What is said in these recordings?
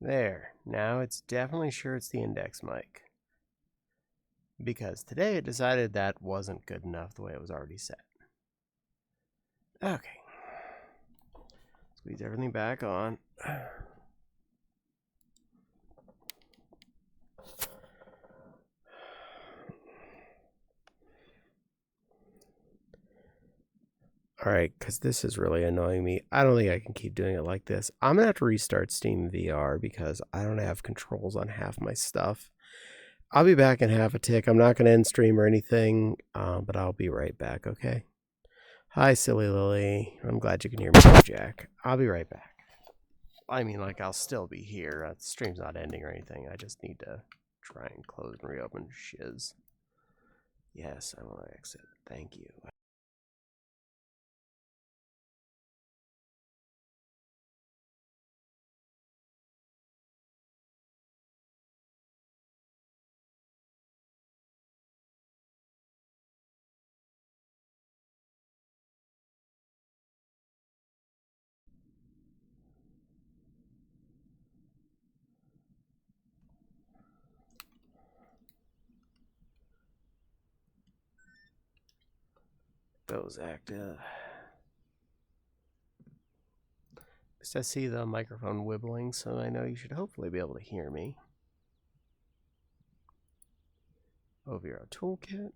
There. Now it's definitely sure it's the index mic. Because today it decided that wasn't good enough the way it was already set. Okay. Squeeze everything back on. Alright, because this is really annoying me. I don't think I can keep doing it like this. I'm going to have to restart Steam VR because I don't have controls on half my stuff. I'll be back in half a tick. I'm not going to end stream or anything, but I'll be right back, okay? Hi, Silly Lily. I'm glad you can hear me, Jack. I'll be right back. I mean, like, I'll still be here. The stream's not ending or anything. I just need to try and close and reopen shiz. Yes, I want to exit. Thank you. Those active. Just I see the microphone wibbling, so I know you should hopefully be able to hear me. OVR toolkit.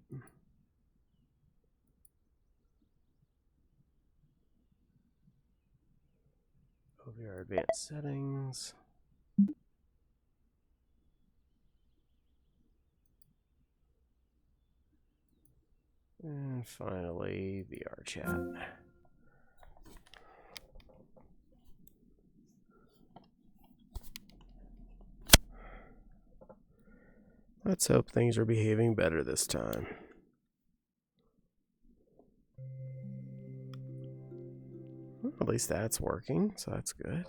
OVR advanced settings. And finally, VR chat. Let's hope things are behaving better this time. Well, at least that's working, so that's good.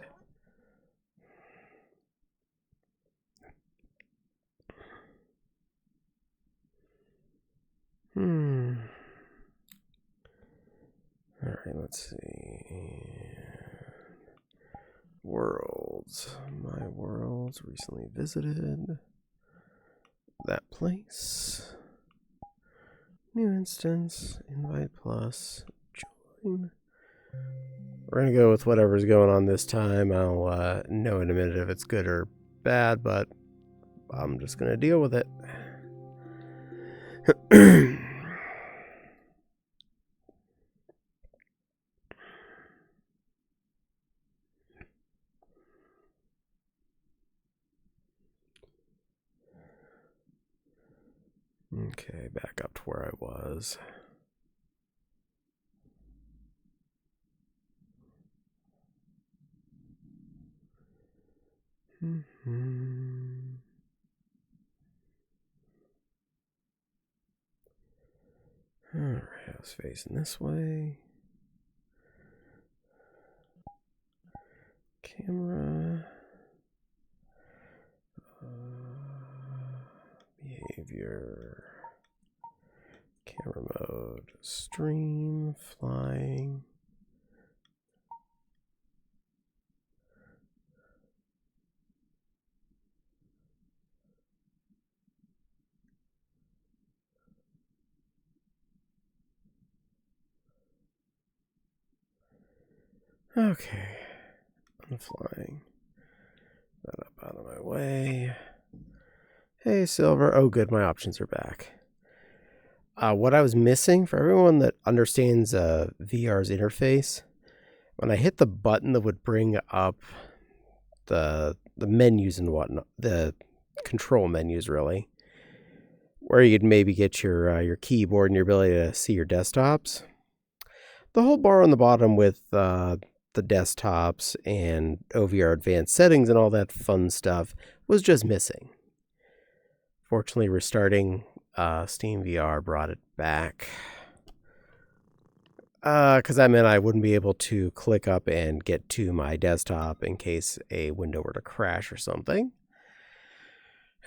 Alright, let's see. Worlds. My worlds recently visited. Place. New instance. Invite plus. Join. We're going to go with whatever's going on this time. I'll know in a minute if it's good or bad, but I'm just going to deal with it. Okay, back up to where I was. Alright, I was facing this way. Camera. Behavior. Camera mode. Stream. Flying. Okay, I'm flying. That up out of my way. Hey, Silver. Oh, good. My options are back. What I was missing, for everyone that understands VR's interface, when I hit the button that would bring up the menus and whatnot, the control menus, really, where you'd maybe get your keyboard and your ability to see your desktops. The whole bar on the bottom with the desktops and OVR advanced settings and all that fun stuff was just missing. Fortunately, restarting Steam VR brought it back. Because that meant I wouldn't be able to click up and get to my desktop in case a window were to crash or something.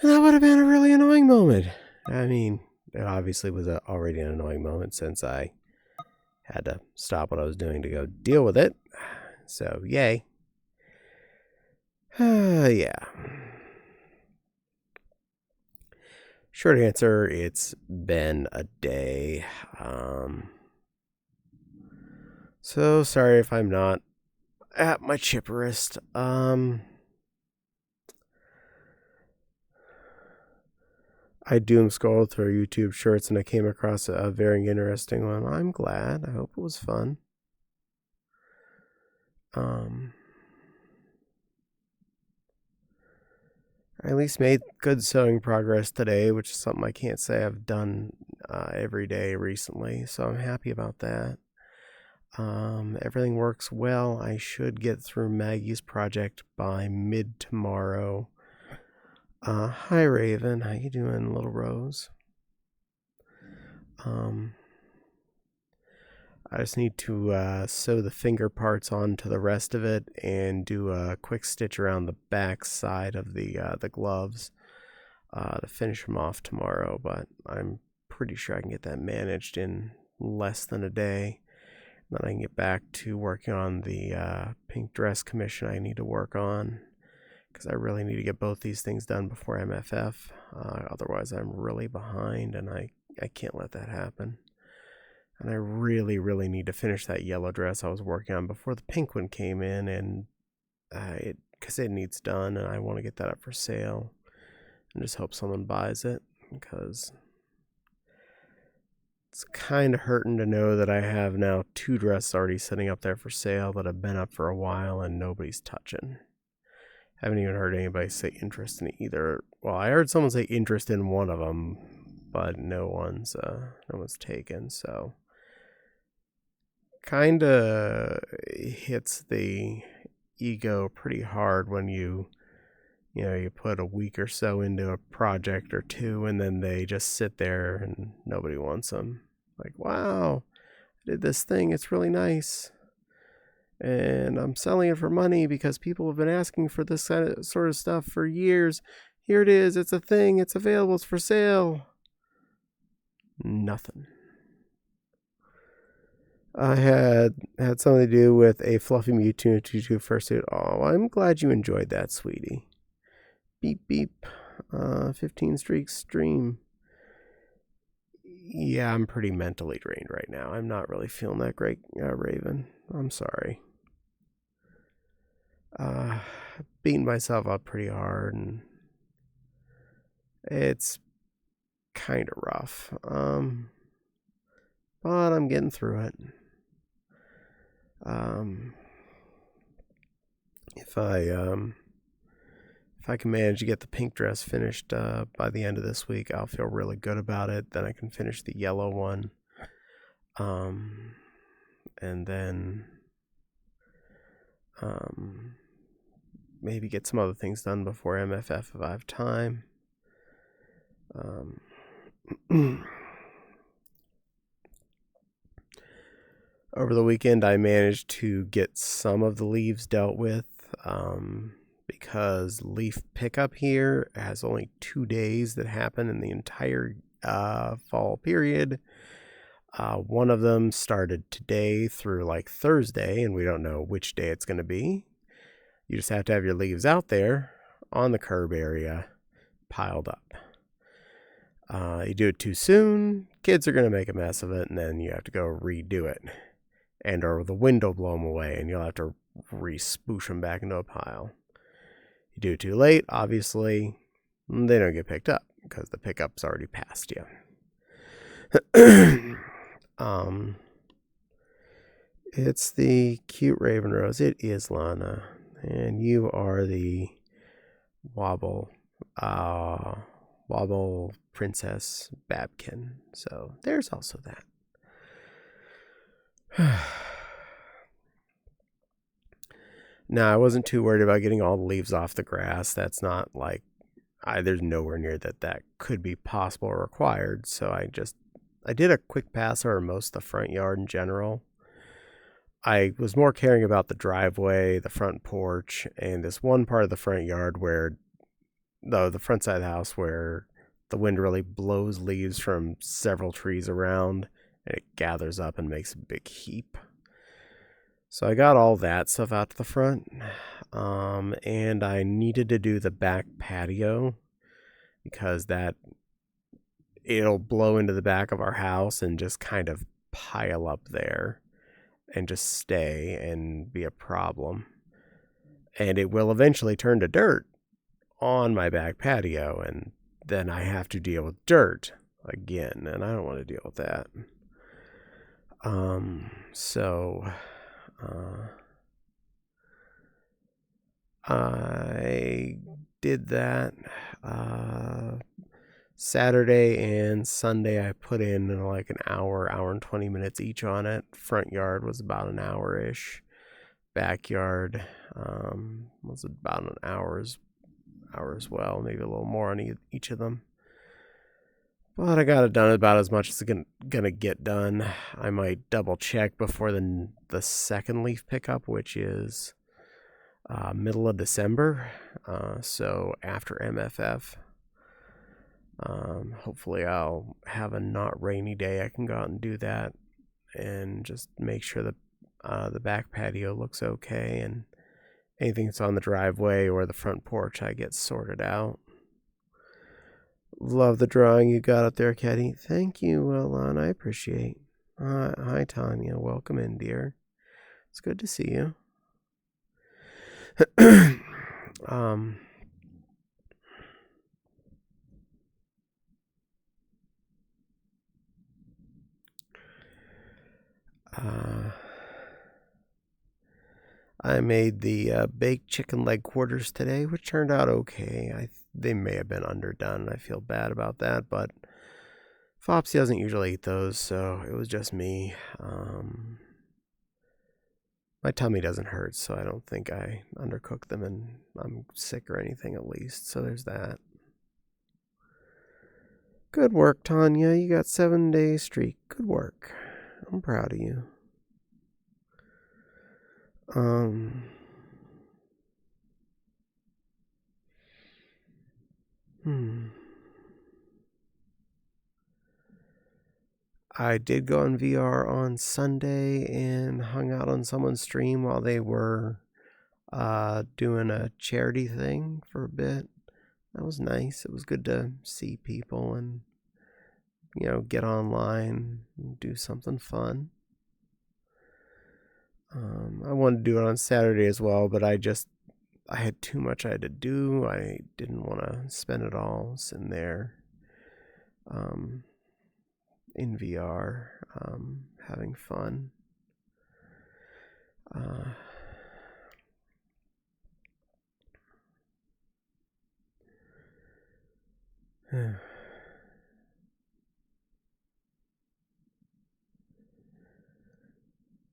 And that would have been a really annoying moment. I mean, it obviously was already an annoying moment since I had to stop what I was doing to go deal with it. So, yay. Yeah. Short answer, it's been a day. So sorry if I'm not at my chipperest. I doom scrolled through YouTube shorts and I came across a very interesting one. I'm glad. I hope it was fun. I at least made good sewing progress today, which is something I can't say I've done every day recently, so I'm happy about that. Everything works well. I should get through Maggie's project by mid-tomorrow. Hi, Raven. How you doing, Little Rose? I just need to sew the finger parts onto the rest of it and do a quick stitch around the back side of the gloves to finish them off tomorrow, but I'm pretty sure I can get that managed in less than a day. Then I can get back to working on the pink dress commission I need to work on, because I really need to get both these things done before MFF. Otherwise, I'm really behind, and I can't let that happen. And I really, really need to finish that yellow dress I was working on before the pink one came in, and because it needs done, and I want to get that up for sale and just hope someone buys it, because it's kind of hurting to know that I have now 2 dresses already sitting up there for sale that have been up for a while and nobody's touching. Haven't even heard anybody say interest in either. Well, I heard someone say interest in one of them, but no one's taken. So, kind of hits the ego pretty hard when you put a week or so into a project or 2, and then they just sit there and nobody wants them. Like, wow, I did this thing. It's really nice. And I'm selling it for money because people have been asking for this sort of stuff for years. Here it is. It's a thing. It's available. It's for sale. Nothing. I had something to do with a Fluffy Mewtwo Tutu fursuit. Oh, I'm glad you enjoyed that, sweetie. Beep, beep. 15 streak stream. Yeah, I'm pretty mentally drained right now. I'm not really feeling that great, Raven. I'm sorry. Beating myself up pretty hard, and it's kind of rough. But I'm getting through it. If I can manage to get the pink dress finished by the end of this week, I'll feel really good about it. Then I can finish the yellow one. And then maybe get some other things done before MFF if I have time. Over the weekend, I managed to get some of the leaves dealt with because leaf pickup here has only 2 days that happen in the entire fall period. One of them started today through like Thursday, and we don't know which day it's going to be. You just have to have your leaves out there on the curb area piled up. You do it too soon, kids are going to make a mess of it, and then you have to go redo it. And or the wind will blow them away, and you'll have to re-spoosh them back into a pile. You do it too late, obviously, they don't get picked up because the pickup's already passed you. It's the cute Raven Rose. It is Lana, and you are the Wobble Princess Babkin. So there's also that. Now, I wasn't too worried about getting all the leaves off the grass. That's not like there's nowhere near that could be possible or required. So I did a quick pass over most of the front yard in general. I was more caring about the driveway, the front porch, and this one part of the front yard where the front side of the house where the wind really blows leaves from several trees around. And it gathers up and makes a big heap. So I got all that stuff out to the front. And I needed to do the back patio because it'll blow into the back of our house and just kind of pile up there and just stay and be a problem. And it will eventually turn to dirt on my back patio, and then I have to deal with dirt again, and I don't want to deal with that. I did that Saturday and Sunday. I put in like an hour and 20 minutes each on it. Front yard was about an hour-ish. Backyard was about an hour as well, maybe a little more on each of them. But I got it done about as much as it's gonna get done. I might double check before the second leaf pickup, which is middle of December. So after MFF. Hopefully I'll have a not rainy day. I can go out and do that and just make sure that the back patio looks okay, and anything that's on the driveway or the front porch I get sorted out. Love the drawing you got up there, Caddie. Thank you, Lana. I appreciate. Hi, Tanya. Welcome in, dear. It's good to see you. I made the baked chicken leg quarters today, which turned out okay. They may have been underdone. I feel bad about that, but Fopsy doesn't usually eat those, so it was just me. My tummy doesn't hurt, so I don't think I undercooked them and I'm sick or anything, at least. So there's that. Good work, Tanya. You got 7-day streak. Good work. I'm proud of you. I did go on VR on Sunday and hung out on someone's stream while they were doing a charity thing for a bit. that was nice. It was good to see people and, get online and do something fun. I wanted to do it on Saturday as well, but I had too much I had to do. I didn't want to spend it all sitting there in VR, having fun.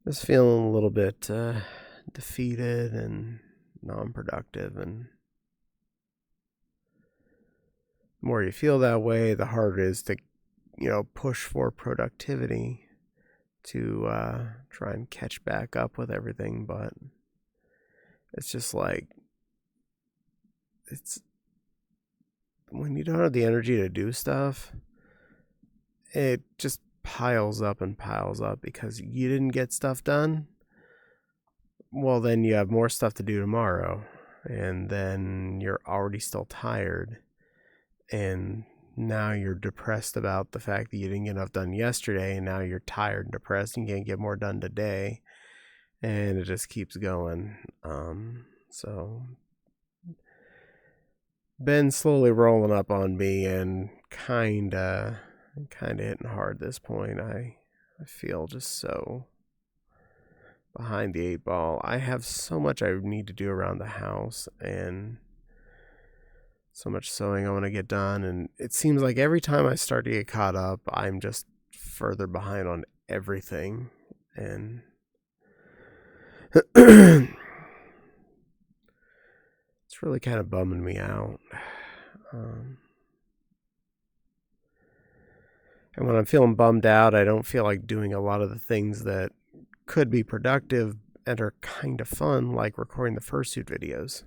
Just feeling a little bit defeated and non-productive, and the more you feel that way, the harder it is to, push for productivity to try and catch back up with everything. But it's just like, it's when you don't have the energy to do stuff, it just piles up and piles up because you didn't get stuff done. Well, then you have more stuff to do tomorrow, and then you're already still tired, and now you're depressed about the fact that you didn't get enough done yesterday, and now you're tired and depressed and you can't get more done today, and it just keeps going. So Ben's slowly rolling up on me and kinda hitting hard this point. I feel just so behind the 8 ball. I have so much I need to do around the house and so much sewing I want to get done, and it seems like every time I start to get caught up, I'm just further behind on everything, and it's really kind of bumming me out. And when I'm feeling bummed out, I don't feel like doing a lot of the things that could be productive and are kind of fun, like recording the fursuit videos.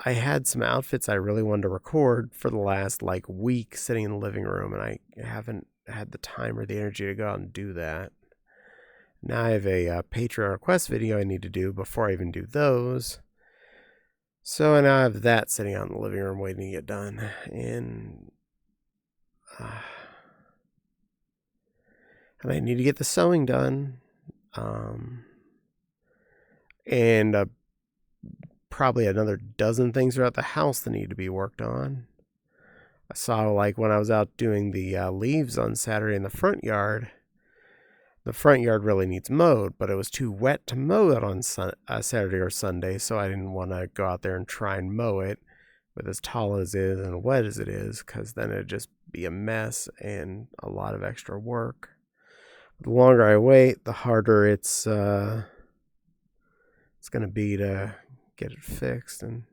I had some outfits I really wanted to record for the last week sitting in the living room, and I haven't had the time or the energy to go out and do that. Now I have a Patreon request video I need to do before I even do those. So now I have that sitting out in the living room waiting to get done. And I need to get the sewing done. And probably another dozen things throughout the house that need to be worked on. I saw when I was out doing the leaves on Saturday in the front yard really needs mowed, but it was too wet to mow it on Saturday or Sunday, so I didn't want to go out there and try and mow it with as tall as it is and wet as it is, because then it'd just be a mess and a lot of extra work. The longer I wait, the harder it's going to be to get it fixed. And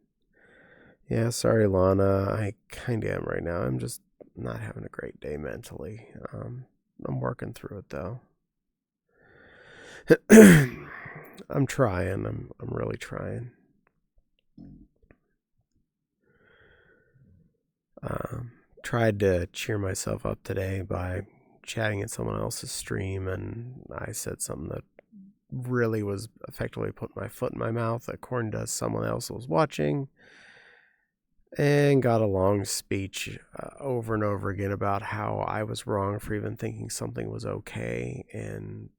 yeah, sorry, Lana, I kind of am right now. I'm just not having a great day mentally. I'm working through it though. I'm trying. I'm really trying. Tried to cheer myself up today by chatting in someone else's stream, and I said something that really was effectively putting my foot in my mouth according to someone else who was watching, and got a long speech over and over again about how I was wrong for even thinking something was okay, and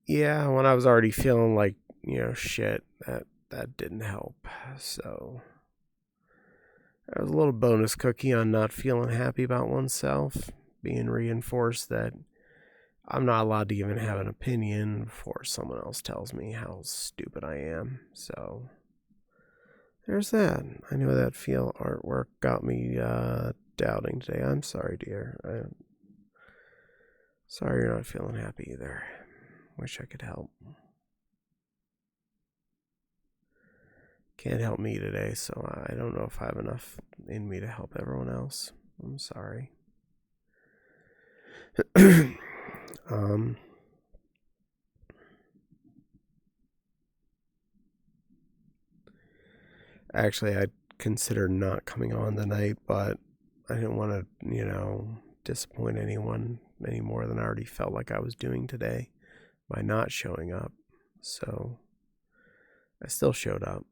when I was already feeling like, shit, that didn't help. So there was a little bonus cookie on not feeling happy about oneself, being reinforced that I'm not allowed to even have an opinion before someone else tells me how stupid I am. So there's that. I know that artwork got me doubting today. I'm sorry, dear. I'm sorry you're not feeling happy either. Wish I could help. Can't help me today, so I don't know if I have enough in me to help everyone else. I'm sorry. Actually, I'd consider not coming on tonight, but I didn't want to, disappoint anyone any more than I already felt like I was doing today by not showing up. So I still showed up.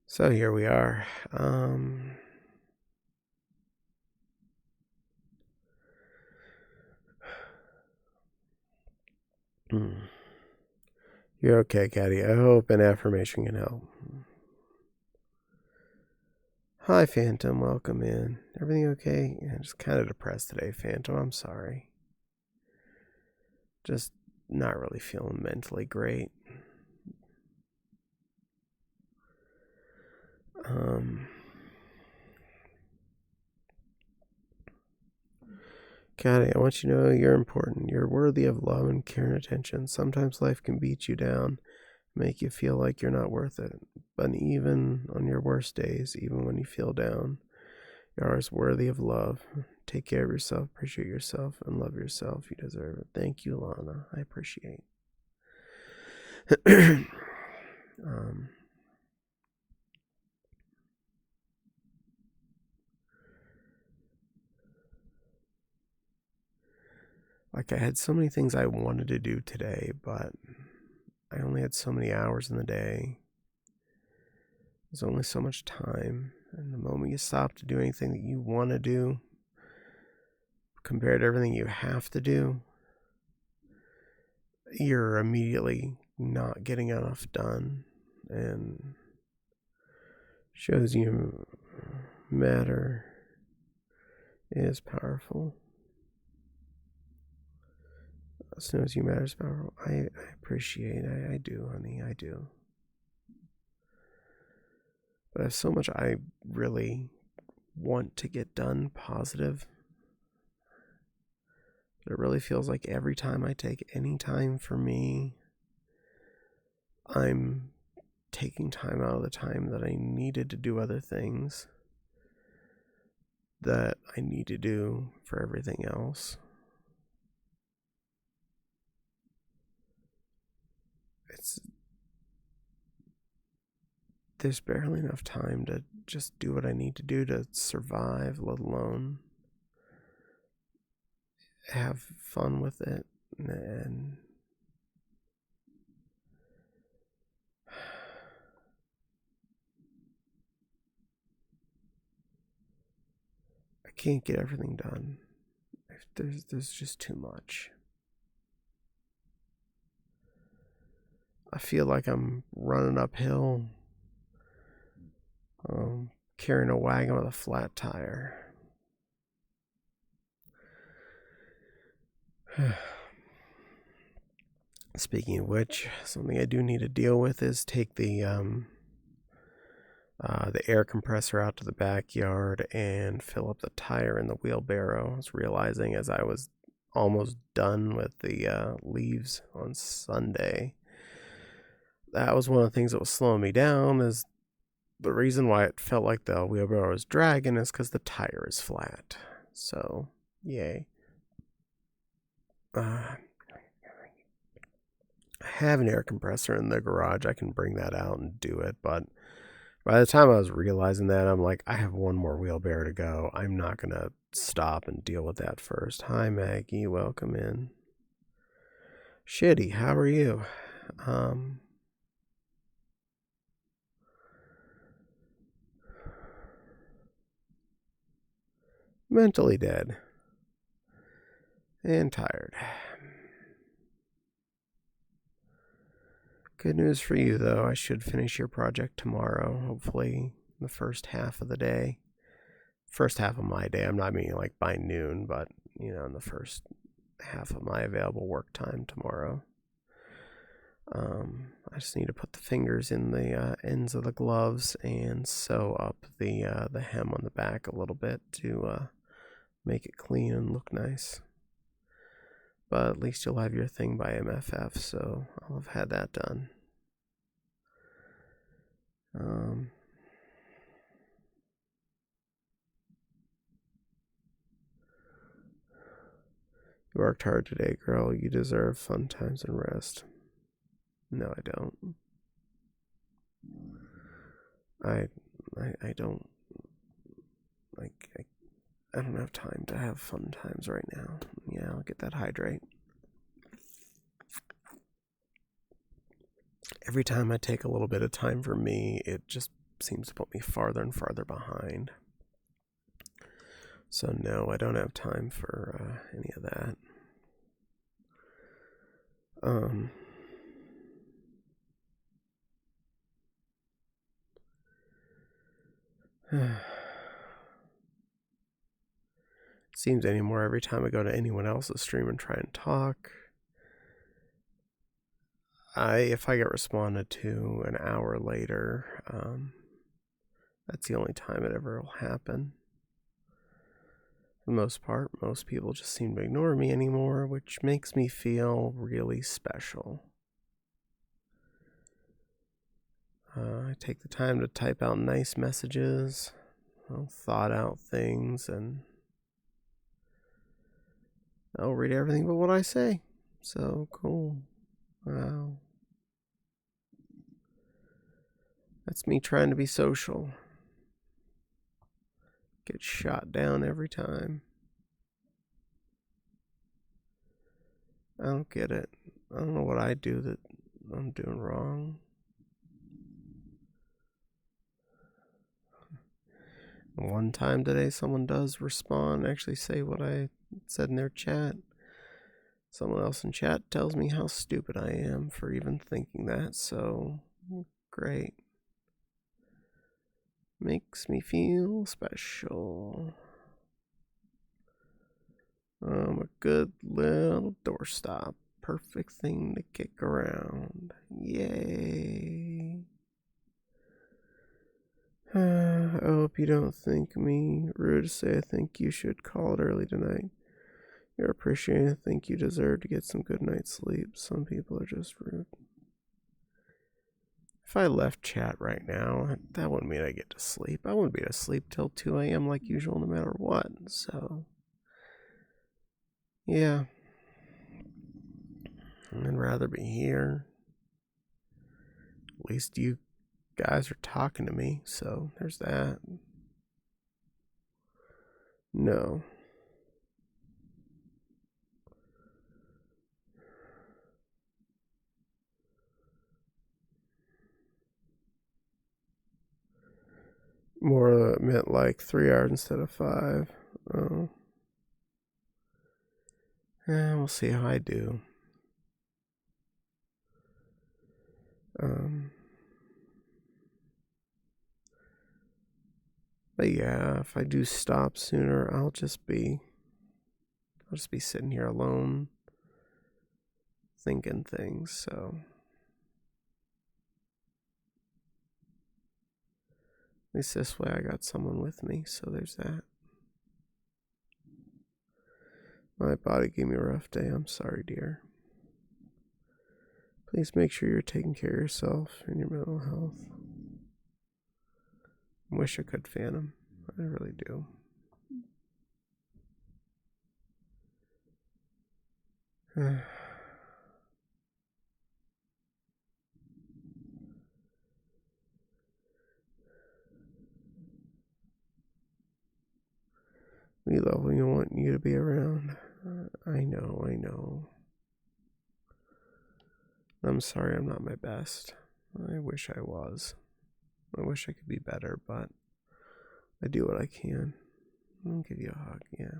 So here we are. You're okay, Caddie. I hope an affirmation can help. Hi, Phantom. Welcome in. Everything okay? Yeah, just kind of depressed today, Phantom. I'm sorry. Just not really feeling mentally great. Caddie, I want you to know you're important. You're worthy of love and care and attention. Sometimes life can beat you down, make you feel like you're not worth it. But even on your worst days, even when you feel down, you're always worthy of love. Take care of yourself, appreciate yourself, and love yourself. You deserve it. Thank you, Lana. I appreciate. Like, I had so many things I wanted to do today, but I only had so many hours in the day. There's only so much time. And the moment you stop to do anything that you want to do, compared to everything you have to do, you're immediately not getting enough done. And shows you matter is powerful. As soon as you matter is powerful. I appreciate it. I do, honey. I do. But I have so much I really want to get done positive. But it really feels like every time I take any time for me, I'm taking time out of the time that I needed to do other things that I need to do for everything else. There's barely enough time to just do what I need to do to survive, let alone have fun with it. And I can't get everything done. There's just too much. I feel like I'm running uphill, carrying a wagon with a flat tire. Speaking of which, something I do need to deal with is take the air compressor out to the backyard and fill up the tire in the wheelbarrow. I was realizing as I was almost done with the leaves on Sunday, that was one of the things that was slowing me down. Is the reason why it felt like the wheelbarrow was dragging is because the tire is flat. So, yay. I have an air compressor in the garage. I can bring that out and do it, but by the time I was realizing that, I'm like, I have one more wheelbarrow to go. I'm not going to stop and deal with that first. Hi, Maggie. Welcome in. Shitty, how are you? Mentally dead. And tired. Good news for you, though. I should finish your project tomorrow. Hopefully, the first half of the day. First half of my day. I'm not meaning like by noon, but, in the first half of my available work time tomorrow. I just need to put the fingers in the ends of the gloves and sew up the hem on the back a little bit to make it clean and look nice. But at least you'll have your thing by MFF, so I'll have had that done. You worked hard today, girl. You deserve fun times and rest. No, I don't. I don't. Like, I don't have time to have fun times right now. Yeah, I'll get that hydrate. every time I take a little bit of time for me, it just seems to put me farther and farther behind. So no, I don't have time for any of that. Seems anymore every time I go to anyone else's stream and try and talk, if I get responded to an hour later, that's the only time it ever will happen. For the most part, most people just seem to ignore me anymore, which makes me feel really special. I take the time to type out nice messages, thought out things, and I'll read everything but what I say. So cool. Wow. That's me trying to be social. Get shot down every time. I don't get it. I don't know what I do that I'm doing wrong. One time today, someone does respond, actually say what I said in their chat. Someone else in chat tells me how stupid I am for even thinking that, so great. Makes me feel special. I'm a good little doorstop. Perfect thing to kick around. Yay. I hope you don't think me rude to say I think you should call it early tonight. You're appreciated. I think you deserve to get some good night's sleep. Some people are just rude. If I left chat right now, that wouldn't mean I get to sleep. I wouldn't be to sleep till 2 a.m. like usual no matter what, so yeah. I'd rather be here. At least you guys are talking to me, so there's that. No. More meant like 3 hours instead of 5. Oh. We'll see how I do. But yeah, if I do stop sooner, I'll just be sitting here alone thinking things, so at least this way I got someone with me, so there's that. My body gave me a rough day. I'm sorry, dear. Please make sure you're taking care of yourself and your mental health. I wish I could, Phantom. I really do. We love you and want you to be around. I know. I'm sorry I'm not my best. I wish I was. I wish I could be better, but I do what I can. I'll give you a hug, yeah.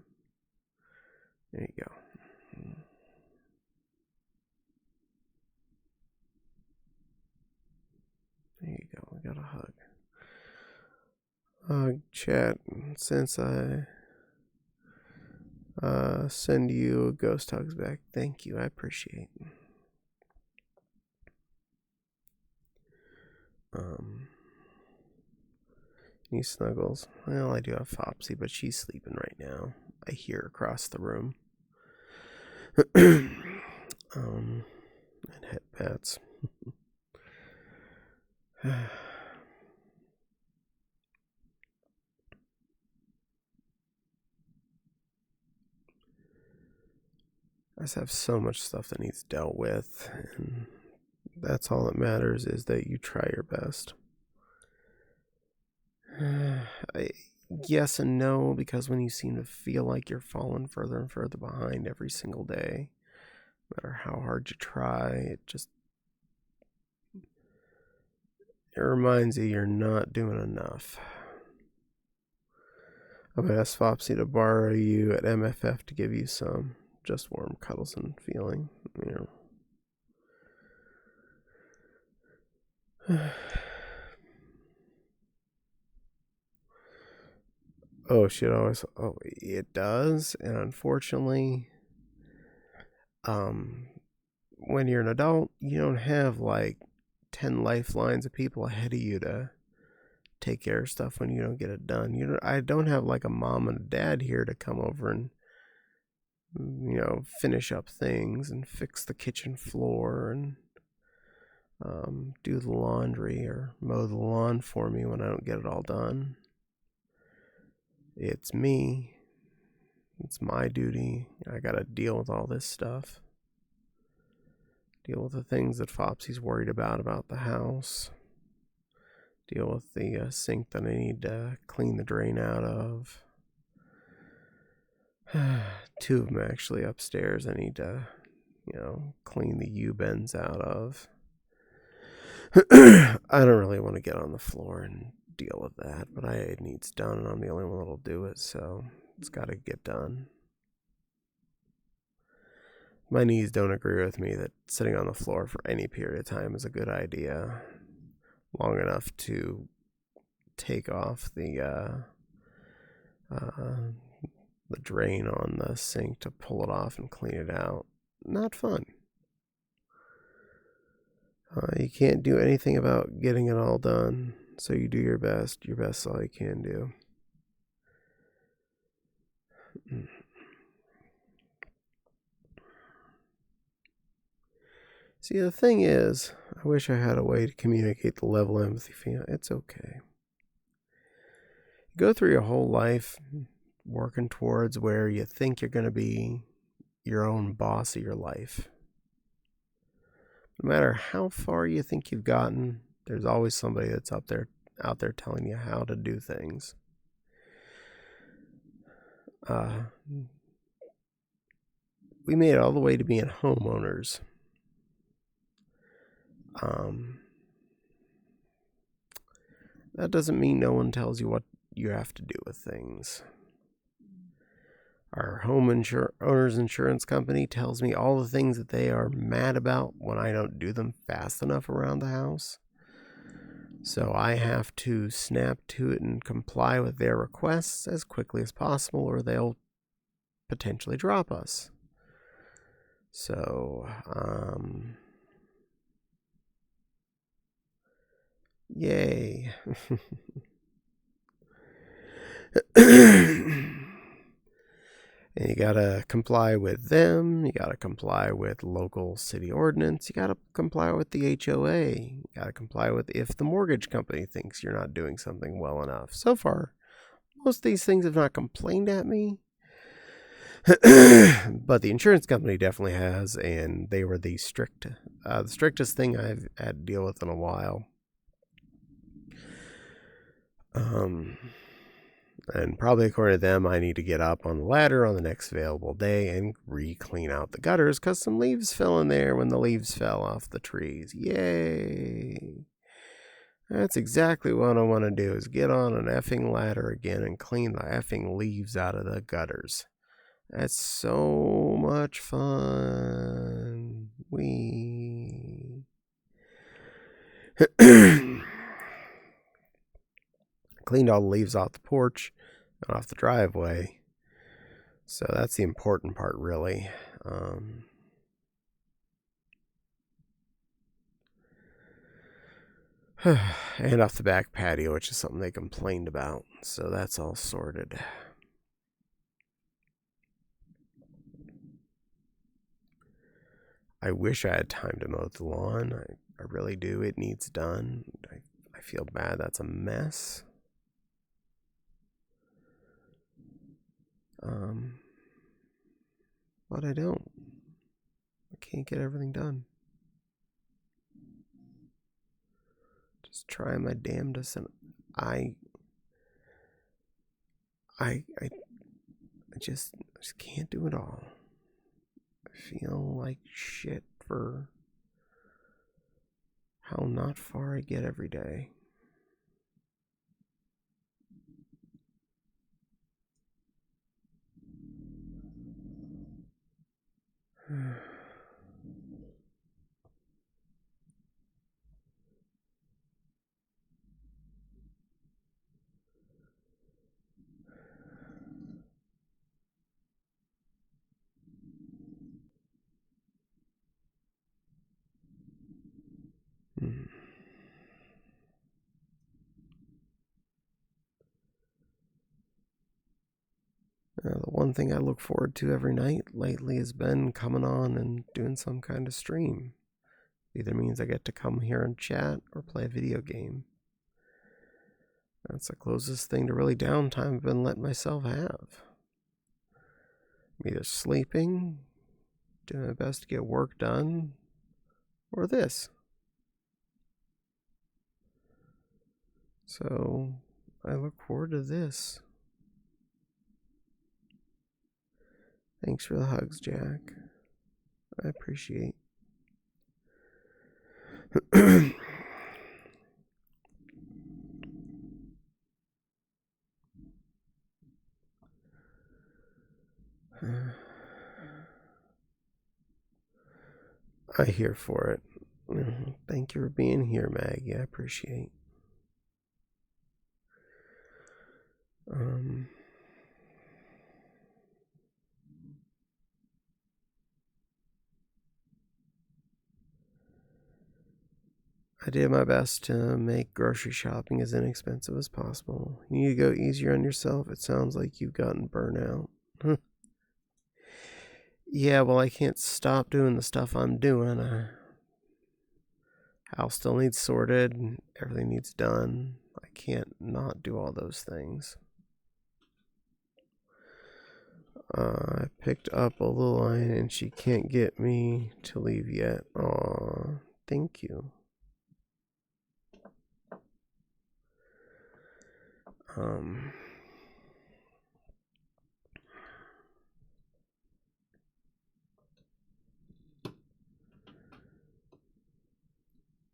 There you go. There you go. I got a hug. Chat, since I send you ghost hugs back, thank you. I appreciate it. Any snuggles? Well, I do have Fopsy, but she's sleeping right now. I hear her across the room. And head pats. I just have so much stuff that needs dealt with, and that's all that matters, is that you try your best. Yes and no, because when you seem to feel like you're falling further and further behind every single day, no matter how hard you try, it just It reminds you you're not doing enough. I'm going to ask Fopsy to borrow you at MFF to give you some just warm cuddles and feeling. You know. Oh, shit, always. Oh, it does. And unfortunately, when you're an adult, you don't have like 10 lifelines of people ahead of you to take care of stuff when you don't get it done. I don't have like a mom and a dad here to come over and, finish up things and fix the kitchen floor and do the laundry or mow the lawn for me when I don't get it all done. It's me. It's my duty. I gotta deal with all this stuff. Deal with the things that Fopsy's worried about the house. Deal with the sink that I need to clean the drain out of. 2 of them actually upstairs I need to, clean the U-bends out of. I don't really want to get on the floor and deal with that, but it needs done, and I'm the only one that'll do it, so it's got to get done. My knees don't agree with me that sitting on the floor for any period of time is a good idea. Long enough to take off the drain on the sink to pull it off and clean it out. Not fun. You can't do anything about getting it all done, so you do your best. Your best's all you can do. See, the thing is, I wish I had a way to communicate the level of empathy feel. It's okay. You go through your whole life working towards where you think you're going to be your own boss of your life. No matter how far you think you've gotten, there's always somebody that's out there telling you how to do things. We made it all the way to being homeowners. That doesn't mean no one tells you what you have to do with things. Our owner's insurance company tells me all the things that they are mad about when I don't do them fast enough around the house. So I have to snap to it and comply with their requests as quickly as possible, or they'll potentially drop us. So, yay. And you gotta comply with them, you gotta comply with local city ordinance, you gotta comply with the HOA, you gotta comply with if the mortgage company thinks you're not doing something well enough. So far, most of these things have not complained at me. But the insurance company definitely has, and they were the strictest thing I've had to deal with in a while. And probably according to them, I need to get up on the ladder on the next available day and re-clean out the gutters because some leaves fell in there when the leaves fell off the trees. Yay! That's exactly what I want to do, is get on an effing ladder again and clean the effing leaves out of the gutters. That's so much fun. Cleaned all the leaves off the porch and off the driveway. So that's the important part, really. And off the back patio, which is something they complained about. So that's all sorted. I wish I had time to mow the lawn. I really do. It needs done. I feel bad. That's a mess. But I don't. I can't get everything done. Just trying my damnedest, and I just can't do it all. I feel like shit for how not far I get every day. The one thing I look forward to every night lately has been coming on and doing some kind of stream. Either means I get to come here and chat or play a video game. That's the closest thing to really downtime I've been letting myself have. I'm either sleeping, doing my best to get work done, or this. So I look forward to this. Thanks for the hugs, Jack. I appreciate. I here for it. Thank you for being here, Maggie. I appreciate. I did my best to make grocery shopping as inexpensive as possible. You need to go easier on yourself. It sounds like you've gotten burnout. Yeah, well, I can't stop doing the stuff I'm doing. House still needs sorted. Everything needs done. I can't not do all those things. I picked up a little line and she can't get me to leave yet. Aw, thank you.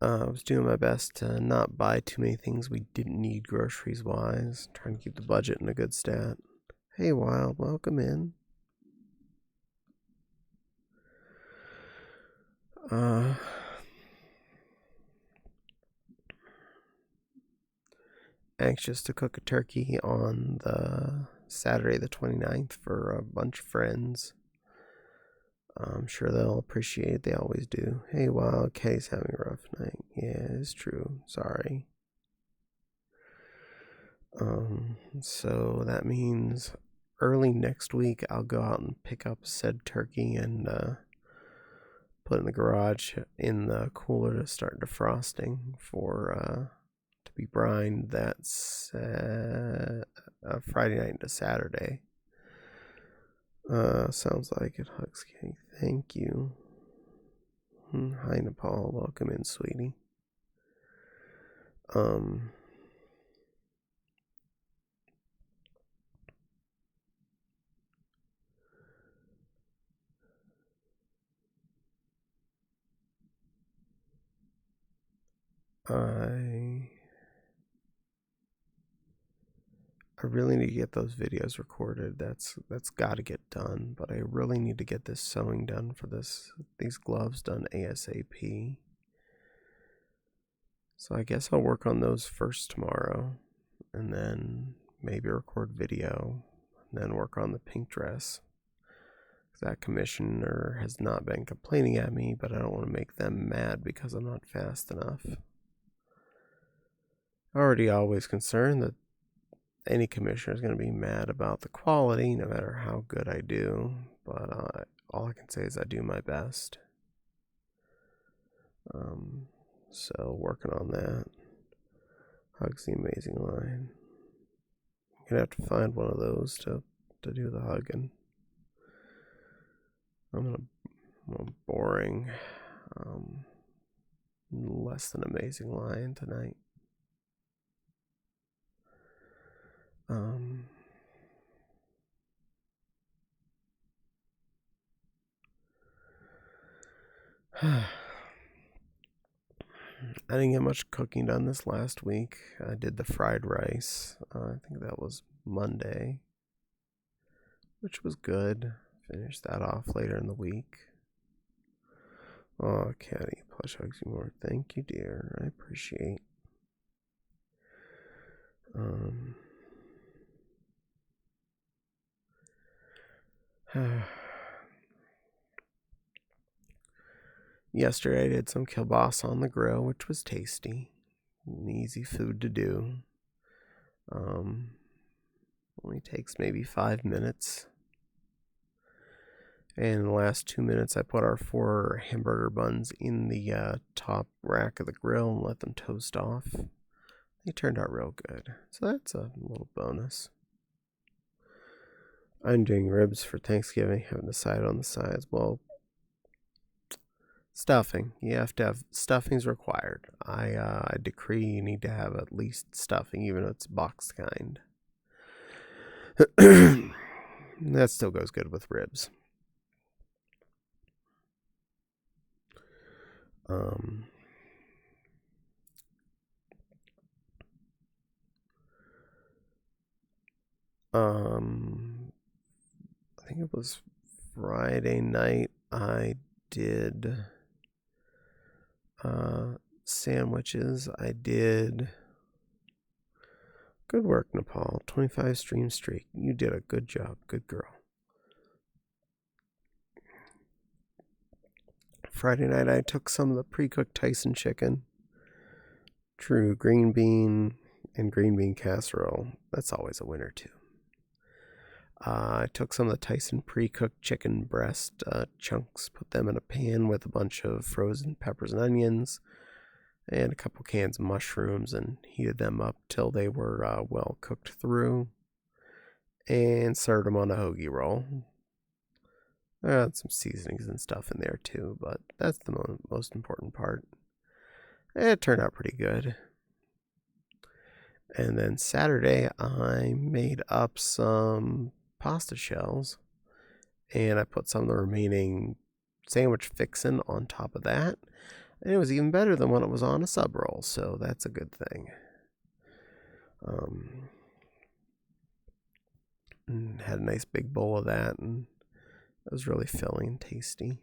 I was doing my best to not buy too many things we didn't need groceries wise, trying to keep the budget in a good stat. Hey, Wild, welcome in. Anxious to cook a turkey on the Saturday the 29th for a bunch of friends. I'm sure they'll appreciate it. They always do. Hey, Wild, Kay's having a rough night. Yeah, it's true. Sorry. So that means early next week I'll go out and pick up said turkey and put it in the garage in the cooler to start defrosting for to be brined. That's Friday night into Saturday. Sounds like it. Hugs, Kay. Thank you. Hi, Nepal. Welcome in, sweetie. I really need to get those videos recorded. That's got to get done. But I really need to get this sewing done for these gloves done ASAP. So I guess I'll work on those first tomorrow, and then maybe record video, and then work on the pink dress. That commissioner has not been complaining at me, but I don't want to make them mad because I'm not fast enough. Already always concerned that any commissioner is going to be mad about the quality, no matter how good I do. But all I can say is I do my best. So working on that. Hugs the amazing line. I'm gonna have to find one of those to do the hugging. I'm boring, less than amazing line tonight. I didn't get much cooking done this last week. I did the fried rice. I think that was Monday, which was good. Finished that off later in the week. Oh, Caddie, plush hugs you more. Thank you, dear. I appreciate. Yesterday I did some kielbasa on the grill, which was tasty. An easy food to do. Only takes maybe 5 minutes. And in the last 2 minutes, I put our 4 hamburger buns in the top rack of the grill and let them toast off. They turned out real good. So that's a little bonus. I'm doing ribs for Thanksgiving. Haven't decided on the sides. Well, stuffing. You have to have stuffing's required. I decree you need to have at least stuffing, even if it's boxed kind. That still goes good with ribs. I think it was Friday night. I did sandwiches. I did. Good work, Nepal. 25 stream streak. You did a good job. Good girl. Friday night, I took some of the pre-cooked Tyson chicken, true green bean, and green bean casserole. That's always a winner, too. I took some of the Tyson pre-cooked chicken breast chunks, put them in a pan with a bunch of frozen peppers and onions, and a couple cans of mushrooms, and heated them up till they were well cooked through, and served them on a hoagie roll. I had some seasonings and stuff in there too, but that's the most important part. It turned out pretty good. And then Saturday, I made up some pasta shells, and I put some of the remaining sandwich fixin' on top of that. And it was even better than when it was on a sub roll, so that's a good thing. Had a nice big bowl of that, and it was really filling and tasty.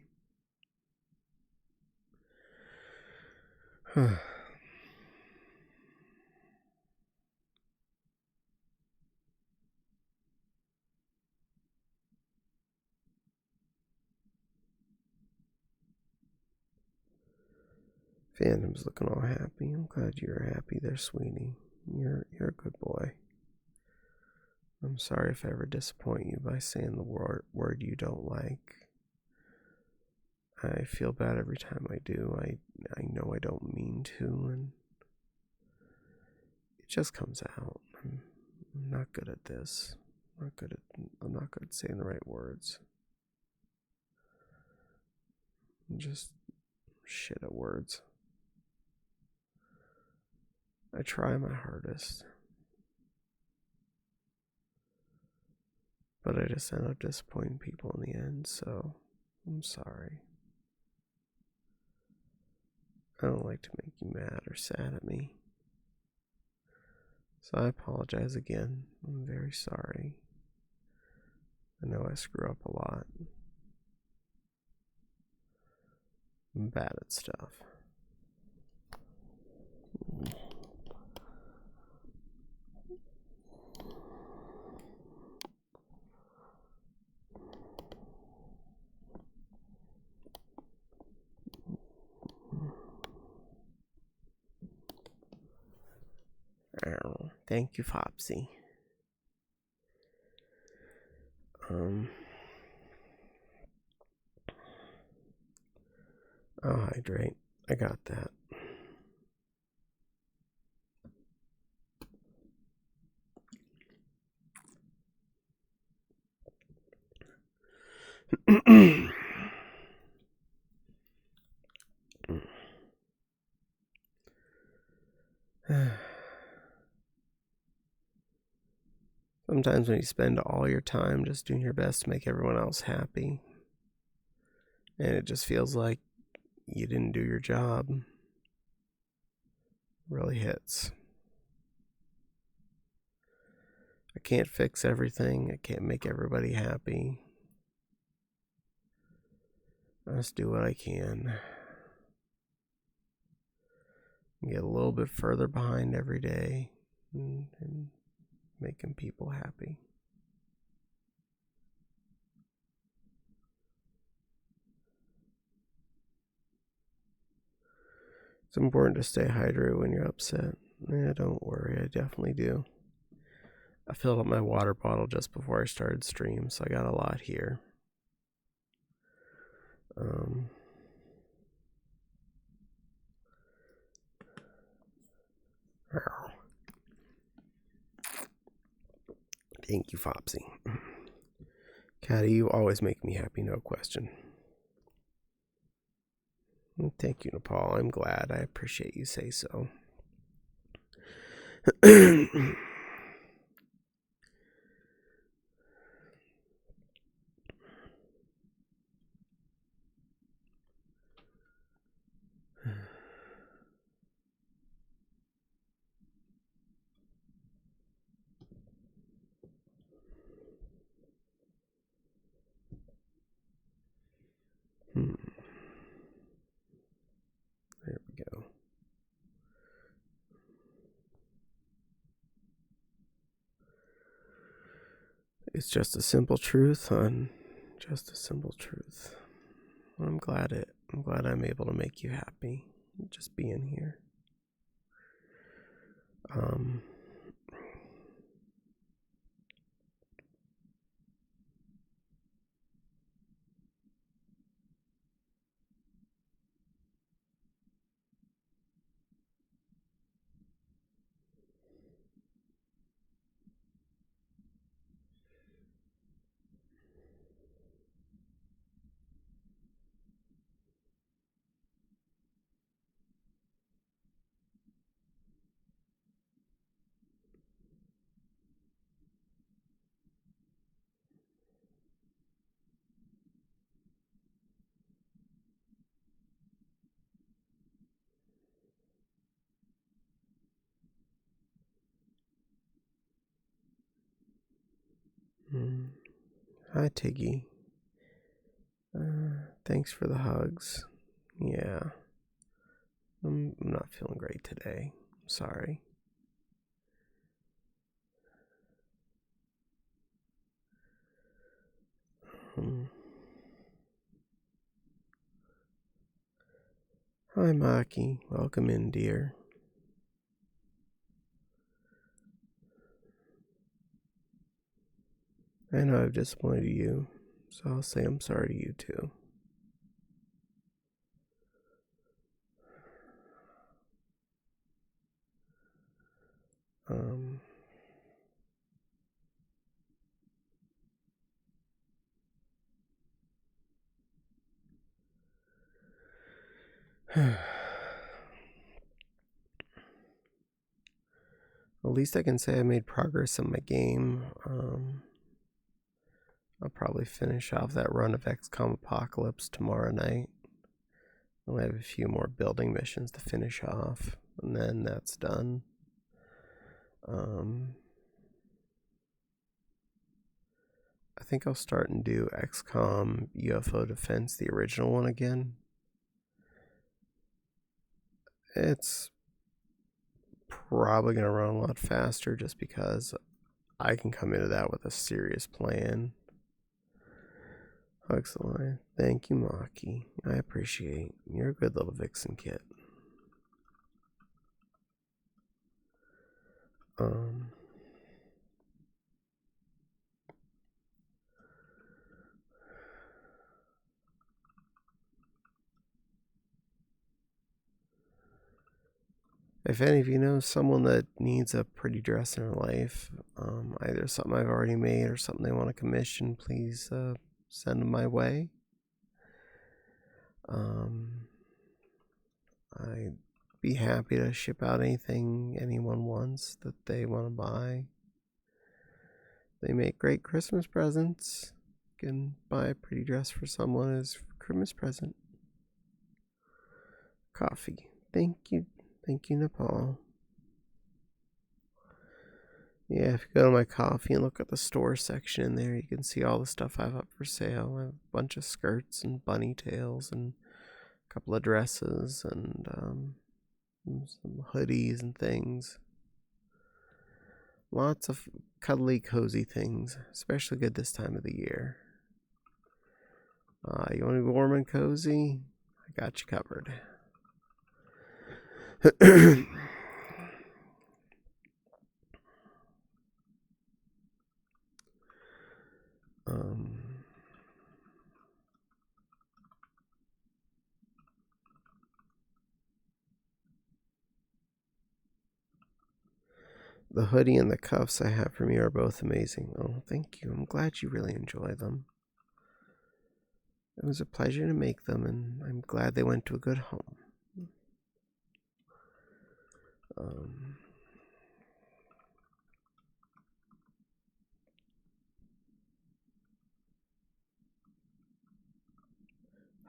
Phantom's looking all happy. I'm glad you're happy there, sweetie. You're a good boy. I'm sorry if I ever disappoint you by saying the word you don't like. I feel bad every time I do. I know I don't mean to, and it just comes out. I'm not good at this. I'm not good at saying the right words. I'm just shit at words. I try my hardest, but I just end up disappointing people in the end, so I'm sorry. I don't like to make you mad or sad at me, so I apologize again. I'm very sorry. I know I screw up a lot. I'm bad at stuff. Oh, thank you, Fopsy. I'll hydrate. I got that. Sometimes when you spend all your time just doing your best to make everyone else happy, and it just feels like you didn't do your job, really hits. I can't fix everything. I can't make everybody happy. I just do what I can. Get a little bit further behind every day and making people happy. It's important to stay hydrated when you're upset. Yeah, don't worry, I definitely do. I filled up my water bottle just before I started stream, so I got a lot here. Thank you, Fopsy. Caddie, you always make me happy, no question. Thank you, Nepal. I'm glad. I appreciate you say so. There we go. It's just a simple truth, hon. Just a simple truth. I'm glad I'm able to make you happy. Just being here. Hi, Tiggy. Thanks for the hugs. Yeah. I'm not feeling great today. Sorry. Hi, Maki. Welcome in, dear. I know I've disappointed you, so I'll say I'm sorry to you too. At least I can say I made progress in my game. I'll probably finish off that run of XCOM Apocalypse tomorrow night. I'll have a few more building missions to finish off, and then that's done. I think I'll start and do XCOM UFO Defense, the original one again. It's probably going to run a lot faster just because I can come into that with a serious plan. Excellent. Thank you, Maki. I appreciate. You're a good little vixen kit. If any of you know someone that needs a pretty dress in her life, either something I've already made or something they want to commission, please send them my way. I'd be happy to ship out anything anyone wants that they want to buy. They make great Christmas presents. You can buy a pretty dress for someone as a Christmas present. Coffee. Thank you. Thank you, Nepal. Yeah, if you go to my coffee and look at the store section in there, you can see all the stuff I have up for sale. I have a bunch of skirts and bunny tails and a couple of dresses and some hoodies and things. Lots of cuddly, cozy things, especially good this time of the year. You want to be warm and cozy? I got you covered. The hoodie and the cuffs I have from you are both amazing. Oh, thank you. I'm glad you really enjoy them. It was a pleasure to make them, and I'm glad they went to a good home.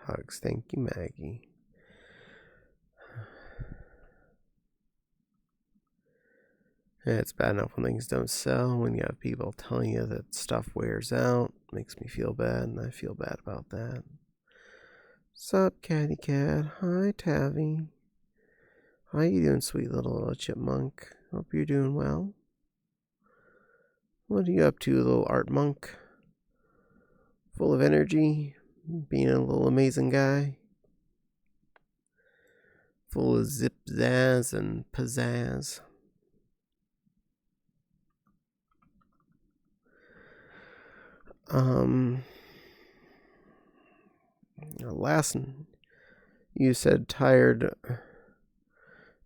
Hugs. Thank you, Maggie. Yeah, it's bad enough when things don't sell, when you have people telling you that stuff wears out. Makes me feel bad, and I feel bad about that. Sup, Caddie Cat? Hi, Tavi. How you doing, sweet little chipmunk? Hope you're doing well. What are you up to, little art monk? Full of energy? Being a little amazing guy? Full of zip zazz and pizzazz. Last you said tired,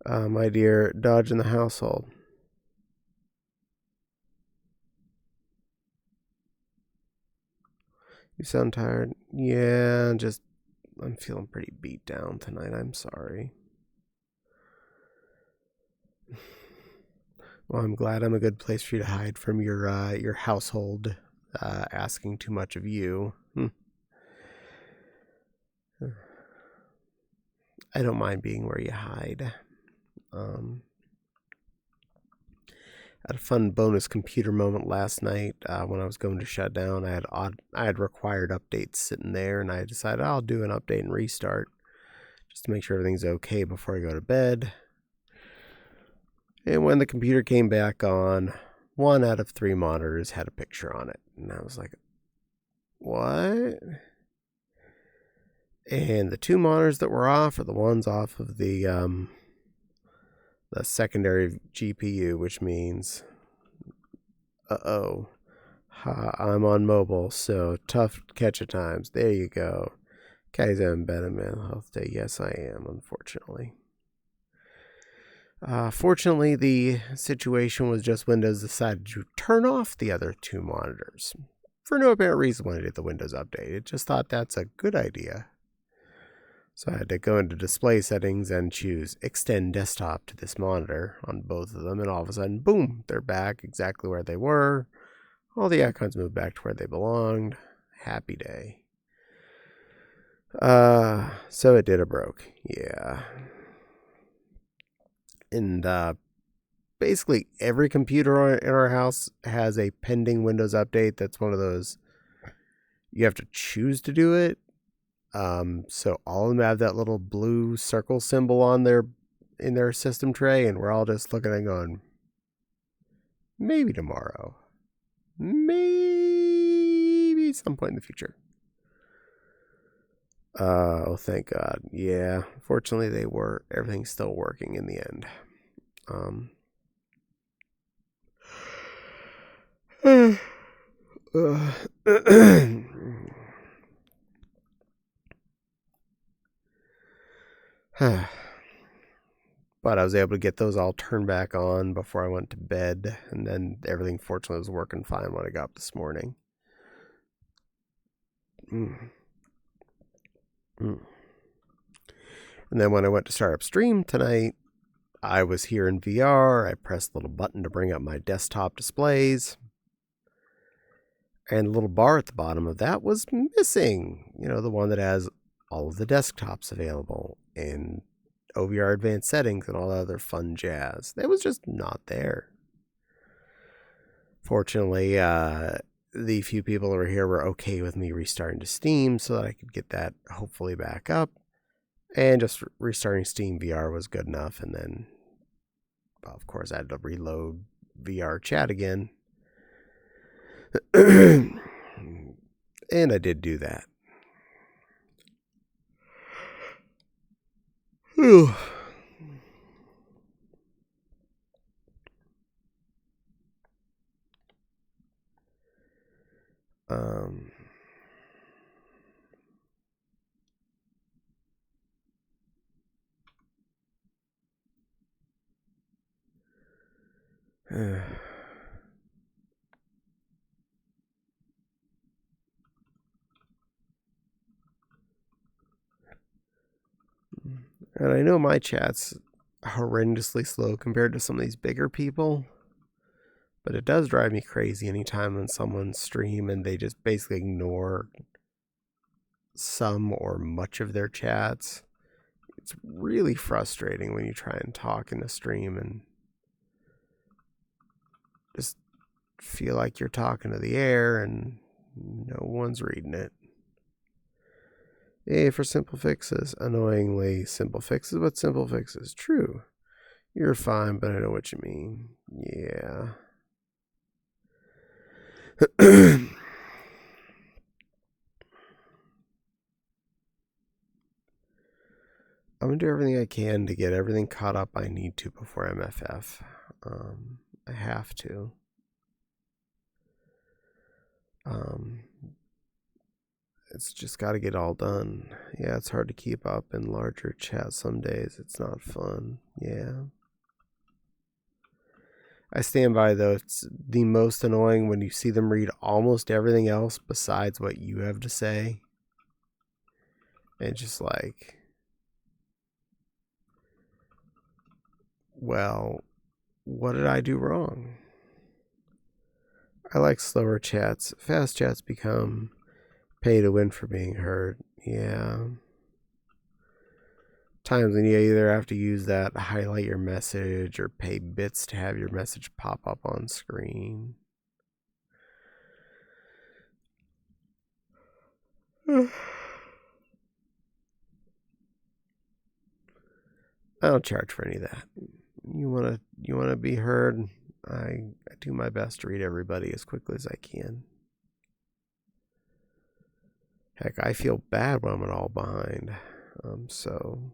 my dear, dodge in the household. You sound tired. Yeah, I'm feeling pretty beat down tonight. I'm sorry. Well, I'm glad I'm a good place for you to hide from your household asking too much of you. I don't mind being where you hide. Had a fun bonus computer moment last night when I was going to shut down. I had required updates sitting there, and I decided I'll do an update and restart just to make sure everything's okay before I go to bed. And when the computer came back on, 1 out of 3 monitors had a picture on it, and I was like, "What?" And the 2 monitors that were off are the ones off of the secondary GPU, which means, I'm on mobile, so tough catch at times. There you go. Caddie's having better mental health day. Yes, I am, unfortunately. Fortunately, the situation was just Windows decided to turn off the other 2 monitors. For no apparent reason when I did the Windows update. It just thought that's a good idea. So I had to go into display settings and choose extend desktop to this monitor on both of them, and all of a sudden, boom, they're back exactly where they were. All the icons moved back to where they belonged. Happy day. So it did a broke. Yeah. And basically every computer in our house has a pending Windows update. That's one of those you have to choose to do it. So all of them have that little blue circle symbol on in their system tray, and we're all just looking and going, maybe tomorrow, maybe some point in the future. Oh, thank God. Yeah, fortunately everything's still working in the end. But I was able to get those all turned back on before I went to bed, and then everything fortunately was working fine when I got up this morning. And then when I went to start up stream tonight, I was here in VR. I pressed the little button to bring up my desktop displays, and the little bar at the bottom of that was missing. You know, the one that has all of the desktops available. And OVR advanced settings and all that other fun jazz. It was just not there. Fortunately, the few people over here were okay with me restarting to Steam so that I could get that hopefully back up. And just restarting Steam VR was good enough. And then, well, of course, I had to reload VR chat again. And I did do that. Whew. And I know my chat's horrendously slow compared to some of these bigger people, but it does drive me crazy anytime when someone's stream and they just basically ignore some or much of their chats. It's really frustrating when you try and talk in a stream and just feel like you're talking to the air and no one's reading it. A for simple fixes. Annoyingly simple fixes, but simple fixes. True. You're fine, but I know what you mean. Yeah. I'm going to do everything I can to get everything caught up I need to before MFF. I have to. It's just got to get all done. Yeah, it's hard to keep up in larger chats some days. It's not fun. Yeah. I stand by, though. It's the most annoying when you see them read almost everything else besides what you have to say. And just like, well, what did I do wrong? I like slower chats. Fast chats become pay to win for being heard. Yeah. Times when you either have to use that to highlight your message or pay bits to have your message pop up on screen. I don't charge for any of that. You wanna be heard? I do my best to read everybody as quickly as I can. Heck, I feel bad when I'm at all behind. So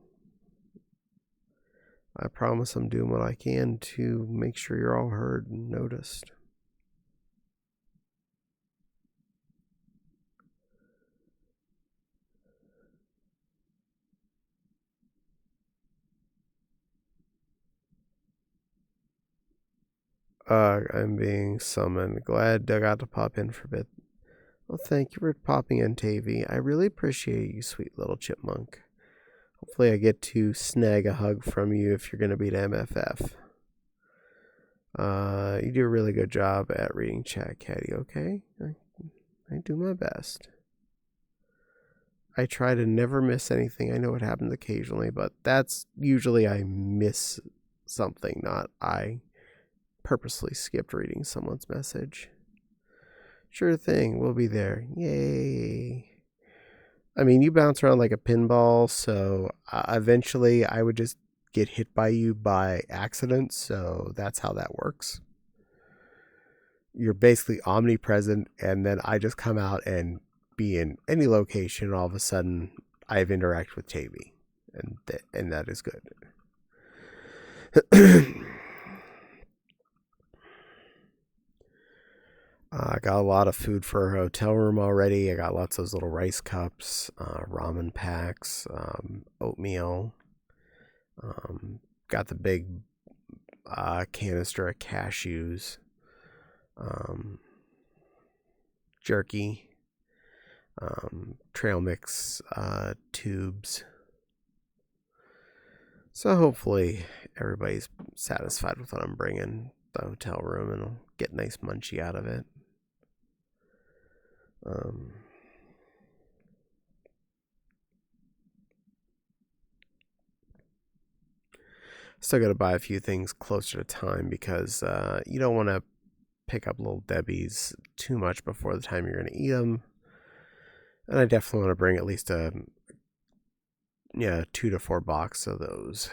I promise I'm doing what I can to make sure you're all heard and noticed. I'm being summoned. Glad I got to pop in for a bit. Well, thank you for popping in, Tavy. I really appreciate you, sweet little chipmunk. Hopefully I get to snag a hug from you if you're going to be to MFF. You do a really good job at reading chat, Caddie, okay? I do my best. I try to never miss anything. I know it happens occasionally, but that's usually I miss something, not I purposely skipped reading someone's message. Sure thing, we'll be there. Yay. I mean, you bounce around like a pinball, so eventually I would just get hit by you by accident, so that's how that works. You're basically omnipresent, and then I just come out and be in any location, and all of a sudden I've interacted with Tavy, and that is good. I got a lot of food for a hotel room already. I got lots of those little rice cups, ramen packs, oatmeal. Got the big canister of cashews, jerky, trail mix tubes. So hopefully everybody's satisfied with what I'm bringing the hotel room and I'll get a nice munchie out of it. Still got to buy a few things closer to time because you don't want to pick up Little Debbie's too much before the time you're going to eat them. And I definitely want to bring at least a 2 to 4 boxes of those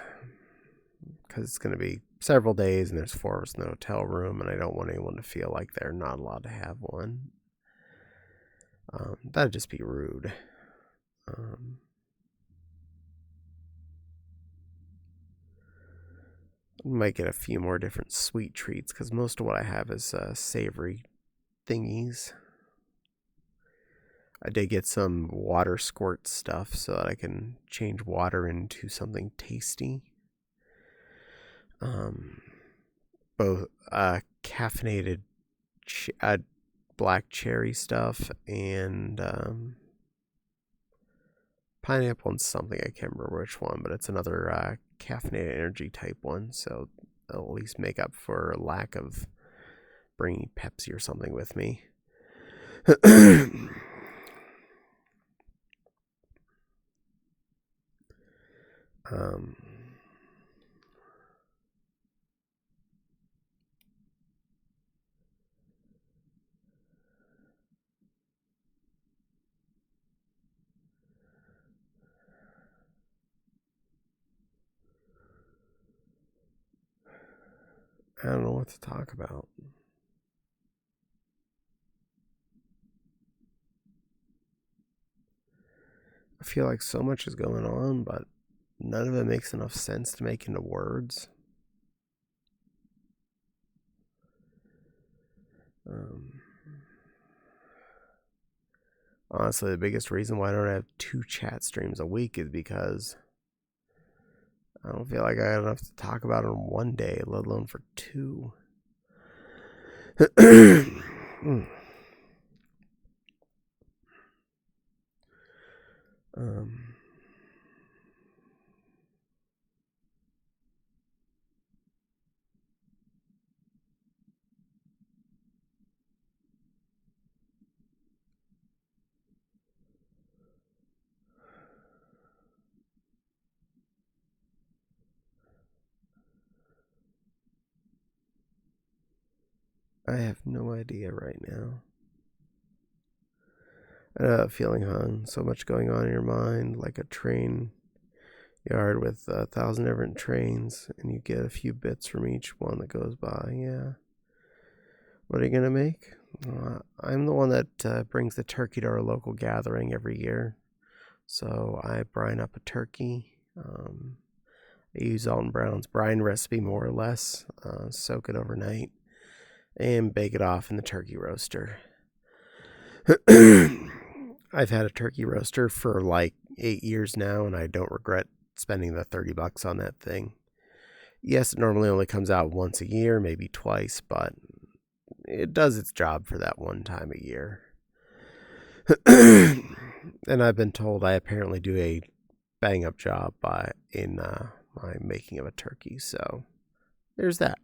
because it's going to be several days and there's 4 of us in the hotel room, and I don't want anyone to feel like they're not allowed to have one. That'd just be rude. Might get a few more different sweet treats because most of what I have is savory thingies. I did get some water squirt stuff so that I can change water into something tasty. Both caffeinated black cherry stuff and pineapple and something. I can't remember which one, but it's another caffeinated energy type one, so I'll at least make up for lack of bringing Pepsi or something with me. I don't know what to talk about. I feel like so much is going on, but none of it makes enough sense to make into words. Honestly, the biggest reason why I don't have 2 chat streams a week is because I don't feel like I have enough to talk about in one day, let alone for 2. I have no idea right now. I know that feeling, hon. So much going on in your mind, like a train yard with 1,000 different trains, and you get a few bits from each one that goes by. Yeah. What are you gonna make? I'm the one that brings the turkey to our local gathering every year. So I brine up a turkey. I use Alton Brown's brine recipe more or less. Soak it overnight and bake it off in the turkey roaster. I've had a turkey roaster for like 8 years now, and I don't regret spending the $30 on that thing. Yes, it normally only comes out once a year, maybe twice, but it does its job for that one time a year. And I've been told I apparently do a bang up job in my making of a turkey, so there's that.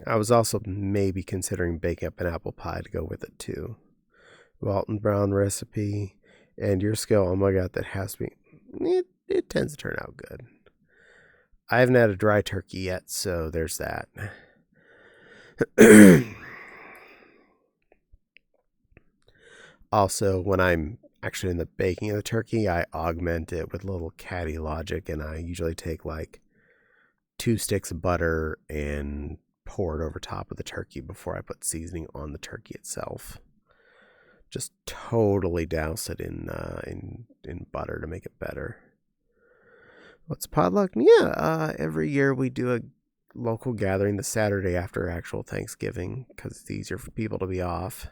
I was also maybe considering baking up an apple pie to go with it too. Walton Brown recipe and your skill. Oh my god, that has to be. It tends to turn out good. I haven't had a dry turkey yet, so there's that. Also, when I'm actually in the baking of the turkey, I augment it with a little Caddie logic, and I usually take like 2 sticks of butter and pour it over top of the turkey before I put seasoning on the turkey itself. Just totally douse it in butter to make it better. What's potluck? Yeah, every year we do a local gathering the Saturday after actual Thanksgiving because it's easier for people to be off.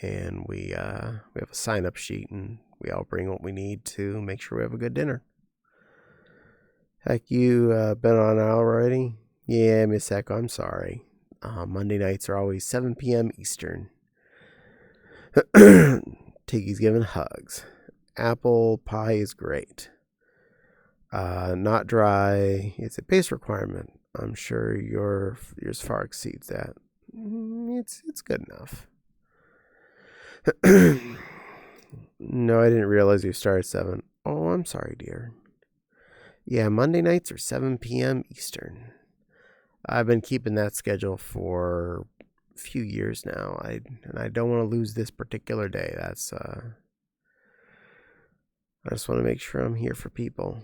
And we have a sign-up sheet, and we all bring what we need to make sure we have a good dinner. Heck, you been on already? Yeah, Miss Echo, I'm sorry. Monday nights are always 7 p.m. Eastern. Tiggy's giving hugs. Apple pie is great. Not dry. It's a base requirement. I'm sure yours far exceeds that. It's good enough. No, I didn't realize you started at 7. Oh, I'm sorry, dear. Yeah, Monday nights are 7 p.m. Eastern. I've been keeping that schedule for a few years now. I don't want to lose this particular day. I just want to make sure I'm here for people.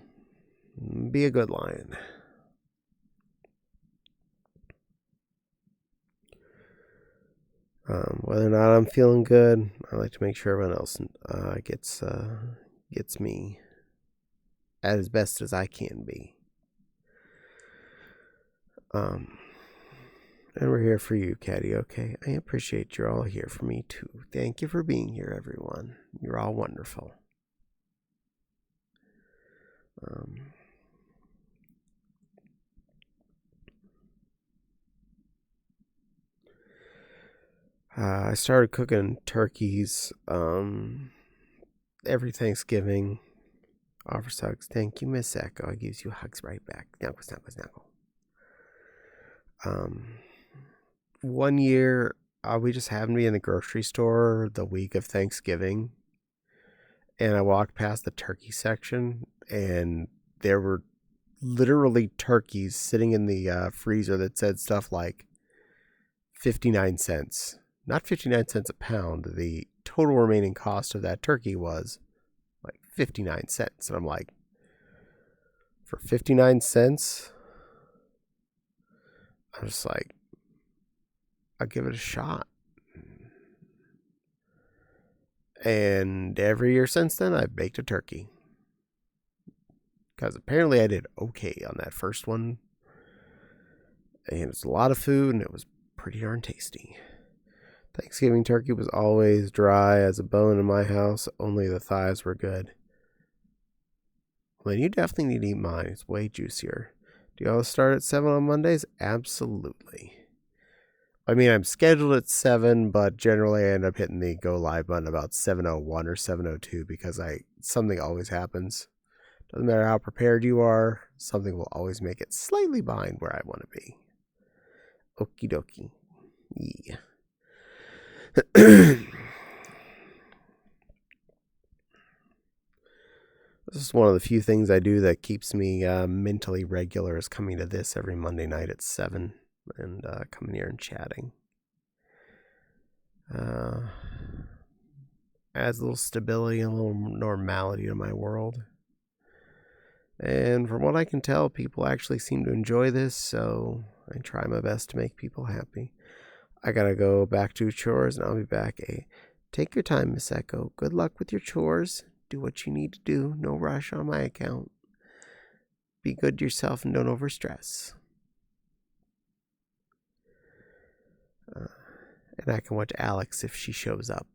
Be a good lion. Whether or not I'm feeling good, I like to make sure everyone else gets me as best as I can be. And we're here for you, Caddie, okay? I appreciate you're all here for me, too. Thank you for being here, everyone. You're all wonderful. I started cooking turkeys every Thanksgiving. Offers hugs. Thank you, Miss Echo. I gives you hugs right back. Snuggle, snuggle, snuggle. One year, we just happened to be in the grocery store the week of Thanksgiving, and I walked past the turkey section, and there were literally turkeys sitting in the freezer that said stuff like 59 cents. Not 59 cents a pound. The total remaining cost of that turkey was like 59 cents. And I'm like, for 59 cents, I'm just like, I'll give it a shot. And every year since then, I've baked a turkey. Because apparently I did okay on that first one. And it's a lot of food, and it was pretty darn tasty. Thanksgiving turkey was always dry as a bone in my house. Only the thighs were good. Well, then you definitely need to eat mine. It's way juicier. Do you always start at 7 on Mondays? Absolutely. I mean, I'm scheduled at 7, but generally I end up hitting the go live button about 7:01 or 7:02 because something always happens. Doesn't matter how prepared you are, something will always make it slightly behind where I want to be. Okie dokie. Yeah. This is one of the few things I do that keeps me mentally regular, is coming to this every Monday night at 7 and coming here and chatting. Adds a little stability and a little normality to my world. And from what I can tell, people actually seem to enjoy this, so I try my best to make people happy. I gotta go back to chores, and I'll be back. Take your time, Miss Echo. Good luck with your chores. Do what you need to do. No rush on my account. Be good to yourself and don't overstress. And I can watch Alex if she shows up.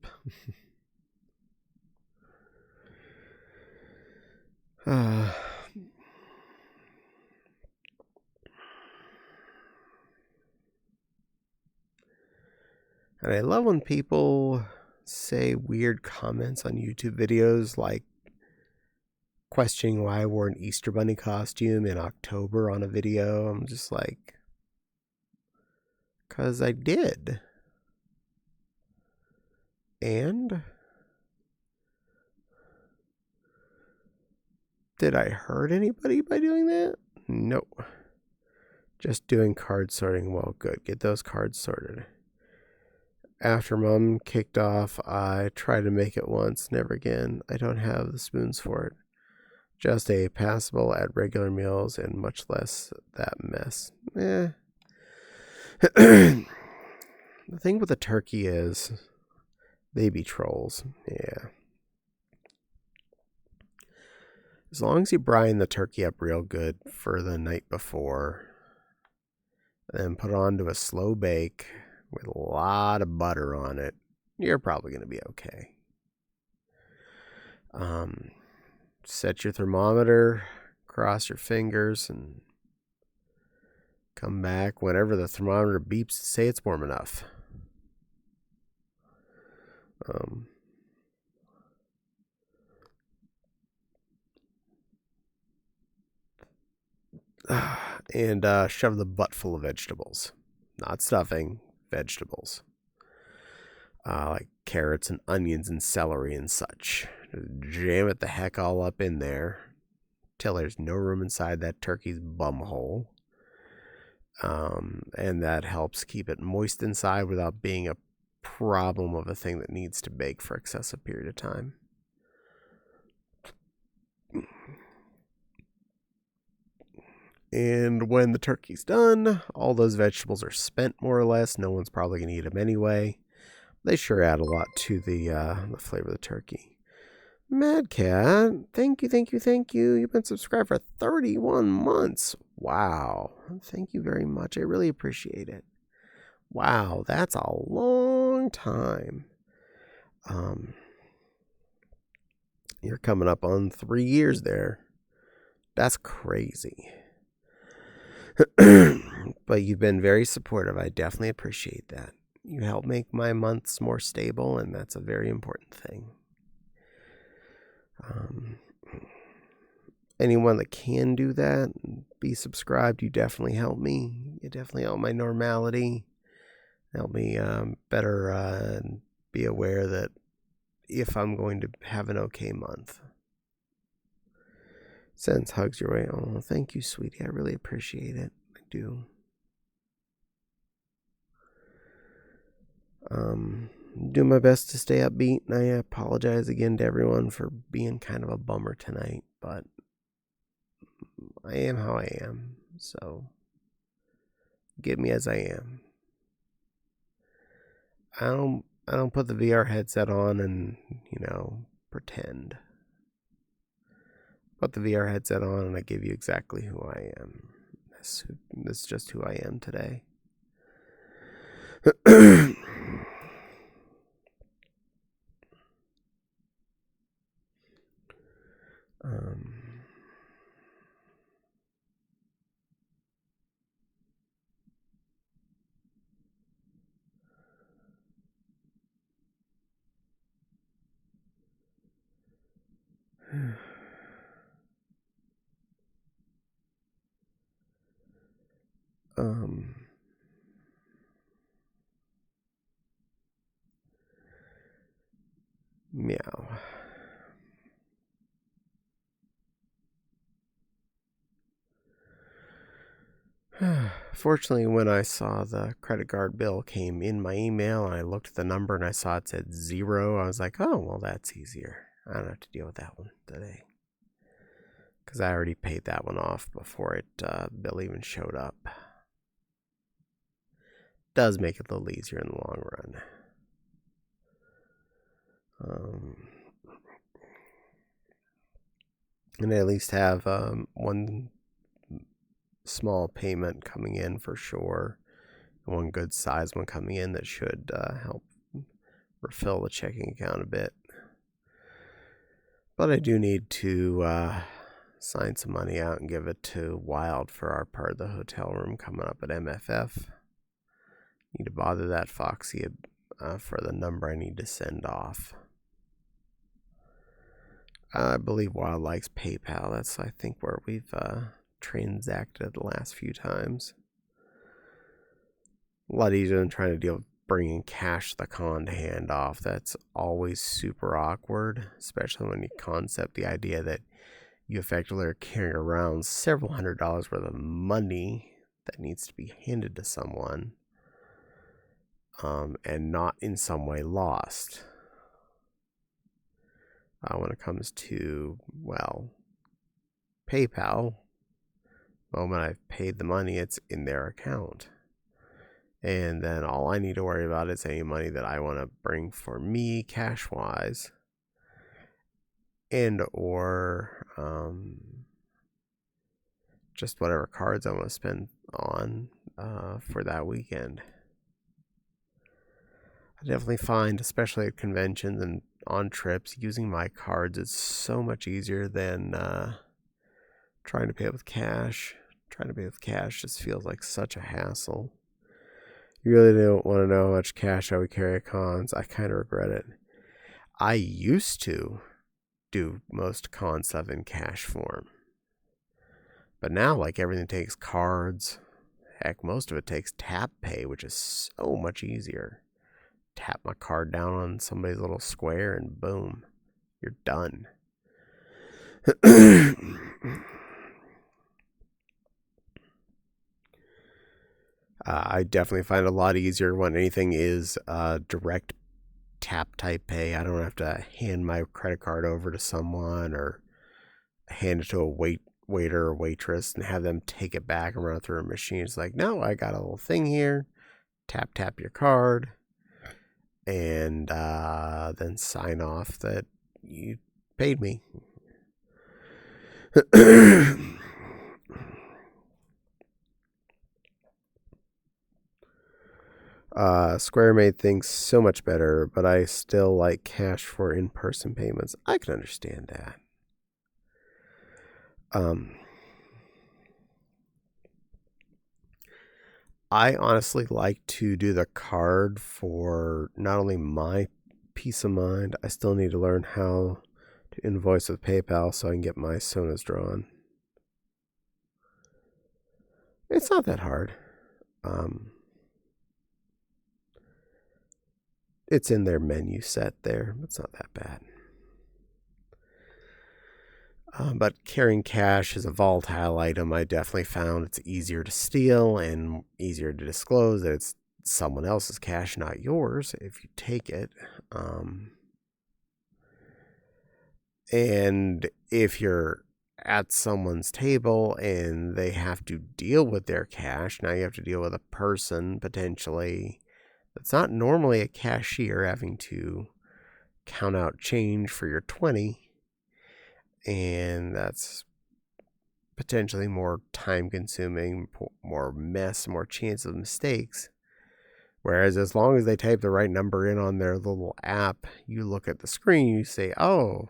And I love when people say weird comments on YouTube videos, like questioning why I wore an Easter Bunny costume in October on a video. I'm just like, 'cause I did. And did I hurt anybody by doing that? No. Just doing card sorting. Well, good. Get those cards sorted. After Mom kicked off, I tried to make it once, never again. I don't have the spoons for it. Just a passable at regular meals and much less that mess. The thing with the turkey is they be trolls. Yeah. As long as you brine the turkey up real good for the night before, then put it onto a slow bake with a lot of butter on it, you're probably going to be okay. Set your thermometer, cross your fingers, and come back whenever the thermometer beeps to say it's warm enough. And shove the butt full of vegetables. Not stuffing, vegetables. like carrots and onions and celery and such. Jam it the heck all up in there till there's no room inside that turkey's bumhole. And that helps keep it moist inside without being a problem of a thing that needs to bake for excessive period of time. And when the turkey's done, all those vegetables are spent more or less. No one's probably going to eat them anyway. They sure add a lot to the flavor of the turkey. Mad Cat, thank you. You've been subscribed for 31 months. Wow. Thank you very much. I really appreciate it. Wow, that's a long time. You're coming up on 3 years there. That's crazy. But you've been very supportive. I definitely appreciate that. You help make my months more stable, and that's a very important thing. Anyone that can do that, be subscribed, you definitely help me. You definitely help my normality. Help me better be aware that if I'm going to have an okay month. Sends hugs your way. Oh, thank you, sweetie. I really appreciate it. I do. Do my best to stay upbeat, and I apologize again to everyone for being kind of a bummer tonight, but I am how I am, so get me as I am. I don't put the VR headset on and, pretend. Put the VR headset on and I give you exactly who I am. That's just who I am today. Meow. Fortunately, when I saw the credit card bill came in my email and I looked at the number and I saw it said 0, I was like, oh, well, that's easier. I don't have to deal with that one today. Because I already paid that one off before bill even showed up. Does make it a little easier in the long run. And I at least have one small payment coming in for sure. One good size one coming in that should help refill the checking account a bit. But I do need to sign some money out and give it to Wild for our part of the hotel room coming up at MFF. Need to bother that Foxy for the number I need to send off. I believe Wild likes PayPal. That's, I think, where we've transacted the last few times. A lot easier than trying to deal with bringing cash to the con to hand off. That's always super awkward, especially when you concept the idea that you effectively are carrying around several $100s worth of money that needs to be handed to someone and not in some way lost. When it comes to, PayPal, the moment I've paid the money, it's in their account. And then all I need to worry about is any money that I want to bring for me cash-wise. And or just whatever cards I want to spend on for that weekend. I definitely find, especially at conventions and on trips, using my cards is so much easier than trying to pay with cash. Trying to pay with cash just feels like such a hassle. You really don't want to know how much cash I would carry at cons. I kind of regret it. I used to do most con stuff in cash form. But now, everything takes cards. Heck, most of it takes tap pay, which is so much easier. tap my card down on somebody's little square and boom, you're done. I definitely find it a lot easier when anything is direct tap type pay. I don't have to hand my credit card over to someone or hand it to a waiter or waitress and have them take it back and run it through a machine. It's like, no, I got a little thing here. Tap your card and then sign off that you paid me. Square made things so much better, but I still like cash for in-person payments. I can understand that. I honestly like to do the card for not only my peace of mind, I still need to learn how to invoice with PayPal so I can get my sonas drawn. It's not that hard. It's in their menu set there. It's not that bad. But carrying cash is a volatile item. I definitely found it's easier to steal and easier to disclose that it's someone else's cash, not yours, if you take it. And if you're at someone's table and they have to deal with their cash, now you have to deal with a person potentially that's not normally a cashier having to count out change for your 20. And that's potentially more time consuming, more mess, more chance of mistakes. Whereas as long as they type the right number in on their little app, you look at the screen, you say, oh,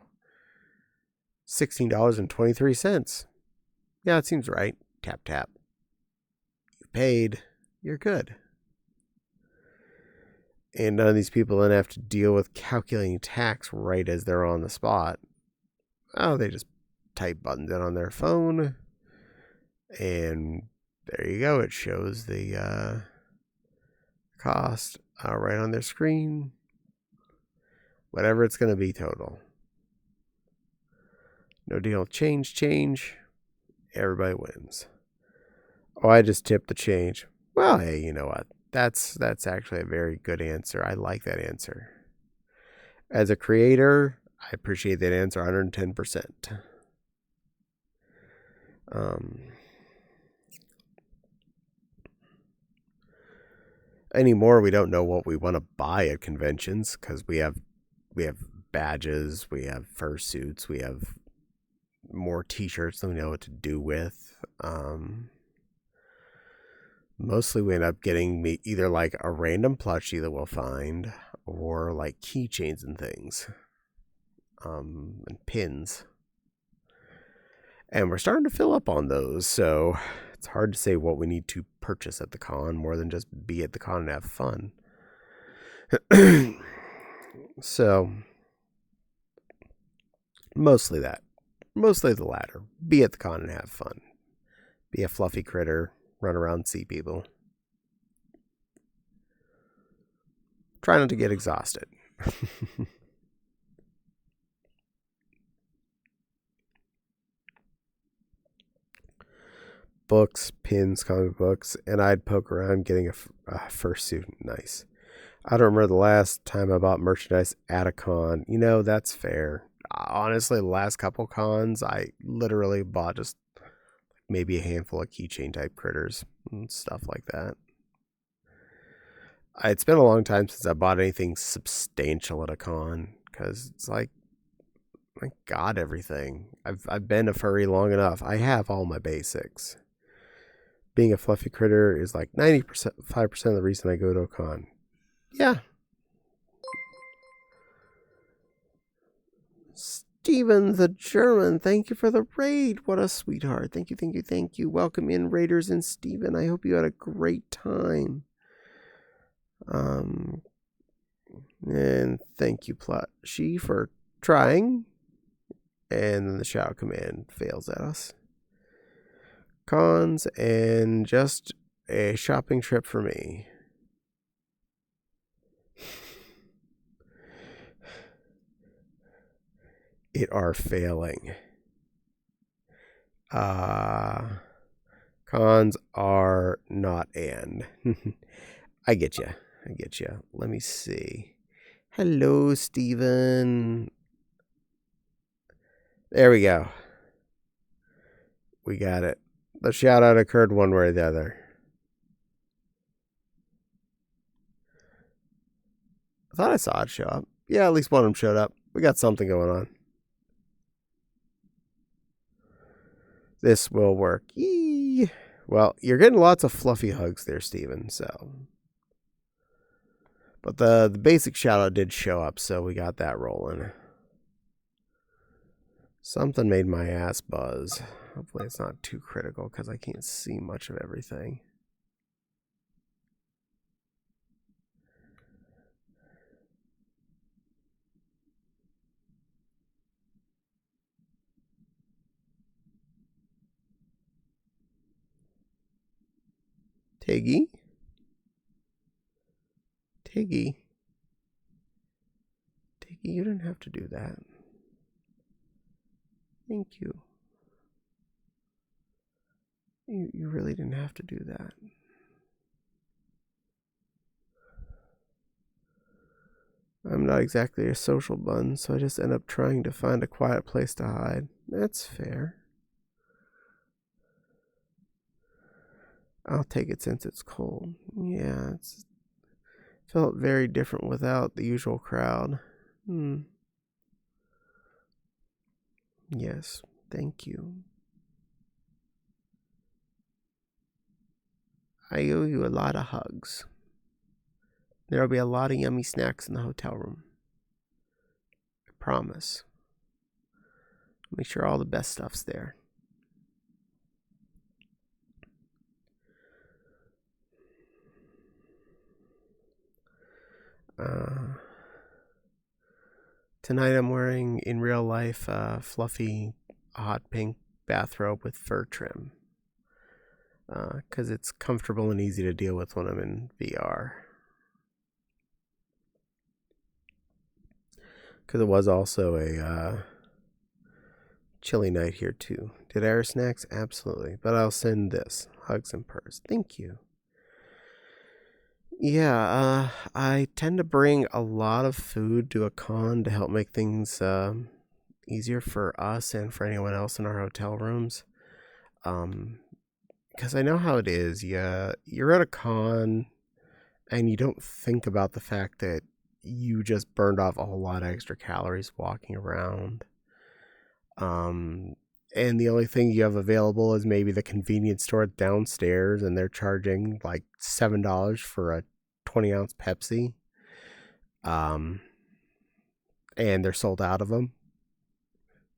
$16.23. Yeah, it seems right. Tap, tap. You paid. You're good. And none of these people then have to deal with calculating tax right as they're on the spot. Oh, they just type buttons in on their phone. And there you go. It shows the cost right on their screen. Whatever it's going to be total. No deal. Change. Everybody wins. Oh, I just tipped the change. Well, hey, you know what? That's actually a very good answer. I like that answer. As a creator, I appreciate that answer 110%. Anymore, we don't know what we want to buy at conventions because we have badges, we have fursuits, we have more t-shirts than we know what to do with. Mostly we end up getting either like a random plushie that we'll find or like keychains and things. And pins. And we're starting to fill up on those, so it's hard to say what we need to purchase at the con more than just be at the con and have fun. So, mostly that. Mostly the latter. Be at the con and have fun. Be a fluffy critter. Run around, see people. Try not to get exhausted. Books, pins, comic books, and I'd poke around getting a fursuit. Nice. I don't remember the last time I bought merchandise at a con. You know, that's fair. Honestly, the last couple cons, I literally bought just maybe a handful of keychain type critters and stuff like that. It's been a long time since I bought anything substantial at a con because it's like, I got everything. I've been a furry long enough. I have all my basics. Being a fluffy critter is like 5% of the reason I go to a con. Yeah. Steven the German, thank you for the raid. What a sweetheart. Thank you. Welcome in, Raiders and Steven. I hope you had a great time. And thank you, Plushie, for trying. And then the shout command fails at us. Cons and just a shopping trip for me. it are failing. Cons are not and. I get you. Let me see. Hello, Steven. There we go. We got it. The shout out occurred one way or the other. I thought I saw it show up. Yeah, at least one of them showed up. We got something going on. This will work. Yee. Well, you're getting lots of fluffy hugs there, Steven, so. But the basic shout out did show up, so we got that rolling. Something made my ass buzz. Hopefully it's not too critical because I can't see much of everything. Tiggy? Tiggy, you didn't have to do that. Thank you. You really didn't have to do that. I'm not exactly a social bun, so I just end up trying to find a quiet place to hide. That's fair. I'll take it since it's cold. Yeah, it's felt very different without the usual crowd. Yes, thank you. I owe you a lot of hugs. There'll be a lot of yummy snacks in the hotel room. I promise. Make sure all the best stuff's there. Tonight I'm wearing, in real life, a fluffy hot pink bathrobe with fur trim. Because it's comfortable and easy to deal with when I'm in VR. Because it was also a chilly night here too. Did air snacks? Absolutely. But I'll send this. Hugs and purrs. Thank you. Yeah, I tend to bring a lot of food to a con to help make things easier for us and for anyone else in our hotel rooms. Because I know how it is. Yeah, you're at a con and you don't think about the fact that you just burned off a whole lot of extra calories walking around. And the only thing you have available is maybe the convenience store downstairs, and they're charging like $7 for a 20-ounce Pepsi. And they're sold out of them.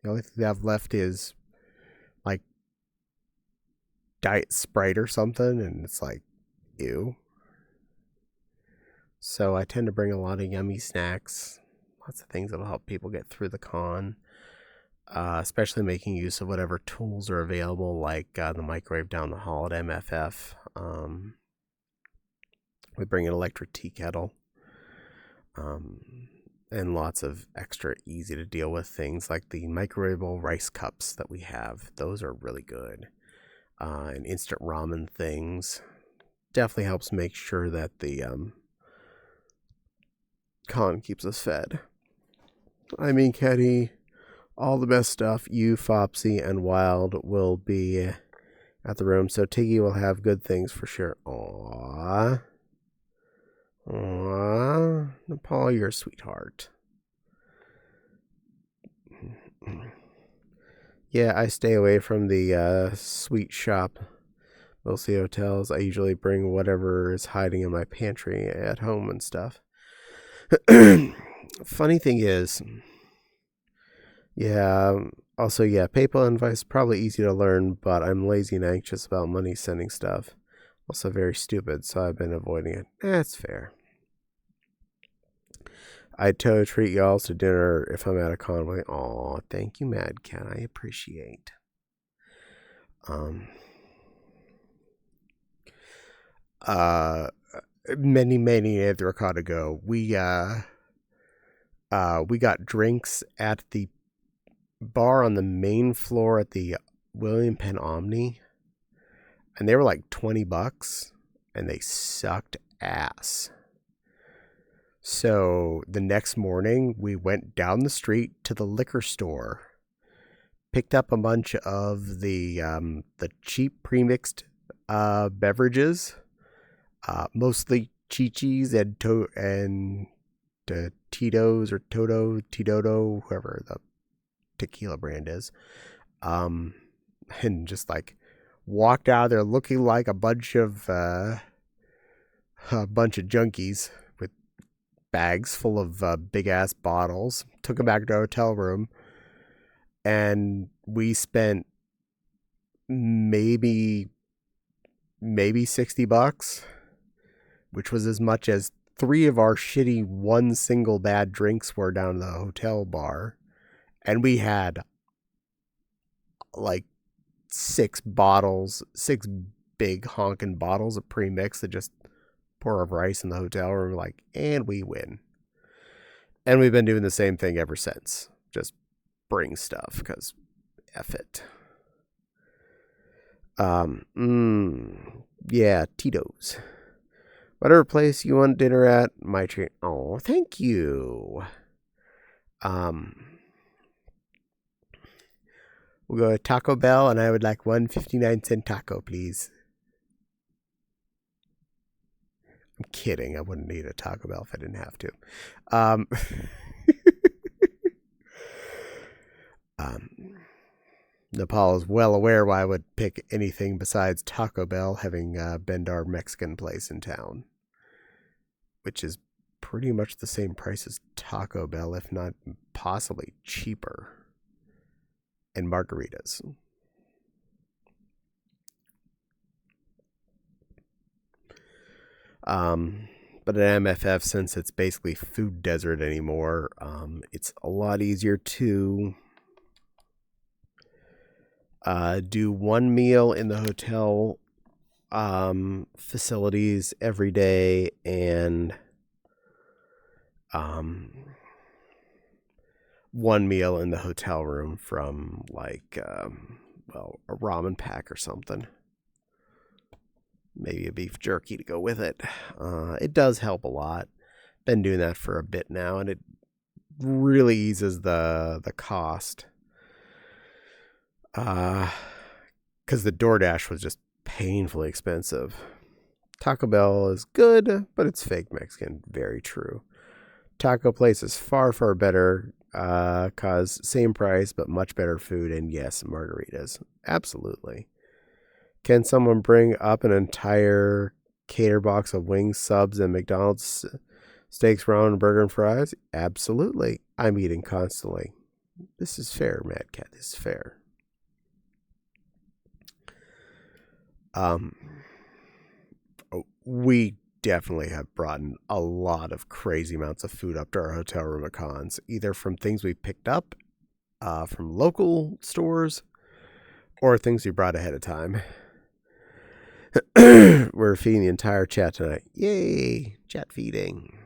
The only thing they have left is like Diet Sprite or something, and it's like, ew. So I tend to bring a lot of yummy snacks, lots of things that'll help people get through the con. Especially making use of whatever tools are available, like the microwave down the hall at MFF. We bring an electric tea kettle. And lots of extra easy to deal with things like the microwavable rice cups that we have. Those are really good. And instant ramen things. Definitely helps make sure that the con keeps us fed. I mean, Caddie, all the best stuff. You, Fopsy, and Wild will be at the room, so Tiggy will have good things for sure. Aww. Paul, you're a sweetheart. Yeah, I stay away from the sweet shop. Mostly hotels. I usually bring whatever is hiding in my pantry at home and stuff. Funny thing is, yeah, also, yeah, PayPal invites probably easy to learn, but I'm lazy and anxious about money sending stuff. Also very stupid, so I've been avoiding it. That's fair. I'd totally treat y'all to dinner if I'm at a con. Aw, thank you, Mad Cat. I appreciate. Many at the Ricotta we got drinks at the bar on the main floor at the William Penn Omni, and they were like $20, and they sucked ass. So the next morning, we went down the street to the liquor store, picked up a bunch of the cheap premixed beverages, mostly Chi-Chis and Tito's or Titodo, whoever the tequila brand is, and just like walked out of there looking like a bunch of junkies with bags full of big ass bottles. Took them back to our hotel room, and we spent maybe $60, which was as much as 3 of our shitty one single bad drinks were down at the hotel bar. And we had like 6 big honking bottles of premix that just pour over ice in the hotel room, like, and we win. And we've been doing the same thing ever since. Just bring stuff, because F it. Yeah, Tito's. Whatever place you want dinner at, my treat. Oh, thank you. We'll go to Taco Bell, and I would like one 59-cent taco, please. I'm kidding. I wouldn't eat a Taco Bell if I didn't have to. Nepal is well aware why I would pick anything besides Taco Bell, having been to our Mexican place in town, which is pretty much the same price as Taco Bell, if not possibly cheaper. And margaritas. But at MFF, since it's basically food desert anymore, it's a lot easier to do one meal in the hotel facilities every day, and one meal in the hotel room from like a ramen pack or something, maybe a beef jerky to go with it. It does help a lot. Been doing that for a bit now, and it really eases the cost, because the DoorDash was just painfully expensive. Taco Bell is good, but it's fake Mexican. Very true. Taco place is far, far better, cause same price, but much better food, and yes, margaritas. Absolutely. Can someone bring up an entire cater box of wings, subs, and McDonald's steaks, ramen, burger, and fries? Absolutely. I'm eating constantly. This is fair, Mad Cat. This is fair. We definitely have brought in a lot of crazy amounts of food up to our hotel room at cons, either from things we picked up from local stores or things we brought ahead of time. We're feeding the entire chat tonight. Yay! Chat feeding.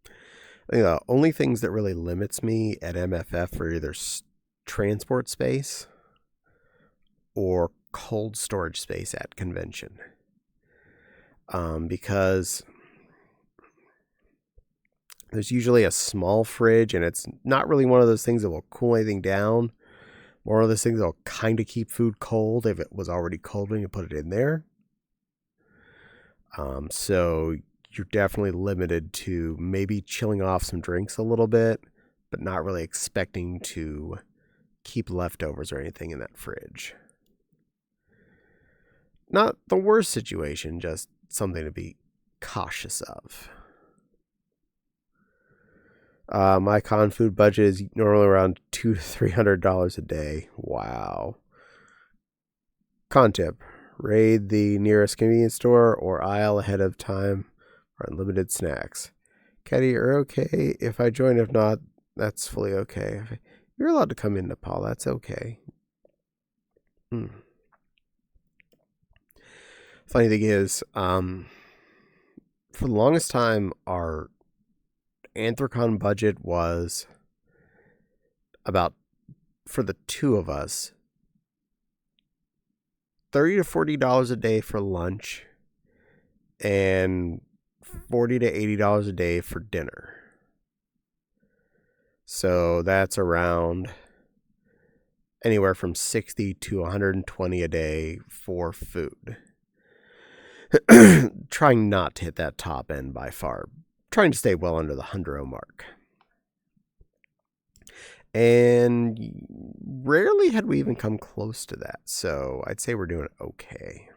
I think the only things that really limits me at MFF are either transport space or cold storage space at convention. Because there's usually a small fridge, and it's not really one of those things that will cool anything down. More of those things that will kind of keep food cold if it was already cold when you put it in there. So you're definitely limited to maybe chilling off some drinks a little bit, but not really expecting to keep leftovers or anything in that fridge. Not the worst situation, just something to be cautious of. My con food budget is normally around $200 to $300 a day. Wow. Con tip: raid the nearest convenience store or aisle ahead of time for unlimited snacks. Caddie, you're okay if I join. If not, that's fully okay. You're allowed to come in, Nepal. That's okay. Funny thing is, for the longest time, our Anthrocon budget was about, for the two of us, $30 to $40 a day for lunch and $40 to $80 a day for dinner. So that's around anywhere from $60 to $120 a day for food. Trying not to hit that top end by far. Trying to stay well under the €100 mark. And rarely had we even come close to that. So I'd say we're doing okay.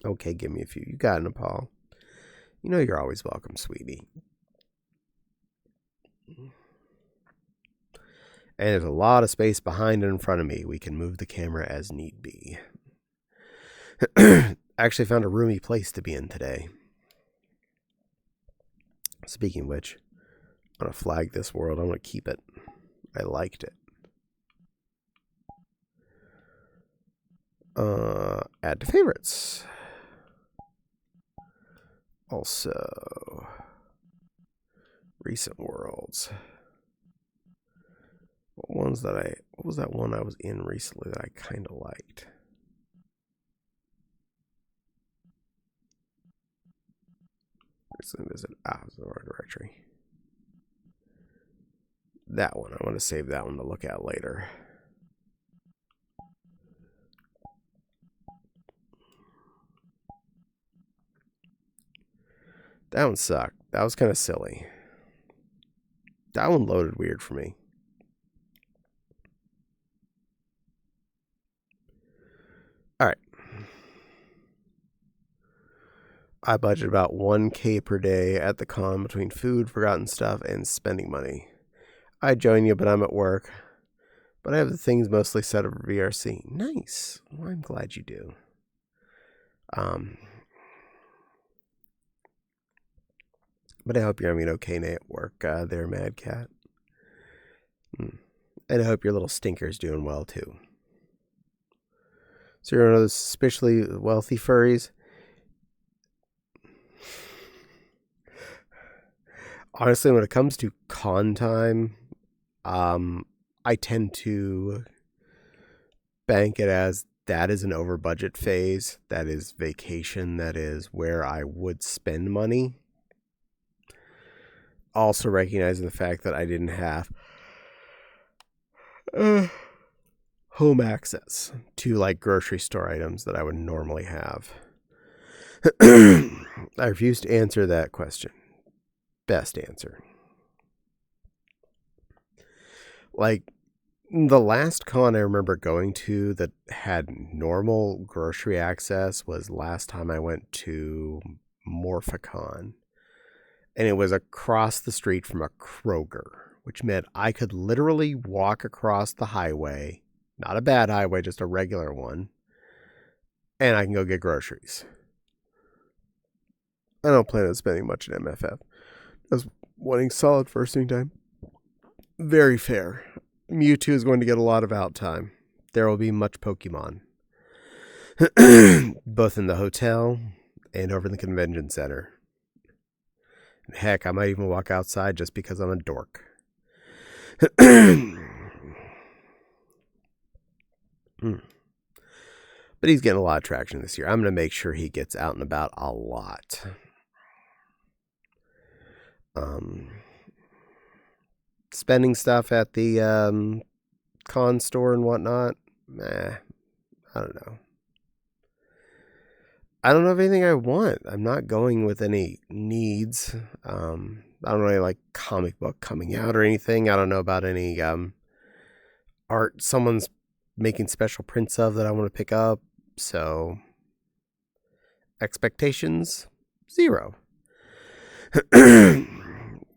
Okay, give me a few. You got it, Nepal. You know you're always welcome, sweetie. And there's a lot of space behind and in front of me. We can move the camera as need be. I actually found a roomy place to be in today. Speaking of which, I'm going to flag this world. I'm going to keep it. I liked it. Add to favorites. Also, recent worlds. What was that one I was in recently that I kind of liked? Recently visit. The wrong directory. That one. I want to save that one to look at later. That one sucked. That was kind of silly. That one loaded weird for me. All right. I budget about $1K per day at the con between food, forgotten stuff, and spending money. I'd join you, but I'm at work. But I have the things mostly set up for VRC. Nice. Well, I'm glad you do. But I hope you're having an okay day at work there, Mad Cat. And I hope your little stinker's doing well, too. So you're one of those suspiciously wealthy furries? Honestly, when it comes to con time, I tend to bank it as that is an over budget phase. That is vacation. That is where I would spend money. Also recognizing the fact that I didn't have home access to like grocery store items that I would normally have. I refuse to answer that question. Best answer. Like the last con I remember going to that had normal grocery access was last time I went to Morphicon. And it was across the street from a Kroger, which meant I could literally walk across the highway, not a bad highway, just a regular one, and I can go get groceries. I don't plan on spending much at MFF. I was wanting solid first thing time. Very fair. Mewtwo is going to get a lot of out time. There will be much Pokemon. Both in the hotel and over in the convention center. Heck, I might even walk outside just because I'm a dork. But he's getting a lot of traction this year. I'm going to make sure he gets out and about a lot. Spending stuff at the con store and whatnot, I don't know. I don't have anything I want. I'm not going with any needs. I don't really like comic book coming out or anything. I don't know about any art someone's making special prints of that I want to pick up. So expectations, 0.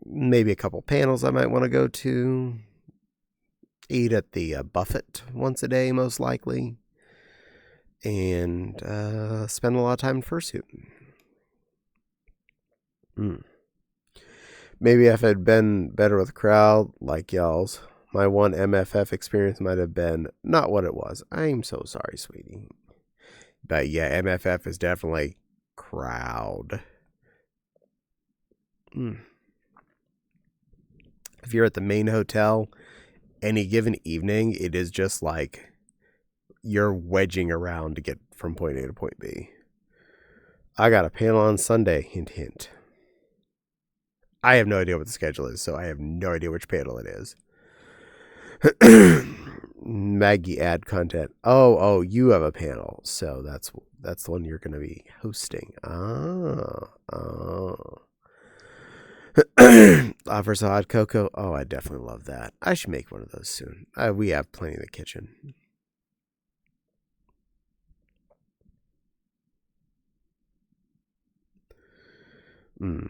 Maybe a couple panels I might want to go to. Eat at the Buffett once a day, most likely. And spend a lot of time in fursuit. Maybe if I'd been better with a crowd like y'all's, my one MFF experience might have been not what it was. I'm so sorry, sweetie. But yeah, MFF is definitely crowd. If you're at the main hotel, any given evening, it is just like you're wedging around to get from point A to point B. I got a panel on Sunday, hint, hint. I have no idea what the schedule is, so I have no idea which panel it is. Maggie ad content. Oh, you have a panel, so that's the one you're going to be hosting. Offers a hot cocoa. Oh, I definitely love that. I should make one of those soon. We have plenty in the kitchen.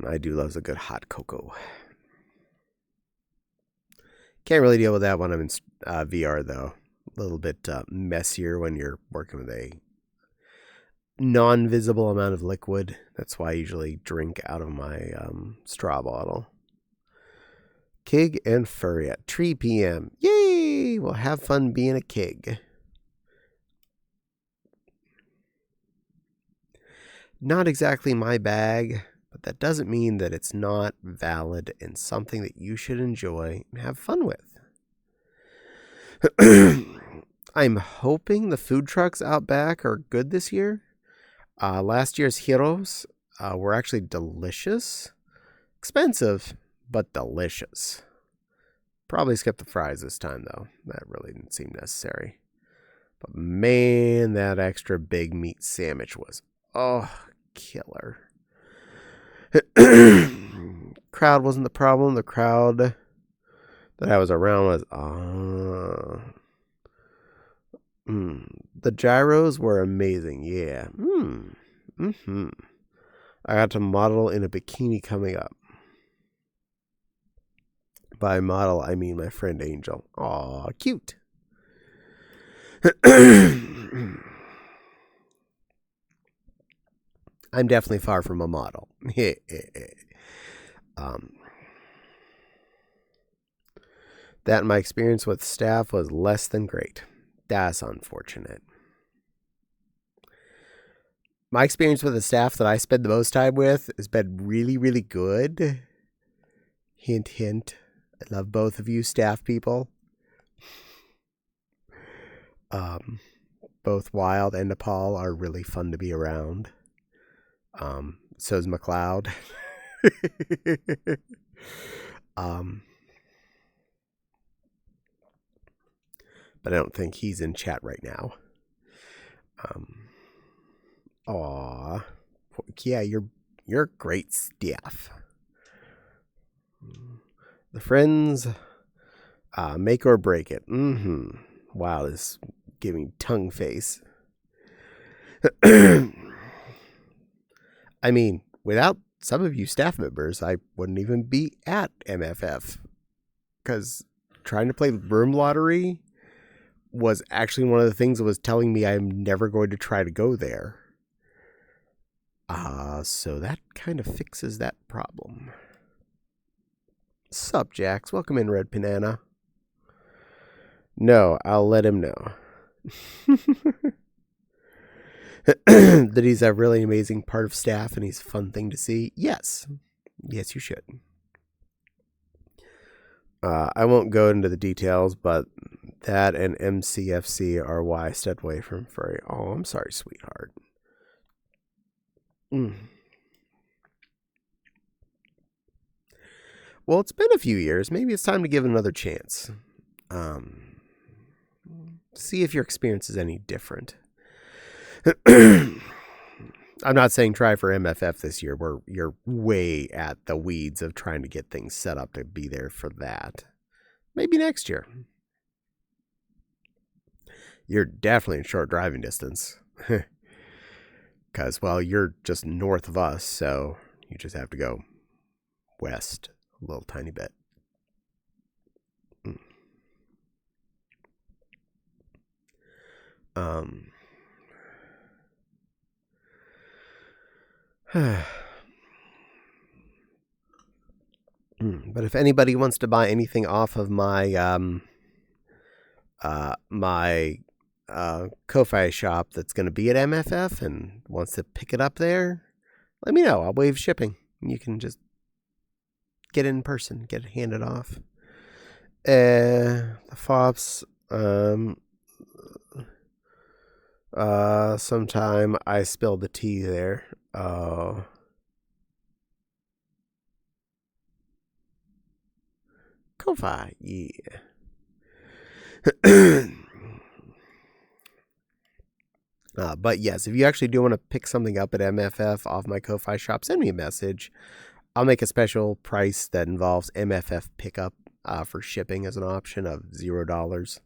I do love a good hot cocoa. Can't really deal with that when I'm in VR, though. A little bit messier when you're working with a non-visible amount of liquid. That's why I usually drink out of my straw bottle. Kig and Furry at 3 p.m. Yay! We'll have fun being a Kig. Not exactly my bag, but that doesn't mean that it's not valid and something that you should enjoy and have fun with. I'm hoping the food trucks out back are good this year. Last year's Heroes were actually delicious. Expensive, but delicious. Probably skip the fries this time, though. That really didn't seem necessary. But man, that extra big meat sandwich was, killer. Crowd wasn't the problem. The crowd that I was around was, the gyros were amazing. Yeah. I got to model in a bikini coming up. By model, I mean my friend Angel. Aw, cute. I'm definitely far from a model. That my experience with staff was less than great. That's unfortunate. My experience with the staff that I spend the most time with has been really, really good. Hint, hint. I love both of you staff people. Both Wild and Nepal are really fun to be around. So's McLeod. But I don't think he's in chat right now. Yeah, you're great staff. The friends make or break it. Wow, this is giving tongue face. I mean, without some of you staff members, I wouldn't even be at MFF. Because trying to play room lottery was actually one of the things that was telling me I'm never going to try to go there. So that kind of fixes that problem. Sup, Jax? Welcome in, Red Banana. No, I'll let him know. That he's a really amazing part of staff and he's a fun thing to see. Yes, you should. I won't go into the details, but that and MCFC are why I stepped away from Furry. Oh, I'm sorry, sweetheart. Well, it's been a few years. Maybe it's time to give it another chance. See if your experience is any different. I'm not saying try for MFF this year. You're way at the weeds of trying to get things set up to be there for that. Maybe next year. You're definitely in short driving distance. Because, well, you're just north of us, so you just have to go west a little tiny bit. But if anybody wants to buy anything off of my Ko-Fi shop that's going to be at MFF and wants to pick it up there, let me know. I'll waive shipping. You can just get it in person, get it handed off. The fops, sometime I spilled the tea there. Ko-Fi, yeah. But yes, if you actually do want to pick something up at MFF off my Ko-Fi shop, send me a message. I'll make a special price that involves MFF pickup for shipping as an option of $0.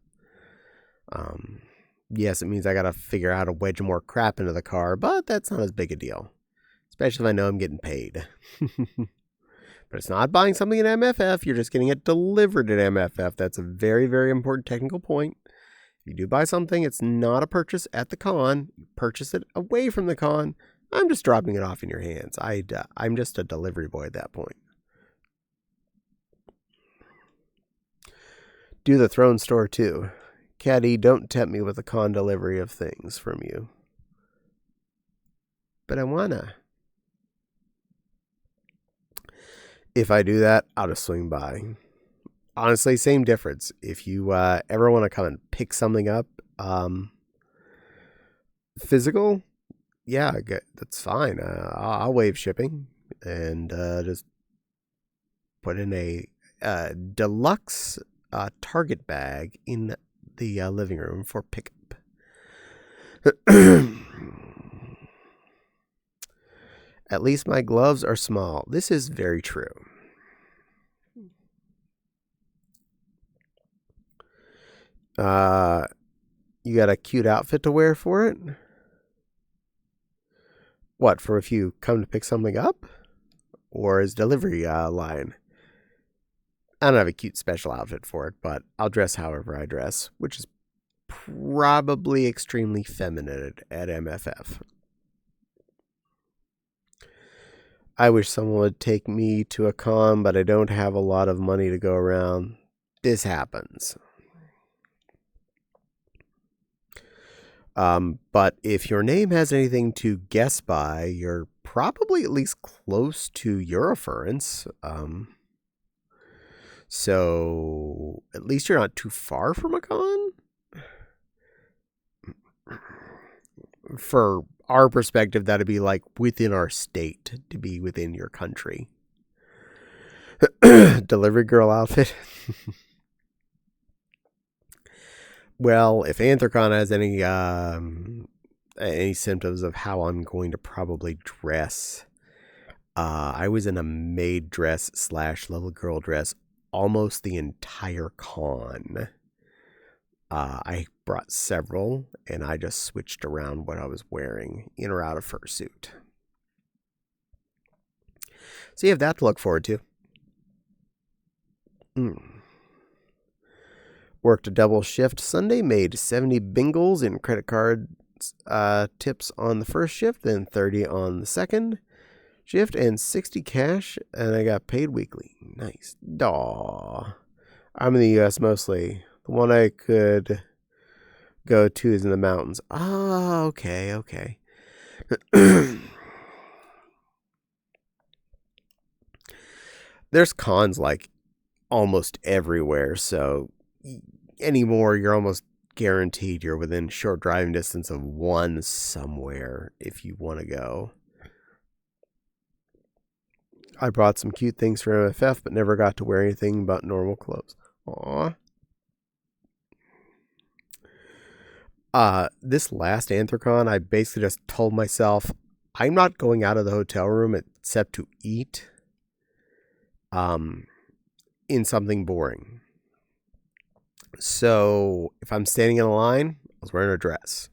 Yes, it means I got to figure out how to wedge more crap into the car, but that's not as big a deal, especially if I know I'm getting paid. But it's not buying something at MFF. You're just getting it delivered at MFF. That's a very, very important technical point. If you do buy something, it's not a purchase at the con. You purchase it away from the con. I'm just dropping it off in your hands. I'm just a delivery boy at that point. Do the Throne Store too. Caddie, don't tempt me with a con delivery of things from you. But I wanna. If I do that, I'll just swing by. Honestly, same difference. If you ever want to come and pick something up, physical, yeah, that's fine. I'll waive shipping and just put in a deluxe Target bag in the living room for pickup. At least my gloves are small. This is very true. You got a cute outfit to wear for it? What, for if you come to pick something up? Or is delivery line? I don't have a cute special outfit for it, but I'll dress however I dress, which is probably extremely feminine at MFF. I wish someone would take me to a con, but I don't have a lot of money to go around. This happens. But if your name has anything to guess by, you're probably at least close to Eurofurence. So at least you're not too far from a con. For our perspective, that'd be like within our state to be within your country. Delivery girl outfit. Well, if Anthrocon has any symptoms of how I'm going to probably dress, I was in a maid dress / little girl dress almost the entire con. I brought several, and I just switched around what I was wearing, in or out of fursuit. So you have that to look forward to. Worked a double shift Sunday, made 70 bingles in credit card tips on the first shift, then 30 on the second shift, and 60 cash, and I got paid weekly. Nice. Daw. I'm in the U.S. mostly. The one I could go to is in the mountains. Ah, okay. There's cons like almost everywhere, so anymore you're almost guaranteed you're within short driving distance of one somewhere if you want to go. I brought some cute things for MFF, but never got to wear anything but normal clothes. Aww. This last Anthrocon, I basically just told myself I'm not going out of the hotel room except to eat in something boring. So if I'm standing in a line, I was wearing a dress.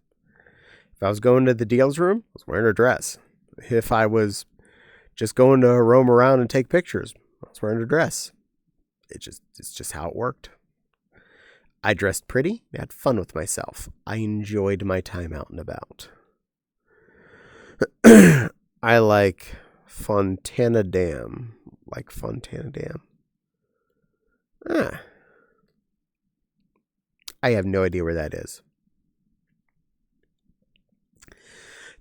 If I was going to the deals room, I was wearing a dress. If I was just going to roam around and take pictures, I was wearing a dress. It's just how it worked. I dressed pretty, had fun with myself. I enjoyed my time out and about. I like Fontana Dam. I have no idea where that is.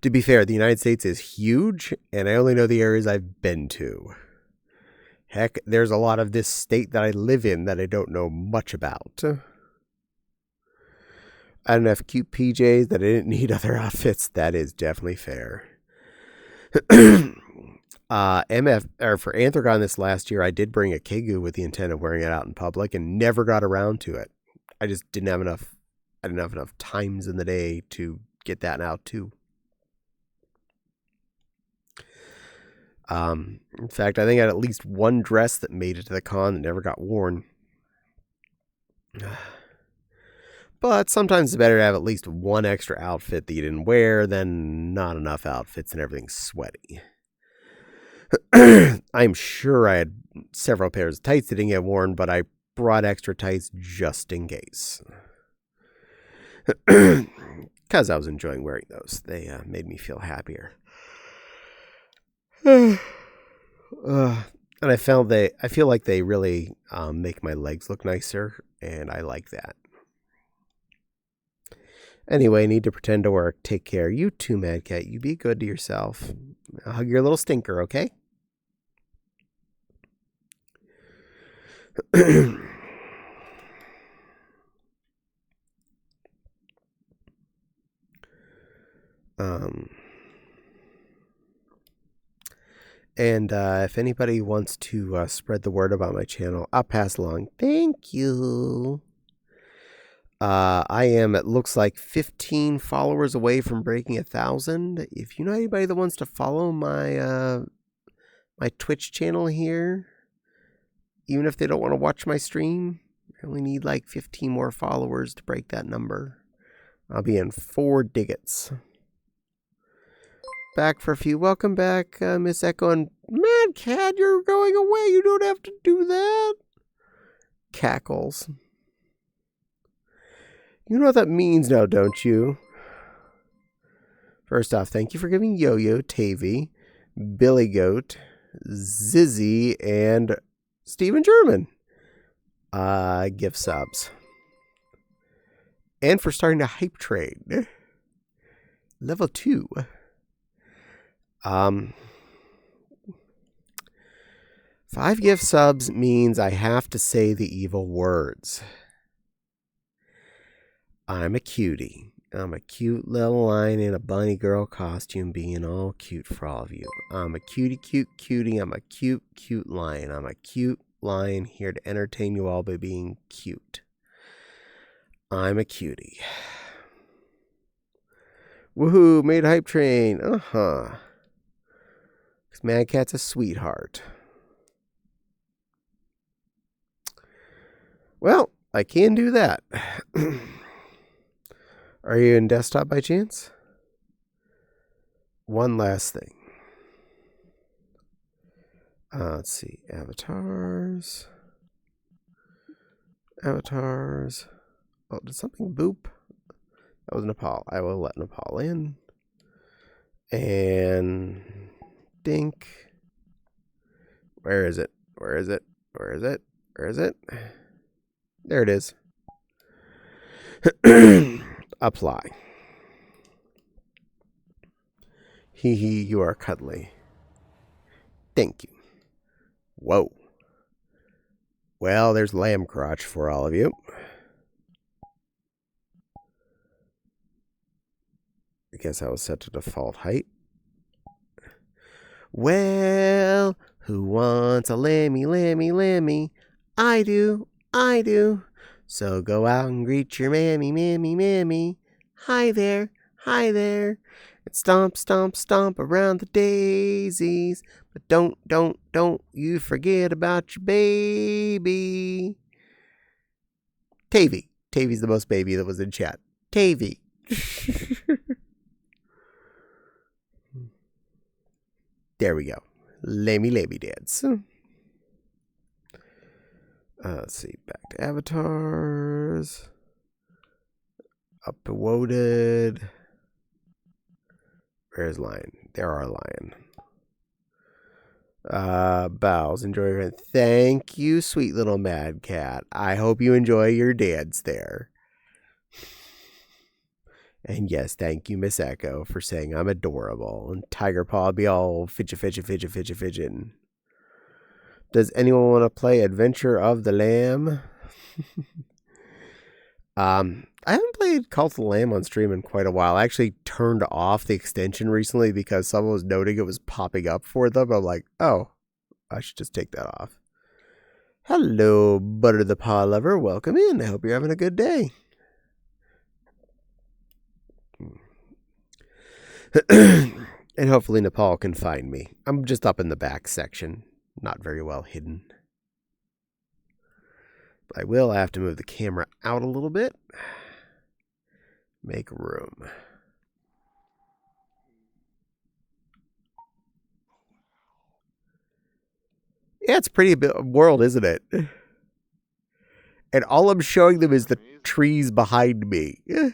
To be fair, the United States is huge, and I only know the areas I've been to. Heck, there's a lot of this state that I live in that I don't know much about. I don't have cute PJs that I didn't need other outfits. That is definitely fair. For Anthragon this last year, I did bring a Kegu with the intent of wearing it out in public and never got around to it. I just didn't have enough. I didn't have enough times in the day to get that out too. In fact, I think I had at least one dress that made it to the con that never got worn. But sometimes it's better to have at least one extra outfit that you didn't wear than not enough outfits and everything's sweaty. I'm sure I had several pairs of tights that didn't get worn, but I brought extra tights just in case. Because I was enjoying wearing those. They made me feel happier. And I feel like they really make my legs look nicer, and I like that. Anyway, need to pretend to work. Take care. You too, Mad Cat. You be good to yourself. I'll hug your little stinker, okay? And if anybody wants to spread the word about my channel, I'll pass along. Thank you. I am, it looks like, 15 followers away from breaking 1,000. If you know anybody that wants to follow my my Twitch channel here, even if they don't want to watch my stream, I only need like 15 more followers to break that number. I'll be in 4 digits. Back for a few. Welcome back, Miss Echo. And Mad Cat, you're going away. You don't have to do that. Cackles. You know what that means now, don't you? First off, thank you for giving Yo-Yo, Tavy, Billy Goat, Zizzy, and Steven German gift subs. And for starting a hype trade. Level 2. 5 gift subs means I have to say the evil words. I'm a cutie. I'm a cute little lion in a bunny girl costume being all cute for all of you. I'm a cutie, cute cutie. I'm a cute, cute lion. I'm a cute lion here to entertain you all by being cute. I'm a cutie. Woohoo, made a hype train. Uh-huh. Because Mad Cat's a sweetheart. Well, I can do that. Are you in desktop by chance? One last thing. Let's see. Avatars. Avatars. Oh, did something boop? That was Nepal. I will let Nepal in. And dink. Where is it? Where is it? Where is it? Where is it? There it is. Apply. Hee hee, you are cuddly. Thank you. Whoa. Well, there's lamb crotch for all of you. I guess I was set to default height. Well, who wants a lammy, lammy, lammy? I do, I do. So go out and greet your mammy, mammy, mammy. Hi there, hi there. And stomp, stomp, stomp around the daisies. But don't you forget about your baby. Tavy. Tavy's the most baby that was in chat. Tavy. There we go. Lammy, lammy dance. Let's see. Back to avatars. Upvoted. Where's lion? There are lion. Bows. Enjoy your event. Thank you, sweet little Mad Cat. I hope you enjoy your dance there. And yes, thank you, Miss Echo, for saying I'm adorable. And Tiger Paw be all fidget. Does anyone want to play Adventure of the Lamb? I haven't played Cult of the Lamb on stream in quite a while. I actually turned off the extension recently because someone was noting it was popping up for them. I'm like, oh, I should just take that off. Hello, Butter the Paw Lover. Welcome in. I hope you're having a good day. And hopefully Nepal can find me. I'm just up in the back section. Not very well hidden. But I will have to move the camera out a little bit. Make room. Yeah, it's a pretty big world, isn't it? And all I'm showing them is the trees behind me. I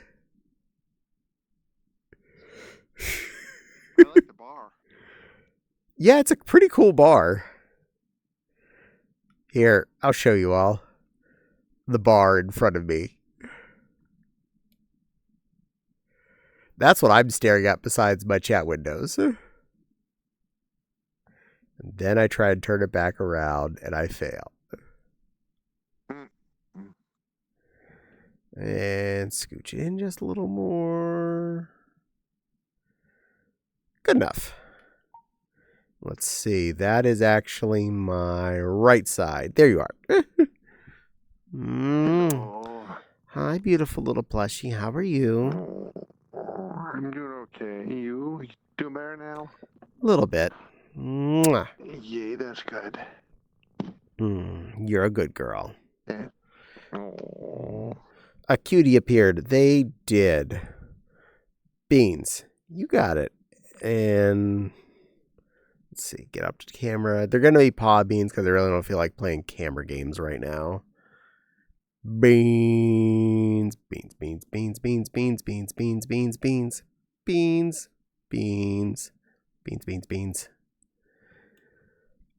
like the bar. Yeah, it's a pretty cool bar. Here, I'll show you all. The bar in front of me. That's what I'm staring at besides my chat windows. And then I try and turn it back around, and I fail. And scooch in just a little more. Good enough. Let's see. That is actually my right side. There you are. Hi, beautiful little plushie. How are you? I'm doing okay. You doing better now? A little bit. Mwah. Yay, that's good. You're a good girl. Yeah. Oh. A cutie appeared. They did. Beans. You got it. And let's see. Get up to the camera. They're going to be paw beans because I really don't feel like playing camera games right now. Beans. Beans, beans, beans, beans, beans, beans, beans, beans, beans, beans, beans, beans, beans, beans.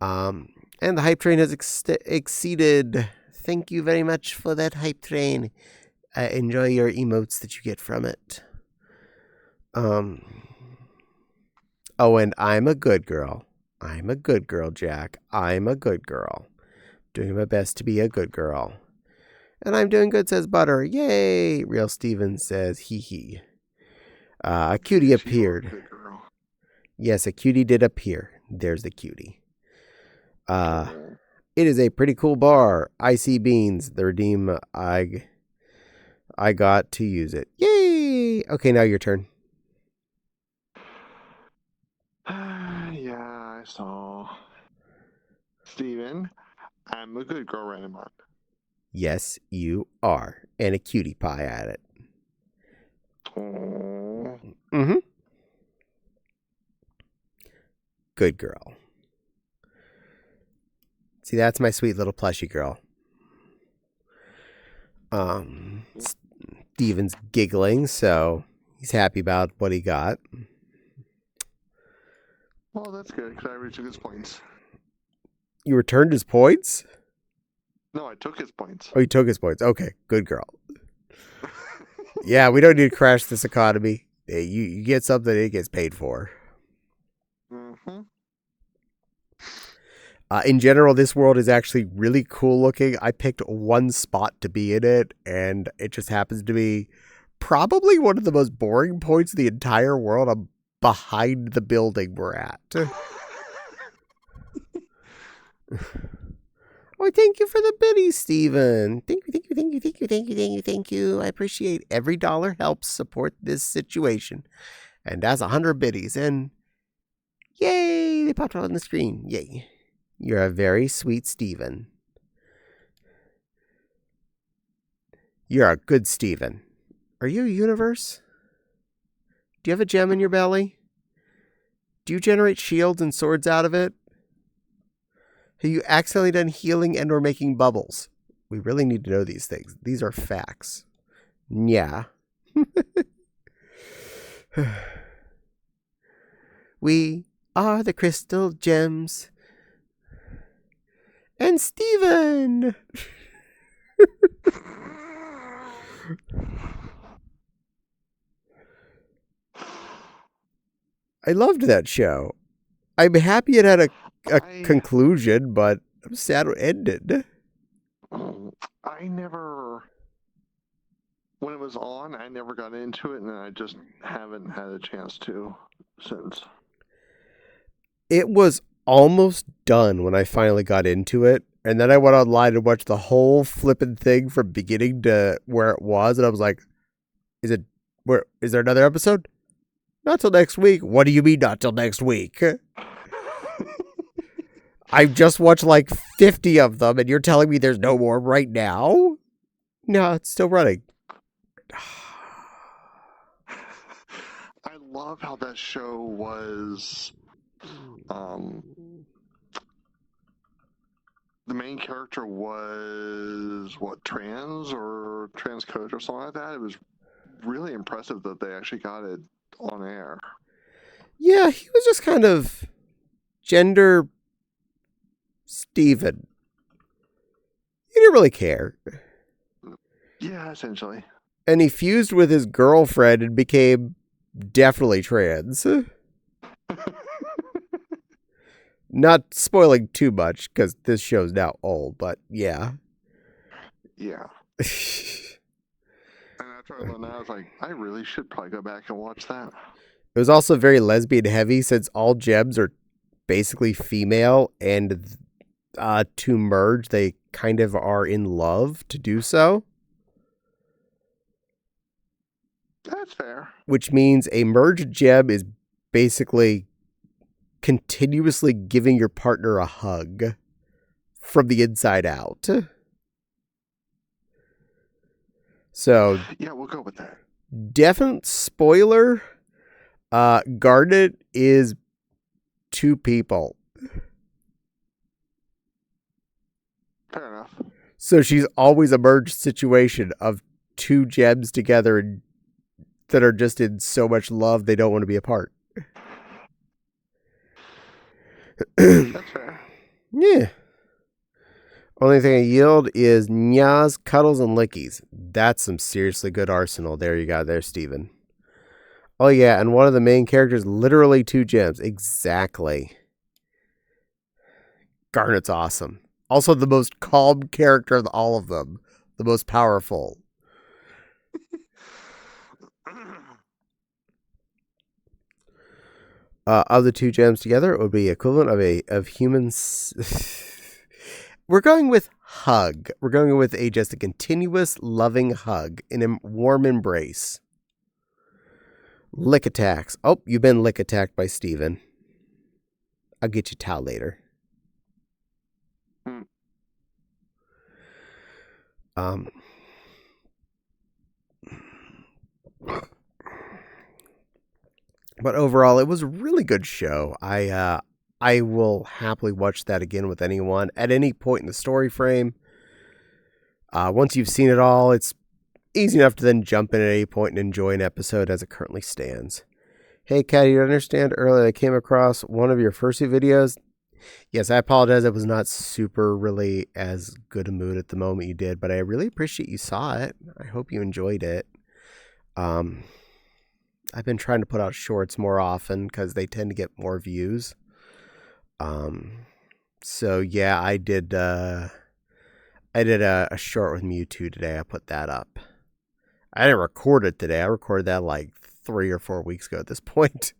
And the hype train has exceeded. Thank you very much for that hype train. Enjoy your emotes that you get from it. Oh, and I'm a good girl. I'm a good girl, Jack. I'm a good girl. Doing my best to be a good girl. And I'm doing good, says Butter. Yay! Real Steven says, hee hee. A cutie appeared. Yes, a cutie did appear. There's the cutie. It is a pretty cool bar. Icy beans. The redeem I got to use it. Yay! Okay, now your turn. Yeah, I saw. Steven, I'm a good girl, right, Mark? Yes, you are. And a cutie pie at it. Oh. Mm-hmm. Good girl. See, that's my sweet little plushy girl. Steven's giggling, so he's happy about what he got. Well, that's good, because I already took his points. You returned his points? No, I took his points. Oh, you took his points. Okay, good girl. Yeah, we don't need to crash this economy. Hey, you get something, it gets paid for. Mm-hmm. In general, this world is actually really cool looking. I picked one spot to be in it, and it just happens to be probably one of the most boring points in the entire world. I'm behind the building we're at. Oh, thank you for the biddies, Steven. Thank you, thank you, thank you, thank you, thank you, thank you, thank you. I appreciate every dollar helps support this situation. And that's 100 biddies, and yay, they popped out on the screen. Yay. You're a very sweet Steven. You're a good Steven. Are you a universe? Do you have a gem in your belly? Do you generate shields and swords out of it? Have you accidentally done healing and or making bubbles? We really need to know these things. These are facts. Yeah. We are the crystal gems. And Steven! I loved that show. I'm happy it had a conclusion, but I'm sad it ended. I never, when it was on, I never got into it, and I just haven't had a chance to since. It was almost done when I finally got into it. And then I went online and watched the whole flippin' thing from beginning to where it was. And I was like, is there another episode? Not till next week. What do you mean not till next week? I've just watched like 50 of them and you're telling me there's no more right now? No, it's still running. I love how that show was. The main character was trans or trans coach or something like that. It was really impressive that they actually got it on air. Yeah, he was just kind of gender Steven. He didn't really care. Yeah, essentially. And he fused with his girlfriend and became definitely trans. Not spoiling too much because this show's now old, but yeah. Yeah. And after I learned that, I was like, I really should probably go back and watch that. It was also very lesbian heavy since all gems are basically female, and to merge, they kind of are in love to do so. That's fair. Which means a merged gem is basically continuously giving your partner a hug from the inside out. So yeah, we'll go with that. Definite spoiler. Garnet is two people. Fair enough. So she's always a merged situation of two gems together that are just in so much love they don't want to be apart. That's fair. Yeah. Only thing I yield is nyas, cuddles, and lickies. That's some seriously good arsenal there you got there, Steven. Oh yeah, and one of the main characters, literally two gems. Exactly. Garnet's awesome. Also the most calm character of all of them. The most powerful. Of the two gems together, it would be equivalent of humans. We're going with hug. We're going with just a continuous loving hug in a warm embrace. Lick attacks. Oh, you've been lick attacked by Steven. I'll get you towel later. But overall, it was a really good show. I will happily watch that again with anyone at any point in the story frame. Once you've seen it all, it's easy enough to then jump in at any point and enjoy an episode as it currently stands. Hey, Caddie, you understand earlier I came across one of your first two videos. Yes, I apologize. I was not super really as good a mood at the moment you did, but I really appreciate you saw it. I hope you enjoyed it. I've been trying to put out shorts more often because they tend to get more views. So yeah, I did a short with Mewtwo today. I put that up. I didn't record it today. I recorded that like 3 or 4 weeks ago at this point.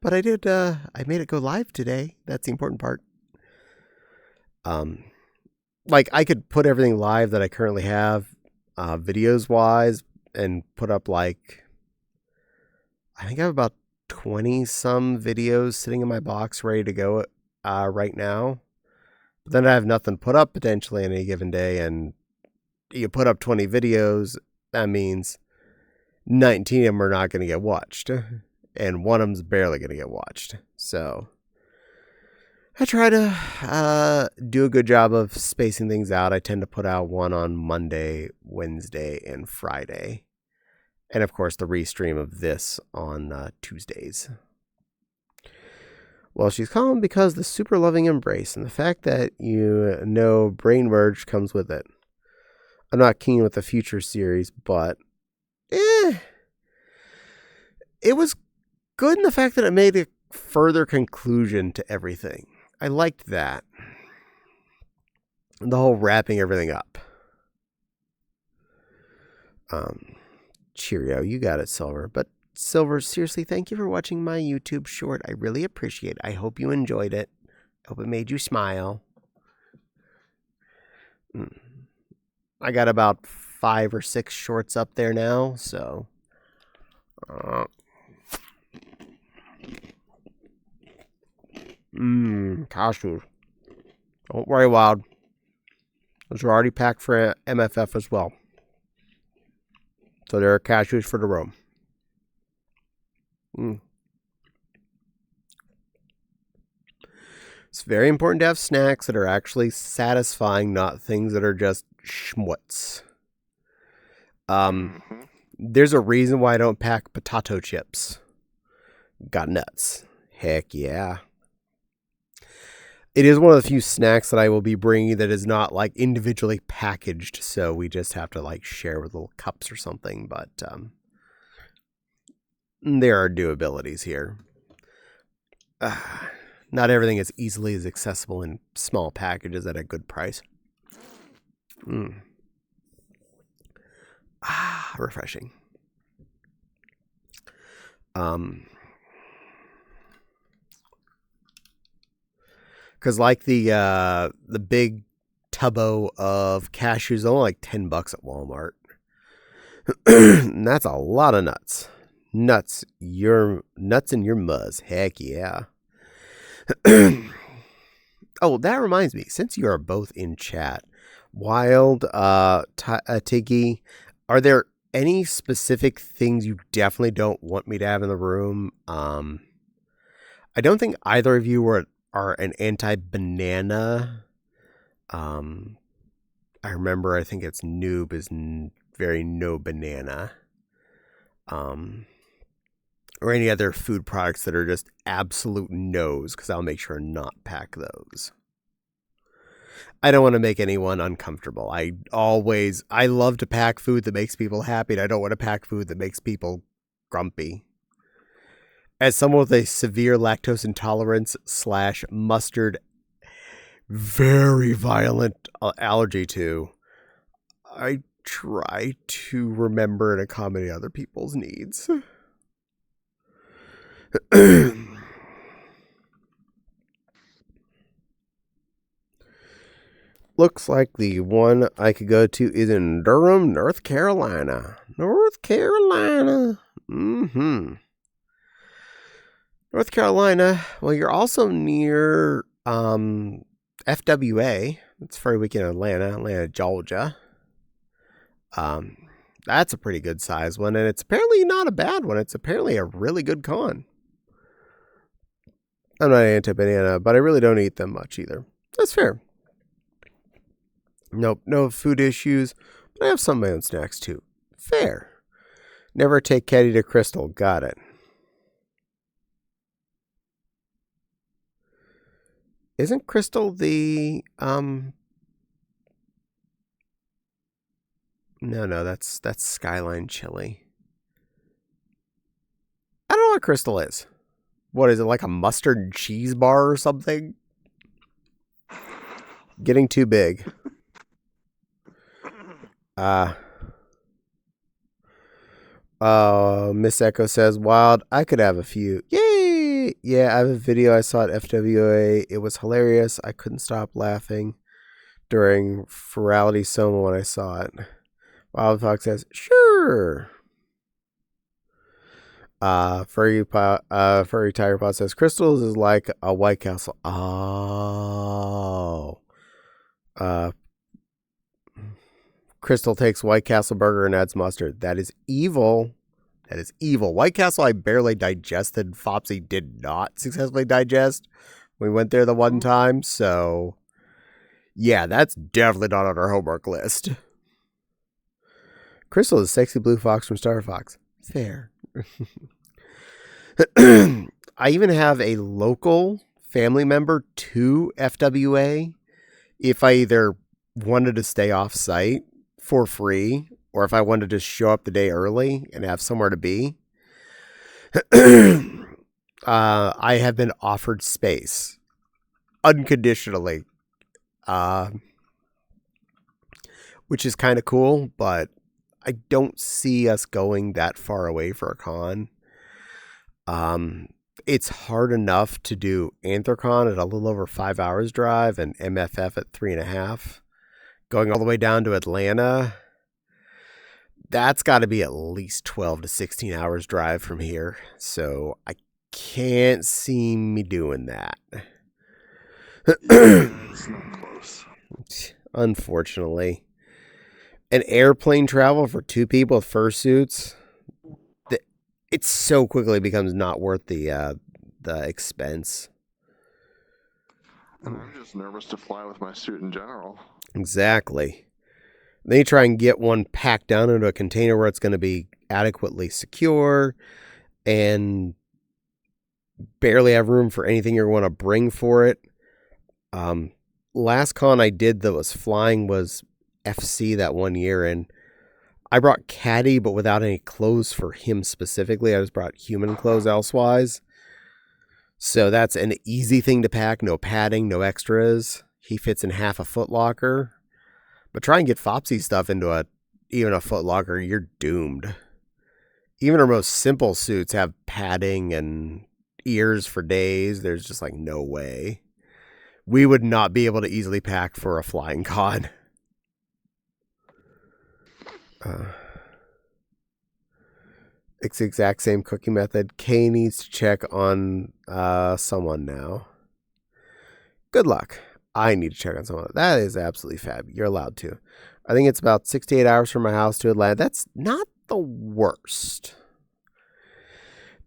But I did, I made it go live today. That's the important part. Like I could put everything live that I currently have, videos wise, and put up like, I think I have about 20 some videos sitting in my box ready to go, right now. But then I have nothing put up potentially on any given day. And you put up 20 videos, that means 19 of them are not going to get watched. And one of them's barely going to get watched. So I try to do a good job of spacing things out. I tend to put out one on Monday, Wednesday, and Friday. And of course, the restream of this on Tuesdays. Well, she's calm because the super loving embrace and the fact that you know brain merge comes with it. I'm not keen with the future series, but it was good in the fact that it made a further conclusion to everything. I liked that. the whole wrapping everything up. Cheerio, you got it, Silver. But Silver, seriously, thank you for watching my YouTube short. I really appreciate it. I hope you enjoyed it. I hope it made you smile. I got about 5 or 6 shorts up there now, so cashews. Don't worry, Wild. Those are already packed for MFF as well. So there are cashews for the room. It's very important to have snacks that are actually satisfying, not things that are just schmutz. There's a reason why I don't pack potato chips. Got nuts. Heck yeah. It is one of the few snacks that I will be bringing that is not like individually packaged, so we just have to like share with little cups or something, but there are doabilities here. Not everything is easily as accessible in small packages at a good price. Refreshing. Because like the big tubbo of cashews, only like $10 at Walmart. And that's a lot of nuts. Nuts in your muzz. Heck yeah. Oh, that reminds me. Since you are both in chat, Wild, Tiggy, are there any specific things you definitely don't want me to have in the room? I don't think either of you are an anti-banana. I remember, I think it's Noob is very no banana. Or any other food products that are just absolute no's, because I'll make sure not pack those. I don't want to make anyone uncomfortable. I love to pack food that makes people happy, and I don't want to pack food that makes people grumpy. As someone with a severe lactose intolerance / mustard, very violent allergy to, I try to remember and accommodate other people's needs. Looks like the one I could go to is in Durham, North Carolina. North Carolina. North Carolina. Well, you're also near FWA. It's Furry Weekend in Atlanta, Georgia. That's a pretty good size one, and it's apparently not a bad one. It's apparently a really good con. I'm not anti-banana, but I really don't eat them much either. That's fair. Nope, no food issues, but I have some of my own snacks too. Fair. Never take Caddie to Crystal. Got it. Isn't Crystal the No, that's Skyline Chili. I don't know what Crystal is. What is it, like a mustard cheese bar or something? Getting too big. Miss Echo says, Wild, I could have a few. Yay! Yeah, I have a video I saw at FWA. It was hilarious. I couldn't stop laughing during Ferality Soma when I saw it. Wild Fox says, sure. Furry Tiger Pot says, Crystals is like a White Castle. Oh. Crystal takes White Castle burger and adds mustard. That is evil. That is evil. White Castle I barely digested. Fopsy did not successfully digest. We went there the one time, so yeah, that's definitely not on our homework list. Crystal is sexy blue fox from Star Fox. Fair. I even have a local family member to FWA if I either wanted to stay off site for free or if I wanted to show up the day early and have somewhere to be. I have been offered space unconditionally. which is kind of cool, but I don't see us going that far away for a con. It's hard enough to do Anthrocon at a little over 5 hours drive and MFF at 3.5. Going all the way down to Atlanta, that's got to be at least 12 to 16 hours drive from here. So I can't see me doing that. It's not close. Unfortunately. An airplane travel for 2 people with fursuits, it so quickly becomes not worth the expense. And I'm just nervous to fly with my suit in general. Exactly. Then you try and get one packed down into a container where it's going to be adequately secure and barely have room for anything you want to bring for it. Last con I did that was flying was FC that one year, and I brought Caddie, but without any clothes for him specifically. I just brought human clothes elsewise. So that's an easy thing to pack. No padding, no extras. He fits in half a foot locker. But try and get Fopsy stuff into even a foot locker, you're doomed. Even our most simple suits have padding and ears for days. There's just like no way. We would not be able to easily pack for a flying con. It's the exact same cooking method. Kay needs to check on someone now. Good luck. I need to check on someone. That is absolutely fab. You're allowed to. I think it's about 6 to 8 hours from my house to Atlanta. That's not the worst.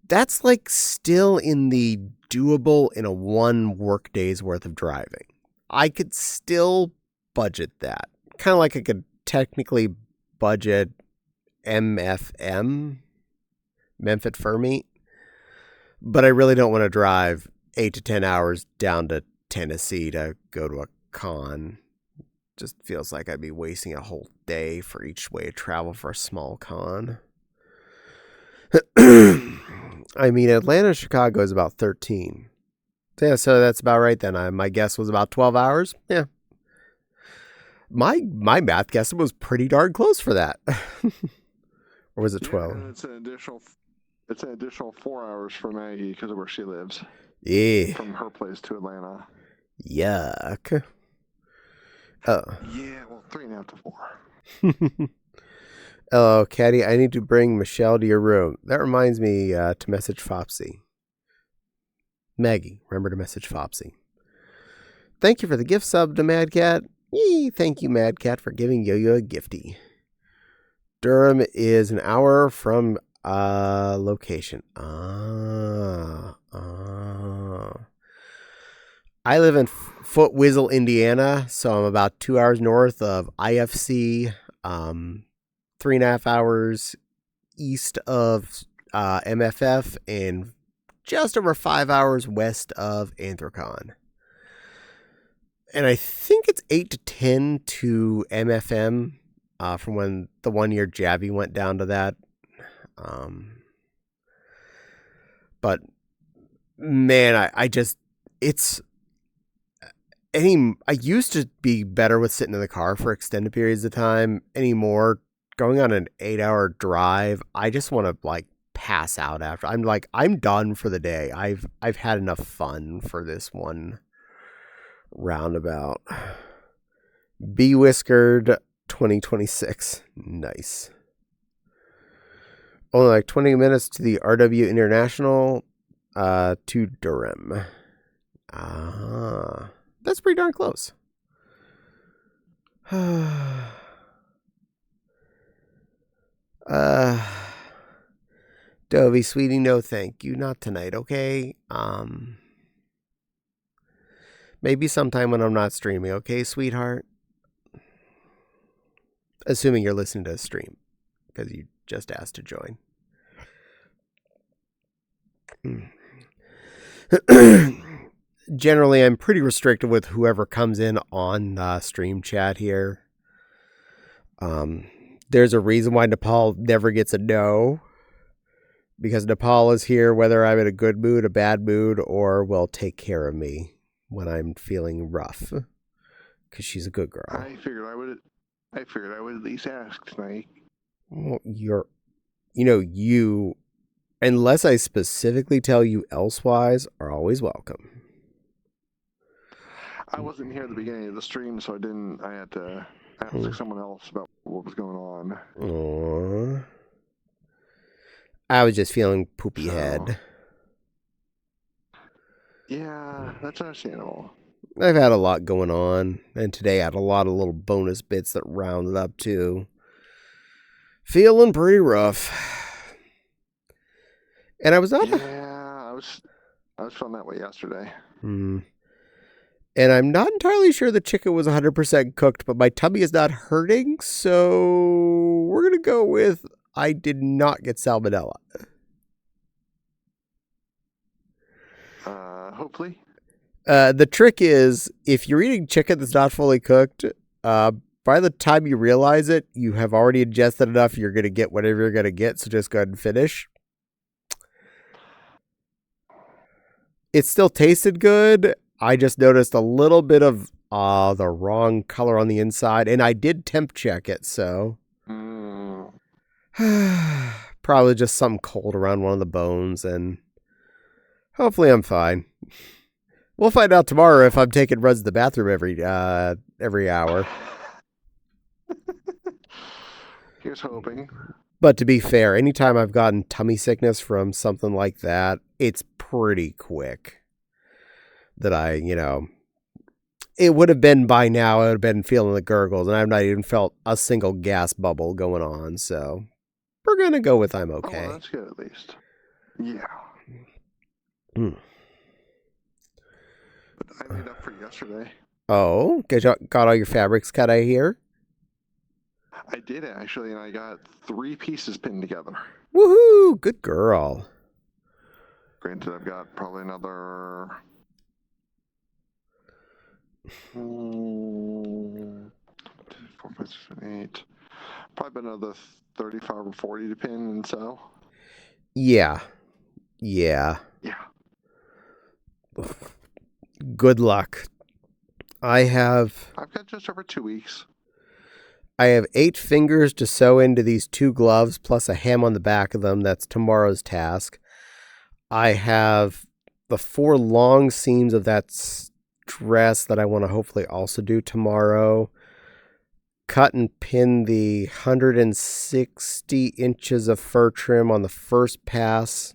That's like still in the doable in a 1 work day's worth of driving. I could still budget that. Kind of like I could technically budget MFM, Memphis Fur Meat, but I really don't want to drive 8 to 10 hours down to Tennessee to go to a con. Just feels like I'd be wasting a whole day for each way of travel for a small con. I mean, Atlanta to Chicago is about 13. Yeah, so that's about right then. My guess was about 12 hours. Yeah. My math guess was pretty darn close for that. Or was it 12? Yeah, it's an additional 4 hours for Maggie because of where she lives. Yeah. From her place to Atlanta. Yuck. Oh. Yeah, well, 3.5 to 4. Hello, Caddie. I need to bring Michelle to your room. That reminds me to message Fopsy. Maggie, remember to message Fopsy. Thank you for the gift sub to Mad Cat. Yee, thank you, Mad Cat, for giving Yo-Yo a gifty. Durham is an hour from location. I live in Foot Whizzle, Indiana, so I'm about 2 hours north of IFC, 3.5 hours east of MFF, and just over 5 hours west of Anthrocon. And I think it's 8 to 10 to MFM from when the 1 year Javi went down to that. But man, I used to be better with sitting in the car for extended periods of time. Anymore, going on an 8-hour drive, I just want to like pass out after. I'm done for the day. I've had enough fun for this one roundabout. Be Whiskered 2026. Nice. Only like 20 minutes to the RW International to Durham. That's pretty darn close. Dovey, sweetie, no thank you. Not tonight, okay? Maybe sometime when I'm not streaming, okay, sweetheart? Assuming you're listening to a stream, because you just asked to join. Generally, I'm pretty restricted with whoever comes in on stream chat here. There's a reason why Nepal never gets a no. Because Nepal is here whether I'm in a good mood, a bad mood, or will take care of me when I'm feeling rough. Because she's a good girl. I figured I would I figured I would at least ask tonight. Well, you, unless I specifically tell you elsewise, are always welcome. I wasn't here at the beginning of the stream, so I had to ask someone else about what was going on. Aww. I was just feeling poopy head. Yeah, that's understandable. I've had a lot going on, and today I had a lot of little bonus bits that rounded up too. Feeling pretty rough. And I was not. Yeah, I was feeling that way yesterday. And I'm not entirely sure the chicken was 100% cooked, but my tummy is not hurting, so we're going to go with I did not get salmonella. Hopefully. The trick is, if you're eating chicken that's not fully cooked, by the time you realize it, you have already ingested enough, you're going to get whatever you're going to get, so just go ahead and finish. It still tasted good. I just noticed a little bit of the wrong color on the inside, and I did temp check it, so probably just something cold around one of the bones, and hopefully I'm fine. We'll find out tomorrow if I'm taking runs to the bathroom every hour. Here's hoping. But to be fair, anytime I've gotten tummy sickness from something like that, it's pretty quick that it would have been by now, I would have been feeling the gurgles, and I've not even felt a single gas bubble going on, so we're going to go with I'm okay. Oh, that's good at least. Yeah. But I made up for yesterday. Oh, got all your fabrics cut, I hear? I did actually, and I got 3 pieces pinned together. Woohoo! Good girl. Granted, I've got probably another 4, 5, 6, 7, 8. Probably another 35 or 40 to pin and sew. Yeah. Good luck. I've got just over 2 weeks. I have 8 fingers to sew into these 2 gloves, plus a hem on the back of them. That's tomorrow's task. I have the 4 long seams of that dress that I want to hopefully also do tomorrow. Cut and pin the 160 inches of fur trim on the first pass.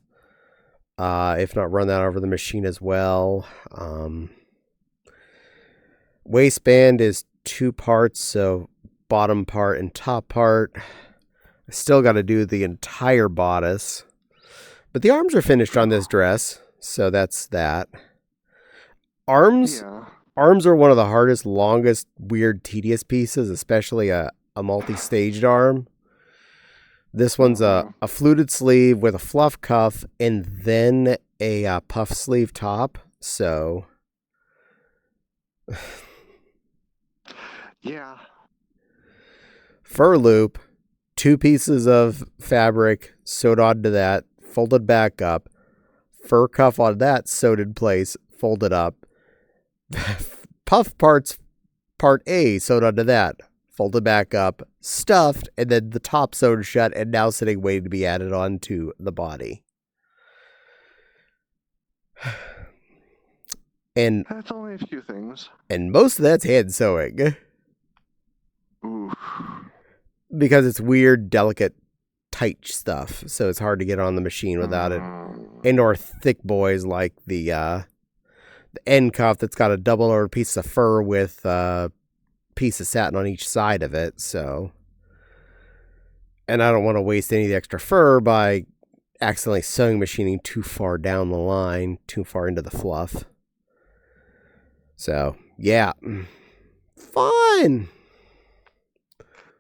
If not, run that over the machine as well. Waistband is 2 parts, so bottom part and top part. I still got to do the entire bodice. But the arms are finished on this dress, so that's that. Arms are one of the hardest, longest, weird, tedious pieces, especially a multi-staged arm. This one's a fluted sleeve with a fluff cuff and then a puff sleeve top. So, yeah. Fur loop, 2 pieces of fabric sewed onto that, folded back up. Fur cuff on that, sewed in place, folded up. Puff parts, part A, sewed onto that, folded back up, stuffed, and then the top sewn shut and now sitting waiting to be added on to the body. And that's only a few things. And most of that's hand sewing. Oof. Because it's weird, delicate, tight stuff, so it's hard to get on the machine without it. And or thick boys like the end cuff that's got a double over piece of fur with a piece of satin on each side of it, so. And I don't want to waste any of the extra fur by accidentally sewing machining too far down the line, too far into the fluff. So, yeah. Fun!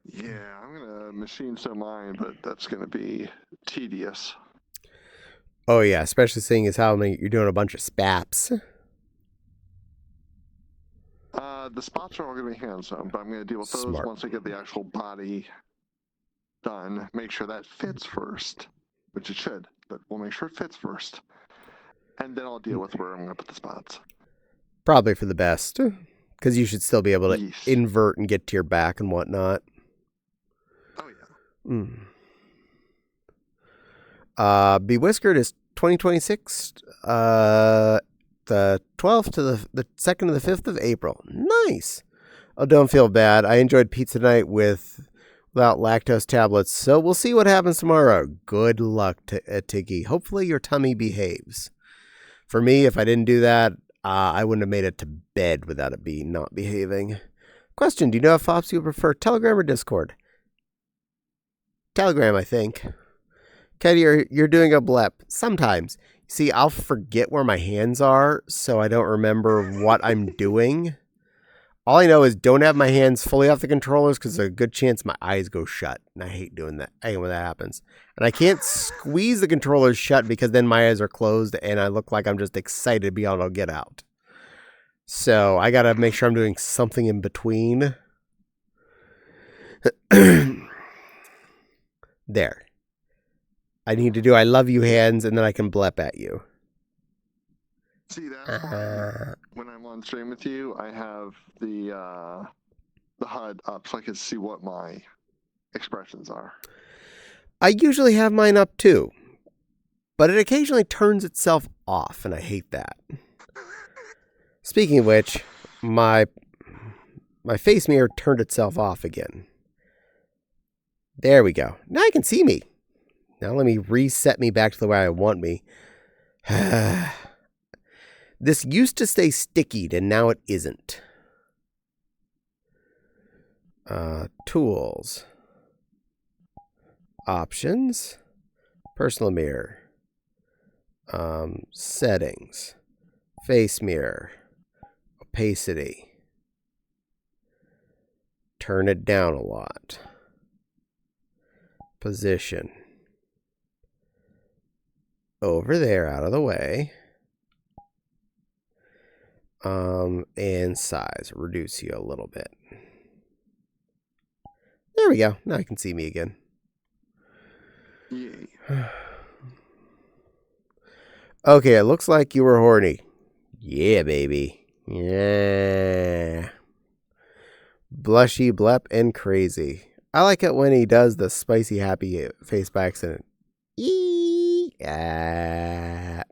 Yeah, I'm going to machine sew mine, but that's going to be tedious. Oh, yeah, especially seeing as how many you're doing a bunch of spaps. The spots are all going to be hand sewn, but I'm going to deal with those once I get the actual body done. Make sure that fits first, which it should, but we'll make sure it fits first. And then I'll deal with where I'm going to put the spots. Probably for the best. Because you should still be able to Yes. invert and get to your back and whatnot. Oh, yeah. Bewhiskered is 2026. The 12th to the 2nd to the 5th of April. Nice. Oh, don't feel bad. I enjoyed pizza night without lactose tablets, so we'll see what happens tomorrow. Good luck, Tiggy. Hopefully your tummy behaves. For me, if I didn't do that, I wouldn't have made it to bed without it not behaving. Question, do you know if Fops you prefer Telegram or Discord? Telegram, I think. Caddie, you're doing a blep. Sometimes. See, I'll forget where my hands are, so I don't remember what I'm doing. All I know is don't have my hands fully off the controllers because there's a good chance my eyes go shut. And I hate doing that. I hate when that happens. And I can't squeeze the controllers shut because then my eyes are closed and I look like I'm just excited to be able to get out. So I got to make sure I'm doing something in between. There. I need to do I love you hands and then I can blep at you. See, that's why when I'm on stream with you, I have the HUD up so I can see what my expressions are. I usually have mine up too, but it occasionally turns itself off, and I hate that. Speaking of which, my face mirror turned itself off again. There we go. Now I can see me. Now let me reset me back to the way I want me. This used to stay stickied, and now it isn't. Tools. Options. Personal mirror. Settings. Face mirror. Opacity. Turn it down a lot. Position. Over there, out of the way. And size. Reduce you a little bit. There we go. Now I can see me again. Yay. Okay, it looks like you were horny. Yeah, baby. Yeah. Blushy, blep, and crazy. I like it when he does the spicy happy face by accident. Yeah.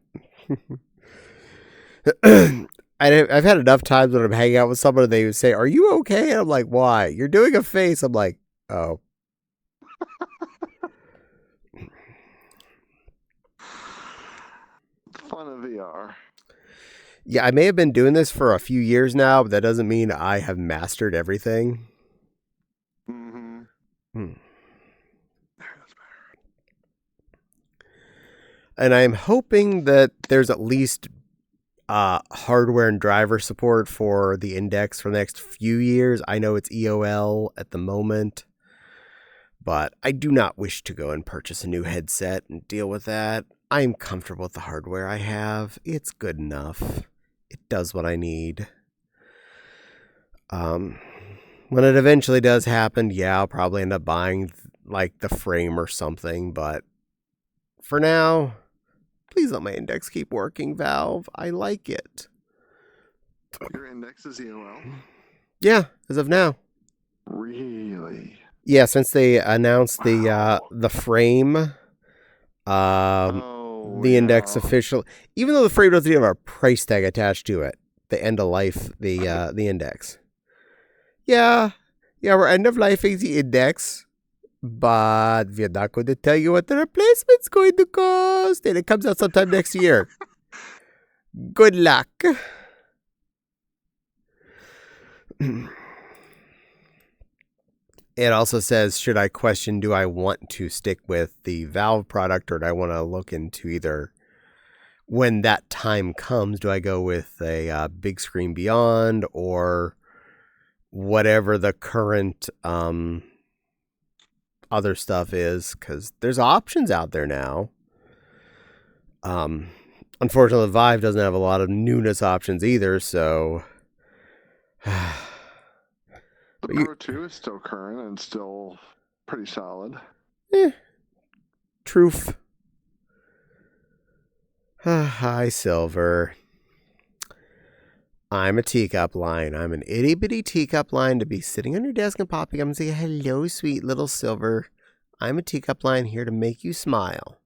I've had enough times when I'm hanging out with someone and they would say, "Are you okay?" And I'm like, "Why?" "You're doing a face." I'm like, "Oh." Fun of VR. Yeah, I may have been doing this for a few years now, but that doesn't mean I have mastered everything. Mm-hmm. And I'm hoping that there's at least hardware and driver support for the Index for the next few years. I know it's EOL at the moment, but I do not wish to go and purchase a new headset and deal with that. I'm comfortable with the hardware I have. It's good enough. It does what I need. When it eventually does happen, yeah, I'll probably end up buying like the frame or something, but for now, please let my Index keep working, Valve. I like it. Your Index is EOL? Yeah, as of now. Really? Yeah, since they announced the frame, the Index official, even though the frame doesn't have a price tag attached to it, they end of life the Index. Yeah, we're end of lifing the Index, but we're not going to tell you what the replacement's going to cost, and it comes out sometime next year. Good luck. It also says, should I question, do I want to stick with the Valve product, or do I want to look into either, when that time comes, do I go with a big screen beyond, or whatever the current other stuff is, because there's options out there now. Unfortunately, the Vive doesn't have a lot of newness options either, so... The Pro 2 is still current and still pretty solid. Truth. Hi, Silver. I'm a teacup line. I'm an itty bitty teacup line to be sitting on your desk and popping up and say, hello, sweet little silver. I'm a teacup line here to make you smile.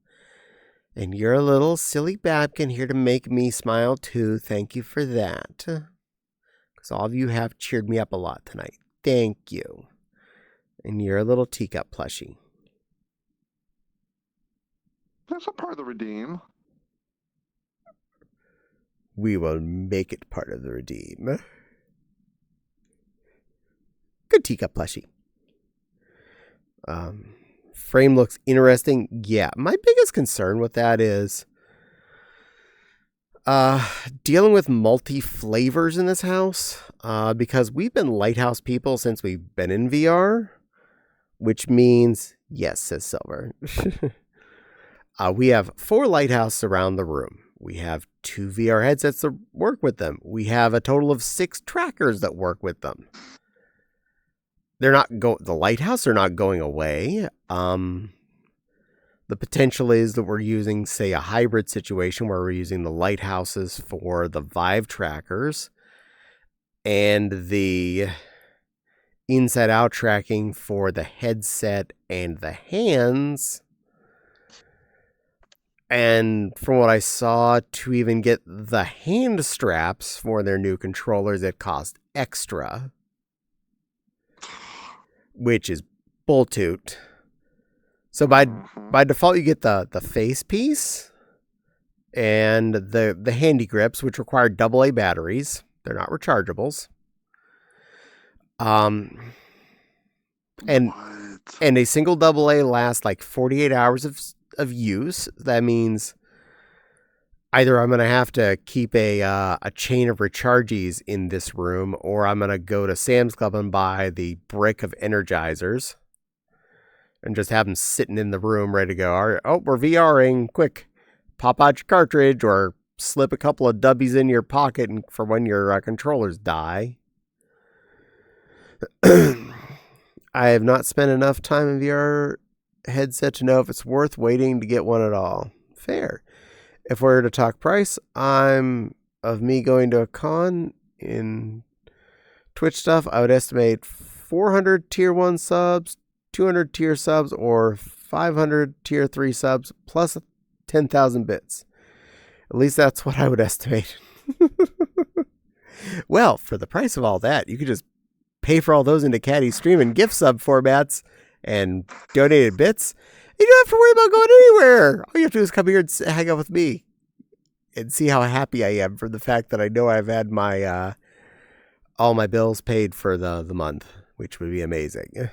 And you're a little silly babkin here to make me smile too. Thank you for that. Because all of you have cheered me up a lot tonight. Thank you. And you're a little teacup plushie. That's a part of the redeem. We will make it part of the redeem. Good teacup plushie. Frame looks interesting. Yeah, my biggest concern with that is dealing with multi-flavors in this house. Because we've been Lighthouse people since we've been in VR. Which means, yes, says Silver. We have 4 lighthouses around the room. We have 2 VR headsets that work with them. We have a total of 6 trackers that work with them. The lighthouse are not going away. The potential is that we're using, say, a hybrid situation where we're using the lighthouses for the Vive trackers and the inside-out tracking for the headset and the hands. And from what I saw, to even get the hand straps for their new controllers, it cost extra. Which is bulltoot. So by default, you get the face piece and the handy grips, which require AA batteries. They're not rechargeables. And a single AA lasts like 48 hours of use. That means either I'm going to have to keep a chain of rechargies in this room, or I'm going to go to Sam's Club and buy the brick of energizers and just have them sitting in the room ready to go. All right, oh, we're VRing. Quick, pop out your cartridge or slip a couple of dubbies in your pocket for when your controllers die. I have not spent enough time in VR headset to know if it's worth waiting to get one at all. Fair. If we were to talk price, of me going to a con in Twitch stuff, I would estimate 400 tier 1 subs, 200 tier subs, or 500 tier 3 subs, plus 10,000 bits. At least that's what I would estimate. Well, for the price of all that, you could just pay for all those into Caddie stream and gift sub formats and donated bits. You don't have to worry about going anywhere. All you have to do is come here and hang out with me and see how happy I am for the fact that I know I've had my all my bills paid for the month, which would be amazing.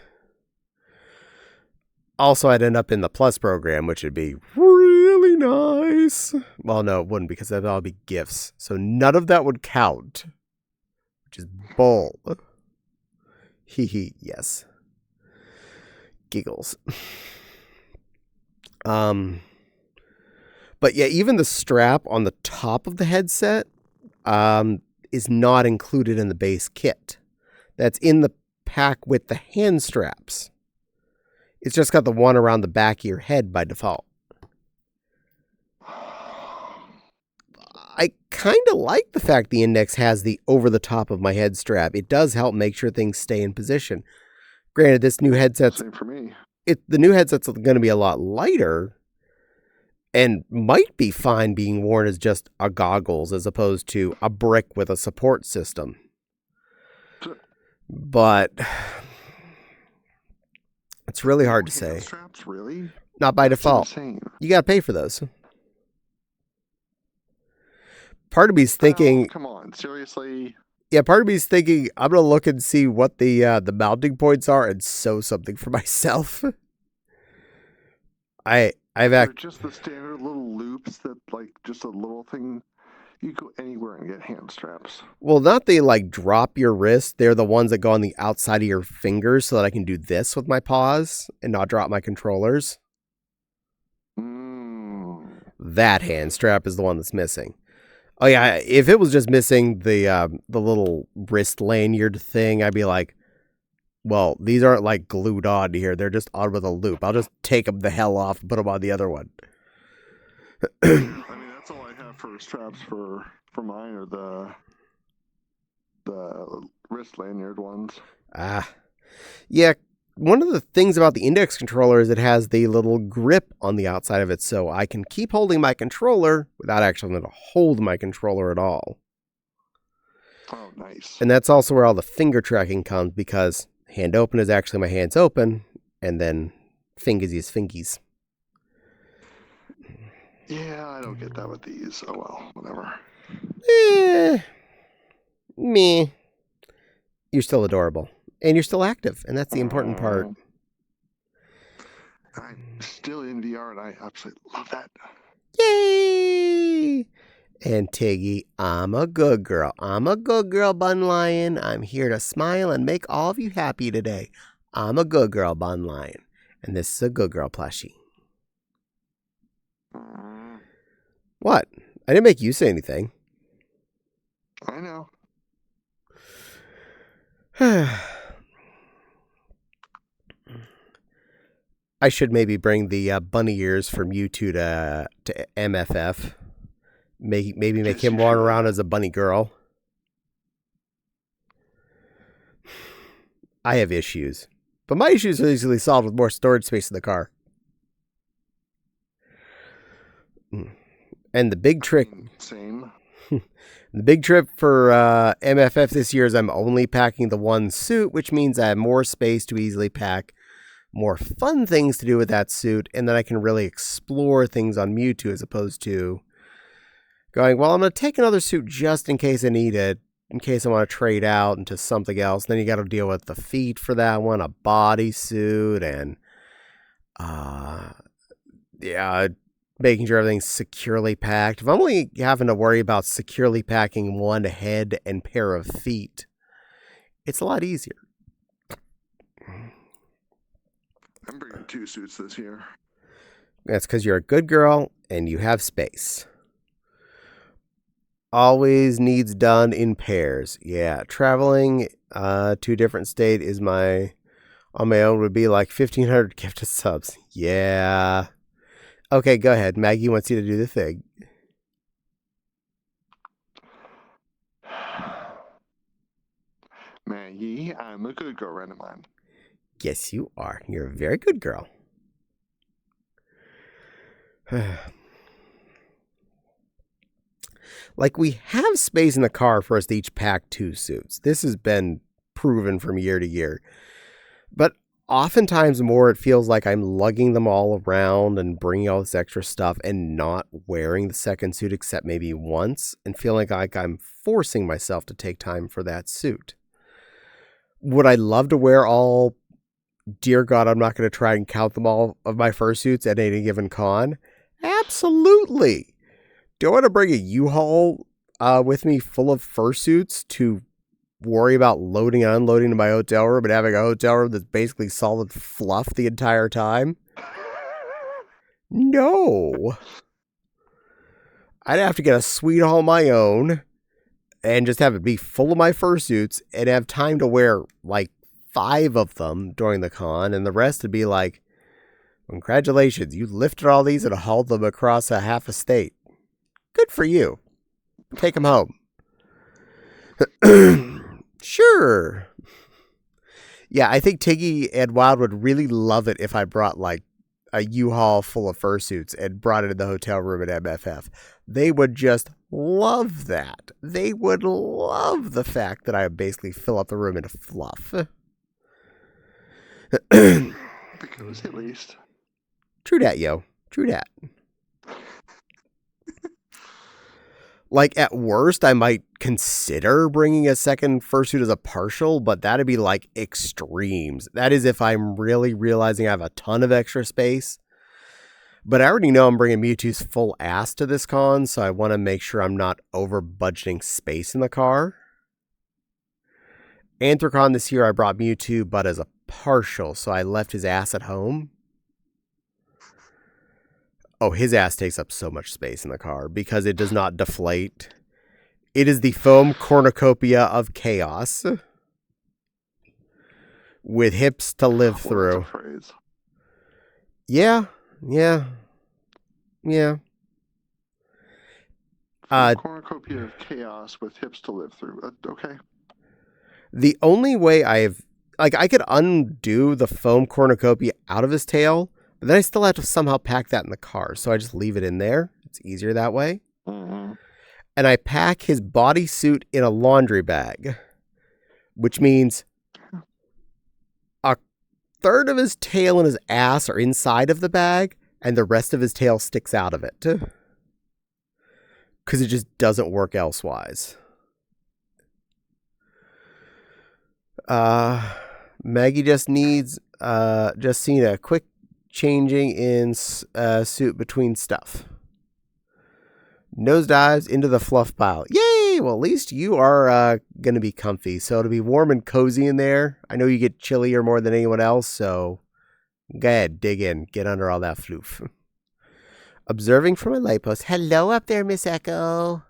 Also, I'd end up in the Plus program, which would be really nice. Well, no, it wouldn't, because that'd all be gifts. So none of that would count, which is bull. Hee hee, yes. Giggles. But yeah, even the strap on the top of the headset is not included in the base kit. That's in the pack with the hand straps. It's just got the one around the back of your head by default. I kind of like the fact the Index has the over the top of my head strap. It does help make sure things stay in position. Granted, this new headset's... Same for me. The new headset's going to be a lot lighter and might be fine being worn as just a goggles as opposed to a brick with a support system. But it's really hard to say. Straps, really? Not by default. Insane. You got to pay for those. Part of me's thinking... Oh, come on, seriously? Yeah, part of me's thinking I'm going to look and see what the mounting points are and sew something for myself. They're just the standard little loops that, like, just a little thing. You go anywhere and get hand straps. Well, not they, like, drop your wrist. They're the ones that go on the outside of your fingers so that I can do this with my paws and not drop my controllers. That hand strap is the one that's missing. Oh, yeah, if it was just missing the little wrist lanyard thing, I'd be like, well, these aren't, like, glued on here. They're just on with a loop. I'll just take them the hell off and put them on the other one. I mean, that's all I have for straps for mine, or the wrist lanyard ones. Yeah. One of the things about the index controller is it has the little grip on the outside of it, so I can keep holding my controller without actually having to hold my controller at all. Oh, nice. And that's also where all the finger tracking comes, because hand open is actually my hands open, and then fingies is fingies. Yeah, I don't get that with these. Oh well, whatever. Meh. You're still adorable. And you're still active, and that's the important part. I'm still in VR, and I absolutely love that. Yay! And Tiggy, I'm a good girl. I'm a good girl, Bun Lion. I'm here to smile and make all of you happy today. I'm a good girl, Bun Lion. And this is a good girl plushie. What? I didn't make you say anything. I know. I should maybe bring the bunny ears from you two to MFF. Maybe make him run around as a bunny girl. I have issues. But my issues are easily solved with more storage space in the car. And the big trick... Same. The big trip for MFF this year is I'm only packing the one suit, which means I have more space to easily pack more fun things to do with that suit, and then I can really explore things on Mewtwo as opposed to going, well, I'm going to take another suit just in case I need it, in case I want to trade out into something else. And then you got to deal with the feet for that one, a bodysuit, and making sure everything's securely packed. If I'm only having to worry about securely packing one head and pair of feet, it's a lot easier. I'm bringing 2 suits this year. That's because you're a good girl and you have space. Always needs done in pairs. Yeah, traveling to a different state is on my own would be like 1,500 gifted subs. Yeah. Okay, go ahead. Maggie wants you to do the thing. Maggie, I'm a good girl, Renamon. Yes, you are. You're a very good girl. Like, we have space in the car for us to each pack 2 suits. This has been proven from year to year. But oftentimes more it feels like I'm lugging them all around and bringing all this extra stuff and not wearing the second suit except maybe once, and feeling like I'm forcing myself to take time for that suit. Would I love to wear all... Dear God, I'm not going to try and count them all of my fursuits at any given con? Absolutely. Do I want to bring a U-Haul with me full of fursuits to worry about loading and unloading to my hotel room and having a hotel room that's basically solid fluff the entire time? No. I'd have to get a suite all my own and just have it be full of my fursuits and have time to wear like 5 of them during the con, and the rest would be like, congratulations, you lifted all these and hauled them across a half a state. Good for you. Take them home. Sure. Yeah, I think Tiggy and Wild would really love it if I brought like a U-Haul full of fursuits and brought it in the hotel room at MFF. They would just love that. They would love the fact that I would basically fill up the room into fluff. Because at least. True dat, yo. True dat. Like, at worst, I might consider bringing a second fursuit as a partial, but that'd be like extremes. That is if I'm really realizing I have a ton of extra space. But I already know I'm bringing Mewtwo's full ass to this con, so I want to make sure I'm not over budgeting space in the car. Anthrocon this year, I brought Mewtwo, but as a partial, so I left his ass at home. Oh, his ass takes up so much space in the car because it does not deflate. It is the foam cornucopia of chaos with hips to live through. That's a phrase. Yeah. Cornucopia of chaos with hips to live through. Okay. The only way I could undo the foam cornucopia out of his tail, but then I still have to somehow pack that in the car. So I just leave it in there. It's easier that way. Mm-hmm. And I pack his bodysuit in a laundry bag, which means a third of his tail and his ass are inside of the bag, and the rest of his tail sticks out of it. Because it just doesn't work elsewise. Maggie just seen a quick changing in suit between stuff. Nosedives into the fluff pile. Yay! Well, at least you are going to be comfy. So it'll be warm and cozy in there. I know you get chillier more than anyone else, so go ahead, dig in. Get under all that floof. Observing from a light post. Hello up there, Miss Echo.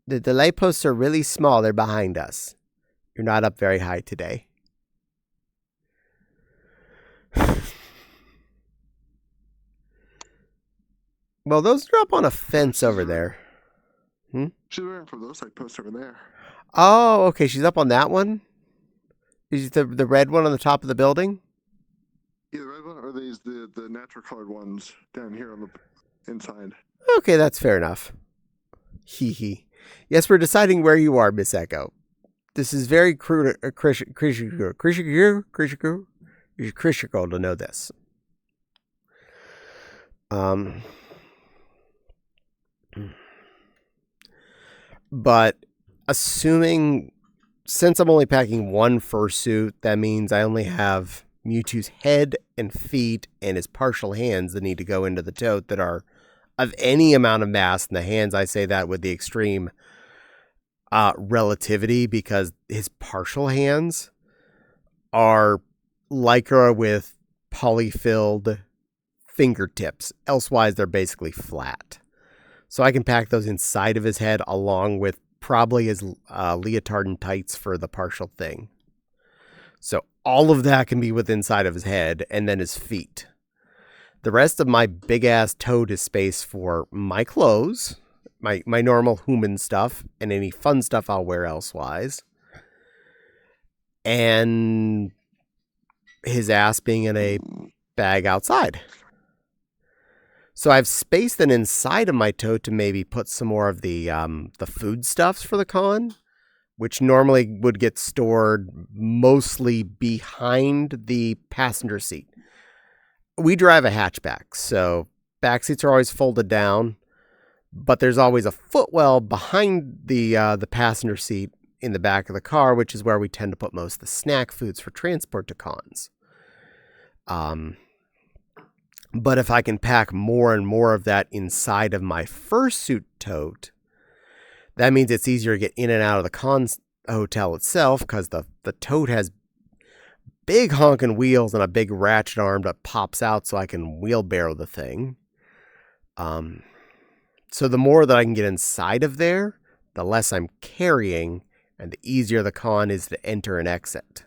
The light posts are really small. They're behind us. You're not up very high today. Well, those are up on a fence over there. She's waiting for those light posts over there. Oh, okay. She's up on that one? Is the red one on the top of the building? Yeah, the red one, or these the natural colored ones down here on the inside. Okay, that's fair enough. Hee hee. Yes, we're deciding where you are, Miss Echo. This is very critical to know this. But assuming, since I'm only packing one fursuit, that means I only have Mewtwo's head and feet and his partial hands that need to go into the tote that are of any amount of mass. In the hands, I say that with the extreme relativity, because his partial hands are lycra with polyfilled fingertips. Elsewise, they're basically flat. So I can pack those inside of his head along with probably his leotard and tights for the partial thing. So all of that can be with inside of his head, and then his feet. The rest of my big-ass tote is space for my clothes, my normal human stuff, and any fun stuff I'll wear elsewise. And his ass being in a bag outside. So I've space then inside of my tote to maybe put some more of the foodstuffs for the con, which normally would get stored mostly behind the passenger seat. We drive a hatchback, so back seats are always folded down, but there's always a footwell behind the passenger seat in the back of the car, which is where we tend to put most of the snack foods for transport to cons. But if I can pack more and more of that inside of my fursuit tote, that means it's easier to get in and out of the hotel itself, because the tote has big honking wheels and a big ratchet arm that pops out so I can wheelbarrow the thing. So the more that I can get inside of there, the less I'm carrying, and the easier the con is to enter and exit.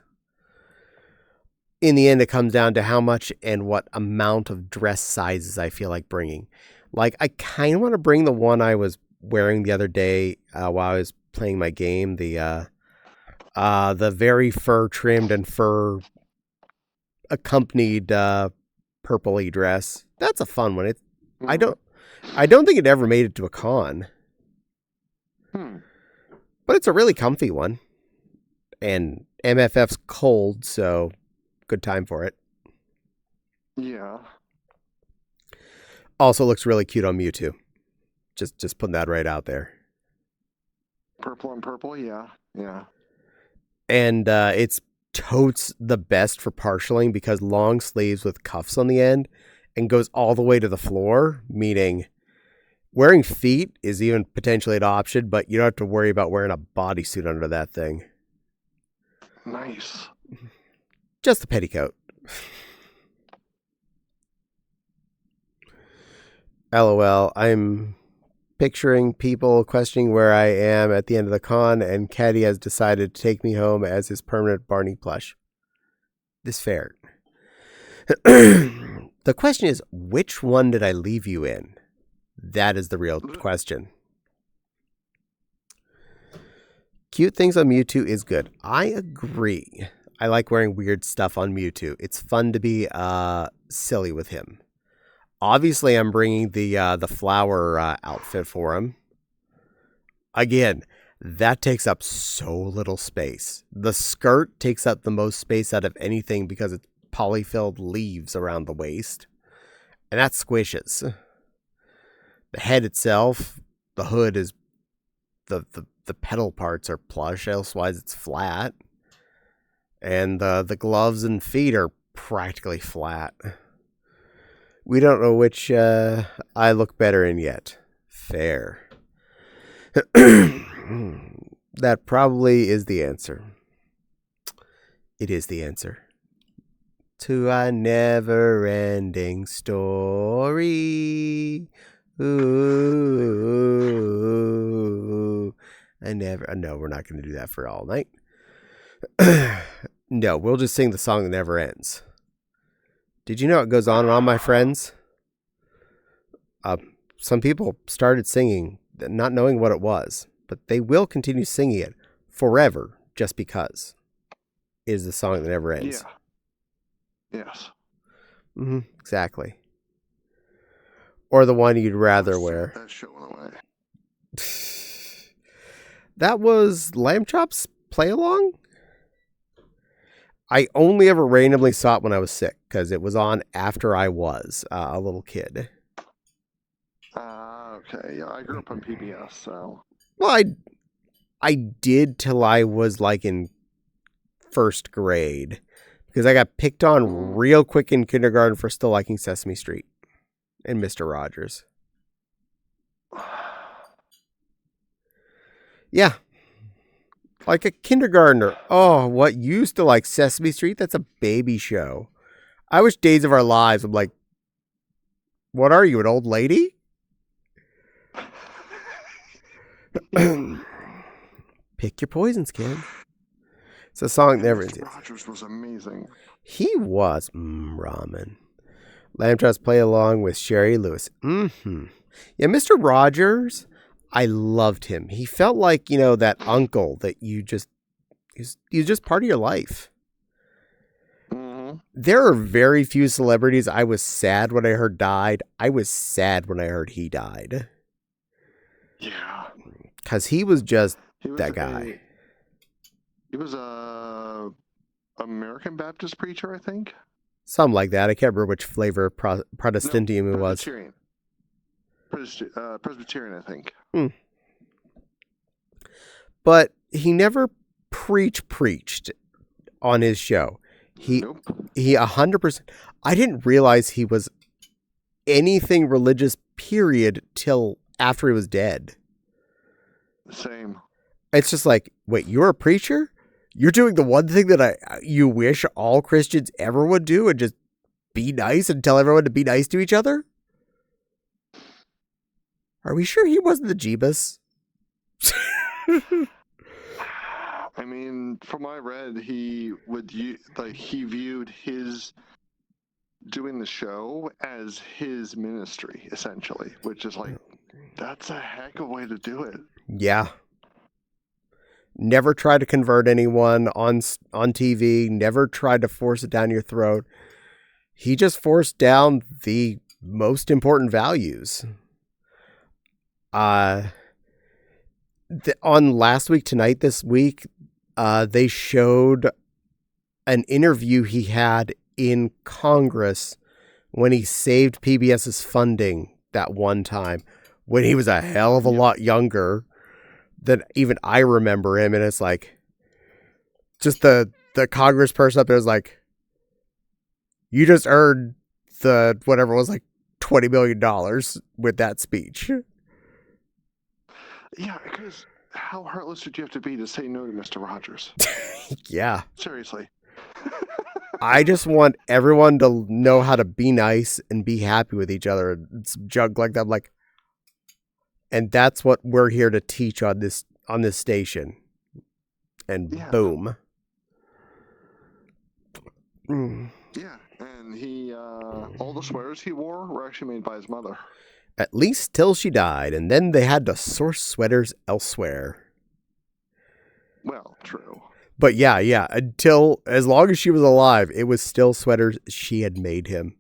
In the end, it comes down to how much and what amount of dress sizes I feel like bringing. Like, I kind of want to bring the one I was wearing the other day while I was playing my game, the very fur trimmed and fur accompanied purpley dress. That's a fun one. I don't think it ever made it to a con. But it's a really comfy one. And MFF's cold, so good time for it. Yeah. Also looks really cute on Mewtwo. Just putting that right out there. Purple on purple, yeah. Yeah. And it's totes the best for partialing because long sleeves with cuffs on the end and goes all the way to the floor, meaning wearing feet is even potentially an option, but you don't have to worry about wearing a bodysuit under that thing. Nice. Just a petticoat. LOL. I'm picturing people questioning where I am at the end of the con, and Caddie has decided to take me home as his permanent Barney plush. This fair. The question is, which one did I leave you in? That is the real question. Cute things on Mewtwo is good. I agree. I like wearing weird stuff on Mewtwo. It's fun to be silly with him. Obviously, I'm bringing the flower outfit for him. Again, that takes up so little space. The skirt takes up the most space out of anything because it's polyfilled leaves around the waist. And that squishes. The head itself, the hood is the pedal parts are plush, elsewise it's flat. And the gloves and feet are practically flat. We don't know which I look better in yet. Fair. That probably is the answer. It is the answer to a never-ending story. Ooh, no, we're not going to do that for all night. No, we'll just sing the song that never ends. Did you know it goes on and on, my friends? Some people started singing, not knowing what it was, but they will continue singing it forever just because it is the song that never ends. Yeah. Yes. Exactly. Or the one you'd rather wear. That shit went away. That was Lamb Chop's Play Along? I only ever randomly saw it when I was sick because it was on after I was a little kid. Okay. Yeah, I grew up on PBS, so. Well, I did till I was like in first grade because I got picked on real quick in kindergarten for still liking Sesame Street and Mr. Rogers. Yeah. Like a kindergartner. Oh, what used to like Sesame Street? That's a baby show. I wish Days of Our Lives. I'm like, what are you, an old lady? Pick your poisons, kid. It's a song that never ends. Rogers was amazing. He was. Ramen. Lamb Chops Play Along with Sherry Lewis. Yeah, Mr. Rogers, I loved him. He felt like, that uncle that he's just part of your life. Mm-hmm. There are very few celebrities I was sad when I heard died. I was sad when I heard he died. Yeah. Because he was just that guy. He was a American Baptist preacher, I think. Something like that. I can't remember which flavor of Protestantium it was. Presbyterian, I think. But he never preached on his show. He 100%. I didn't realize he was anything religious, period, till after he was dead. Same. It's just like, wait, you're a preacher? You're doing the one thing that you wish all Christians ever would do and just be nice and tell everyone to be nice to each other? Are we sure he wasn't the Jeebus? I mean, from what I read, he viewed his doing the show as his ministry, essentially, which is like, that's a heck of a way to do it. Yeah. Never try to convert anyone on TV. Never try to force it down your throat. He just forced down the most important values. On Last Week Tonight this week, they showed an interview he had in Congress when he saved PBS's funding that one time when he was a hell of a lot younger than even I remember him. And it's like, just the congressperson up there is like, you just earned the, whatever it was, like $20 million with that speech. Yeah, because how heartless did you have to be to say no to Mr. Rogers? Yeah. Seriously. I just want everyone to know how to be nice and be happy with each other. It's junk like that. Like, and that's what we're here to teach on this station. And yeah. Boom. Yeah, and he all the sweaters he wore were actually made by his mother. At least till she died, and then they had to source sweaters elsewhere. Well, true. But yeah, until as long as she was alive, it was still sweaters she had made him.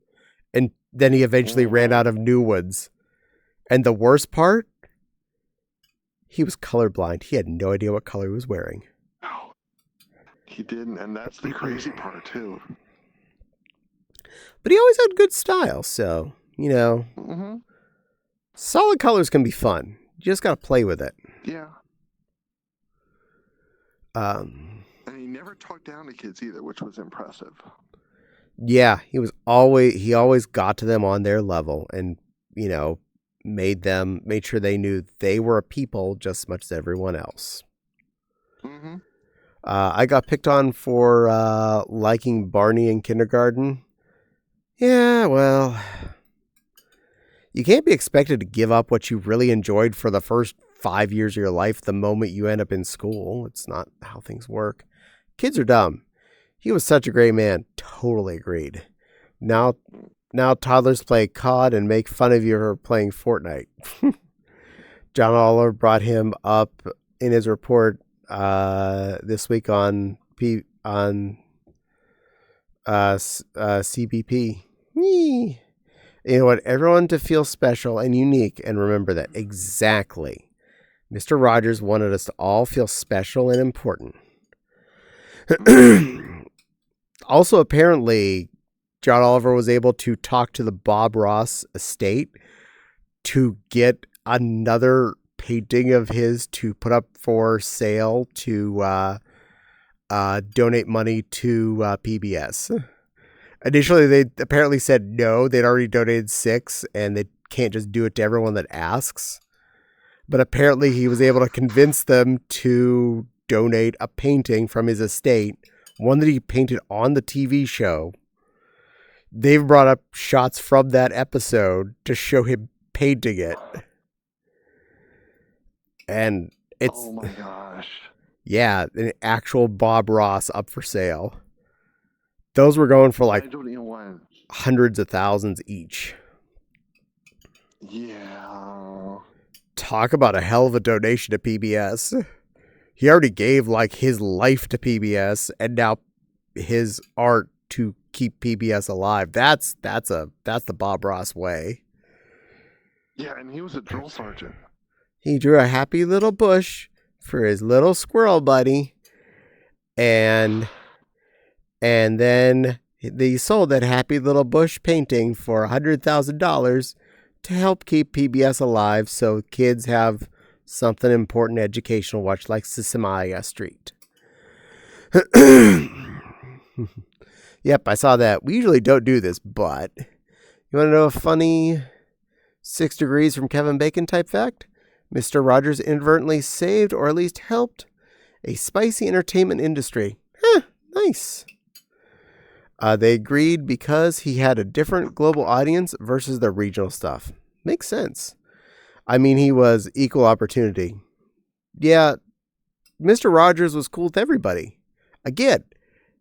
And then he eventually ran out of new ones. And the worst part, he was colorblind. He had no idea what color he was wearing. Oh, he didn't, and that's the crazy part too. But he always had good style, so, solid colors can be fun. You just gotta play with it. Yeah. And he never talked down to kids either, which was impressive. Yeah, he always got to them on their level and, made sure they knew they were a people just as much as everyone else. Mm-hmm. I got picked on for liking Barney in kindergarten. Yeah, well, you can't be expected to give up what you really enjoyed for the first 5 years of your life the moment you end up in school. It's not how things work. Kids are dumb. He was such a great man. Totally agreed. Now toddlers play COD and make fun of you for playing Fortnite. John Oliver brought him up in his report this week on CBP. You want everyone to feel special and unique, and remember that exactly. Mr. Rogers wanted us to all feel special and important. Also, apparently, John Oliver was able to talk to the Bob Ross estate to get another painting of his to put up for sale to donate money to PBS. Initially, they apparently said no. They'd already donated 6, and they can't just do it to everyone that asks. But apparently, he was able to convince them to donate a painting from his estate, one that he painted on the TV show. They've brought up shots from that episode to show him painting it. And it's... Oh my gosh. Yeah, an actual Bob Ross up for sale. Those were going for like hundreds of thousands each. Yeah. Talk about a hell of a donation to PBS. He already gave like his life to PBS and now his art to keep PBS alive. That's the Bob Ross way. Yeah, and he was a drill sergeant. He drew a happy little bush for his little squirrel buddy. And then they sold that happy little bush painting for $100,000 to help keep PBS alive so kids have something important educational watch like Sesame Street. Yep, I saw that. We usually don't do this, but you want to know a funny 6 degrees from Kevin Bacon type fact? Mr. Rogers inadvertently saved or at least helped a spicy entertainment industry. Nice. They agreed because he had a different global audience versus the regional stuff. Makes sense. I mean, he was equal opportunity. Yeah, Mr. Rogers was cool with everybody. Again,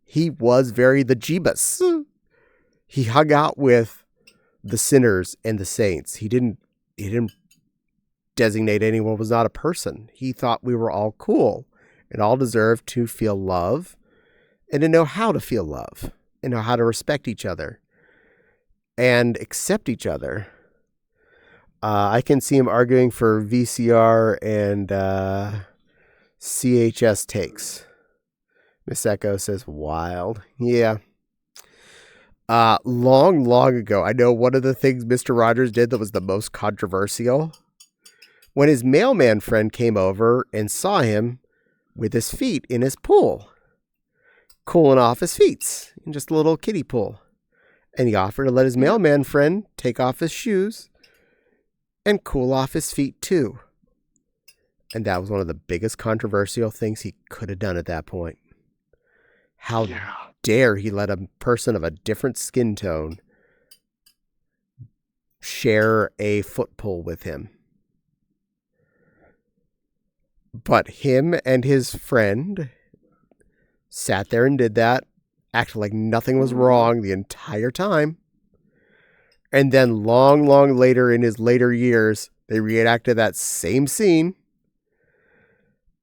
he was very the Jeebus. He hung out with the sinners and the saints. He didn't designate anyone was not a person. He thought we were all cool and all deserved to feel love and to know how to feel love and know how to respect each other and accept each other. I can see him arguing for VCR and CHS takes. Miss Echo says, wild. Yeah. Long ago, I know one of the things Mr. Rogers did that was the most controversial. When his mailman friend came over and saw him with his feet in his pool, cooling off his feet in just a little kiddie pool. And he offered to let his mailman friend take off his shoes and cool off his feet too. And that was one of the biggest controversial things he could have done at that point. How dare he let a person of a different skin tone share a foot pool with him? But him and his friend sat there and did that, acted like nothing was wrong the entire time. And then long later in his later years, they reenacted that same scene.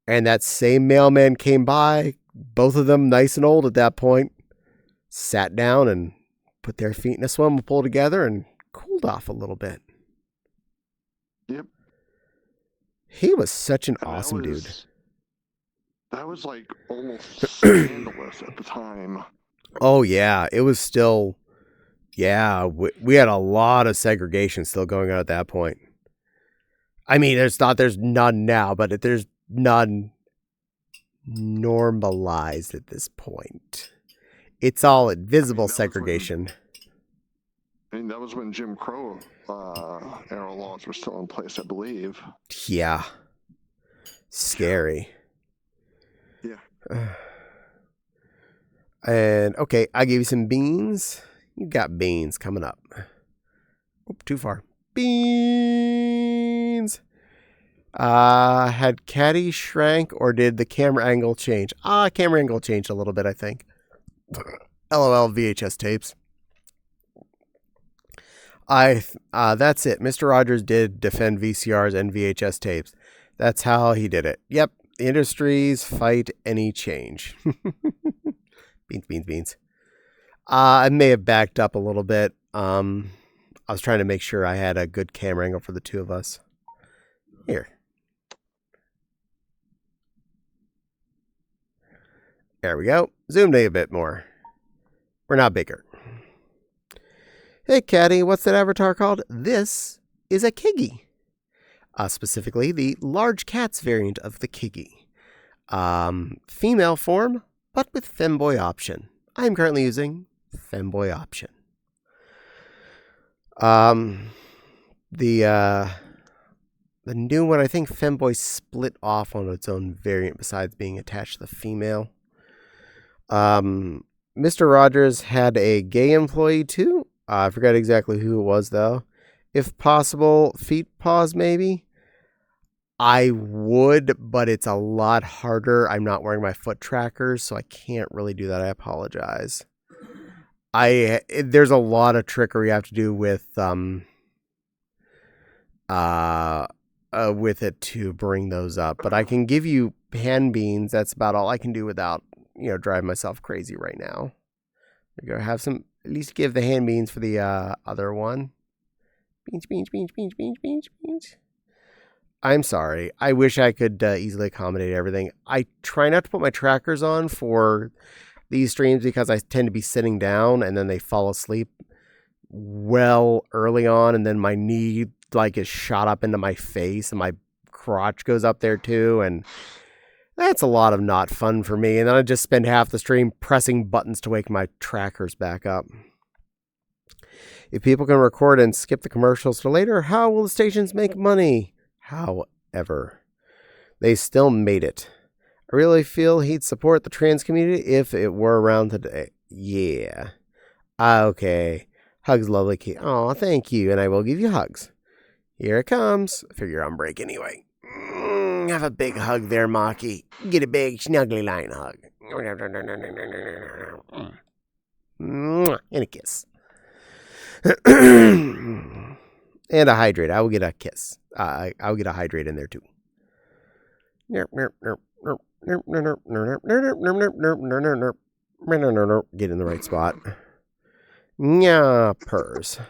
And that same mailman came by, both of them nice and old at that point, sat down and put their feet in a swimming pool together and cooled off a little bit. Yep. He was such an And awesome dude. That was like almost scandalous at the time. Oh, yeah. It was still, yeah, we had a lot of segregation still going on at that point. I mean, there's none now, but there's none normalized at this point. It's all invisible segregation. That was when Jim Crow era laws were still in place, I believe. Yeah. Scary. Yeah. And, okay, I gave you some beans. You got beans coming up. Oh, too far. Beans. Had Caddie shrank or did the camera angle change? Camera angle changed a little bit, I think. LOL VHS tapes. That's it. Mr. Rogers did defend VCRs and VHS tapes. That's how he did it. Yep. The industries fight any change. Beans. I may have backed up a little bit. I was trying to make sure I had a good camera angle for the two of us. Here. There we go. Zoomed in a bit more. We're now bigger. Hey, Caddie, what's that avatar called? This is a Kiggy. Specifically, the large cats variant of the Kiggy. Female form, but with femboy option. I'm currently using femboy option. The new one, I think femboy split off on its own variant besides being attached to the female. Mr. Rogers had a gay employee too. I forgot exactly who it was though. If possible, feet paws maybe. I would, but it's a lot harder. I'm not wearing my foot trackers, so I can't really do that. I apologize. There's a lot of trickery I have to do with it to bring those up. But I can give you hand beans. That's about all I can do without, driving myself crazy right now. We're gonna have some, at least give the hand beans for the other one. Beans. I'm sorry. I wish I could easily accommodate everything. I try not to put my trackers on for these streams because I tend to be sitting down and then they fall asleep well early on, and then my knee is shot up into my face and my crotch goes up there too, and that's a lot of not fun for me. And then I just spend half the stream pressing buttons to wake my trackers back up. If people can record and skip the commercials to later, how will the stations make money? However, they still made it. I really feel he'd support the trans community if it were around today. Yeah. Okay. Hugs, lovely key. Oh, thank you, and I will give you hugs. Here it comes. I figure I'm break anyway. Have a big hug there, Maki. Get a big snuggly line hug. And a kiss. And a hydrate. I will get a kiss. I'll get a hydrate in there too. Get in the right spot. Yeah, purrs.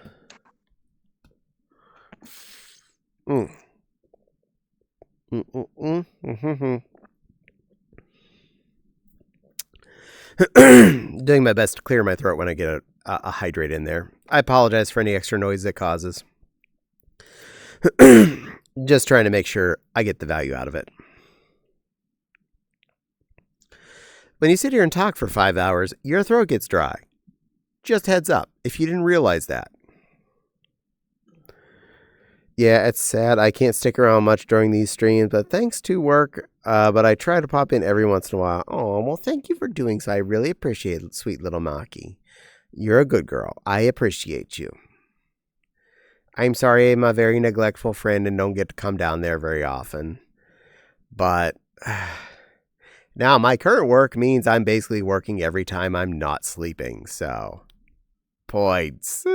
Doing my best to clear my throat when I get a hydrate in there. I apologize for any extra noise it causes. Just trying to make sure I get the value out of it. When you sit here and talk for 5 hours, your throat gets dry. Just heads up, if you didn't realize that. Yeah, it's sad. I can't stick around much during these streams, but thanks to work, but I try to pop in every once in a while. Oh, well, thank you for doing so. I really appreciate it, sweet little Maki. You're a good girl. I appreciate you. I'm sorry I'm a very neglectful friend and don't get to come down there very often. But now my current work means I'm basically working every time I'm not sleeping, so points.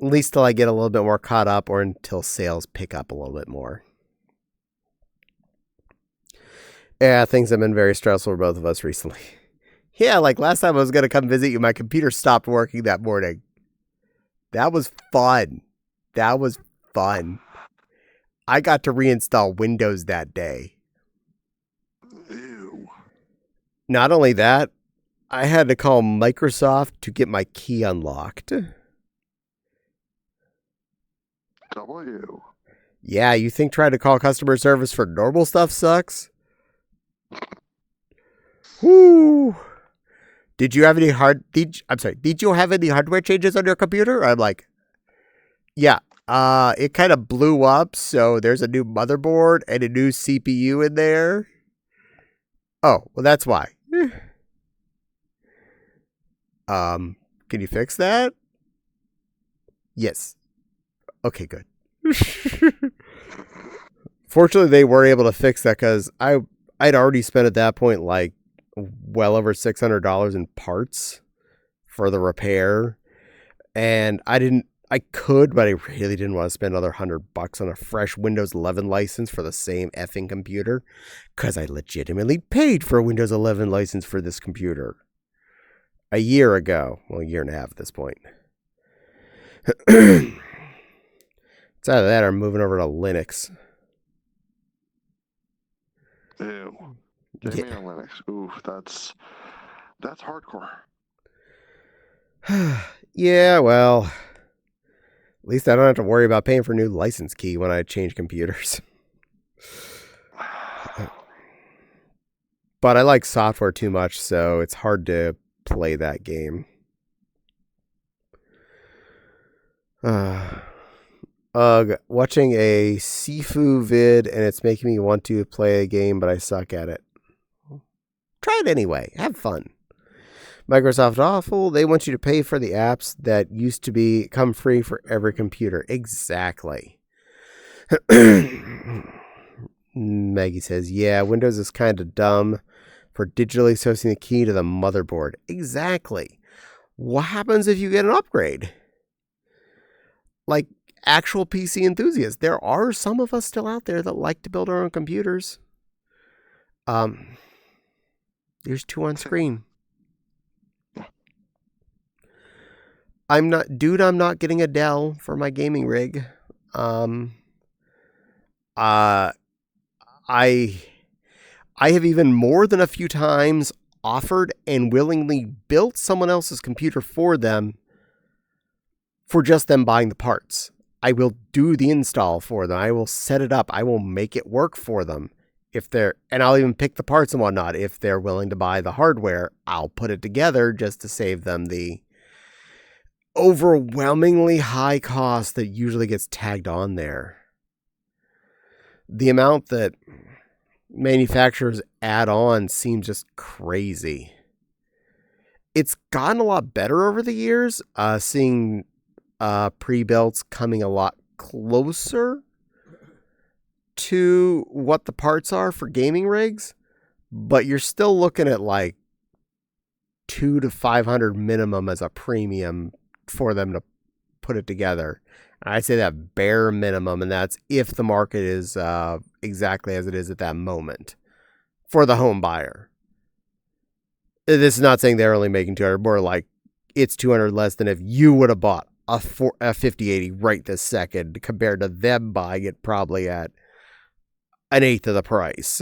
least till I get a little bit more caught up or until sales pick up a little bit more. Yeah, things have been very stressful for both of us recently. Yeah, like last time I was going to come visit you, my computer stopped working that morning. That was fun. I got to reinstall Windows that day. Ew. Not only that, I had to call Microsoft to get my key unlocked. W. Yeah, you think trying to call customer service for normal stuff sucks? Whoo! Did you have any did you have any hardware changes on your computer? I'm like, yeah. It kind of blew up, so there's a new motherboard and a new CPU in there. Oh, well, that's why. Can you fix that? Yes. Okay, good. Fortunately, they were able to fix that because I'd already spent at that point like well over $600 in parts for the repair, and I could, but I really didn't want to spend another $100 on a fresh Windows 11 license for the same effing computer, because I legitimately paid for a Windows 11 license for this computer a year ago. Well, a year and a half at this point. It's either that or I'm moving over to Linux. Ew. Give me a Linux. Ooh, that's hardcore. Yeah, well, at least I don't have to worry about paying for a new license key when I change computers. But I like software too much, so it's hard to play that game. Watching a Sifu vid, and it's making me want to play a game, but I suck at it. Try it anyway. Have fun. Microsoft awful. They want you to pay for the apps that used to come free for every computer. Exactly. Maggie says, yeah, Windows is kind of dumb for digitally associating the key to the motherboard. Exactly. What happens if you get an upgrade? Like actual PC enthusiasts. There are some of us still out there that like to build our own computers. There's two on screen. I'm not getting a Dell for my gaming rig. I have even more than a few times offered and willingly built someone else's computer for them for just them buying the parts. I will do the install for them. I will set it up. I will make it work for them. And I'll even pick the parts and whatnot. If they're willing to buy the hardware, I'll put it together just to save them the overwhelmingly high cost that usually gets tagged on there. The amount that manufacturers add on seems just crazy. It's gotten a lot better over the years, seeing pre-builts coming a lot closer to what the parts are for gaming rigs, but you're still looking at like $200 to $500 minimum as a premium for them to put it together. I say that bare minimum, and that's if the market is exactly as it is at that moment for the home buyer. This is not saying they're only making 200, more like it's 200 less than if you would have bought a 5080 right this second, compared to them buying it probably at an eighth of the price.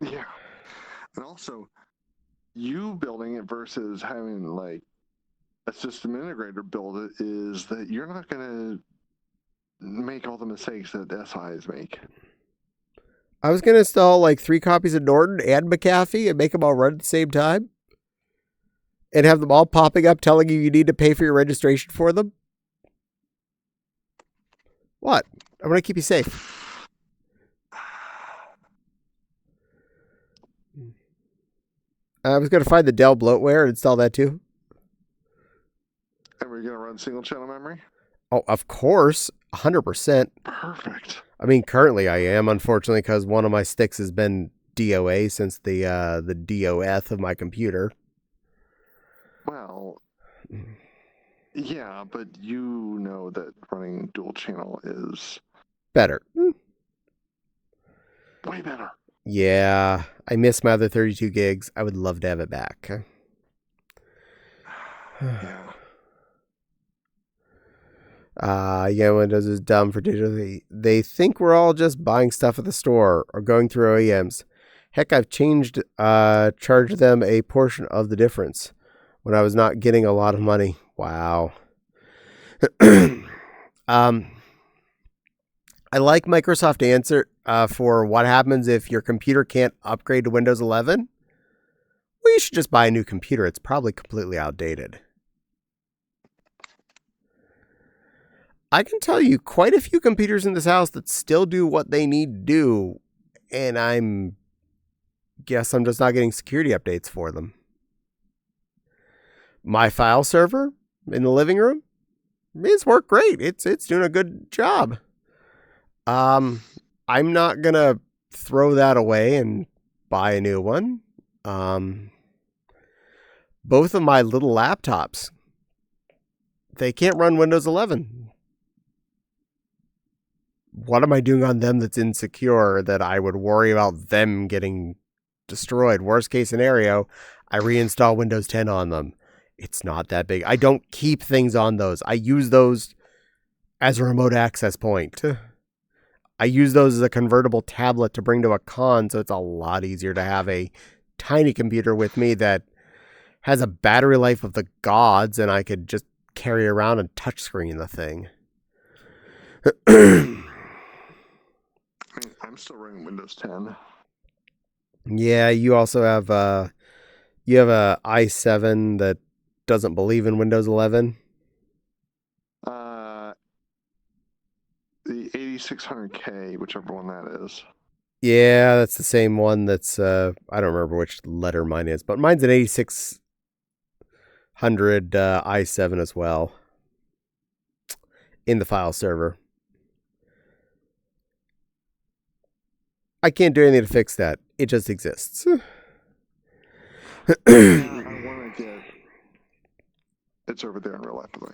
Yeah. And also, you building it versus having like a system integrator build it is that you're not going to make all the mistakes that SIs make. I was going to install like 3 copies of Norton and McAfee and make them all run at the same time and have them all popping up telling you need to pay for your registration for them. What? I want to keep you safe. I was going to find the Dell bloatware and install that too. And we're going to run single channel memory? Oh, of course. 100%. Perfect. I mean, currently I am, unfortunately, because one of my sticks has been DOA since the DOF of my computer. Well, Yeah, but you know that running dual channel is Better. way better. Yeah, I miss my other 32 gigs. I would love to have it back. Yeah. Yeah, Windows is dumb for digital. They think we're all just buying stuff at the store or going through OEMs. Heck, I've charged them a portion of the difference when I was not getting a lot of money. Wow. um, I like Microsoft answer for what happens if your computer can't upgrade to Windows 11. Well, you should just buy a new computer. It's probably completely outdated. I can tell you quite a few computers in this house that still do what they need to do, and I'm just not getting security updates for them. My file server in the living room, it's worked great. It's doing a good job. I'm not gonna throw that away and buy a new one. Both of my little laptops, they can't run Windows 11. What am I doing on them that's insecure that I would worry about them getting destroyed? Worst case scenario, I reinstall Windows 10 on them. It's not that big. I don't keep things on those. I use those as a remote access point. I use those as a convertible tablet to bring to a con, so it's a lot easier to have a tiny computer with me that has a battery life of the gods, and I could just carry around and touchscreen the thing. I mean, I'm still running Windows 10. Yeah, you also have a i7 that doesn't believe in Windows 11. The 8600K, whichever one that is. Yeah, that's the same one that's I don't remember which letter mine is, but mine's an 8600 i7 as well in the file server. I can't do anything to fix that. It just exists. Yeah, I want to get. It's over there in real life, by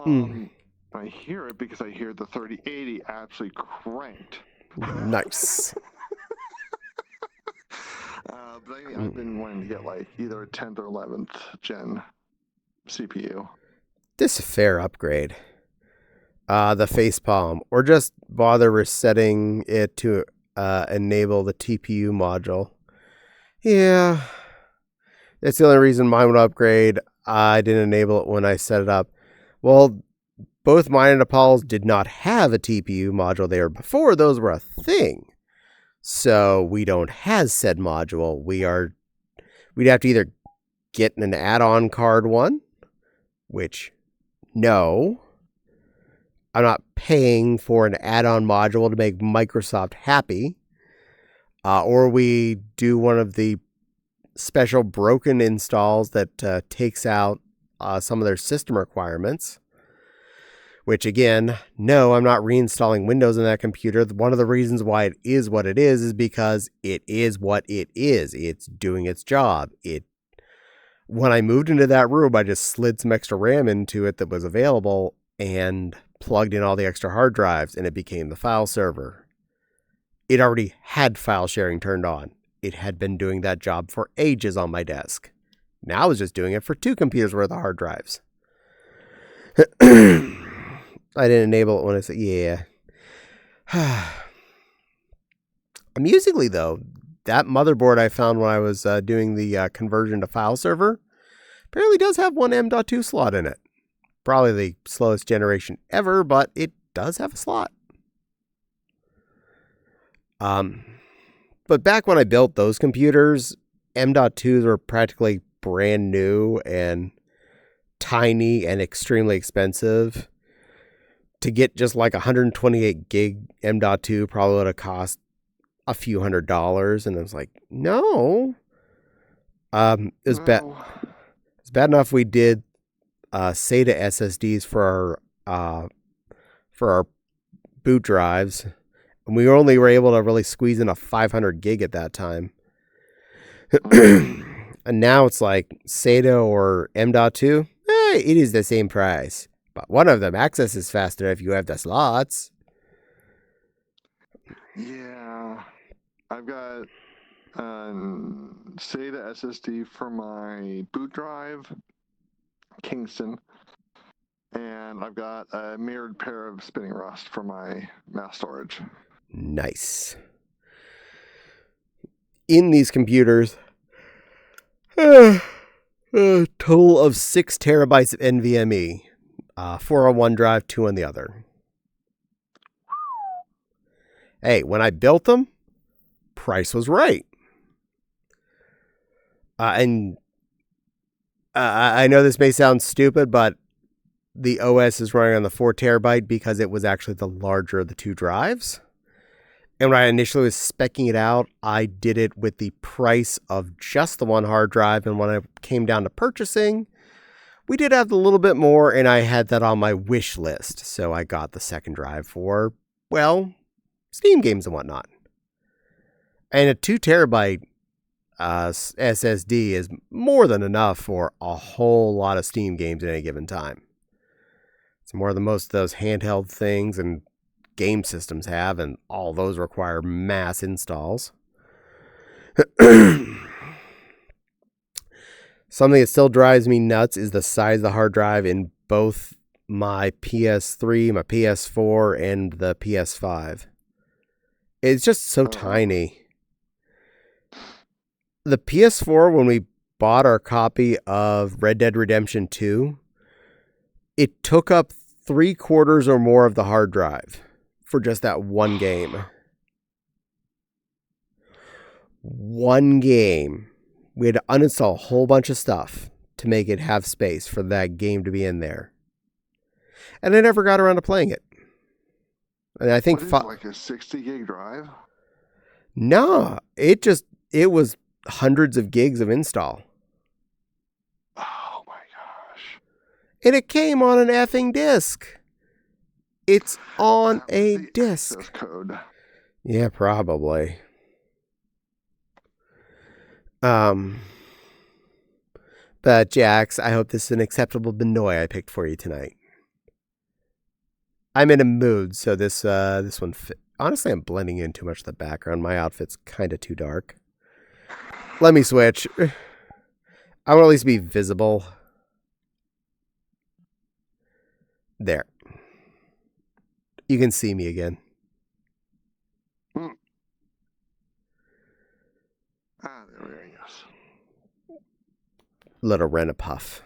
the way. I hear it because I hear the 3080 actually cranked. Nice. But I've been wanting to get like either a 10th or 11th gen CPU. This is a fair upgrade. The facepalm, or just bother resetting it to enable the TPU module. Yeah, that's the only reason mine would upgrade. I didn't enable it when I set it up. Well, both mine and Nepal's did not have a TPU module there before those were a thing. So we don't have said module. We'd have to either get an add-on card one, which no. I'm not paying for an add-on module to make Microsoft happy. Or we do one of the special broken installs that takes out some of their system requirements. Which again, no, I'm not reinstalling Windows in that computer. One of the reasons why it is what it is because it is what it is. It's doing its job. When I moved into that room, I just slid some extra RAM into it that was available and plugged in all the extra hard drives, and it became the file server. It already had file sharing turned on. It had been doing that job for ages on my desk. Now I was just doing it for 2 computers worth of hard drives. I didn't enable it when I said, yeah. Amusingly, though, that motherboard I found when I was doing the conversion to file server apparently does have one M.2 slot in it. Probably the slowest generation ever, but it does have a slot. But back when I built those computers, M.2s were practically brand new and tiny and extremely expensive. To get just like 128 gig M.2 probably would have cost a few $100s, and I was like, no. It was bad. It's bad enough we did SATA SSDs for our boot drives, and we only were able to really squeeze in a 500 gig at that time. And now it's like SATA or M.2. it is the same price. But one of them accesses faster if you have the slots. Yeah. I've got SATA SSD for my boot drive, Kingston, and I've got a mirrored pair of spinning rust for my mass storage. Nice. In these computers, a total of 6 terabytes of NVMe. 4 on one drive, 2 on the other. Hey, when I built them, price was right. And I know this may sound stupid, but the OS is running on the 4 terabyte because it was actually the larger of the 2 drives. And when I initially was speccing it out, I did it with the price of just the one hard drive. And when I came down to purchasing, we did have a little bit more, and I had that on my wish list. So I got the second drive for, well, Steam games and whatnot. And a 2 terabyte SSD is more than enough for a whole lot of Steam games at any given time. It's more than most of those handheld things and game systems have, and all those require mass installs. Something that still drives me nuts is the size of the hard drive in both my PS3, my PS4, and the PS5. It's just so tiny. The PS4, when we bought our copy of Red Dead Redemption 2, it took up 3/4 or more of the hard drive for just that one game. One game. We had to uninstall a whole bunch of stuff to make it have space for that game to be in there. And I never got around to playing it. And I think like a 60 gig drive? No, it was hundreds of gigs of install. Oh my gosh. And it came on an effing disc. It's on a disc. Access code. Yeah, probably. But Jax, I hope this is an acceptable Benoit I picked for you tonight. I'm in a mood, so this one honestly, I'm blending in too much of the background. My outfit's kind of too dark. Let me switch. I want to at least be visible. There. You can see me again. There we go. Little Rent-A-Puff.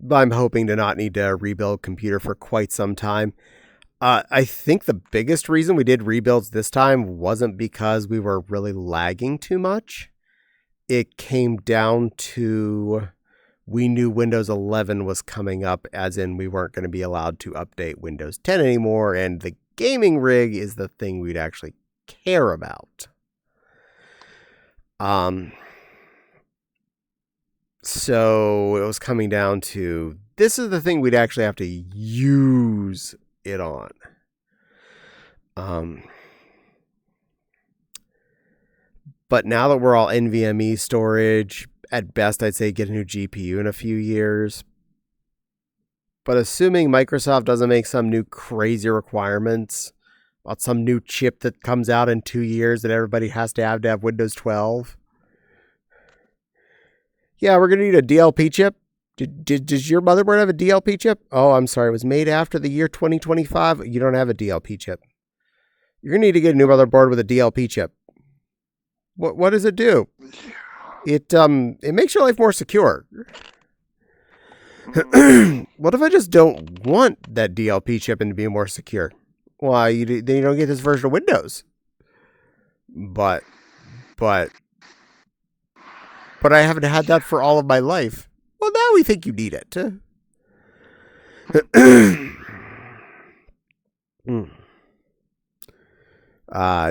But I'm hoping to not need to rebuild computer for quite some time. I think the biggest reason we did rebuilds this time wasn't because we were really lagging too much. It came down to we knew Windows 11 was coming up, as in we weren't going to be allowed to update Windows 10 anymore, and the gaming rig is the thing we'd actually care about. So it was coming down to, this is the thing we'd actually have to use it on. But now that we're all NVMe storage, at best I'd say get a new GPU in a few years. But assuming Microsoft doesn't make some new crazy requirements about some new chip that comes out in 2 years that everybody has to have Windows 12. Yeah, we're going to need a DLP chip. Does your motherboard have a DLP chip? Oh, I'm sorry. It was made after the year 2025. You don't have a DLP chip. You're going to need to get a new motherboard with a DLP chip. What does it do? It makes your life more secure. What if I just don't want that DLP chip and to be more secure? Why, then you don't get this version of Windows. But I haven't had that for all of my life. Well, now we think you need it.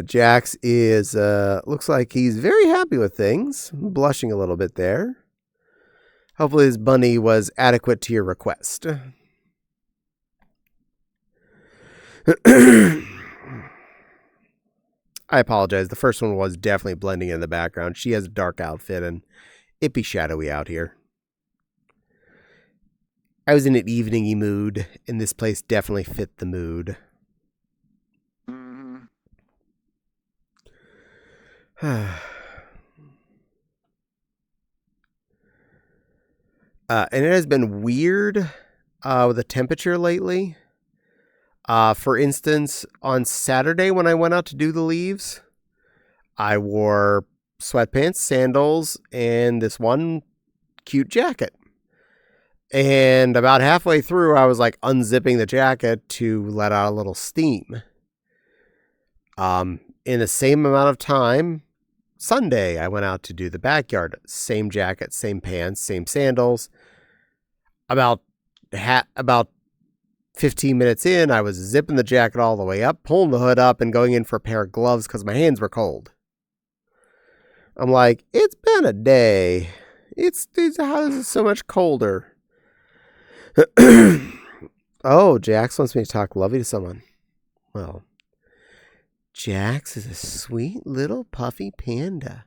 Jax is, looks like he's very happy with things. Blushing a little bit there. Hopefully his bunny was adequate to your request. I apologize. The first one was definitely blending in the background. She has a dark outfit, and it'd be shadowy out here. I was in an evening-y mood, and this place definitely fit the mood. Mm-hmm. And it has been weird with the temperature lately. For instance, on Saturday when I went out to do the leaves, I wore sweatpants, sandals, and this one cute jacket. And about halfway through, I was like unzipping the jacket to let out a little steam. In the same amount of time, Sunday, I went out to do the backyard. Same jacket, same pants, same sandals. About 15 minutes in, I was zipping the jacket all the way up, pulling the hood up, and going in for a pair of gloves because my hands were cold. I'm like, it's been a day. How is it so much colder? Oh, Jax wants me to talk lovey to someone. Well, Jax is a sweet little puffy panda.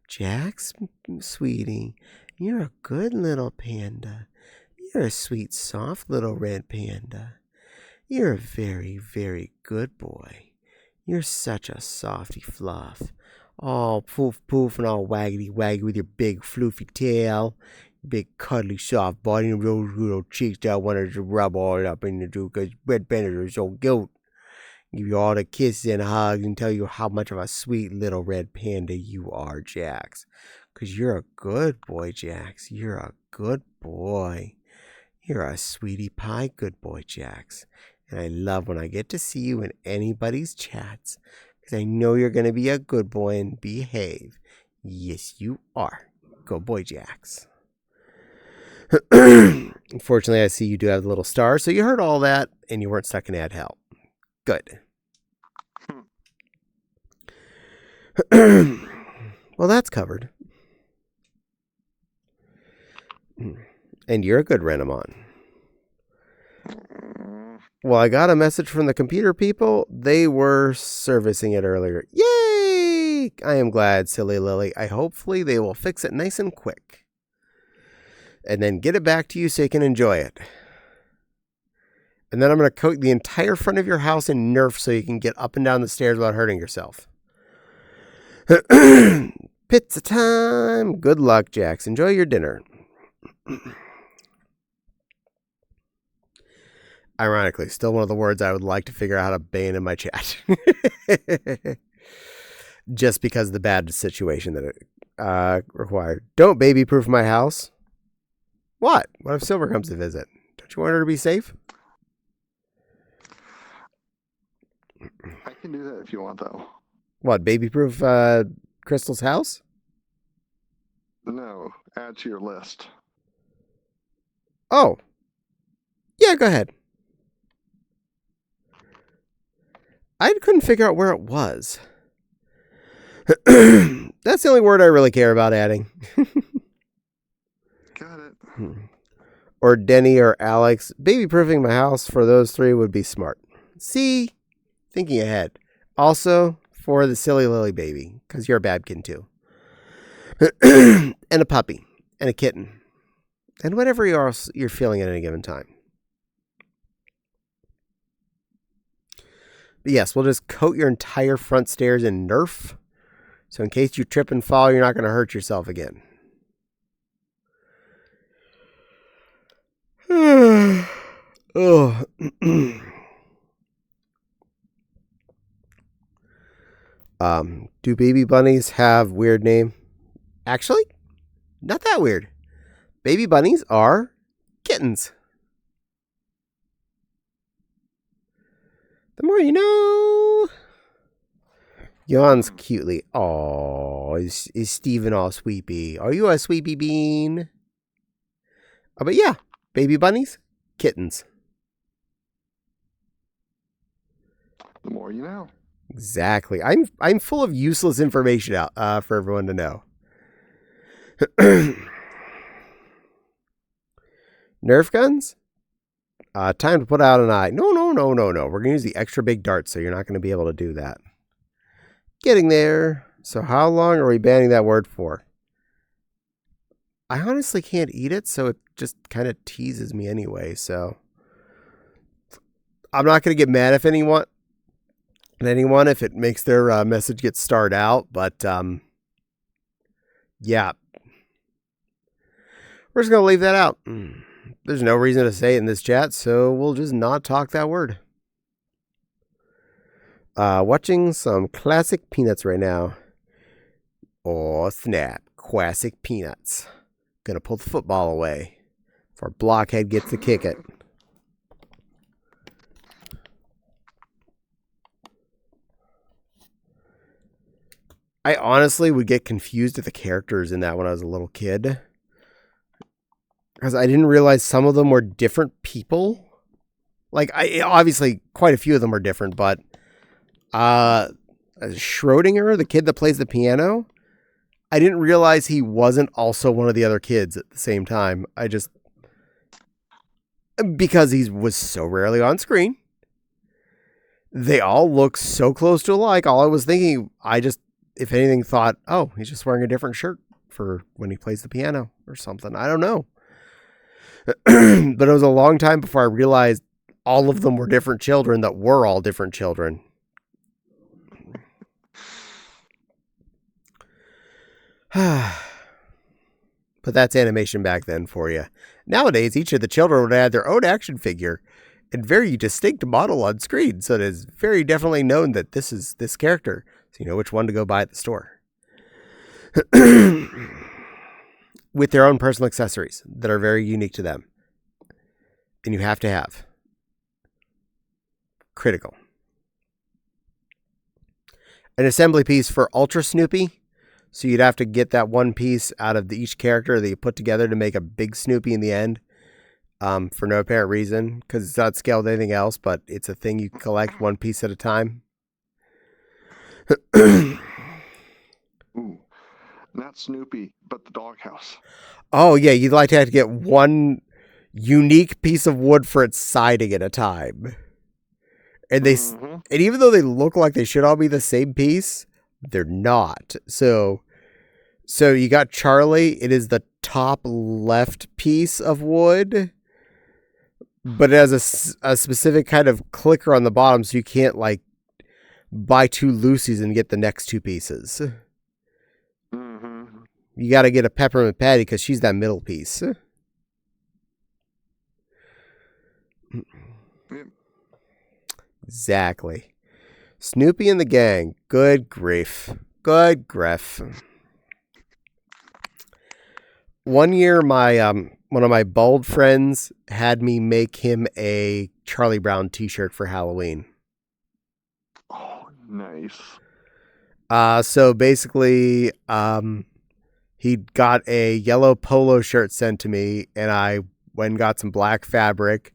Jax, sweetie, you're a good little panda. You're a sweet, soft little red panda. You're a very, very good boy. You're such a softy fluff. All poof poof and all waggity waggy with your big floofy tail. Big cuddly soft body and those little cheeks that I wanted to rub all up in the do because red pandas are so cute. Give you all the kisses and hugs and tell you how much of a sweet little red panda you are, Jax. Because you're a good boy, Jax. You're a good boy. You're a sweetie pie good boy, Jax. And I love when I get to see you in anybody's chats. Because I know you're going to be a good boy and behave. Yes, you are. Good boy, Jax. Unfortunately, I see you do have the little star. So you heard all that and you weren't stuck in ad hell. Good. Well, that's covered. And you're a good Renamon. Well, I got a message from the computer people. They were servicing it earlier. Yay! I am glad, Silly Lily. Hopefully they will fix it nice and quick. And then get it back to you so you can enjoy it. And then I'm going to coat the entire front of your house in Nerf so you can get up and down the stairs without hurting yourself. Pizza time. Good luck, Jax. Enjoy your dinner. Ironically, still one of the words I would like to figure out how to ban in my chat. Just because of the bad situation that it required. Don't baby-proof my house. What? What if Silver comes to visit? Don't you want her to be safe? I can do that if you want, though. What, baby-proof Crystal's house? No, add to your list. Oh. Yeah, go ahead. I couldn't figure out where it was. That's the only word I really care about adding. Got it. Or Denny or Alex. Baby-proofing my house for those three would be smart. See? Thinking ahead. Also, for the Silly Lily baby, because you're a babkin too. And a puppy. And a kitten. And whatever else you're feeling at any given time. But yes, we'll just coat your entire front stairs in Nerf. So in case you trip and fall, you're not going to hurt yourself again. Oh. Do baby bunnies have weird name? Actually, not that weird. Baby bunnies are kittens. The more you know. Yawns cutely. Aw, is Steven all sweepy? Are you a sweepy bean? Oh, but yeah, baby bunnies, kittens. The more you know. Exactly. I'm full of useless information out for everyone to know. Nerf guns? Time to put out an eye. No. We're going to use the extra big darts, so you're not going to be able to do that. Getting there. So how long are we banning that word for? I honestly can't eat it, so it just kind of teases me anyway, so I'm not going to get mad at anyone if it makes their message get starred out, but yeah. We're just going to leave that out. There's no reason to say it in this chat, so we'll just not talk that word. Watching some classic Peanuts right now. Oh, snap. Classic Peanuts. Gonna pull the football away before Blockhead gets to kick it. I honestly would get confused at the characters in that when I was a little kid. Because I didn't realize some of them were different people. Like, obviously, quite a few of them are different, but Schrodinger, the kid that plays the piano, I didn't realize he wasn't also one of the other kids at the same time. Because he was so rarely on screen. They all look so close to alike. All I was thinking, if anything, thought, oh, he's just wearing a different shirt for when he plays the piano or something. I don't know. But it was a long time before I realized all of them were different children that were all different children. But that's animation back then for you. Nowadays, each of the children would have their own action figure and very distinct model on screen, so it is very definitely known that this is this character, so you know which one to go buy at the store. With their own personal accessories that are very unique to them. And you have to have. Critical. An assembly piece for Ultra Snoopy. So you'd have to get that one piece out of each character that you put together to make a big Snoopy in the end. For no apparent reason. Because it's not scaled with anything else, but it's a thing you collect one piece at a time. Ooh. Not Snoopy, but the doghouse. Oh, yeah. You'd like to have to get one unique piece of wood for its siding at a time. And and even though they look like they should all be the same piece, they're not. So you got Charlie. It is the top left piece of wood, but it has a specific kind of clicker on the bottom, so you can't like buy two Lucy's and get the next two pieces. You got to get a Peppermint Patty because she's that middle piece. Exactly. Snoopy and the gang. Good grief. Good grief. One year, my one of my bald friends had me make him a Charlie Brown t-shirt for Halloween. Oh, nice. So basically, he got a yellow polo shirt sent to me, and I went and got some black fabric,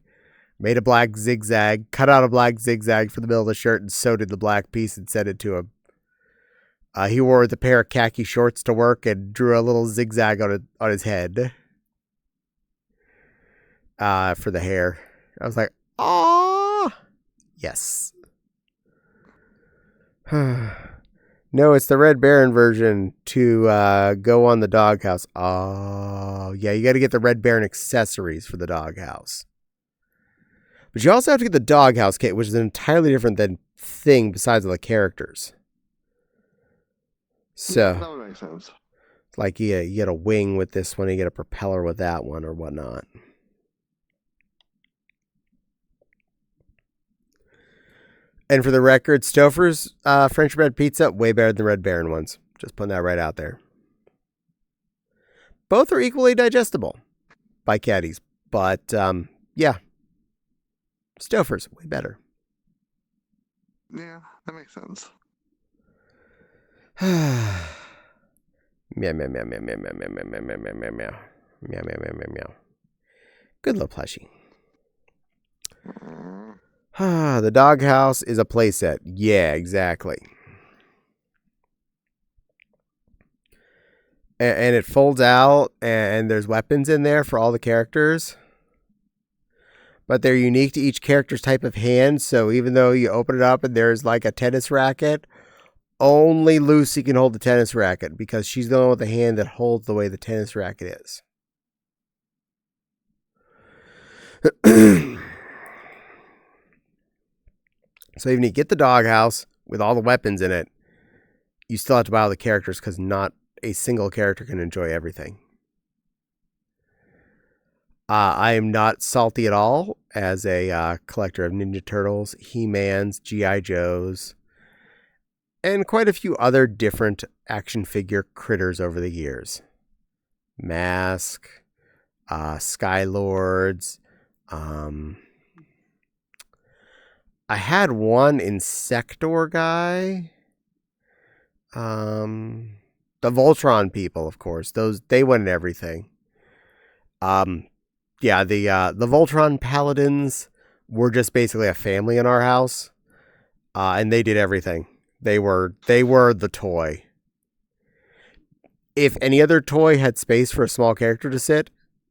made a black zigzag, cut out a black zigzag for the middle of the shirt, and sewed the black piece and sent it to him. He wore it with a pair of khaki shorts to work and drew a little zigzag on his head for the hair. I was like, "Aww, yes." No, it's the Red Baron version to go on the doghouse. Oh, yeah, you got to get the Red Baron accessories for the doghouse. But you also have to get the doghouse kit, which is an entirely different thing besides the characters. So, that would make sense. Like you get a wing with this one, you get a propeller with that one, or whatnot. And for the record, Stouffer's French bread pizza, way better than the Red Baron ones. Just putting that right out there. Both are equally digestible by Caddie's. But, yeah. Stouffer's, way better. Yeah, that makes sense. Meow, meow, meow, meow, meow, meow, meow, meow, meow, meow, meow, meow, meow. Meow, meow, meow, meow, meow. Good little plushie. The doghouse is a playset. Yeah, exactly. And it folds out, and there's weapons in there for all the characters. But they're unique to each character's type of hand, so even though you open it up and there's like a tennis racket, only Lucy can hold the tennis racket because she's the one with the hand that holds the way the tennis racket is. So even if you get the doghouse with all the weapons in it, you still have to buy all the characters because not a single character can enjoy everything. I am not salty at all as a collector of Ninja Turtles, He-Mans, G.I. Joes, and quite a few other different action figure critters over the years. Mask, Skylords. I had one Insector guy. The Voltron people, of course. They went in everything. Yeah, the Voltron Paladins were just basically a family in our house, and they did everything. They were the toy. If any other toy had space for a small character to sit,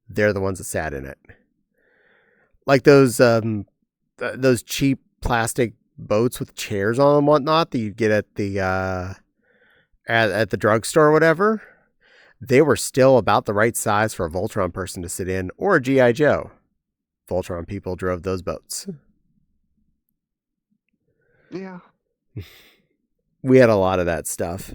they're the ones that sat in it. Like those cheap plastic boats with chairs on them and whatnot that you get at the at the drugstore or whatever. They were still about the right size for a Voltron person to sit in, or a G.I. Joe. Voltron people drove those boats. Yeah. We had a lot of that stuff.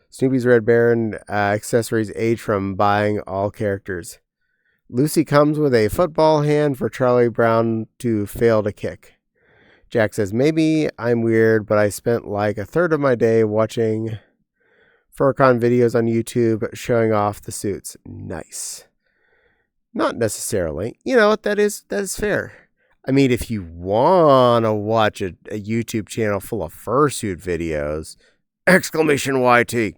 Snoopy's Red Baron accessories age from buying all characters. Lucy comes with a football hand for Charlie Brown to fail to kick. Jack says, maybe I'm weird, but I spent like a third of my day watching Furcon videos on YouTube showing off the suits. Nice. Not necessarily. You know what? That is fair. I mean, if you want to watch a YouTube channel full of fursuit videos, exclamation YT.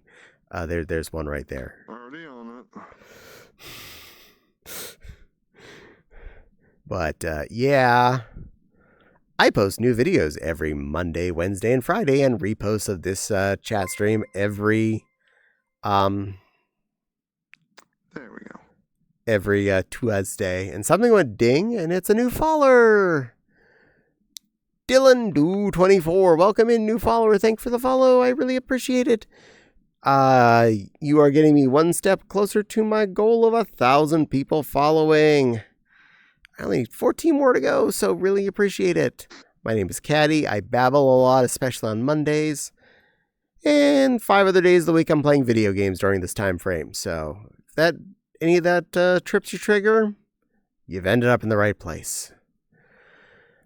There's one right there. Already on it. But, yeah. I post new videos every Monday, Wednesday, and Friday, and reposts of this chat stream every There we go. Every Tuesday. And something went ding, and it's a new follower. Dylan Do24. Welcome in, new follower. Thanks for the follow. I really appreciate it. You are getting me one step closer to my goal of 1,000 people following. Only 14 more to go, so really appreciate it. My name is Caddie. I babble a lot, especially on Mondays. And 5 other days of the week I'm playing video games during this time frame. So if any of that trips your trigger, you've ended up in the right place.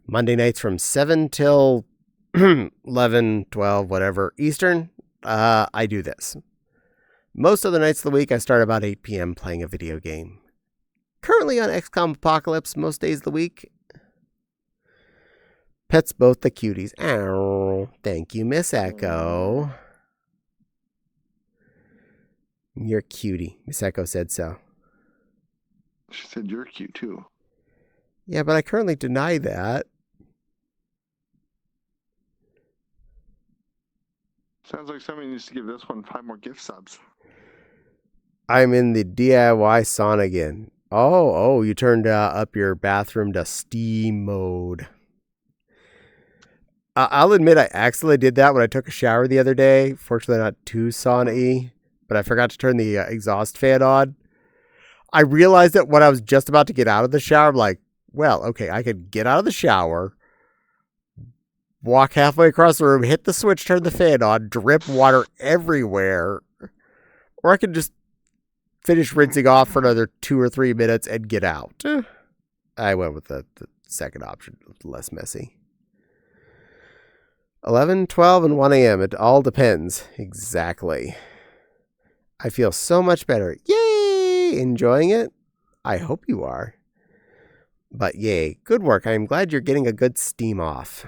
Monday nights from 7 till 11, 12, whatever, Eastern, I do this. Most of the nights of the week I start about 8 p.m. playing a video game. Currently on XCOM Apocalypse most days of the week. Pets both the cuties. Ow. Thank you, Miss Echo. You're cutie. Miss Echo said so. She said you're cute too. Yeah, but I currently deny that. Sounds like somebody needs to give this one 5 more gift subs. I'm in the DIY sauna again. Oh, you turned up your bathroom to steam mode. I'll admit I accidentally did that when I took a shower the other day. Fortunately, not too sauna-y, but I forgot to turn the exhaust fan on. I realized that when I was just about to get out of the shower, I'm like, well, okay, I could get out of the shower, walk halfway across the room, hit the switch, turn the fan on, drip water everywhere, or I could just finish rinsing off for another 2 or 3 minutes and get out. I went with the second option, less messy. 11, 12, and 1 a.m. It all depends. Exactly. I feel so much better. Yay! Enjoying it? I hope you are. But yay, good work. I'm glad you're getting a good steam off.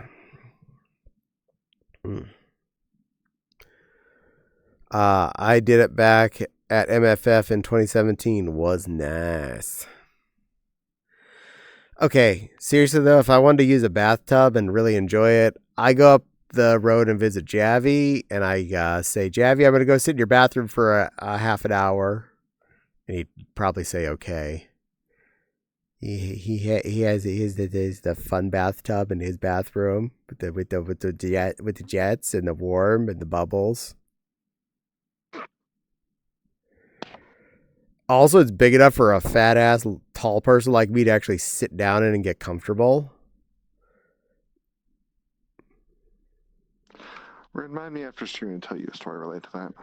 I did it back at MFF in 2017. Was nice. Okay, seriously though, if I wanted to use a bathtub and really enjoy it, I go up the road and visit Javi, and I say, Javi, I'm going to go sit in your bathroom for a half an hour. And he'd probably say, okay. He has the fun bathtub in his bathroom with the jets and the warm and the bubbles. Also, it's big enough for a fat ass tall person like me to actually sit down in and get comfortable. Remind me after streaming to tell you a story related to that.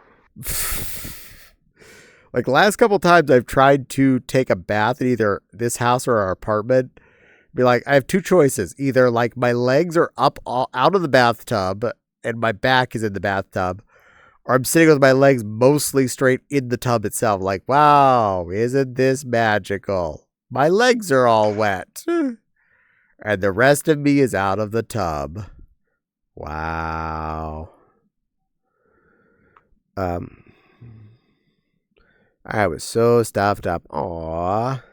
Like last couple times I've tried to take a bath at either this house or our apartment. Be like, I have two choices. Either like my legs are up out of the bathtub and my back is in the bathtub, or I'm sitting with my legs mostly straight in the tub itself. Like, wow, isn't this magical? My legs are all wet. And the rest of me is out of the tub. Wow. I was so stuffed up. Aww.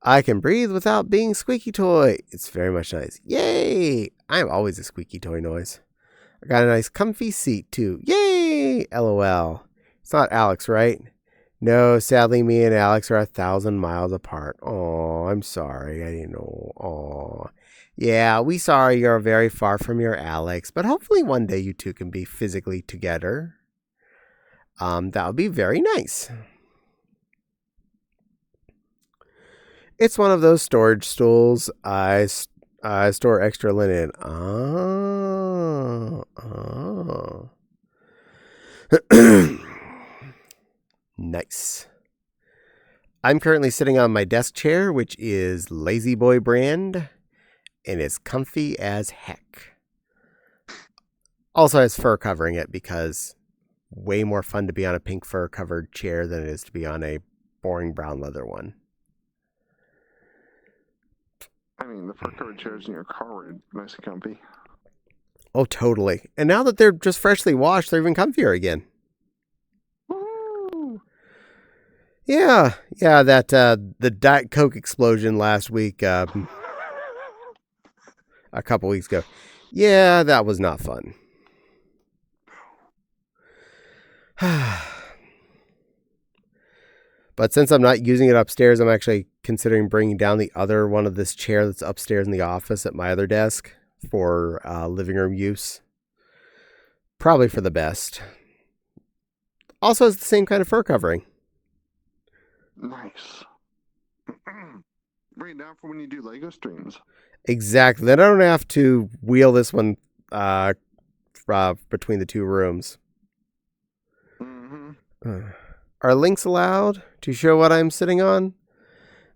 I can breathe without being squeaky toy. It's very much nice. Yay! I'm always a squeaky toy noise. I got a nice comfy seat too. Yay! LOL. It's not Alex, right? No, sadly me and Alex are 1,000 miles apart. Oh, I'm sorry. I didn't know. Oh. Yeah, we sorry you're very far from your Alex, but hopefully one day you two can be physically together. That would be very nice. It's one of those storage stools. I store extra linen. Oh. Nice. I'm currently sitting on my desk chair, which is Lazy Boy brand, and it's comfy as heck. Also has fur covering it because way more fun to be on a pink fur covered chair than it is to be on a boring brown leather one. I mean, the fur covered chairs in your car were nice and comfy. Oh, totally. And now that they're just freshly washed, they're even comfier again. Woo! Yeah, that the Diet Coke explosion last week, a couple weeks ago. Yeah, that was not fun. But since I'm not using it upstairs, I'm actually considering bringing down the other one of this chair that's upstairs in the office at my other desk for living room use. Probably for the best. Also has the same kind of fur covering. Nice. Right now for when you do Lego streams. Exactly. Then I don't have to wheel this one between the two rooms. Mm-hmm. Are links allowed to show what I'm sitting on?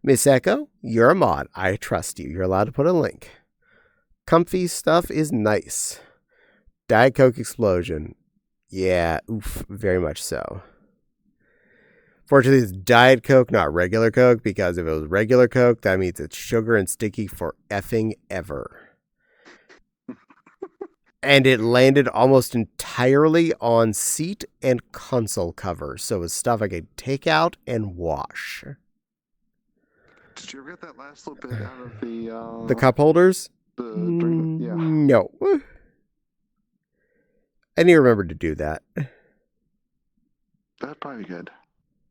Miss Echo, you're a mod. I trust you. You're allowed to put a link. Comfy stuff is nice. Diet Coke explosion. Yeah, oof, very much so. Fortunately, it's Diet Coke, not regular Coke, because if it was regular Coke, that means it's sugar and sticky for effing ever. And it landed almost entirely on seat and console cover, so it was stuff I could take out and wash. Did you ever get that last little bit out of the... The cup holders? The drink? Yeah. No. I need to remember to do that. That'd probably be good.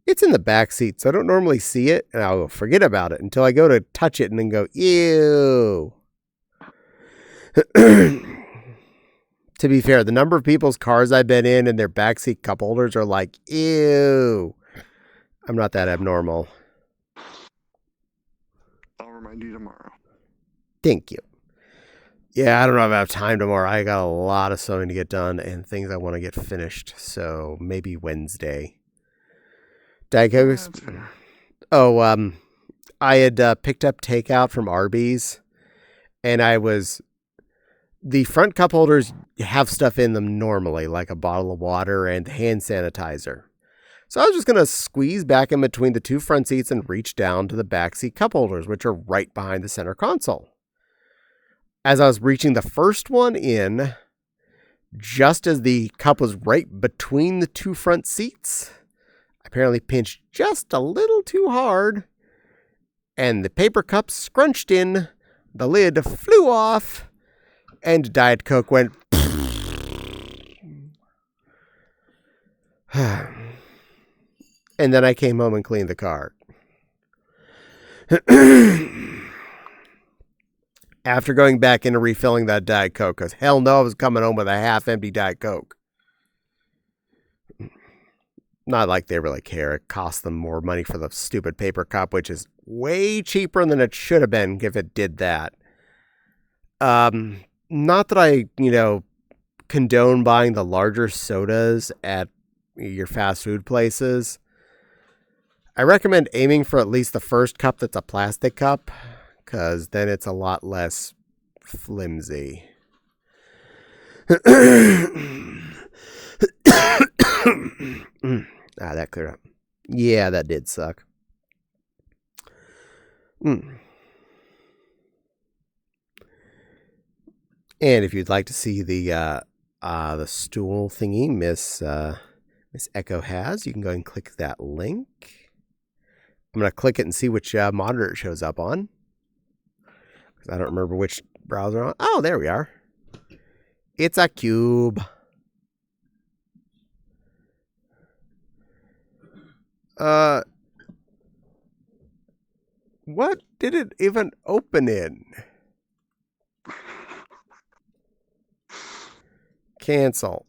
It's in the back seat, so I don't normally see it, and I'll forget about it until I go to touch it and then go, ew. To be fair, the number of people's cars I've been in and their backseat cup holders are like, ew. I'm not that abnormal. I'll remind you tomorrow. Thank you. Yeah, I don't know if I have time tomorrow. I got a lot of sewing to get done and things I want to get finished. So maybe Wednesday. Diet Coke. Oh, I had picked up takeout from Arby's, and the front cup holders have stuff in them normally, like a bottle of water and hand sanitizer. So I was just going to squeeze back in between the two front seats and reach down to the back seat cup holders, which are right behind the center console. As I was reaching the first one in, just as the cup was right between the two front seats, I apparently pinched just a little too hard, and the paper cup scrunched in, the lid flew off, and Diet Coke went... And then I came home and cleaned the car. After going back into refilling that Diet Coke, because hell no, I was coming home with a half-empty Diet Coke. Not like they really care. It costs them more money for the stupid paper cup, which is way cheaper than it should have been if it did that. Not that I, condone buying the larger sodas at your fast food places. I recommend aiming for at least the first cup that's a plastic cup, because then it's a lot less flimsy. That cleared up. Yeah, that did suck. And if you'd like to see the stool thingy Miss Echo has, you can go and click that link. I'm going to click it and see which monitor it shows up on. I don't remember which browser on. Oh, there we are. It's a cube. What did it even open in? Cancel.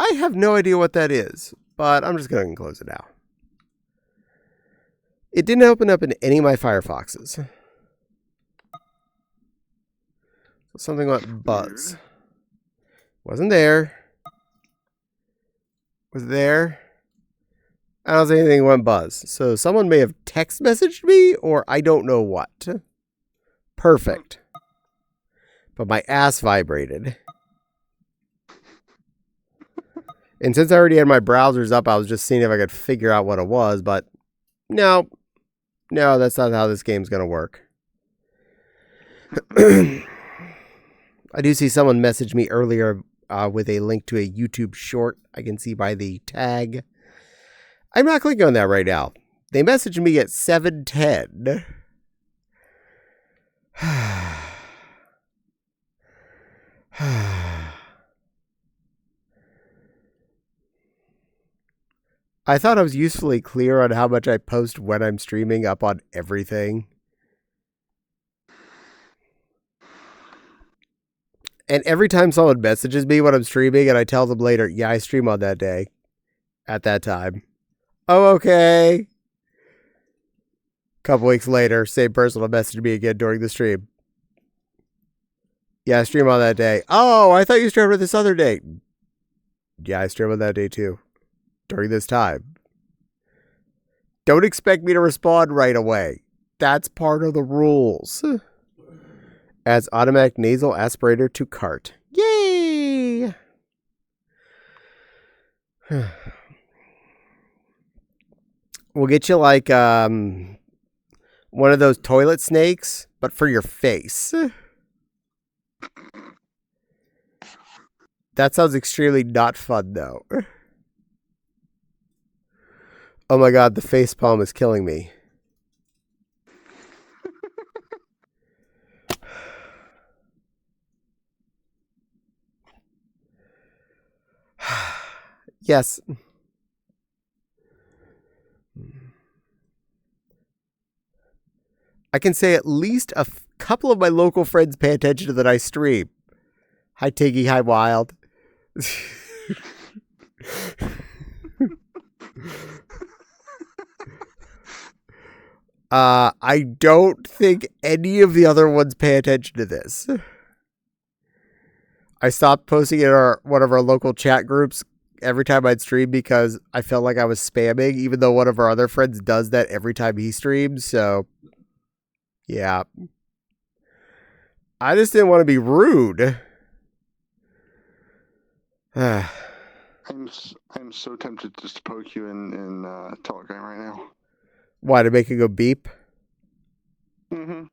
I have no idea what that is, but I'm just going to close it now. It didn't open up in any of my Firefoxes. Something went buzz. Wasn't there. Was there? I don't see anything went buzz. So someone may have text messaged me, or I don't know what. Perfect. But my ass vibrated. And since I already had my browsers up, I was just seeing if I could figure out what it was, but no, that's not how this game's going to work. I do see someone message me earlier with a link to a YouTube short. I can see by the tag. I'm not clicking on that right now. They messaged me at 7:10. I thought I was usefully clear on how much I post when I'm streaming up on everything. And every time someone messages me when I'm streaming and I tell them later, yeah, I stream on that day. At that time. Oh, okay. Couple weeks later, same person will message me again during the stream. Yeah, I stream on that day. Oh, I thought you streamed on this other day. Yeah, I stream on that day too. During this time. Don't expect me to respond right away. That's part of the rules. Adds automatic nasal aspirator to cart. Yay! We'll get you like one of those toilet snakes, but for your face. That sounds extremely not fun, though. Oh my god, the facepalm is killing me. Yes. I can say at least a couple of my local friends pay attention to the nice stream. Hi, Tiggy. Hi, Wild. I don't think any of the other ones pay attention to this. I stopped posting in one of our local chat groups every time I'd stream because I felt like I was spamming, even though one of our other friends does that every time he streams. So, yeah. I just didn't want to be rude. I'm so tempted just to poke you in Telegram right now. Why, to make it go beep? Mm-hmm.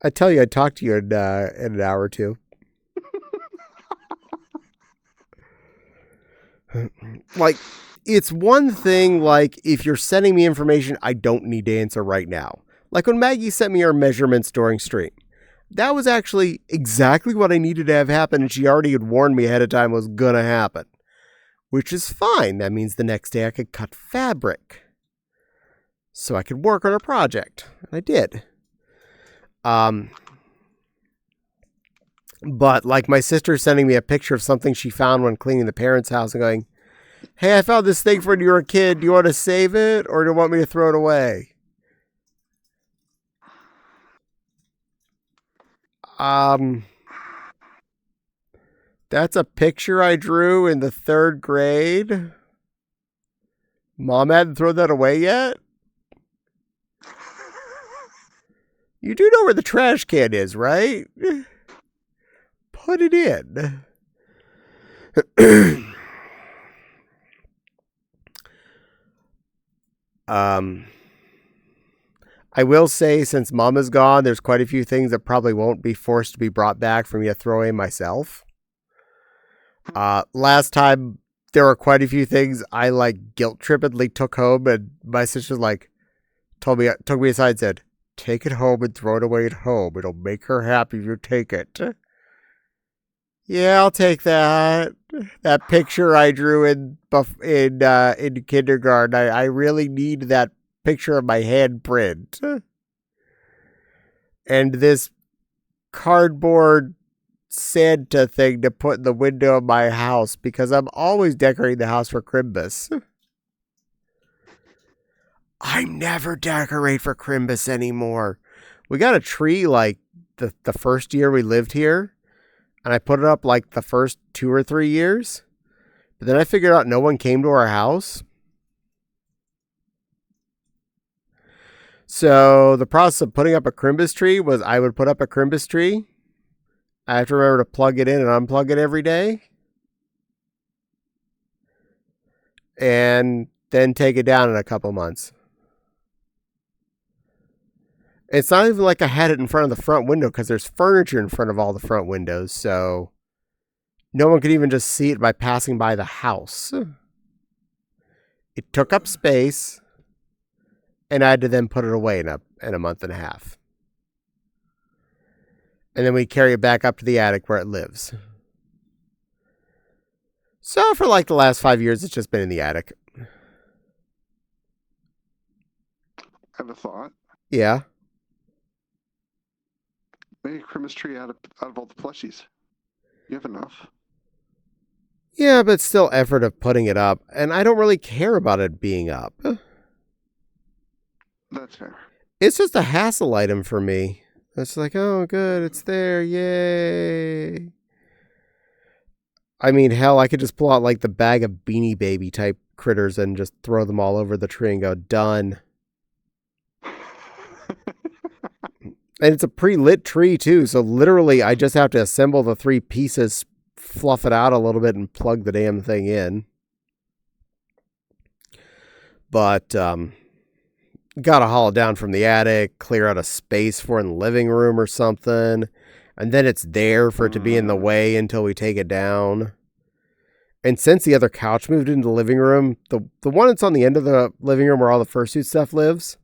I tell you, I'd talk to you in an hour or two. Like, it's one thing, like, if you're sending me information I don't need to answer right now. Like when Maggie sent me her measurements during stream. That was actually exactly what I needed to have happen, and she already had warned me ahead of time was going to happen. which is fine. That means the next day I could cut fabric so I could work on a project. And I did. But like my sister sending me a picture of something she found when cleaning the parents' house and going, "Hey, I found this thing when you were a kid. Do you want to save it or do you want me to throw it away?" That's a picture I drew in the 3rd grade. Mom hadn't thrown that away yet? You do know where the trash can is, right? Put it in. I will say, since Mom is gone, there's quite a few things that probably won't be forced to be brought back for me to throw away myself. Last time, there were quite a few things I guilt-trippedly took home, and my sister took me aside and said, "Take it home and throw it away at home. It'll make her happy if you take it." Yeah, I'll take that. That picture I drew in kindergarten. I really need that picture of my handprint. And this cardboard Santa thing to put in the window of my house because I'm always decorating the house for Christmas. I never decorate for Christmas anymore. We got a tree the first year we lived here, and I put it up the first 2 or 3 years. But then I figured out no one came to our house. So the process of putting up a Christmas tree was I would put up a Christmas tree. I have to remember to plug it in and unplug it every day. And then take it down in a couple months. It's not even like I had it in front of the front window because there's furniture in front of all the front windows. So no one could even just see it by passing by the house. It took up space. And I had to then put it away in a month and a half. And then we carry it back up to the attic where it lives. So for the last 5 years, it's just been in the attic. Have a thought. Yeah. Make a Christmas tree out of all the plushies. You have enough. Yeah, but still effort of putting it up. And I don't really care about it being up. That's fair. It's just a hassle item for me. It's oh, good, it's there, yay. I mean, hell, I could just pull out the bag of Beanie Baby type critters and just throw them all over the tree and go, done. And it's a pre-lit tree, too, so literally I just have to assemble the 3 pieces, fluff it out a little bit, and plug the damn thing in. But, gotta haul it down from the attic, clear out a space for it in the living room or something, and then it's there for it to be in the way until we take it down. And since the other couch moved into the living room, the one that's on the end of the living room where all the fursuit stuff lives,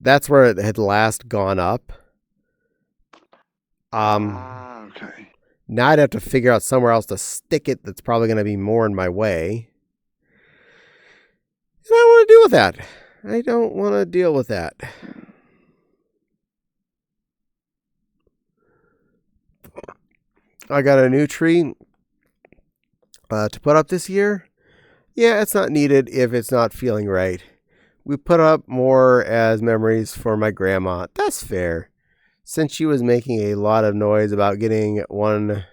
that's where it had last gone up. Okay. Now I'd have to figure out somewhere else to stick it that's probably going to be more in my way. And I don't want to deal with that. I don't want to deal with that. I got a new tree to put up this year. Yeah, it's not needed if it's not feeling right. We put up more as memories for my grandma. That's fair. Since she was making a lot of noise about getting one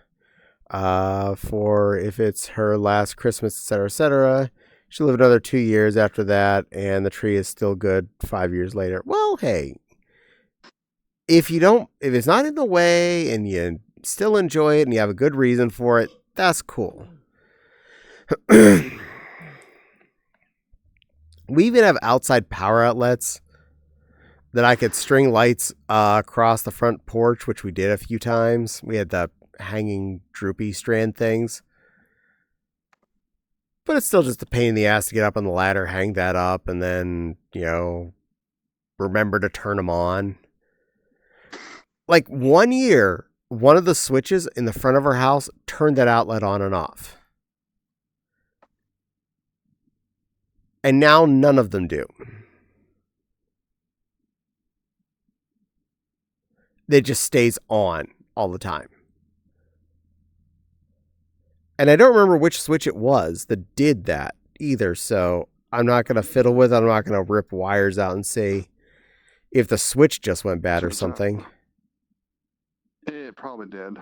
for if it's her last Christmas, etc., etc., she'll live another 2 years after that, and the tree is still good 5 years later. Well, hey, if it's not in the way and you still enjoy it and you have a good reason for it, that's cool. We even have outside power outlets that I could string lights across the front porch, which we did a few times. We had the hanging droopy strand things. But it's still just a pain in the ass to get up on the ladder, hang that up, and then, remember to turn them on. 1 year, one of the switches in the front of our house turned that outlet on and off. And now none of them do. It just stays on all the time. And I don't remember which switch it was that did that either, so I'm not going to fiddle with it. I'm not going to rip wires out and see if the switch just went bad or something. It probably did.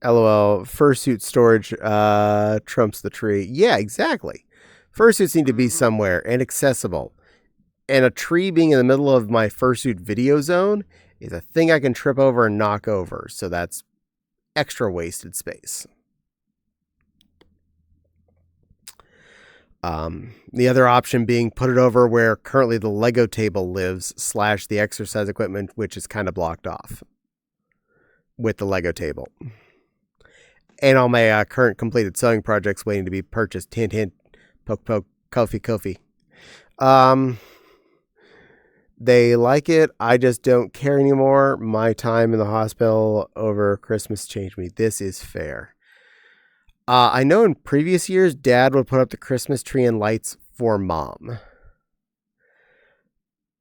LOL, fursuit storage trumps the tree. Yeah, exactly. Fursuits need to be somewhere and accessible. And a tree being in the middle of my fursuit video zone is a thing I can trip over and knock over. So that's extra wasted space. The other option being put it over where currently the Lego table lives / the exercise equipment, which is kind of blocked off with the Lego table. And all my current completed sewing projects waiting to be purchased. Hint, hint, poke, poke, Kofi. They like it. I just don't care anymore. My time in the hospital over Christmas changed me. This is fair. I know in previous years, Dad would put up the Christmas tree and lights for Mom.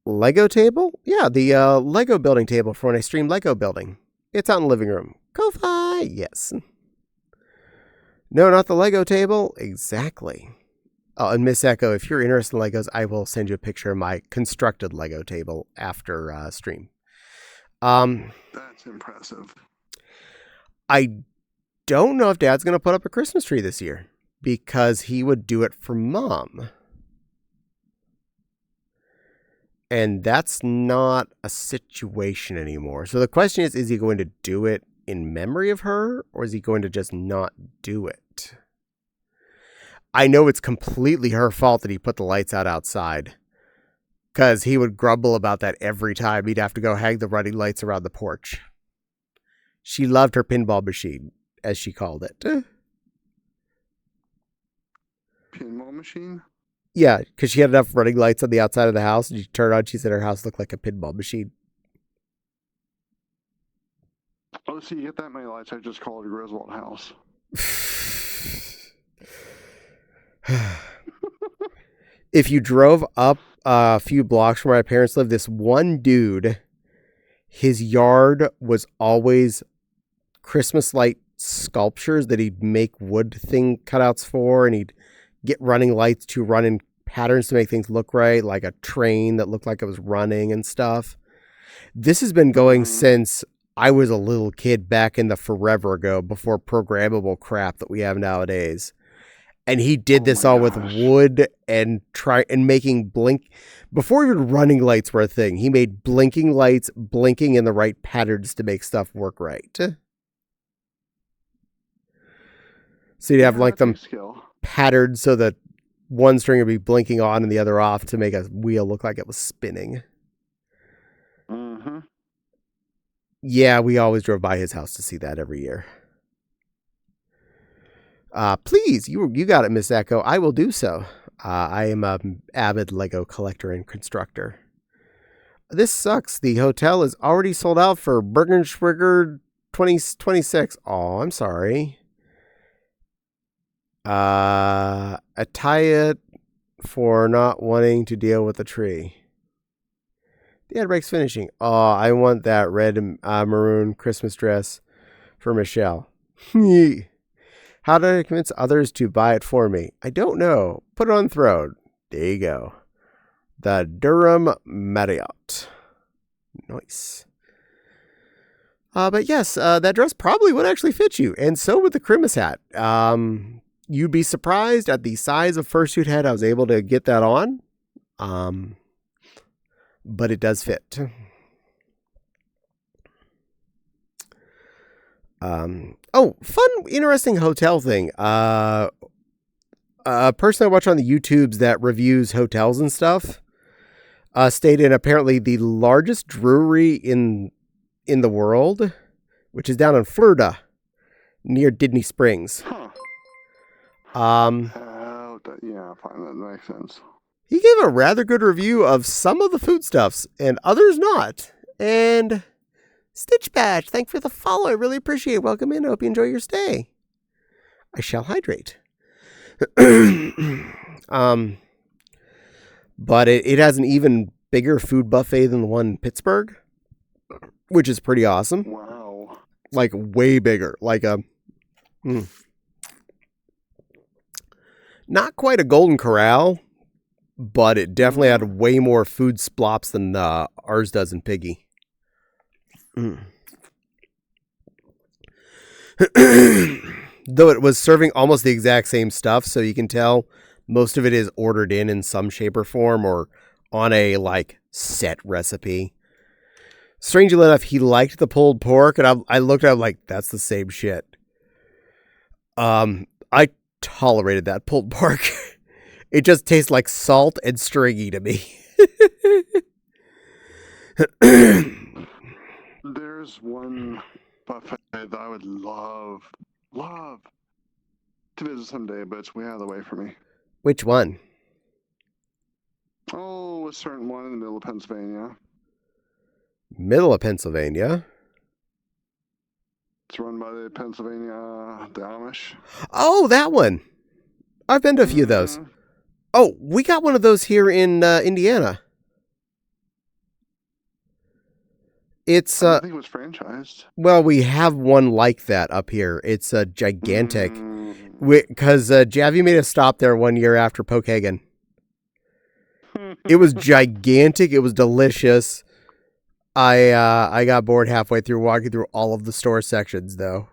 Lego table? Yeah, the Lego building table for when I stream Lego building. It's out in the living room. Ko-fi, yes. No, not the Lego table. Exactly. Oh, and Miss Echo, if you're interested in Legos, I will send you a picture of my constructed Lego table after stream. That's impressive. I don't know if Dad's going to put up a Christmas tree this year because he would do it for Mom. And that's not a situation anymore. So the question is he going to do it in memory of her, or is he going to just not do it? I know it's completely her fault that he put the lights out outside, because he would grumble about that every time. He'd have to go hang the running lights around the porch. She loved her pinball machine, as she called it. Pinball machine? Yeah, because she had enough running lights on the outside of the house, and she turned on, she said her house looked like a pinball machine. Oh, so you get that many lights, I just call it a Griswold house. If you drove up a few blocks from where my parents lived, this one dude, his yard was always Christmas light sculptures that he'd make wood thing cutouts for, and he'd get running lights to run in patterns to make things look right, like a train that looked like it was running and stuff. This has been going since I was a little kid back in the forever ago, before programmable crap that we have nowadays. And he did this all with wood and making blink. Before even running lights were a thing, he made blinking lights blinking in the right patterns to make stuff work right. So you'd have like them patterned so that one string would be blinking on and the other off to make a wheel look like it was spinning. Mm-hmm. Yeah, we always drove by his house to see that every year. Please, you got it, Miss Echo. I will do so. I am an avid Lego collector and constructor. This sucks. The hotel is already sold out for Bergenschwiger 2026. Oh, I'm sorry. Attire for not wanting to deal with the tree. The ad break's finishing. Oh, I want that red maroon Christmas dress for Michelle. How did I convince others to buy it for me? I don't know. Put it on Throne. There you go. The Durham Marriott. Nice. But yes, that dress probably would actually fit you. And so would the Christmas hat. You'd be surprised at the size of fursuit head I was able to get that on. But it does fit. Fun, interesting hotel thing. A person I watch on the YouTubes that reviews hotels and stuff stayed in apparently the largest brewery in the world, which is down in Florida near Disney Springs. Huh. Yeah, fine, that makes sense. He gave a rather good review of some of the foodstuffs and others not. And Stitch Badge, thanks for the follow. I really appreciate it. Welcome in. I hope you enjoy your stay. I shall hydrate. But it has an even bigger food buffet than the one in Pittsburgh, which is pretty awesome. Wow. Like way bigger. Like a not quite a Golden Corral, but it definitely had way more food splops than ours does in Piggy. Though it was serving almost the exact same stuff, so you can tell most of it is ordered in some shape or form or on a like set recipe. Strangely enough, he liked the pulled pork, and I looked at him like, that's the same shit. I tolerated that pulled pork. It just tastes like salt and stringy to me. There's one buffet that I would love to visit someday, but it's way out of the way for me. Which one? Oh, a certain one in the middle of Pennsylvania. Middle of Pennsylvania? It's run by the Amish. Oh, that one. I've been to a few of those. Oh, we got one of those here in Indiana. It's I think it was franchised. Well, we have one like that up here. It's a gigantic. Because Javi made a stop there one year after Pokehagen. It was gigantic. It was delicious. I got bored halfway through walking through all of the store sections, though.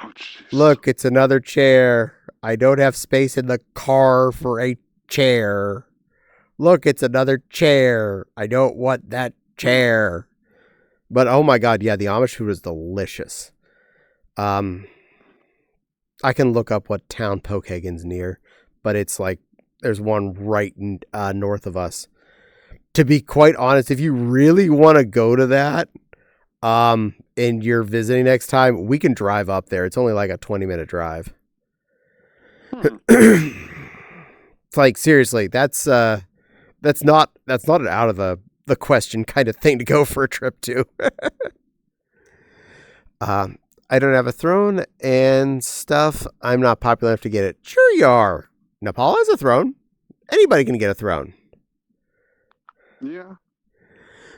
Oh, jeez. Look, it's another chair. I don't have space in the car for a chair. Look, it's another chair. I don't want that chair. But oh my god, yeah, the Amish food was delicious. I can look up what town Pokehagen's near, but it's like there's one right north of us. To be quite honest, if you really want to go to that, and you're visiting next time, we can drive up there. It's only like a 20-minute drive. It's like, seriously, that's not an out of the question kind of thing to go for a trip to. I don't have a throne and stuff. I'm not popular enough to get it. Sure you are. Nepal has a throne. Anybody can get a throne. Yeah.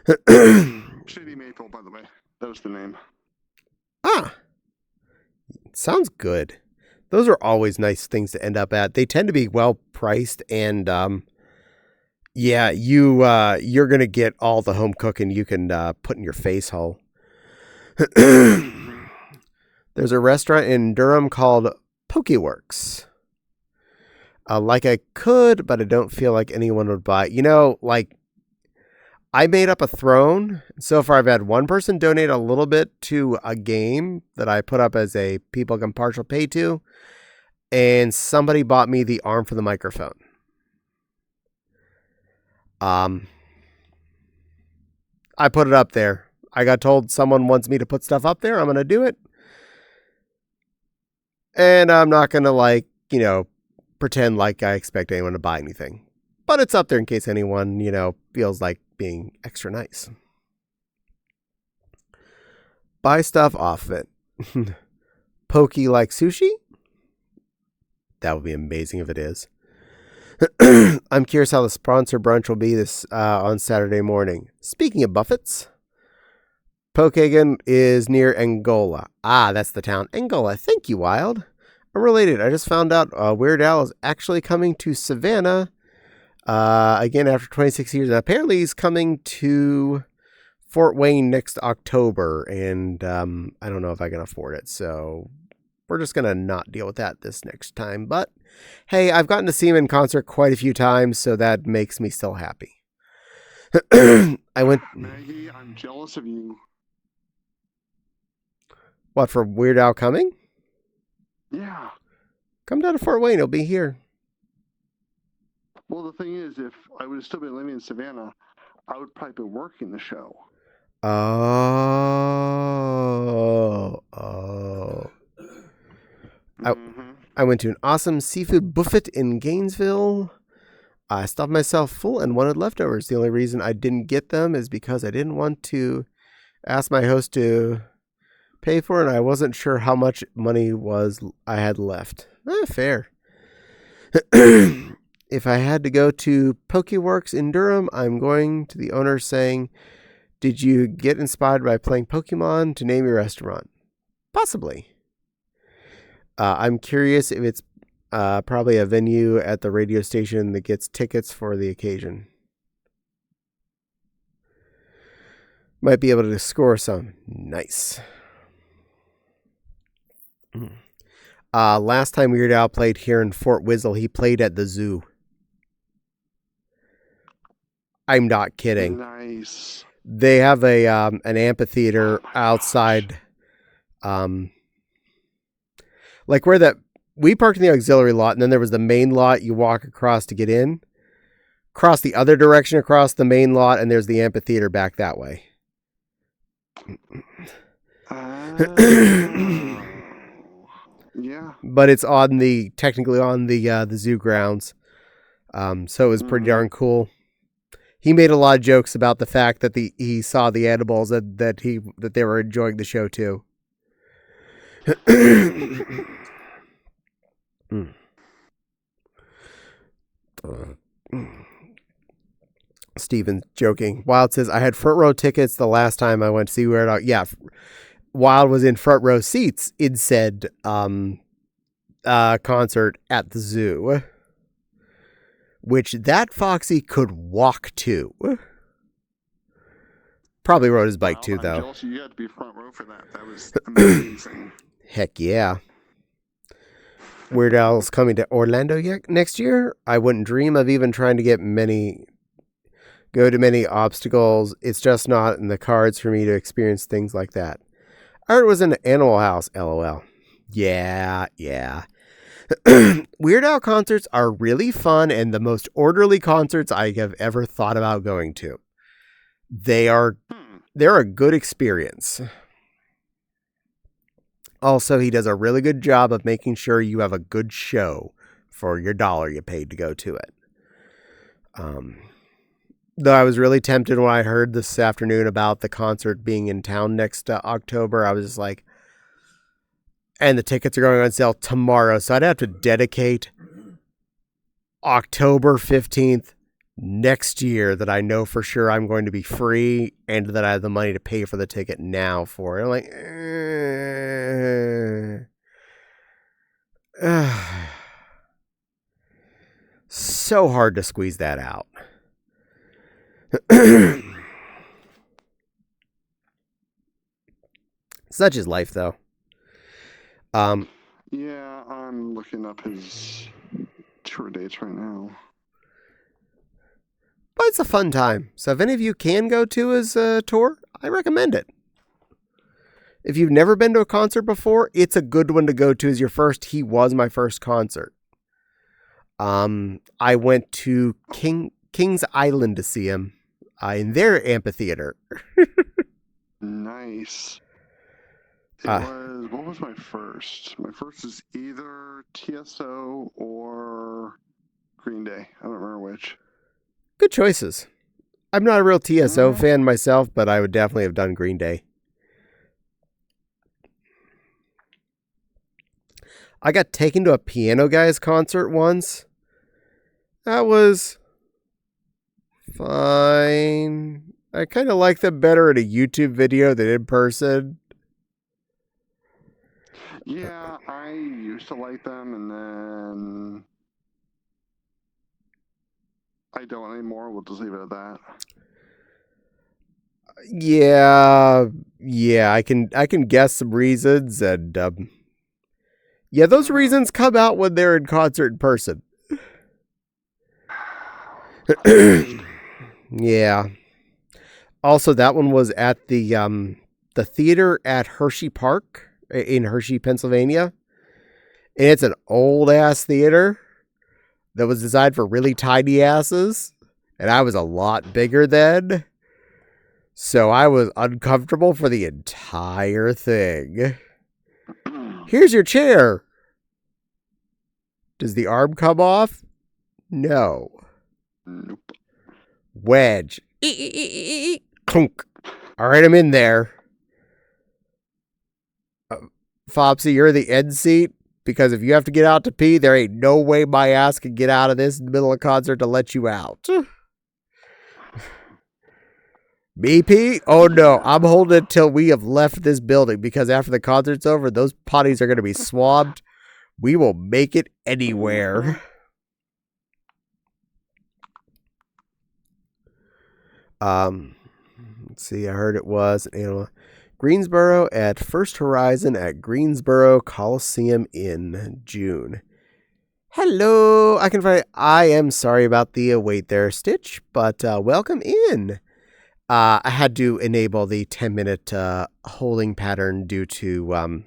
Shitty Maple, by the way. That was the name. Ah. Sounds good. Those are always nice things to end up at. They tend to be well priced, and yeah, you're gonna get all the home cooking you can put in your face hole. There's a restaurant in Durham called Pokeworks. Like I could, but I don't feel like anyone would buy. You know, like I made up a throne. So far, I've had one person donate a little bit to a game that I put up as a people can partial pay to, and somebody bought me the arm for the microphone. I put it up there. I got told someone wants me to put stuff up there. I'm going to do it. And I'm not going to pretend like I expect anyone to buy anything. But it's up there in case anyone, feels like being extra nice. Buy stuff off of it. Pokey like sushi? That would be amazing if it is. I'm curious how the sponsor brunch will be this on Saturday morning. Speaking of buffets, Pokehagen is near Angola. Ah, that's the town. Angola. Thank you, Wild. I'm related. I just found out Weird Al is actually coming to Savannah again after 26 years. And apparently he's coming to Fort Wayne next October. And I don't know if I can afford it. So we're just going to not deal with that this next time. But hey, I've gotten to see him in concert quite a few times, so that makes me still happy. Maggie, I'm jealous of you. What, for Weird Al coming? Yeah. Come down to Fort Wayne. He'll be here. Well, the thing is, if I would have still been living in Savannah, I would probably be working the show. Oh. I went to an awesome seafood buffet in Gainesville. I stuffed myself full and wanted leftovers. The only reason I didn't get them is because I didn't want to ask my host to pay for it, and I wasn't sure how much money I had left. Fair. If I had to go to Pokeworks in Durham, I'm going to the owner saying, "Did you get inspired by playing Pokemon to name your restaurant?" Possibly. I'm curious if it's probably a venue at the radio station that gets tickets for the occasion. Might be able to score some. Nice. Last time Weird Al played here in Fort Whistle, he played at the zoo. I'm not kidding. Nice. They have a an amphitheater outside, like where that we parked in the auxiliary lot, and then there was the main lot you walk across to get in. Cross the other direction across the main lot, and there's the amphitheater back that way. Yeah. But it's technically on the zoo grounds. So it was pretty darn cool. He made a lot of jokes about the fact that he saw the animals that they were enjoying the show too. Steven's joking. Wild says, I had front row tickets the last time I went to see Weird Al. Yeah, Wild was in front row seats in said concert at the zoo, which that Foxy could walk to. Probably rode his bike too, though. Jealous you had to be front row for that. That was amazing. Heck yeah. Weird Al's coming to Orlando next year. I wouldn't dream of even trying to go to many obstacles. It's just not in the cards for me to experience things like that. Art was in Animal House, LOL. Yeah. Weird Al concerts are really fun and the most orderly concerts I have ever thought about going to. They're a good experience. Also, he does a really good job of making sure you have a good show for your dollar you paid to go to it. Though I was really tempted when I heard this afternoon about the concert being in town next October. I was just like, and the tickets are going on sale tomorrow. So I'd have to dedicate October 15th next year that I know for sure I'm going to be free and that I have the money to pay for the ticket now for it. I'm like, so hard to squeeze that out. Such is life, though. Yeah, I'm looking up his tour dates right now. But it's a fun time. So if any of you can go to his tour, I recommend it. If you've never been to a concert before, it's a good one to go to as your first. He was my first concert. I went to Kings Island to see him in their amphitheater. Nice. What was my first? My first is either TSO or Green Day. I don't remember which. Good choices. I'm not a real TSO fan myself, but I would definitely have done Green Day. I got taken to a Piano Guys concert once. That was fine. I kind of like them better in a YouTube video than in person. Yeah, I used to like them, and then I don't anymore. We'll just leave it at that. Yeah, I can guess some reasons, and those reasons come out when they're in concert in person. Yeah. Also, that one was at the theater at Hershey Park in Hershey, Pennsylvania. And it's an old ass theater that was designed for really tiny asses. And I was a lot bigger then. So I was uncomfortable for the entire thing. Here's your chair. Does the arm come off? No. Nope. Wedge. Clunk. All right, I'm in there. Fopsy, you're the end seat. Because if you have to get out to pee, there ain't no way my ass can get out of this in the middle of concert to let you out. Me pee? Oh no, I'm holding it till we have left this building because after the concert's over, those potties are going to be swabbed. We will make it anywhere. Let's see, I heard it was Greensboro at First Horizon at Greensboro Coliseum in June. Hello, I am sorry about the wait there, Stitch, but welcome in. I had to enable the 10-minute holding pattern due to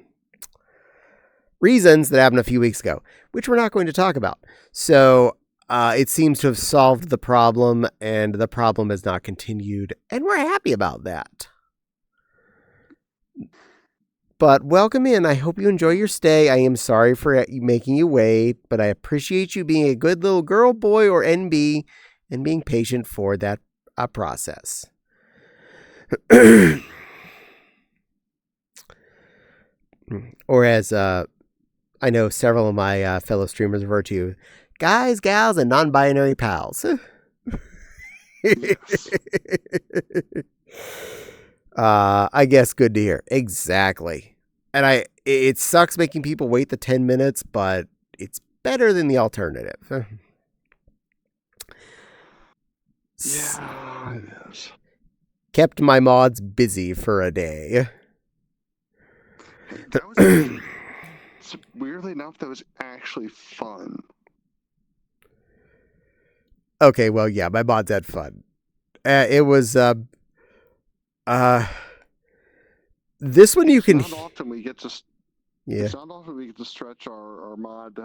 reasons that happened a few weeks ago, which we're not going to talk about. So it seems to have solved the problem, and the problem has not continued, and we're happy about that. But welcome in. I hope you enjoy your stay. I am sorry for making you wait, but I appreciate you being a good little girl, boy, or NB, and being patient for that process. Or as I know several of my fellow streamers refer to you, guys, gals, and non-binary pals. I guess good to hear. Exactly. And it sucks making people wait the 10 minutes, but it's better than the alternative. Yeah, it is. Kept my mods busy for a day. That was weirdly enough, that was actually fun. Okay, well, yeah, my mods had fun. It was this one you can. It's not often we get to stretch our mod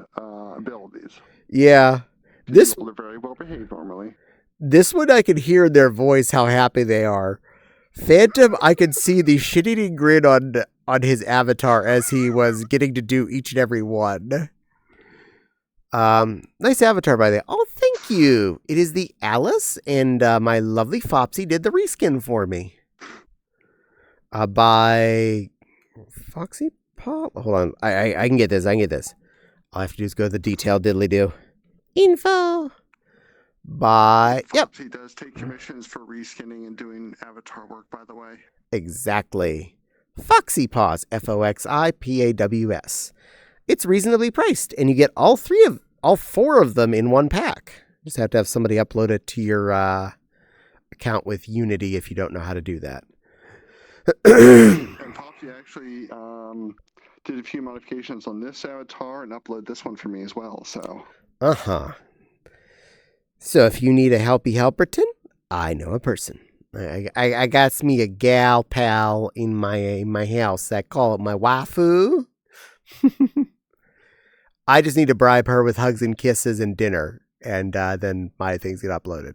abilities. Yeah, people are very well behaved normally. This one I could hear in their voice how happy they are. Phantom, I could see the shit-eating grin on his avatar as he was getting to do each and every one. Nice avatar by the way. Oh, thank you. It is the Alice, and my lovely Fopsy did the reskin for me. By Foxy Paul. Hold on, I can get this. All I have to do is go to the detail diddly do. Info. Yep. He does take commissions for reskinning and doing avatar work, by the way. Exactly. Foxy Paws, FOXIPAWS. It's reasonably priced, and you get all four of them in one pack. You just have to have somebody upload it to your account with Unity if you don't know how to do that. And Poppy actually did a few modifications on this avatar and uploaded this one for me as well. So. So if you need a helpy helperton, I know a person. I got me a gal pal in my house. I call it my waifu. I just need to bribe her with hugs and kisses and dinner, and then my things get uploaded.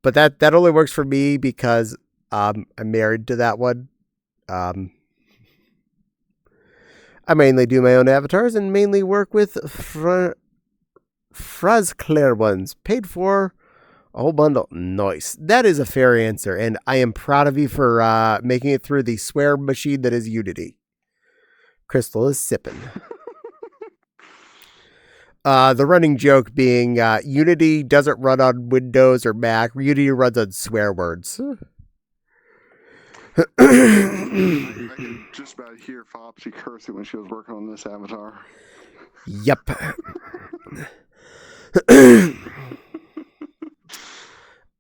But that only works for me because I'm married to that one. I mainly do my own avatars and mainly work with Frasclair ones, paid for a whole bundle. Nice. That is a fair answer, and I am proud of you for making it through the swear machine that is Unity. Crystal is sipping. The running joke being Unity doesn't run on Windows or Mac. Unity runs on swear words. I could just about hear Fopsy cursing when she was working on this avatar. Yep.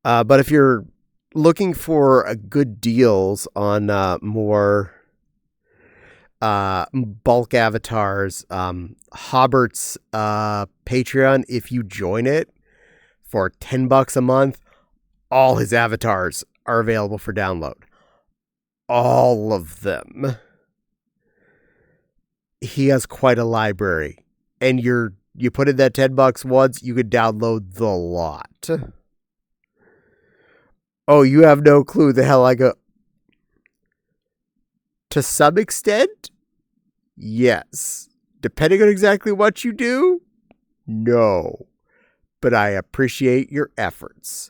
But if you're looking for good deals on more bulk avatars, Hobbert's Patreon, if you join it for $10 a month, all his avatars are available for download. All of them. He has quite a library, and you put in that $10 once, you could download the lot. Oh, you have no clue the hell I go. To some extent, yes. Depending on exactly what you do, no. But I appreciate your efforts.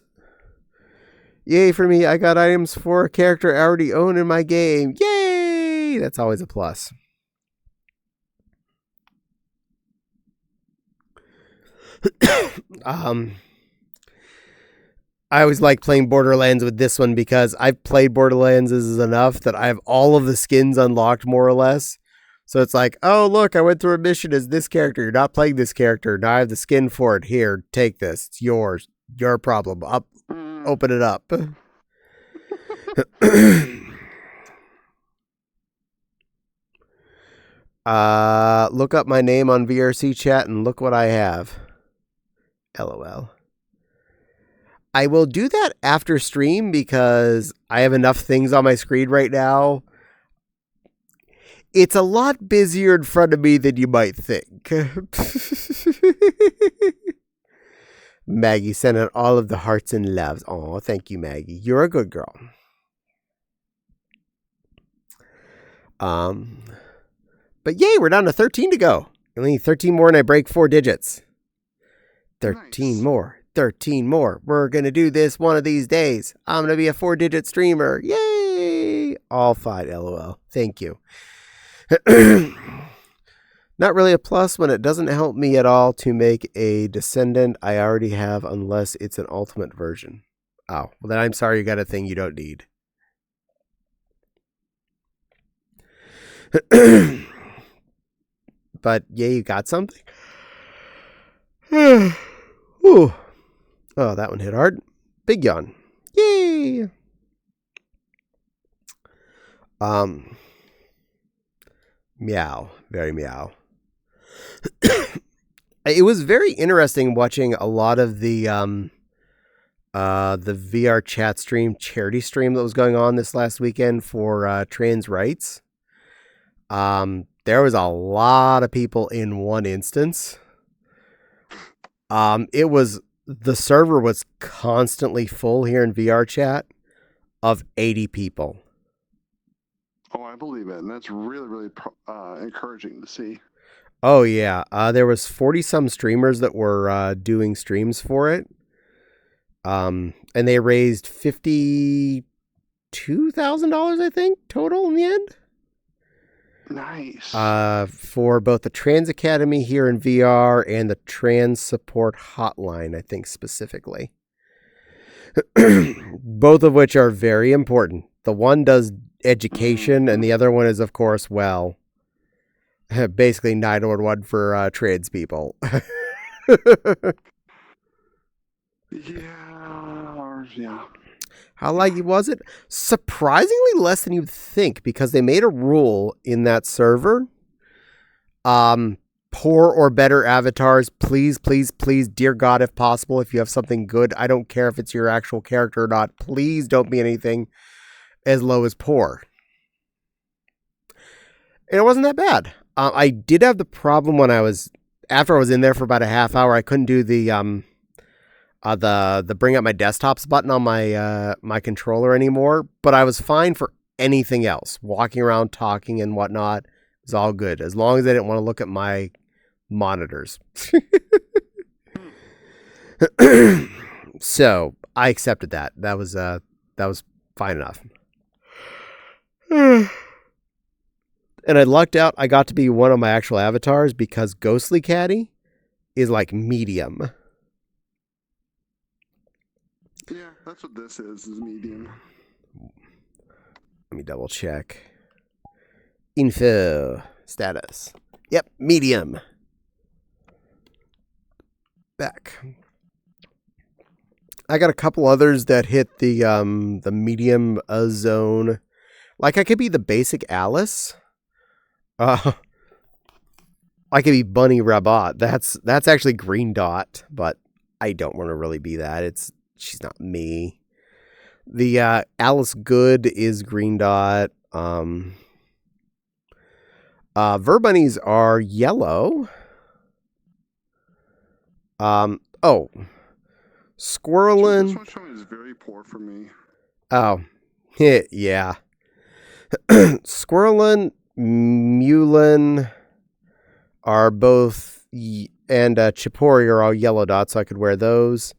Yay for me, I got items for a character I already own in my game. Yay! That's always a plus. um, I always like playing Borderlands with this one because I've played Borderlands enough that I have all of the skins unlocked more or less. So it's like, oh, look, I went through a mission as this character. You're not playing this character. Now I have the skin for it. Here, take this. It's yours. Your problem. Up, open it up. Look up my name on VRC chat and look what I have. LOL. I will do that after stream because I have enough things on my screen right now. It's a lot busier in front of me than you might think. Maggie sent out all of the hearts and loves. Oh, thank you, Maggie. You're a good girl. But yay, we're down to 13 to go. Only 13 more and I break 4 digits. 13 Nice. more. 13 more. We're going to do this one of these days. I'm going to be a 4-digit streamer. Yay! All fine, LOL. Thank you. Not really a plus when it doesn't help me at all to make a descendant I already have unless it's an ultimate version. Oh, well then I'm sorry you got a thing you don't need. But yeah, you got something? Ooh. Oh, that one hit hard. Big yawn. Yay! Meow. Very meow. It was very interesting watching a lot of the VR chat stream, charity stream that was going on this last weekend for trans rights. There was a lot of people in one instance. The server was constantly full here in VR chat of 80 people. Oh, I believe it. And that's really, really encouraging to see. Oh, yeah. There was 40-some streamers that were doing streams for it. And they raised $52,000, I think, total in the end. Nice. For both the Trans Academy here in VR and the Trans Support Hotline, I think specifically. Both of which are very important. The one does education, and the other one is, of course, well, basically 911 for trans people. Yeah. How laggy was it? Surprisingly less than you'd think, because they made a rule in that server. Poor or better avatars, please, please, please, dear God, if possible, if you have something good, I don't care if it's your actual character or not, please don't be anything as low as poor. And it wasn't that bad. I did have the problem when after I was in there for about a half hour, I couldn't do the bring up my desktops button on my controller anymore, but I was fine for anything else. Walking around, talking and whatnot is all good, as long as I didn't want to look at my monitors. So I accepted that. That was fine enough. And I lucked out. I got to be one of my actual avatars because Ghostly Caddie is like medium. Yeah, that's what this is medium. Let me double check. Info status. Yep, medium. Back. I got a couple others that hit the medium zone. Like I could be the basic Alice. I could be Bunny Rabat. That's actually Green Dot, but I don't want to really be that. She's not me. The Alice Good is Green Dot. Verbunnies are yellow. Squirrelin. This one showing is very poor for me. Oh, yeah. Squirrelin, Mulin are both, and Chipori are all yellow dots, so I could wear those.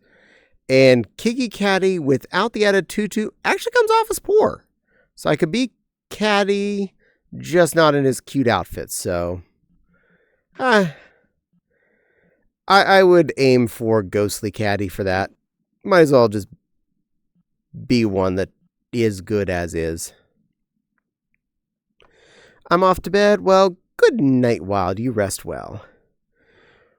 And Kiki Caddie without the added tutu actually comes off as poor. So I could be Caddie, just not in his cute outfit. So, I would aim for Ghostly Caddie for that. Might as well just be one that is good as is. I'm off to bed. Well, good night, Wild. You rest well.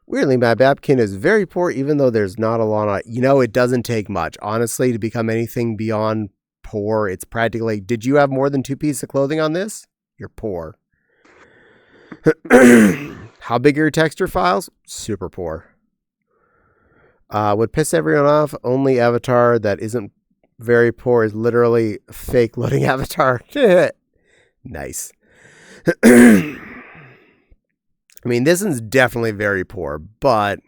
Weirdly, my Babkin is very poor, even though there's not a lot of... it doesn't take much. Honestly, to become anything beyond poor, it's practically... Did you have more than 2 pieces of clothing on this? You're poor. How big are your texture files? Super poor. Would piss everyone off. Only avatar that isn't very poor is literally fake loading avatar. Nice. I mean, this one's definitely very poor, but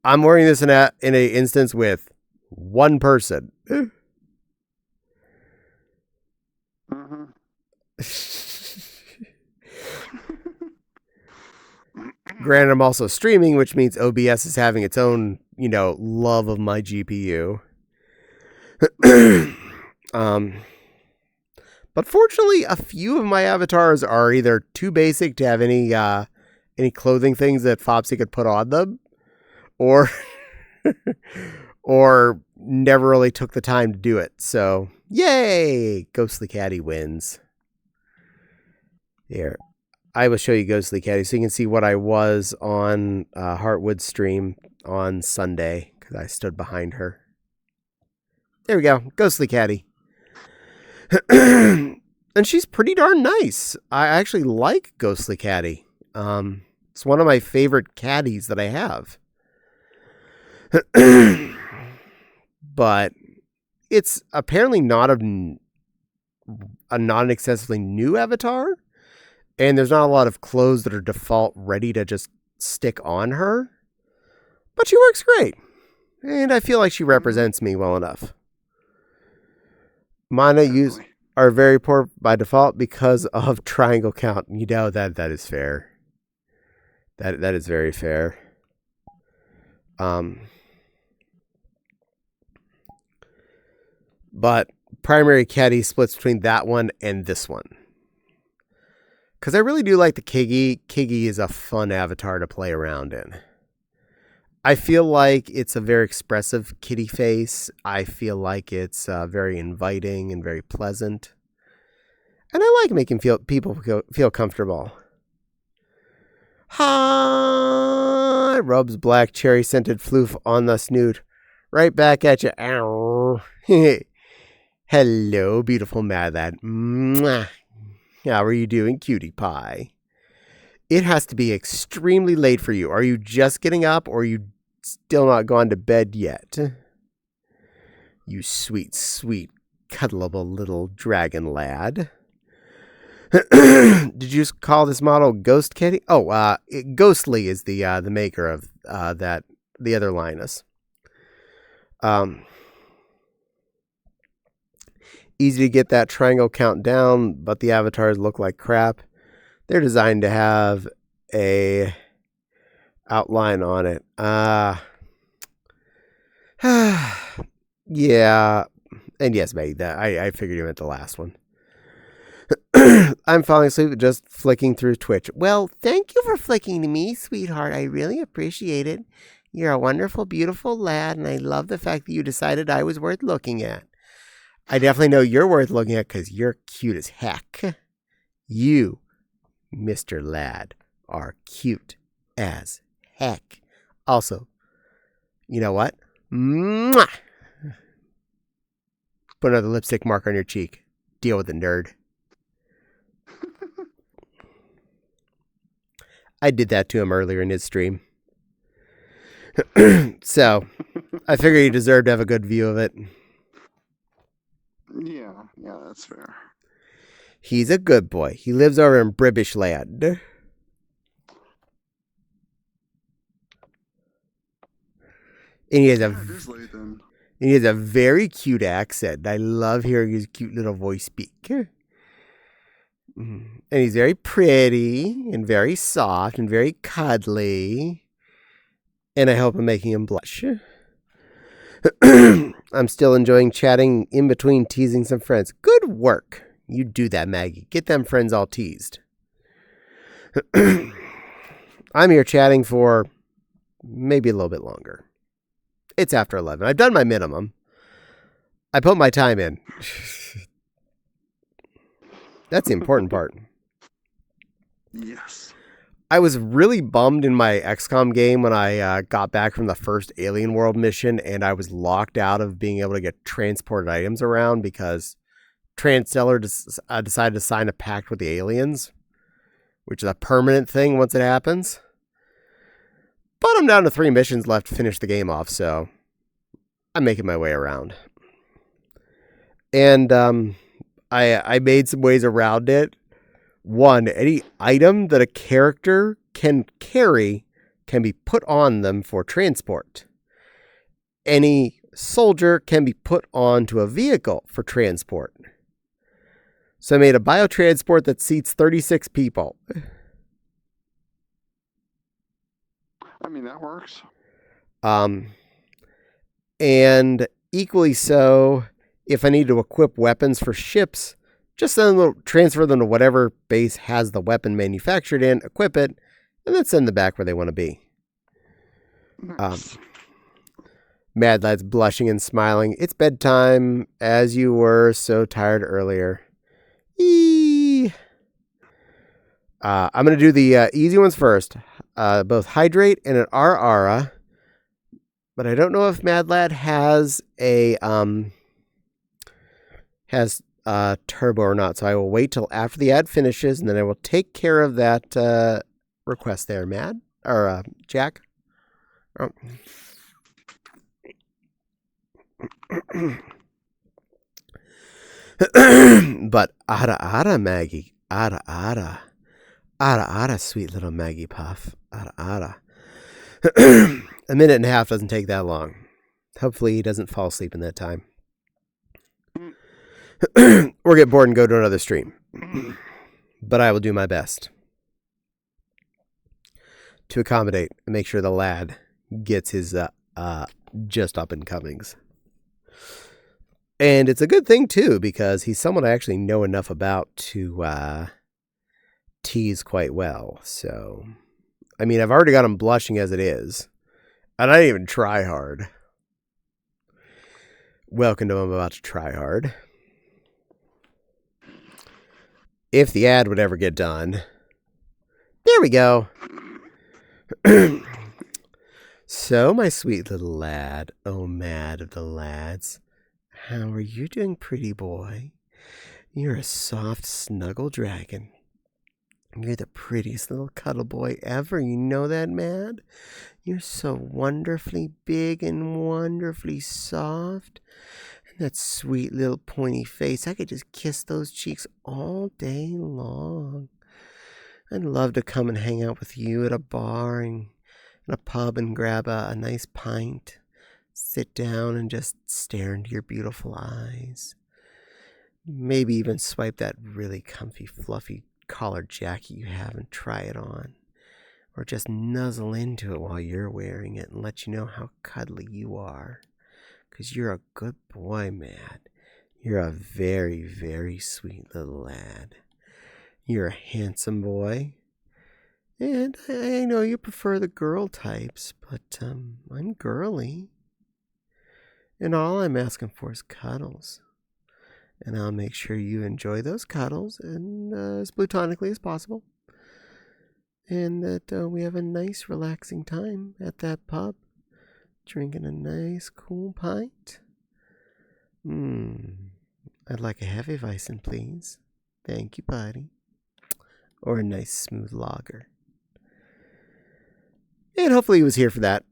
I'm wearing this in an instance with one person. Mm-hmm. Granted, I'm also streaming, which means OBS is having its own, love of my GPU. But fortunately, a few of my avatars are either too basic to have any clothing things that Fopsy could put on them, or or never really took the time to do it. So, yay! Ghostly Caddie wins. Here, I will show you Ghostly Caddie so you can see what I was on Heartwood's stream on Sunday, because I stood behind her. There we go, Ghostly Caddie. And she's pretty darn nice. I actually like Ghostly Caddie. It's one of my favorite caddies that I have. But it's apparently not a non-excessively new avatar. And there's not a lot of clothes that are default ready to just stick on her. But she works great. And I feel like she represents me well enough. Mana use are very poor by default because of triangle count. That is fair. That is very fair. But primary caddy splits between that one and this one. Because I really do like the Kiggy. Kiggy is a fun avatar to play around in. I feel like it's a very expressive kitty face. I feel like it's very inviting and very pleasant. And I like making people feel comfortable. Hi! Rubs black cherry scented floof on the snoot. Right back at you. Ow. Hello, beautiful mad lad. Mwah. How are you doing, cutie pie? It has to be extremely late for you. Are you just getting up, or are you still not gone to bed yet? You sweet, sweet, cuddleable little dragon lad. Did you just call this model Ghost Kitty? Oh, Ghostly is the maker of the other Linus. Easy to get that triangle count down, but the avatars look like crap. They're designed to have a outline on it. Yeah. And yes, mate, I figured you meant the last one. I'm falling asleep just flicking through Twitch. Well, thank you for flicking to me, sweetheart. I really appreciate it. You're a wonderful, beautiful lad, and I love the fact that you decided I was worth looking at. I definitely know you're worth looking at because you're cute as heck. You, Mr. Lad, are cute as heck. Also, you know what? Mwah! Put another lipstick mark on your cheek. Deal with it, nerd. I did that to him earlier in his stream. So, I figure you deserve to have a good view of it. Yeah, that's fair. He's a good boy. He lives over in British land. And he has a very cute accent. I love hearing his cute little voice speak. And he's very pretty and very soft and very cuddly. And I hope I'm making him blush. I'm still enjoying chatting in between teasing some friends. Good work. You do that, Maggie. Get them friends all teased. I'm here chatting for maybe a little bit longer. It's after 11. I've done my minimum. I put my time in. That's the important part. Yes. I was really bummed in my XCOM game when I got back from the first Alien World mission and I was locked out of being able to get transported items around because Transtellar decided to sign a pact with the aliens, which is a permanent thing once it happens. But I'm down to 3 missions left to finish the game off, so I'm making my way around. And I made some ways around it. One, any item that a character can carry can be put on them for transport. Any soldier can be put onto a vehicle for transport. So I made a biotransport that seats 36 people. I mean, that works. And equally so, if I need to equip weapons for ships, just transfer them to whatever base has the weapon manufactured in, equip it, and then send them back where they want to be. Nice. Mad Lad's blushing and smiling. It's bedtime, as you were so tired earlier. I'm going to do the easy ones first. Both Hydrate and an Ara. But I don't know if Mad Lad has a turbo or not, so I will wait till after the ad finishes, and then I will take care of that request there, Jack. Oh. But Ada, Maggie. Ada, sweet little Maggie Puff. Ada. A minute and a half doesn't take that long. Hopefully he doesn't fall asleep in that time. Or get bored and go to another stream. But I will do my best to accommodate and make sure the lad gets his just up and comings. And it's a good thing too, because he's someone I actually know enough about to tease quite well. So, I mean, I've already got him blushing as it is, and I didn't even try hard. Welcome to I'm about to try hard. If the ad would ever get done. There we go. So, my sweet little lad, oh mad of the lads, how are you doing, pretty boy? You're a soft, snuggle dragon. You're the prettiest little cuddle boy ever. You know that, Mad? You're so wonderfully big and wonderfully soft. And that sweet little pointy face. I could just kiss those cheeks all day long. I'd love to come and hang out with you at a bar and in a pub and grab a nice pint. Sit down and just stare into your beautiful eyes. Maybe even swipe that really comfy, fluffy collared jacket you have and try it on. Or just nuzzle into it while you're wearing it and let you know how cuddly you are. 'Cause you're a good boy, Mad. You're a very, very sweet little lad. You're a handsome boy. And I know you prefer the girl types, but I'm girly. And all I'm asking for is cuddles. And I'll make sure you enjoy those cuddles and as platonically as possible. And that we have a nice relaxing time at that pub. Drinking a nice cool pint. I'd like a heavy Weizen, please. Thank you, buddy. Or a nice smooth lager. And hopefully he was here for that.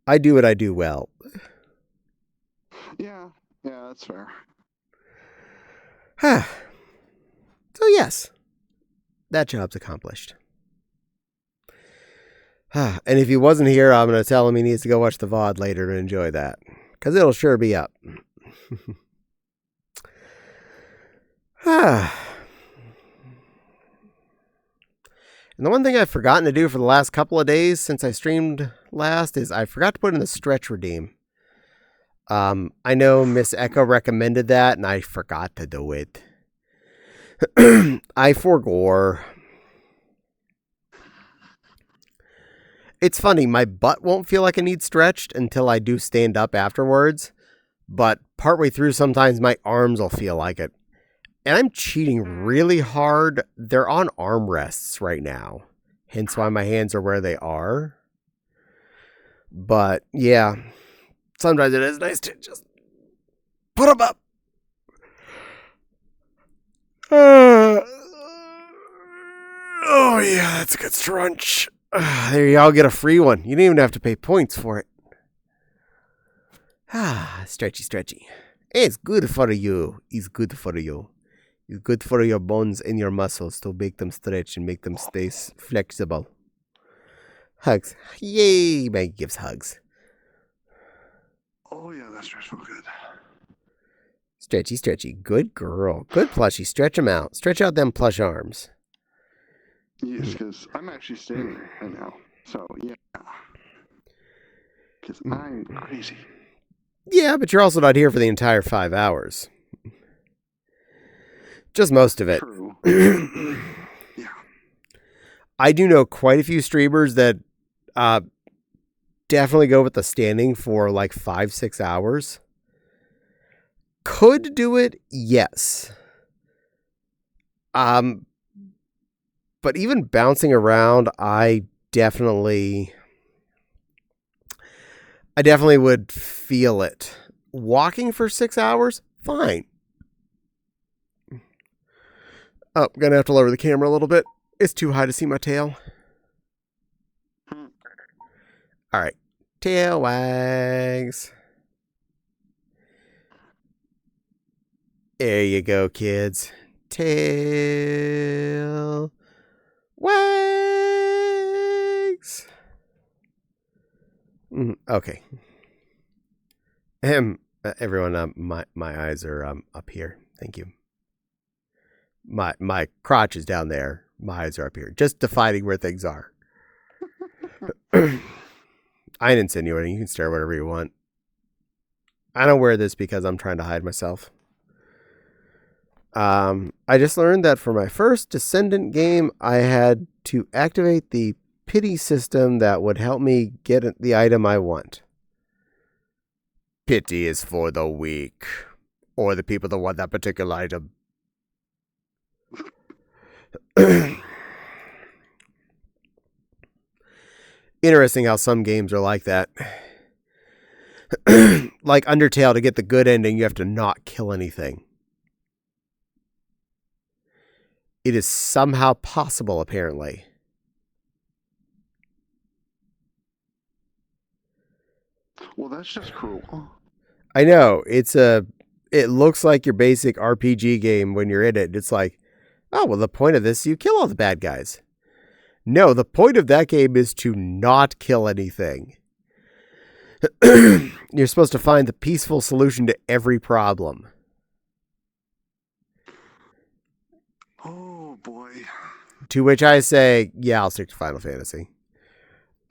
I do what I do well. Yeah, that's fair. So yes, that job's accomplished. And if he wasn't here, I'm going to tell him he needs to go watch the VOD later to enjoy that. Because it'll sure be up. And the one thing I've forgotten to do for the last couple of days since I streamed last is I forgot to put in the stretch redeem. I know Miss Echo recommended that, and I forgot to do it. I forgore. It's funny, my butt won't feel like it needs stretched until I do stand up afterwards, but partway through sometimes my arms will feel like it. And I'm cheating really hard. They're on armrests right now, hence why my hands are where they are. But yeah, sometimes it is nice to just put them up. Oh yeah, that's a good stretch. There you all get a free one. You didn't even have to pay points for it. Stretchy, stretchy. It's good for you. It's good for you. It's good for your bones and your muscles to make them stretch and make them stay flexible. Hugs. Yay, Maggie gives hugs. Oh, yeah, that stretch felt good. Stretchy, stretchy. Good girl. Good plushie. Stretch them out. Stretch out them plush arms. Yes, because I'm actually standing right now. So, yeah. Because I'm crazy. Yeah, but you're also not here for the entire 5 hours. Just most of it. True. Yeah. I do know quite a few streamers that definitely go with the standing for like 5-6 hours. Could do it, yes. But even bouncing around, I definitely would feel it. Walking for 6 hours, fine. Oh, I'm gonna have to lower the camera a little bit. It's too high to see my tail. All right, tail wags. There you go, kids. Tail wags. Okay. Everyone, my eyes are up here. Thank you. My crotch is down there. My eyes are up here. Just defining where things are. I ain't insinuating. You can stare whatever you want. I don't wear this because I'm trying to hide myself. I just learned that for my first Descendant game, I had to activate the pity system that would help me get the item I want. Pity is for the weak, or the people that want that particular item. Interesting how some games are like that. Like Undertale, to get the good ending, you have to not kill anything. It is somehow possible, apparently. Well, that's just cruel. I know. It looks like your basic RPG game when you're in it. It's like, oh, well, the point of this is you kill all the bad guys. No, the point of that game is to not kill anything. You're supposed to find the peaceful solution to every problem. Oh, boy. To which I say, yeah, I'll stick to Final Fantasy.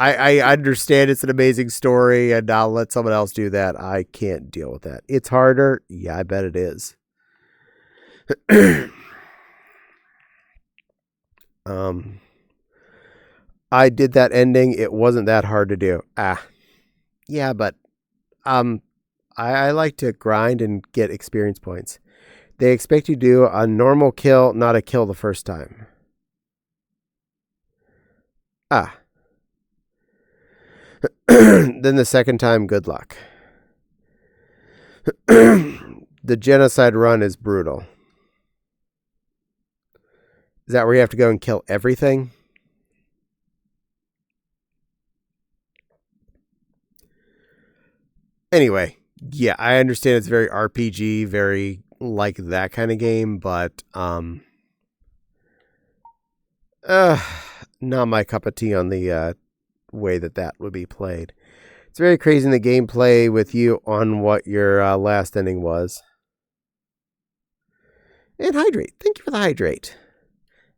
I understand it's an amazing story, and I'll let someone else do that. I can't deal with that. It's harder. Yeah, I bet it is. I did that ending. It wasn't that hard to do. Yeah, but I like to grind and get experience points. They expect you to do a normal kill, not a kill the first time. Then the second time, good luck. The genocide run is brutal. Is that where you have to go and kill everything? Anyway, yeah, I understand it's very RPG, very like that kind of game, but not my cup of tea on the way that would be played. It's very crazy in the gameplay with you on what your last ending was. And hydrate. Thank you for the hydrate.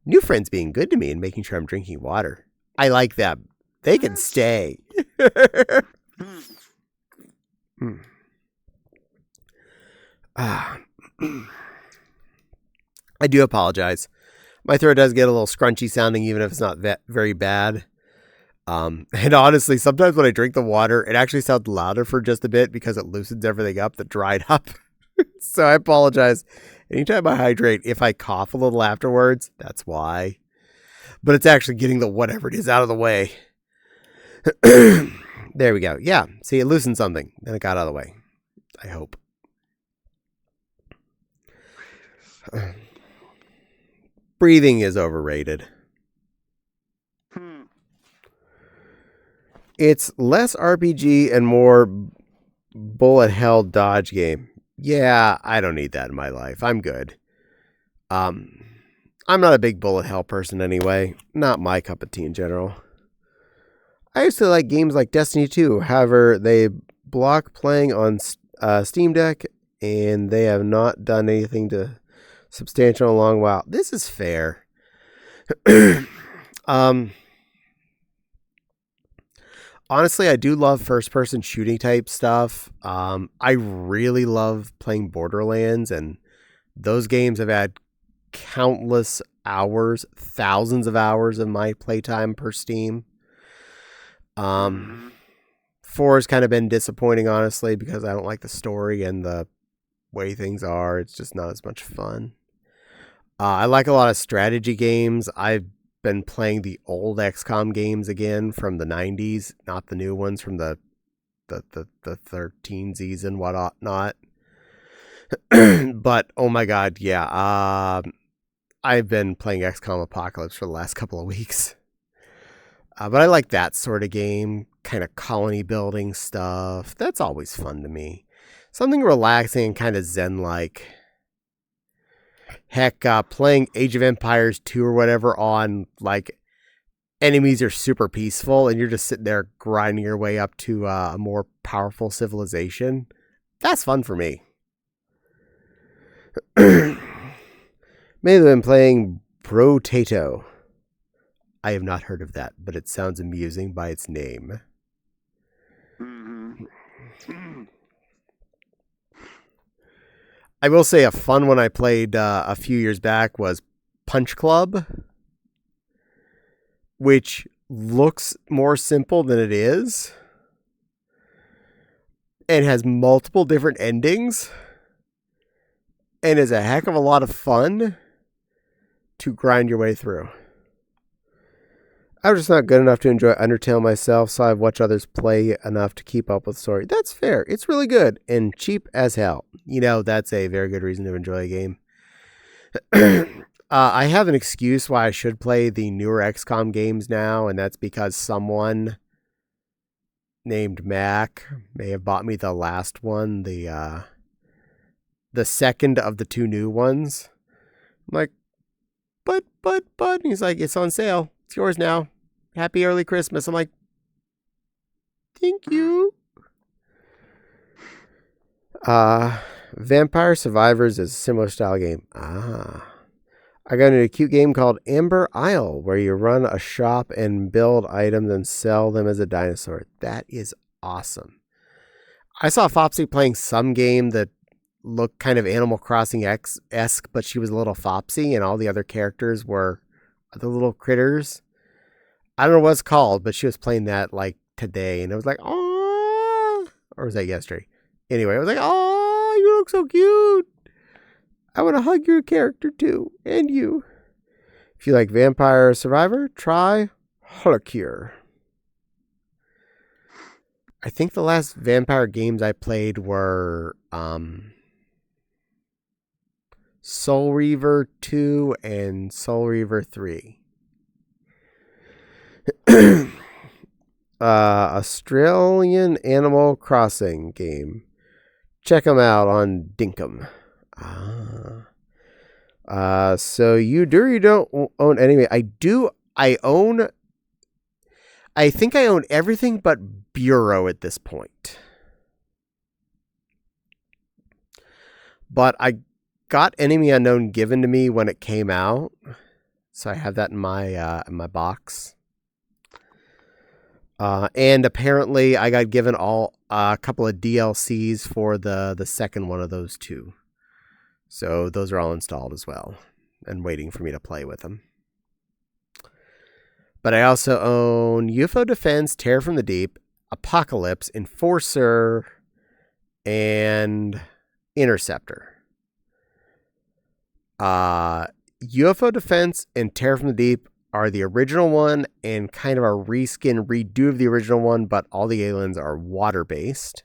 New friends being good to me and making sure I'm drinking water. I like them. They can stay. I do apologize. My throat does get a little scrunchy sounding, even if it's not very bad. And honestly, sometimes when I drink the water, it actually sounds louder for just a bit because it loosens everything up that dried up. So I apologize. Anytime I hydrate, if I cough a little afterwards, that's why. But it's actually getting the whatever it is out of the way. There we go. Yeah. See, it loosened something. Then it got out of the way. I hope. Breathing is overrated. It's less RPG and more bullet hell dodge game. Yeah, I don't need that in my life. I'm good. I'm not a big bullet hell person anyway. Not my cup of tea in general. I used to like games like Destiny 2. However, they block playing on Steam Deck, and they have not done anything to substantial in a long while. This is fair. Honestly, I do love first-person shooting type stuff. I really love playing Borderlands, and those games have had countless hours, thousands of hours of my playtime per Steam. 4 has kind of been disappointing, honestly, because I don't like the story and the way things are. It's just not as much fun. I like a lot of strategy games. I've been playing the old XCOM games again from the 90s, not the new ones from the 13s and whatnot. But oh my god, yeah. I've been playing XCOM Apocalypse for the last couple of weeks. But I like that sort of game, kind of colony building stuff. That's always fun to me. Something relaxing and kind of zen-like. Heck, playing Age of Empires 2 or whatever on, like, enemies are super peaceful and you're just sitting there grinding your way up to a more powerful civilization. That's fun for me. May have been playing Brotato. I have not heard of that, but it sounds amusing by its name. I will say a fun one I played a few years back was Punch Club, which looks more simple than it is. And has multiple different endings. And is a heck of a lot of fun to grind your way through. I was just not good enough to enjoy Undertale myself, so I've watched others play enough to keep up with the story. That's fair. It's really good and cheap as hell. You know, that's a very good reason to enjoy a game. I have an excuse why I should play the newer XCOM games now, and that's because someone named Mac may have bought me the last one, the second of the 2 new ones. I'm like, but, and he's like, it's on sale. It's yours now. Happy early Christmas. I'm like, thank you. Vampire Survivors is a similar style game. I got into a cute game called Amber Isle, where you run a shop and build items and sell them as a dinosaur. That is awesome. I saw Fopsy playing some game that looked kind of Animal Crossing-esque, but she was a little Fopsy, and all the other characters were the little critters. I don't know what it's called, but she was playing that like today, and it was like, oh, or was that yesterday? Anyway, I was like, oh, you look so cute. I want to hug your character too, and you. If you like Vampire Survivor, try Holocure. I think the last vampire games I played were Soul Reaver 2 and Soul Reaver 3. Australian Animal Crossing game. Check them out on Dinkum. So you do or you don't own anime? I do. I think I own everything but Bureau at this point. But I got Enemy Unknown given to me when it came out, so I have that in my box. And apparently, I got given a couple of DLCs for the second one of those two, so those are all installed as well. and waiting for me to play with them. But I also own UFO Defense, Terror from the Deep, Apocalypse, Enforcer, and Interceptor. UFO Defense and Terror from the Deep are the original one and kind of a reskin, redo of the original one, but all the aliens are water-based.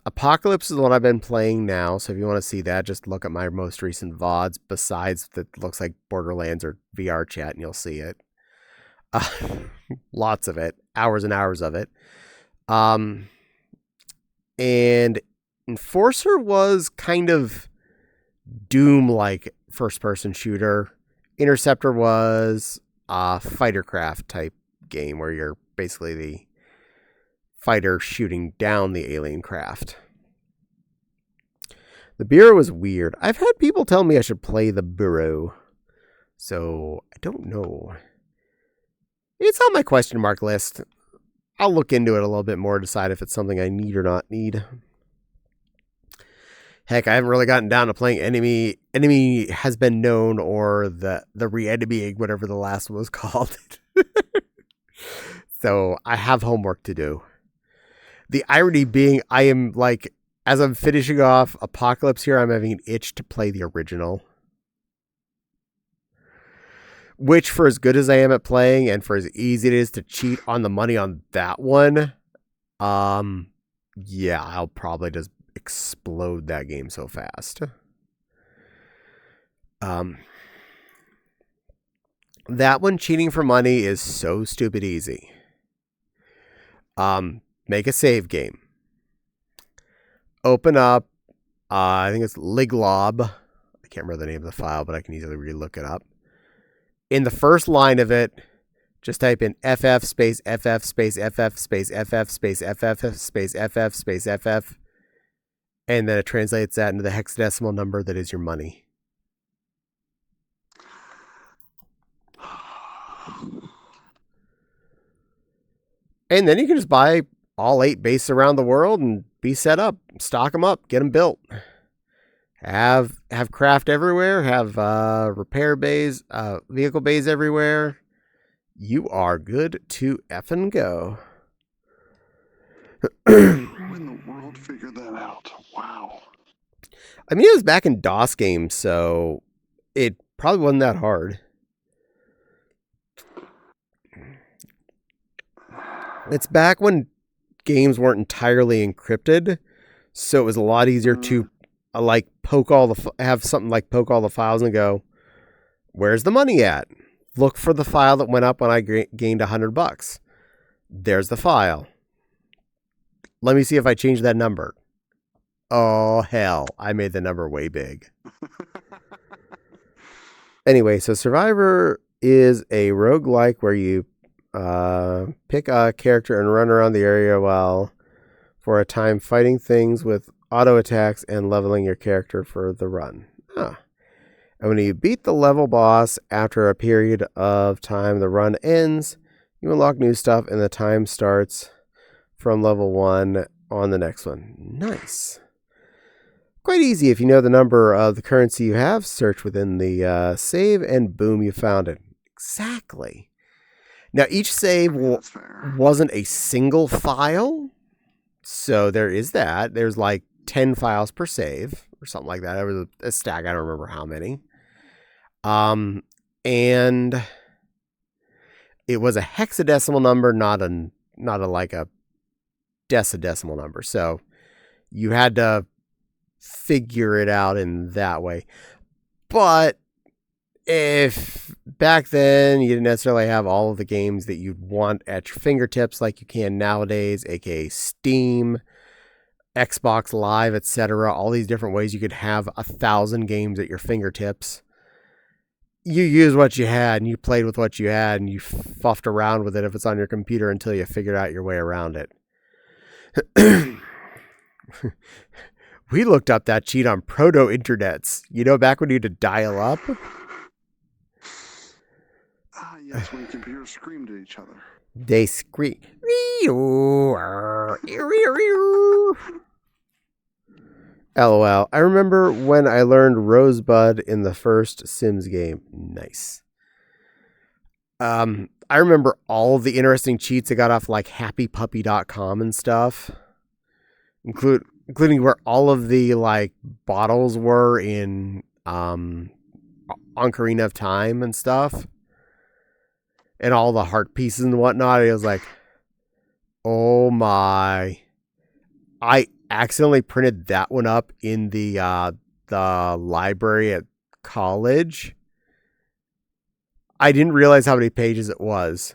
Apocalypse is what I've been playing now, so if you want to see that, just look at my most recent VODs, besides that looks like Borderlands or VR chat, and you'll see it. Lots of it. Hours and hours of it. And Enforcer was kind of Doom-like first-person shooter. Interceptor was a fightercraft type game where you're basically the fighter shooting down the alien craft. The Bureau was weird. I've had people tell me I should play the Bureau, so I don't know. It's on my question mark list. I'll look into it a little bit more, decide if it's something I need or not need. Heck, I haven't really gotten down to playing Enemy Has Been Known or the re-enemying, whatever the last one was called. So I have homework to do. The irony being, I am like, as I'm finishing off Apocalypse here, I'm having an itch to play the original. Which, for as good as I am at playing and for as easy it is to cheat on the money on that one, yeah, I'll probably just explode that game so fast. That one, cheating for money, is so stupid easy. Make a save game. Open up, I think it's Liglob. I can't remember the name of the file, but I can easily relook it up. In the first line of it, just type in FF space FF space FF space FF space FF space FF space FF, and then it translates that into the hexadecimal number that is your money. And then you can just buy all 8 bases around the world and be set up. Stock them up. Get them built. Have craft everywhere. Have repair bays, vehicle bays everywhere. You are good to effing go. When the world figured that out. Wow. I mean, it was back in DOS games, so it probably wasn't that hard. It's back when games weren't entirely encrypted, so it was a lot easier to like have something like poke all the files and go, where's the money at? Look for the file that went up when I gained $100. There's the file. Let me see if I change that number. Oh, hell. I made the number way big. Anyway, so Survivor is a roguelike where you pick a character and run around the area while for a time fighting things with auto attacks and leveling your character for the run. And when you beat the level boss after a period of time, the run ends. You unlock new stuff and the time starts from level 1 on the next one. Nice. Quite easy if you know the number of the currency you have. Search within the save and boom, you found it. Exactly. Now, each save wasn't a single file, so there is that. There's like 10 files per save or something like that. There was a stack. I don't remember how many. And it was a hexadecimal number, not a like a decadecimal number. So you had to figure it out in that way. But if back then you didn't necessarily have all of the games that you'd want at your fingertips like you can nowadays, aka Steam, Xbox Live, etc., all these different ways you could have 1,000 games at your fingertips, you used what you had and you played with what you had and you fuffed around with it if it's on your computer until you figured out your way around it. We looked up that cheat on proto-internets. You know, back when you had to dial up? Yes, when computers screamed at each other. They scream. LOL. I remember when I learned Rosebud in the first Sims game. Nice. I remember all of the interesting cheats I got off like happypuppy.com and stuff. Including where all of the like bottles were in Ocarina of Time and stuff. And all the heart pieces and whatnot. It was like, oh my. I accidentally printed that one up in the library at college. I didn't realize how many pages it was.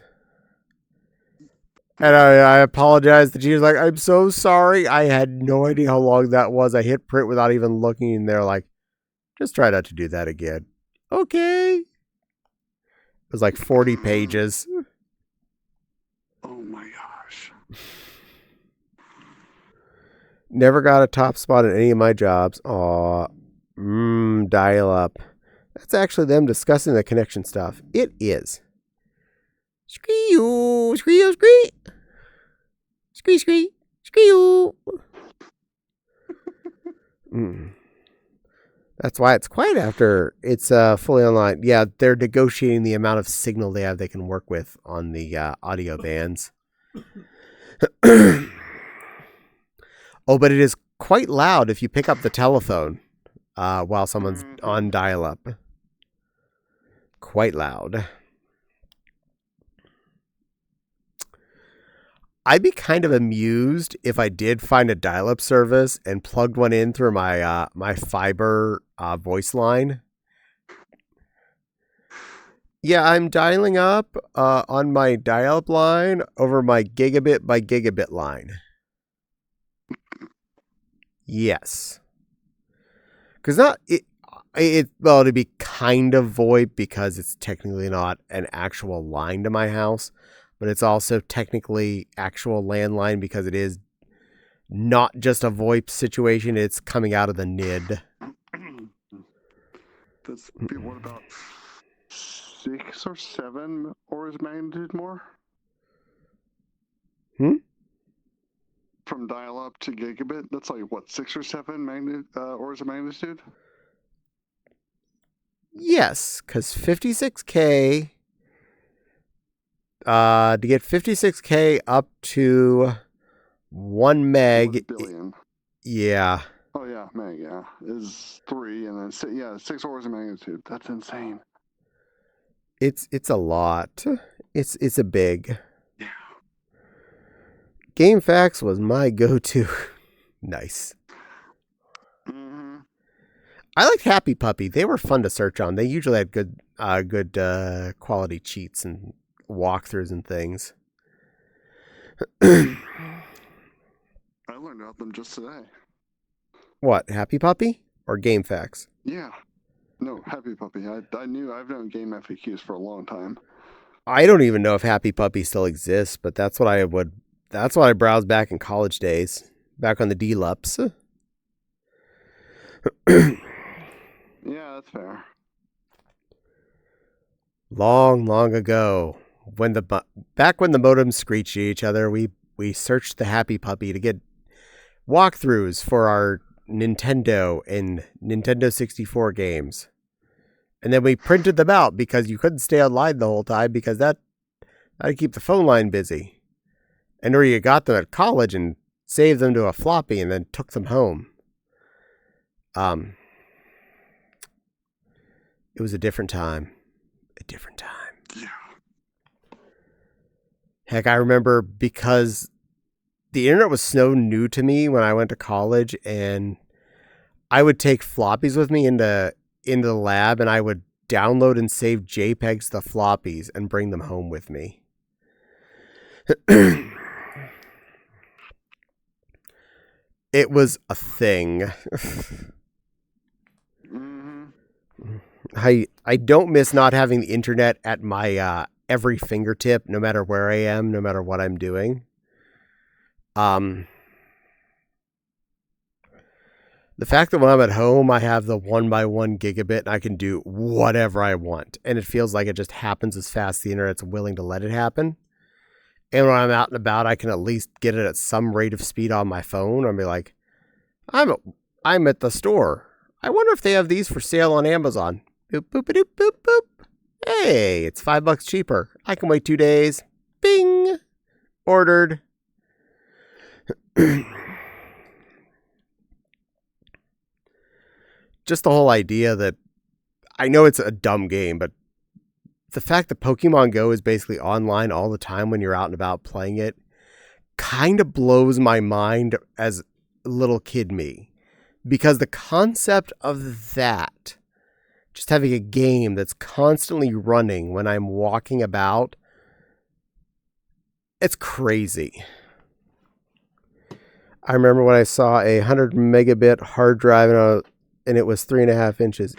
And I apologized. The teacher's like, I'm so sorry. I had no idea how long that was. I hit print without even looking, and they're like, just try not to do that again. Okay. It was like 40 pages. Oh my gosh. Never got a top spot in any of my jobs. Aw. Dial up. That's actually them discussing the connection stuff. It is. Scree-oo, scree-oo, scree. Scree, scree, scree-oo. That's why it's quiet after it's fully online. Yeah, they're negotiating the amount of signal they can work with on the audio bands. Oh, but it is quite loud if you pick up the telephone while someone's on dial-up. Quite loud. I'd be kind of amused if I did find a dial-up service and plugged one in through my my fiber voice line. Yeah, I'm dialing up on my dial-up line over my gigabit by gigabit line. Yes. Because it'd be kind of VoIP because it's technically not an actual line to my house, but it's also technically actual landline because it is not just a VoIP situation. It's coming out of the NID. What about 6 or 7 orders of magnitude more? From dial-up to gigabit, that's like what, 6 or 7 orders of magnitude? Yes, because 56K. To get 56K up to 1 meg. 1 billion. Yeah. Oh yeah, meg. Yeah, is 3, and then 6 orders of magnitude. That's insane. It's a lot. It's a big. Yeah. GameFAQs was my go-to. Nice. Mm-hmm. I liked Happy Puppy. They were fun to search on. They usually had good quality cheats and walkthroughs and things. I learned about them just today. What, Happy Puppy or GameFAQs? Yeah. No, Happy Puppy. I've known Game FAQs for a long time. I don't even know if Happy Puppy still exists, but that's what I browsed back in college days, back on the D-Lups. Yeah, that's fair. Long, long ago, back when the modems screeched at each other, we searched the Happy Puppy to get walkthroughs for our Nintendo and Nintendo 64 games. And then we printed them out because you couldn't stay online the whole time because that'd keep the phone line busy. And or you got them at college and saved them to a floppy and then took them home. It was a different time. A different time. Yeah. Heck, I remember because the internet was so new to me when I went to college, and I would take floppies with me into the lab, and I would download and save JPEGs to the floppies and bring them home with me. It was a thing. I don't miss not having the internet at my every fingertip, no matter where I am, no matter what I'm doing. The fact that when I'm at home, I have the 1x1 gigabit and I can do whatever I want. And it feels like it just happens as fast as the internet's willing to let it happen. And when I'm out and about, I can at least get it at some rate of speed on my phone. I'll be like, I'm I'm at the store. I wonder if they have these for sale on Amazon. Boop, boop, boop, boop, boop. Hey, it's $5 cheaper. I can wait 2 days. Bing! Ordered. Just the whole idea that, I know it's a dumb game, but the fact that Pokemon Go is basically online all the time when you're out and about playing it kind of blows my mind as little kid me. Because the concept of that, just having a game that's constantly running when I'm walking about, it's crazy. I remember when I saw a 100 megabit hard drive and it was 3.5 inches.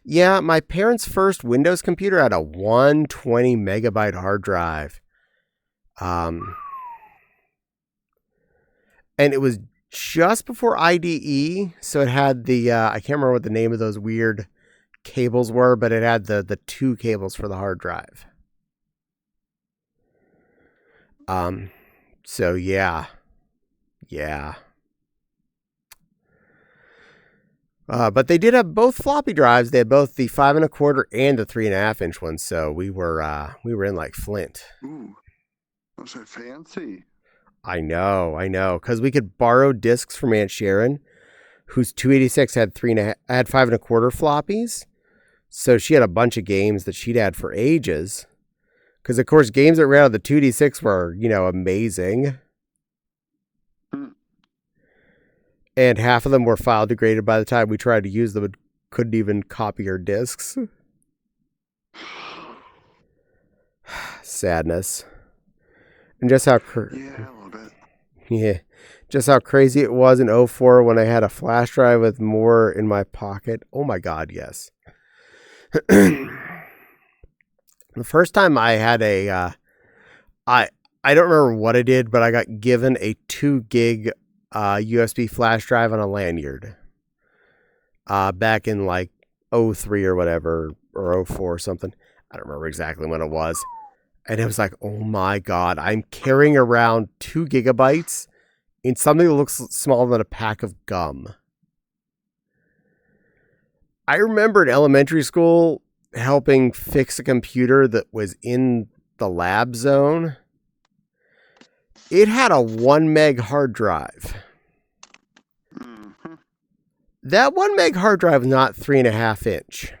Yeah, my parents' first Windows computer had a 120 megabyte hard drive. And it was just before IDE, so it had the, I can't remember what the name of those weird cables were, but it had the 2 cables for the hard drive. So yeah. But they did have both floppy drives. They had both the 5 1/4 and the 3.5 inch ones. So we were in like Flint. Ooh, those are fancy. I know. Because we could borrow discs from Aunt Sharon, whose 286 had 5 1/4 floppies. So she had a bunch of games that she'd had for ages. Because of course, games that ran on the 286 were, amazing. And half of them were file degraded by the time we tried to use them and couldn't even copy our discs. Sadness. And just how yeah, a little bit. Yeah. Just how crazy it was in 04 when I had a flash drive with more in my pocket. Oh my god, yes. The first time I had I don't remember what I did, but I got given a 2 gig USB flash drive on a lanyard. Back in like 03 or whatever, or 04 or something. I don't remember exactly when it was. And it was like, oh my god, I'm carrying around 2 gigabytes in something that looks smaller than a pack of gum. I remember in elementary school helping fix a computer that was in the lab zone. It had a 1 meg hard drive. Mm-hmm. That 1 meg hard drive was not 3.5 inch.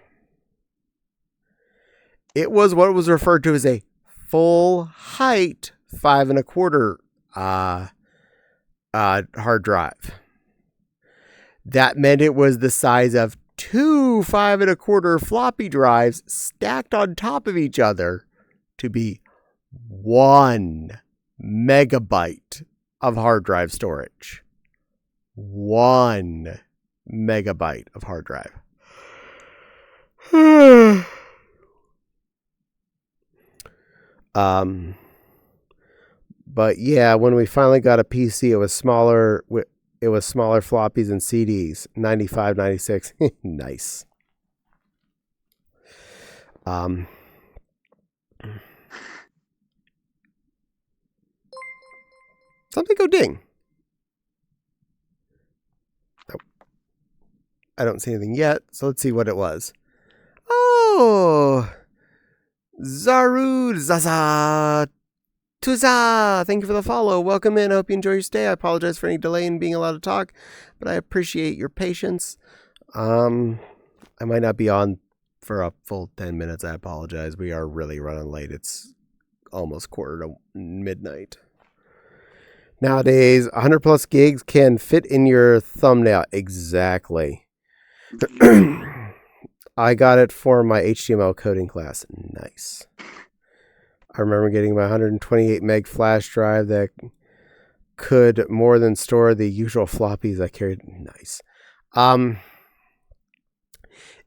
It was what was referred to as a full height 5 1/4 hard drive. That meant it was the size of 2 5 1/4 floppy drives stacked on top of each other to be 1 megabyte of hard drive storage. 1 megabyte of hard drive. But yeah, when we finally got a PC, it was smaller. It was smaller floppies and CDs. 95, 96. Nice. Something go ding. Nope. I don't see anything yet, so let's see what it was. Oh, Zarud Zaza Tuza, thank you for the follow. Welcome in. I hope you enjoy your stay. I apologize for any delay in being allowed to talk, but I appreciate your patience. I might not be on for a full 10 minutes. I apologize. We are really running late. It's almost 1:45. Nowadays, 100 plus gigs can fit in your thumbnail. Exactly. I got it for my HTML coding class. Nice. I remember getting my 128 meg flash drive that could more than store the usual floppies I carried. Nice.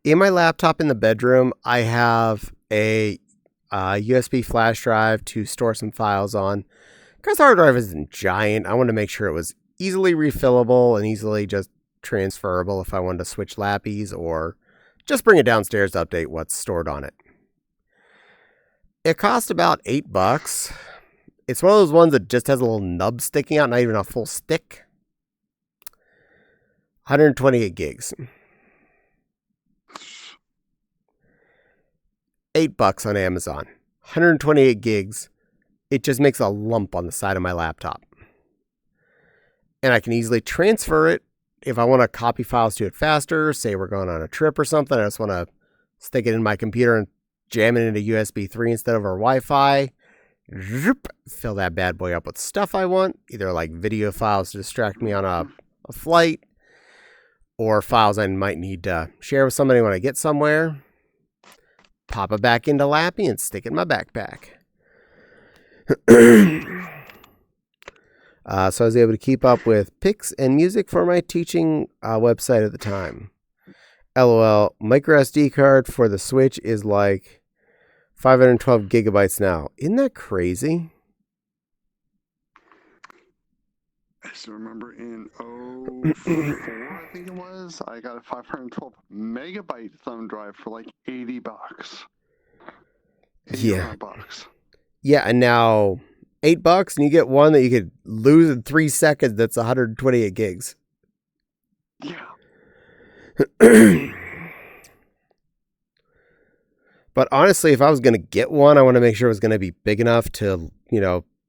In my laptop in the bedroom, I have a USB flash drive to store some files on. Because the hard drive isn't giant, I wanted to make sure it was easily refillable and easily just transferable if I wanted to switch lappies or just bring it downstairs to update what's stored on it. It cost about $8. It's one of those ones that just has a little nub sticking out, not even a full stick. 128 gigs. $8 on Amazon. 128 gigs. It just makes a lump on the side of my laptop. And I can easily transfer it if I want to copy files to it faster. Say we're going on a trip or something. I just want to stick it in my computer and jam it into USB 3 instead of our Wi-Fi. Fill that bad boy up with stuff I want. Either like video files to distract me on a flight, or files I might need to share with somebody when I get somewhere. Pop it back into Lappy and stick it in my backpack. So I was able to keep up with pics and music for my teaching website at the time. LOL, micro SD card for the Switch is like 512 gigabytes now. Isn't that crazy? I still remember in 04, I think it was, I got a 512 megabyte thumb drive for like $80. Yeah. $80. Yeah, and now $8 and you get one that you could lose in 3 seconds that's 128 gigs. Yeah. But honestly, if I was going to get one, I want to make sure it was going to be big enough to,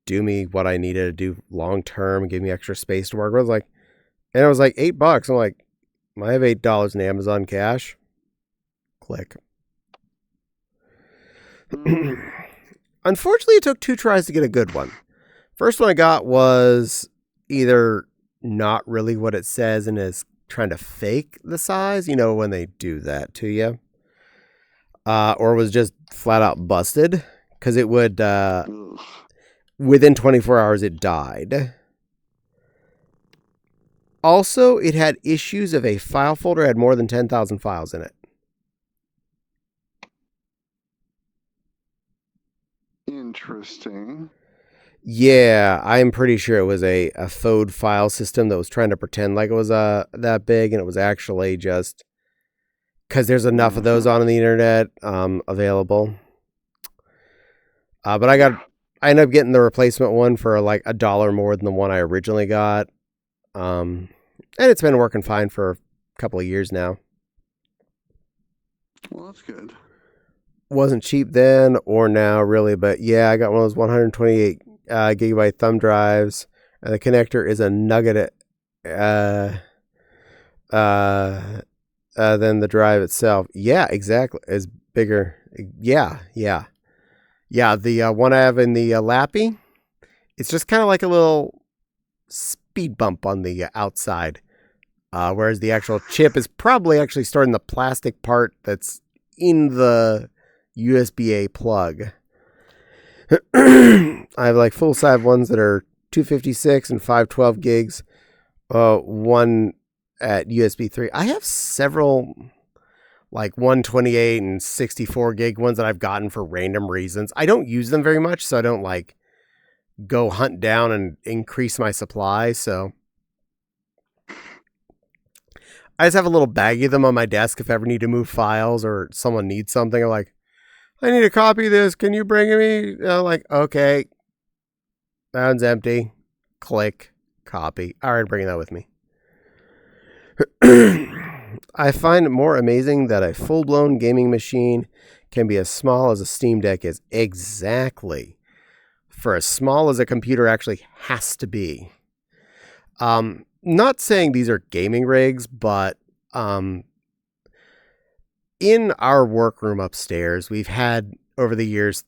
do me what I needed to do long term, give me extra space to work with. And it was like $8. I'm like, I have $8 in Amazon cash. Click. Unfortunately, it took 2 tries to get a good one. First one I got was either not really what it says and is trying to fake the size, when they do that to you. Or was just flat out busted because it would, within 24 hours, it died. Also, it had issues of a file folder had more than 10,000 files in it. Interesting. Yeah, I'm pretty sure it was a FOD file system that was trying to pretend like it was that big, and it was actually just because there's enough of those on the internet available. But I ended up getting the replacement one for like $1 more than the one I originally got. And it's been working fine for a couple of years now. Well, that's good. Wasn't cheap then or now, really, but yeah, I got one of those 128 gigabyte thumb drives, and the connector is a nugget than the drive itself. Yeah, exactly. It's bigger. Yeah. The one I have in the Lappy, it's just kind of like a little speed bump on the outside, whereas the actual chip is probably actually stored in the plastic part that's in the USB-A plug. I have like full-size ones that are 256 and 512 gigs. One at USB 3. I have several like 128 and 64 gig ones that I've gotten for random reasons. I don't use them very much, so I don't like go hunt down and increase my supply. So I just have a little baggie of them on my desk if I ever need to move files or someone needs something. I'm like, I need to copy this. Can you bring me? I'm like, okay. That one's empty. Click. Copy. All right, bring that with me. I find it more amazing that a full-blown gaming machine can be as small as a Steam Deck is. Exactly. For as small as a computer actually has to be. Not saying these are gaming rigs, but in our workroom upstairs, we've had, over the years,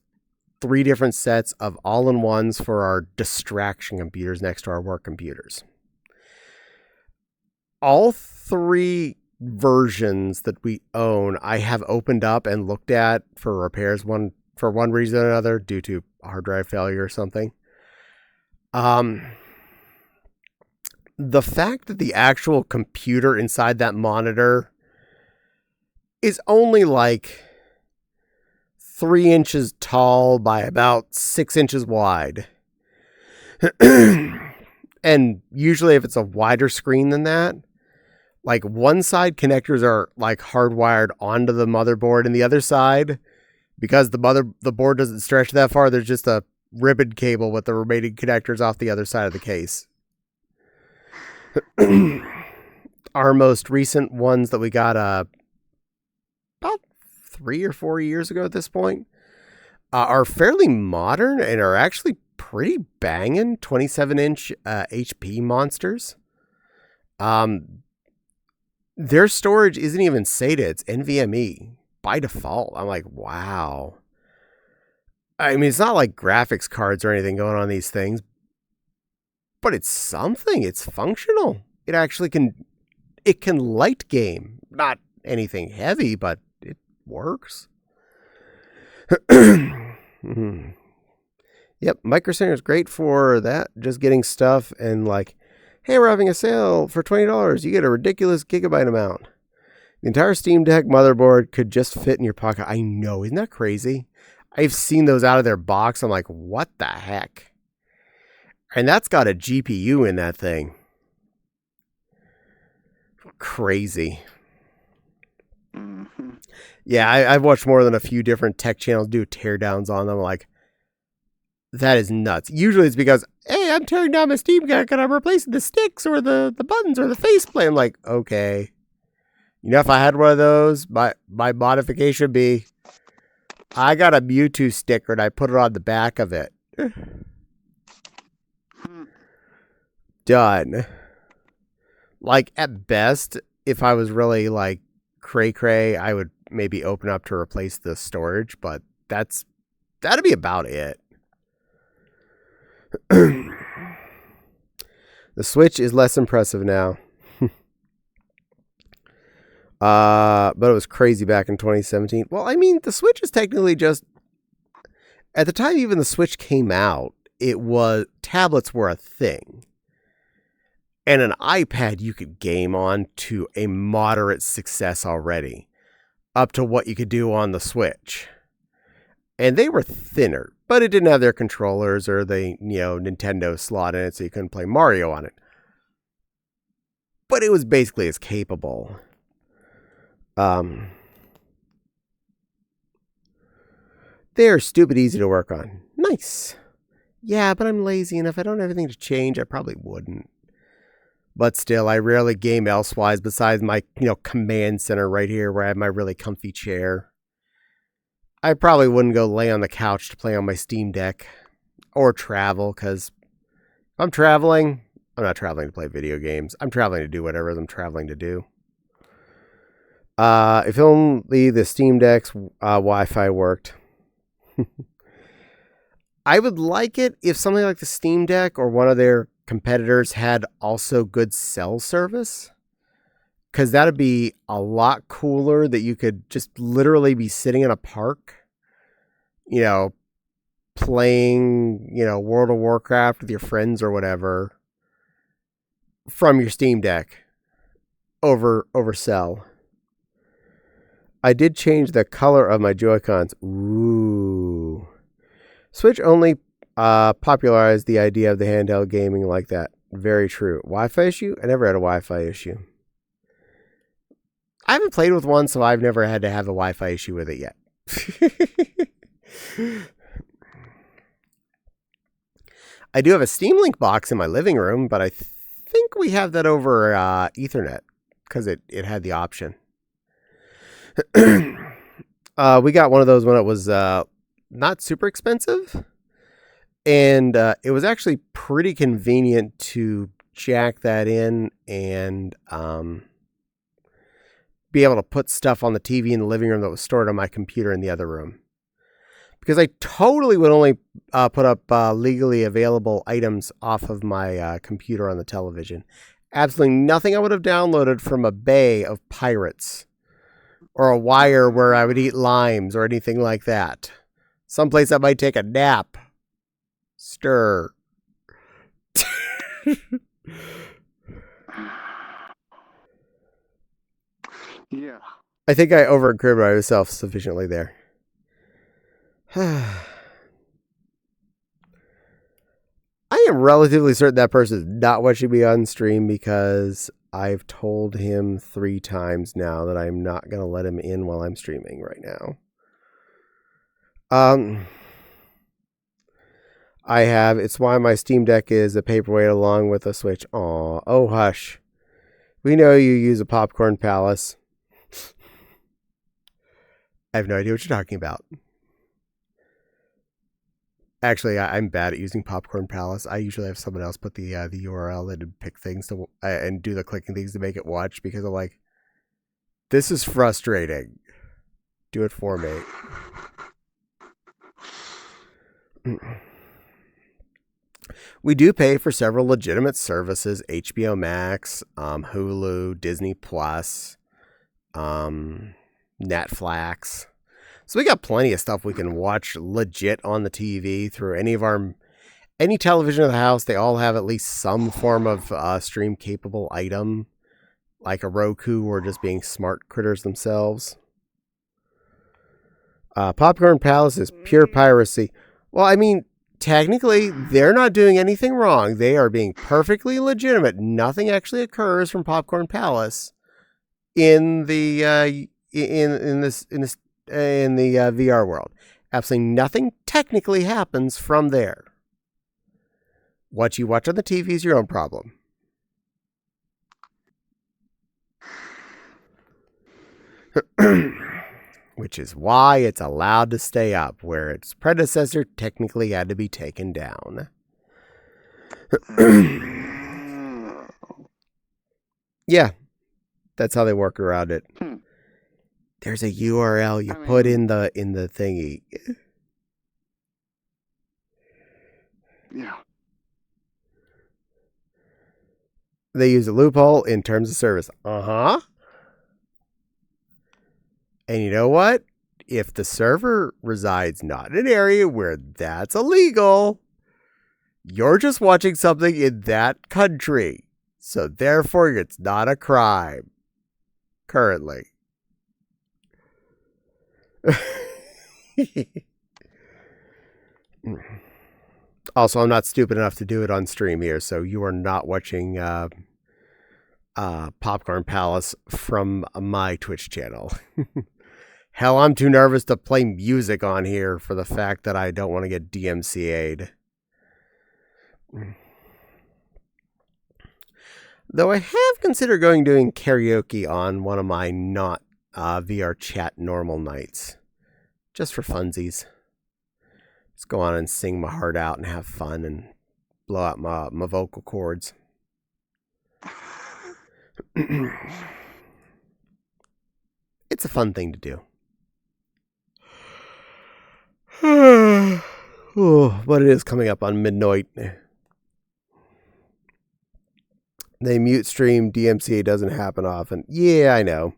3 different sets of all-in-ones for our distraction computers next to our work computers. All 3 versions that we own, I have opened up and looked at for repairs, one for one reason or another, due to hard drive failure or something. The fact that the actual computer inside that monitor is only like 3 inches tall by about 6 inches wide. And usually if it's a wider screen than that, like one side connectors are like hardwired onto the motherboard, and the other side, because the board doesn't stretch that far, there's just a ribbon cable with the remaining connectors off the other side of the case. our most recent ones that we got about 3 or 4 years ago at this point are fairly modern and are actually pretty banging 27-inch HP monsters. Their storage isn't even SATA, it's NVMe by default. I'm like, wow. I mean, it's not like graphics cards or anything going on these things, but it's something. It's functional. It actually can light game. Not anything heavy, but it works. Mhm. Yep, Micro Center is great for that. Just getting stuff and like, hey, we're having a sale for $20. You get a ridiculous gigabyte amount. The entire Steam Deck motherboard could just fit in your pocket. I know, isn't that crazy? I've seen those out of their box. I'm like, what the heck? And that's got a GPU in that thing. Crazy. Mm-hmm. Yeah, I've watched more than a few different tech channels do teardowns on them. Like, that is nuts. Usually it's because, hey, I'm tearing down my Steam Deck and I'm replacing the sticks or the buttons or the faceplate. I'm like, okay. You know, if I had one of those, my modification would be, I got a Mewtwo sticker and I put it on the back of it. Done. Like, at best, if I was really like cray, I would maybe open up to replace the storage, but that'd be about it. The Switch is less impressive now. But it was crazy back in 2017. Well, I mean, the Switch is technically just, at the time even the Switch came out, tablets were a thing. And an iPad you could game on to a moderate success already, up to what you could do on the Switch. And they were thinner, but it didn't have their controllers or the, Nintendo slot in it, so you couldn't play Mario on it. But it was basically as capable. They're stupid easy to work on. Nice. Yeah, but I'm lazy, and if I don't have anything to change, I probably wouldn't. But still, I rarely game elsewise besides my, command center right here where I have my really comfy chair. I probably wouldn't go lay on the couch to play on my Steam Deck or travel, because if I'm traveling, I'm not traveling to play video games. I'm traveling to do whatever I'm traveling to do. If only the Steam Deck's Wi-Fi worked. I would like it if something like the Steam Deck or one of their competitors had also good cell service, because that'd be a lot cooler that you could just literally be sitting in a park, playing, World of Warcraft with your friends or whatever from your Steam Deck over cell. I did change the color of my Joy-Cons. Ooh. Switch only popularized the idea of the handheld gaming like that. Very true. Wi-Fi issue? I never had a Wi-Fi issue. I haven't played with one, so I've never had to have a Wi-Fi issue with it yet. I do have a Steam Link box in my living room, but I think we have that over Ethernet because it had the option. We got one of those when it was not super expensive, and it was actually pretty convenient to jack that in and be able to put stuff on the TV in the living room that was stored on my computer in the other room. Because I totally would only put up legally available items off of my computer on the television. Absolutely nothing I would have downloaded from a bay of pirates or a wire where I would eat limes or anything like that. Someplace I might take a nap. Stir. Yeah. I think I over-incriminated myself sufficiently there. I am relatively certain that person is not watching me on stream because I've told him 3 times now that I'm not going to let him in while I'm streaming right now. I have. It's why my Steam Deck is a paperweight along with a Switch. Aw, oh hush. We know you use a popcorn palace. I have no idea what you're talking about. Actually, I'm bad at using Popcorn Palace. I usually have someone else put the URL in and pick things to and do the clicking things to make it watch because I'm like, this is frustrating. Do it for me. We do pay for several legitimate services: HBO Max, Hulu, Disney Plus, Netflix. So we got plenty of stuff we can watch legit on the TV through any television in the house. They all have at least some form of stream capable item, like a Roku or just being smart critters themselves. Popcorn Palace is pure piracy. Well, I mean, technically, they're not doing anything wrong. They are being perfectly legitimate. Nothing actually occurs from Popcorn Palace in the in the VR world. Absolutely nothing technically happens from there. What you watch on the TV is your own problem. Which is why it's allowed to stay up, where its predecessor technically had to be taken down. Yeah, that's how they work around it. There's a URL you put in the thingy. Yeah. They use a loophole in terms of service. Uh-huh. And you know what? If the server resides not in an area where that's illegal, you're just watching something in that country. So therefore, it's not a crime. Currently. Also, I'm not stupid enough to do it on stream here, so you are not watching Popcorn Palace from my Twitch channel. Hell, I'm too nervous to play music on here for the fact that I don't want to get DMCA'd. Though I have considered doing karaoke on one of my not VR chat normal nights. Just for funsies. Just go on and sing my heart out and have fun and blow out my vocal cords. It's a fun thing to do. Oh, but it is coming up on midnight. They mute stream. DMCA doesn't happen often. Yeah, I know.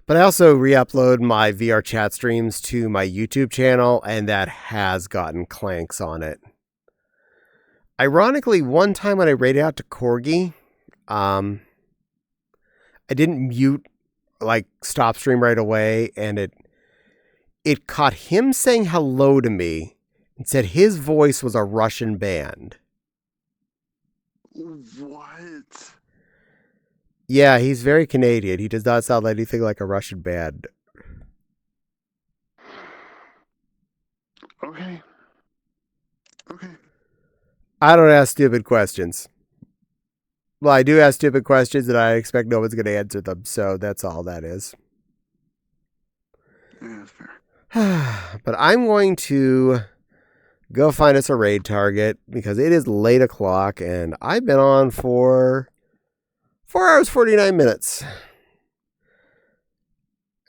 But I also re-upload my VR chat streams to my YouTube channel, and that has gotten clanks on it. Ironically, one time when I raided out to Corgi, I didn't mute, stop stream right away, and it caught him saying hello to me and said his voice was a Russian band. What? Yeah, he's very Canadian. He does not sound anything like a Russian band. Okay. I don't ask stupid questions. Well, I do ask stupid questions, and I expect no one's going to answer them, so that's all that is. Yeah, that's fair. But I'm going to go find us a raid target because it is late o'clock and I've been on for 4 hours, 49 minutes.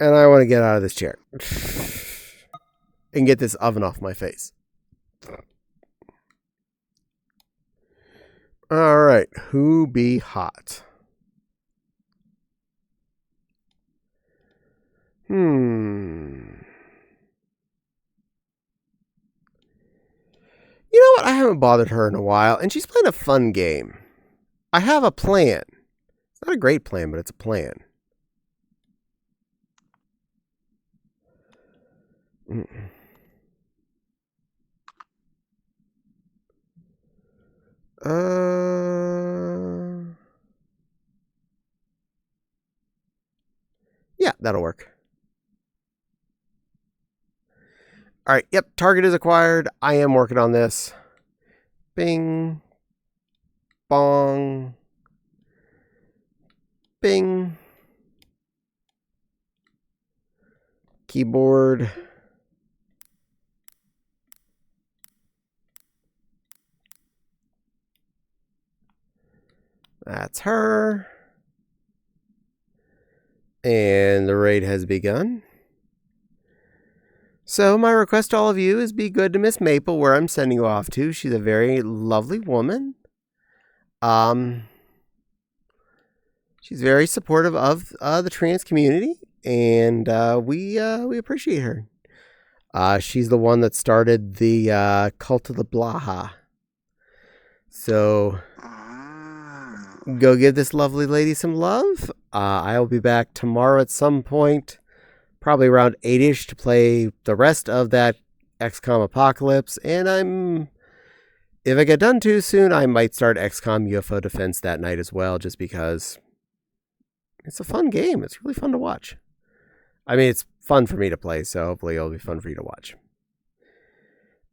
And I want to get out of this chair and get this oven off my face. All right. Who be hot? You know what? I haven't bothered her in a while, and she's playing a fun game. I have a plan. It's not a great plan, but it's a plan. Yeah, that'll work. All right, yep, target is acquired. I am working on this. Bing. Bong. Bing. Keyboard. That's her. And the raid has begun. So my request to all of you is be good to Miss Maple, where I'm sending you off to. She's a very lovely woman. She's very supportive of the trans community, and we appreciate her. She's the one that started the Cult of the Blaha. So go give this lovely lady some love. I will be back tomorrow at some point, probably around 8-ish, to play the rest of that XCOM Apocalypse. And if I get done too soon, I might start XCOM UFO Defense that night as well, just because it's a fun game. It's really fun to watch. I mean, it's fun for me to play, so hopefully it'll be fun for you to watch.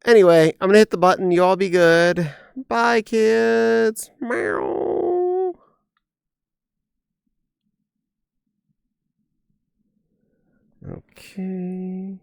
Anyway, I'm going to hit the button. You all be good. Bye, kids. Meow. Okay.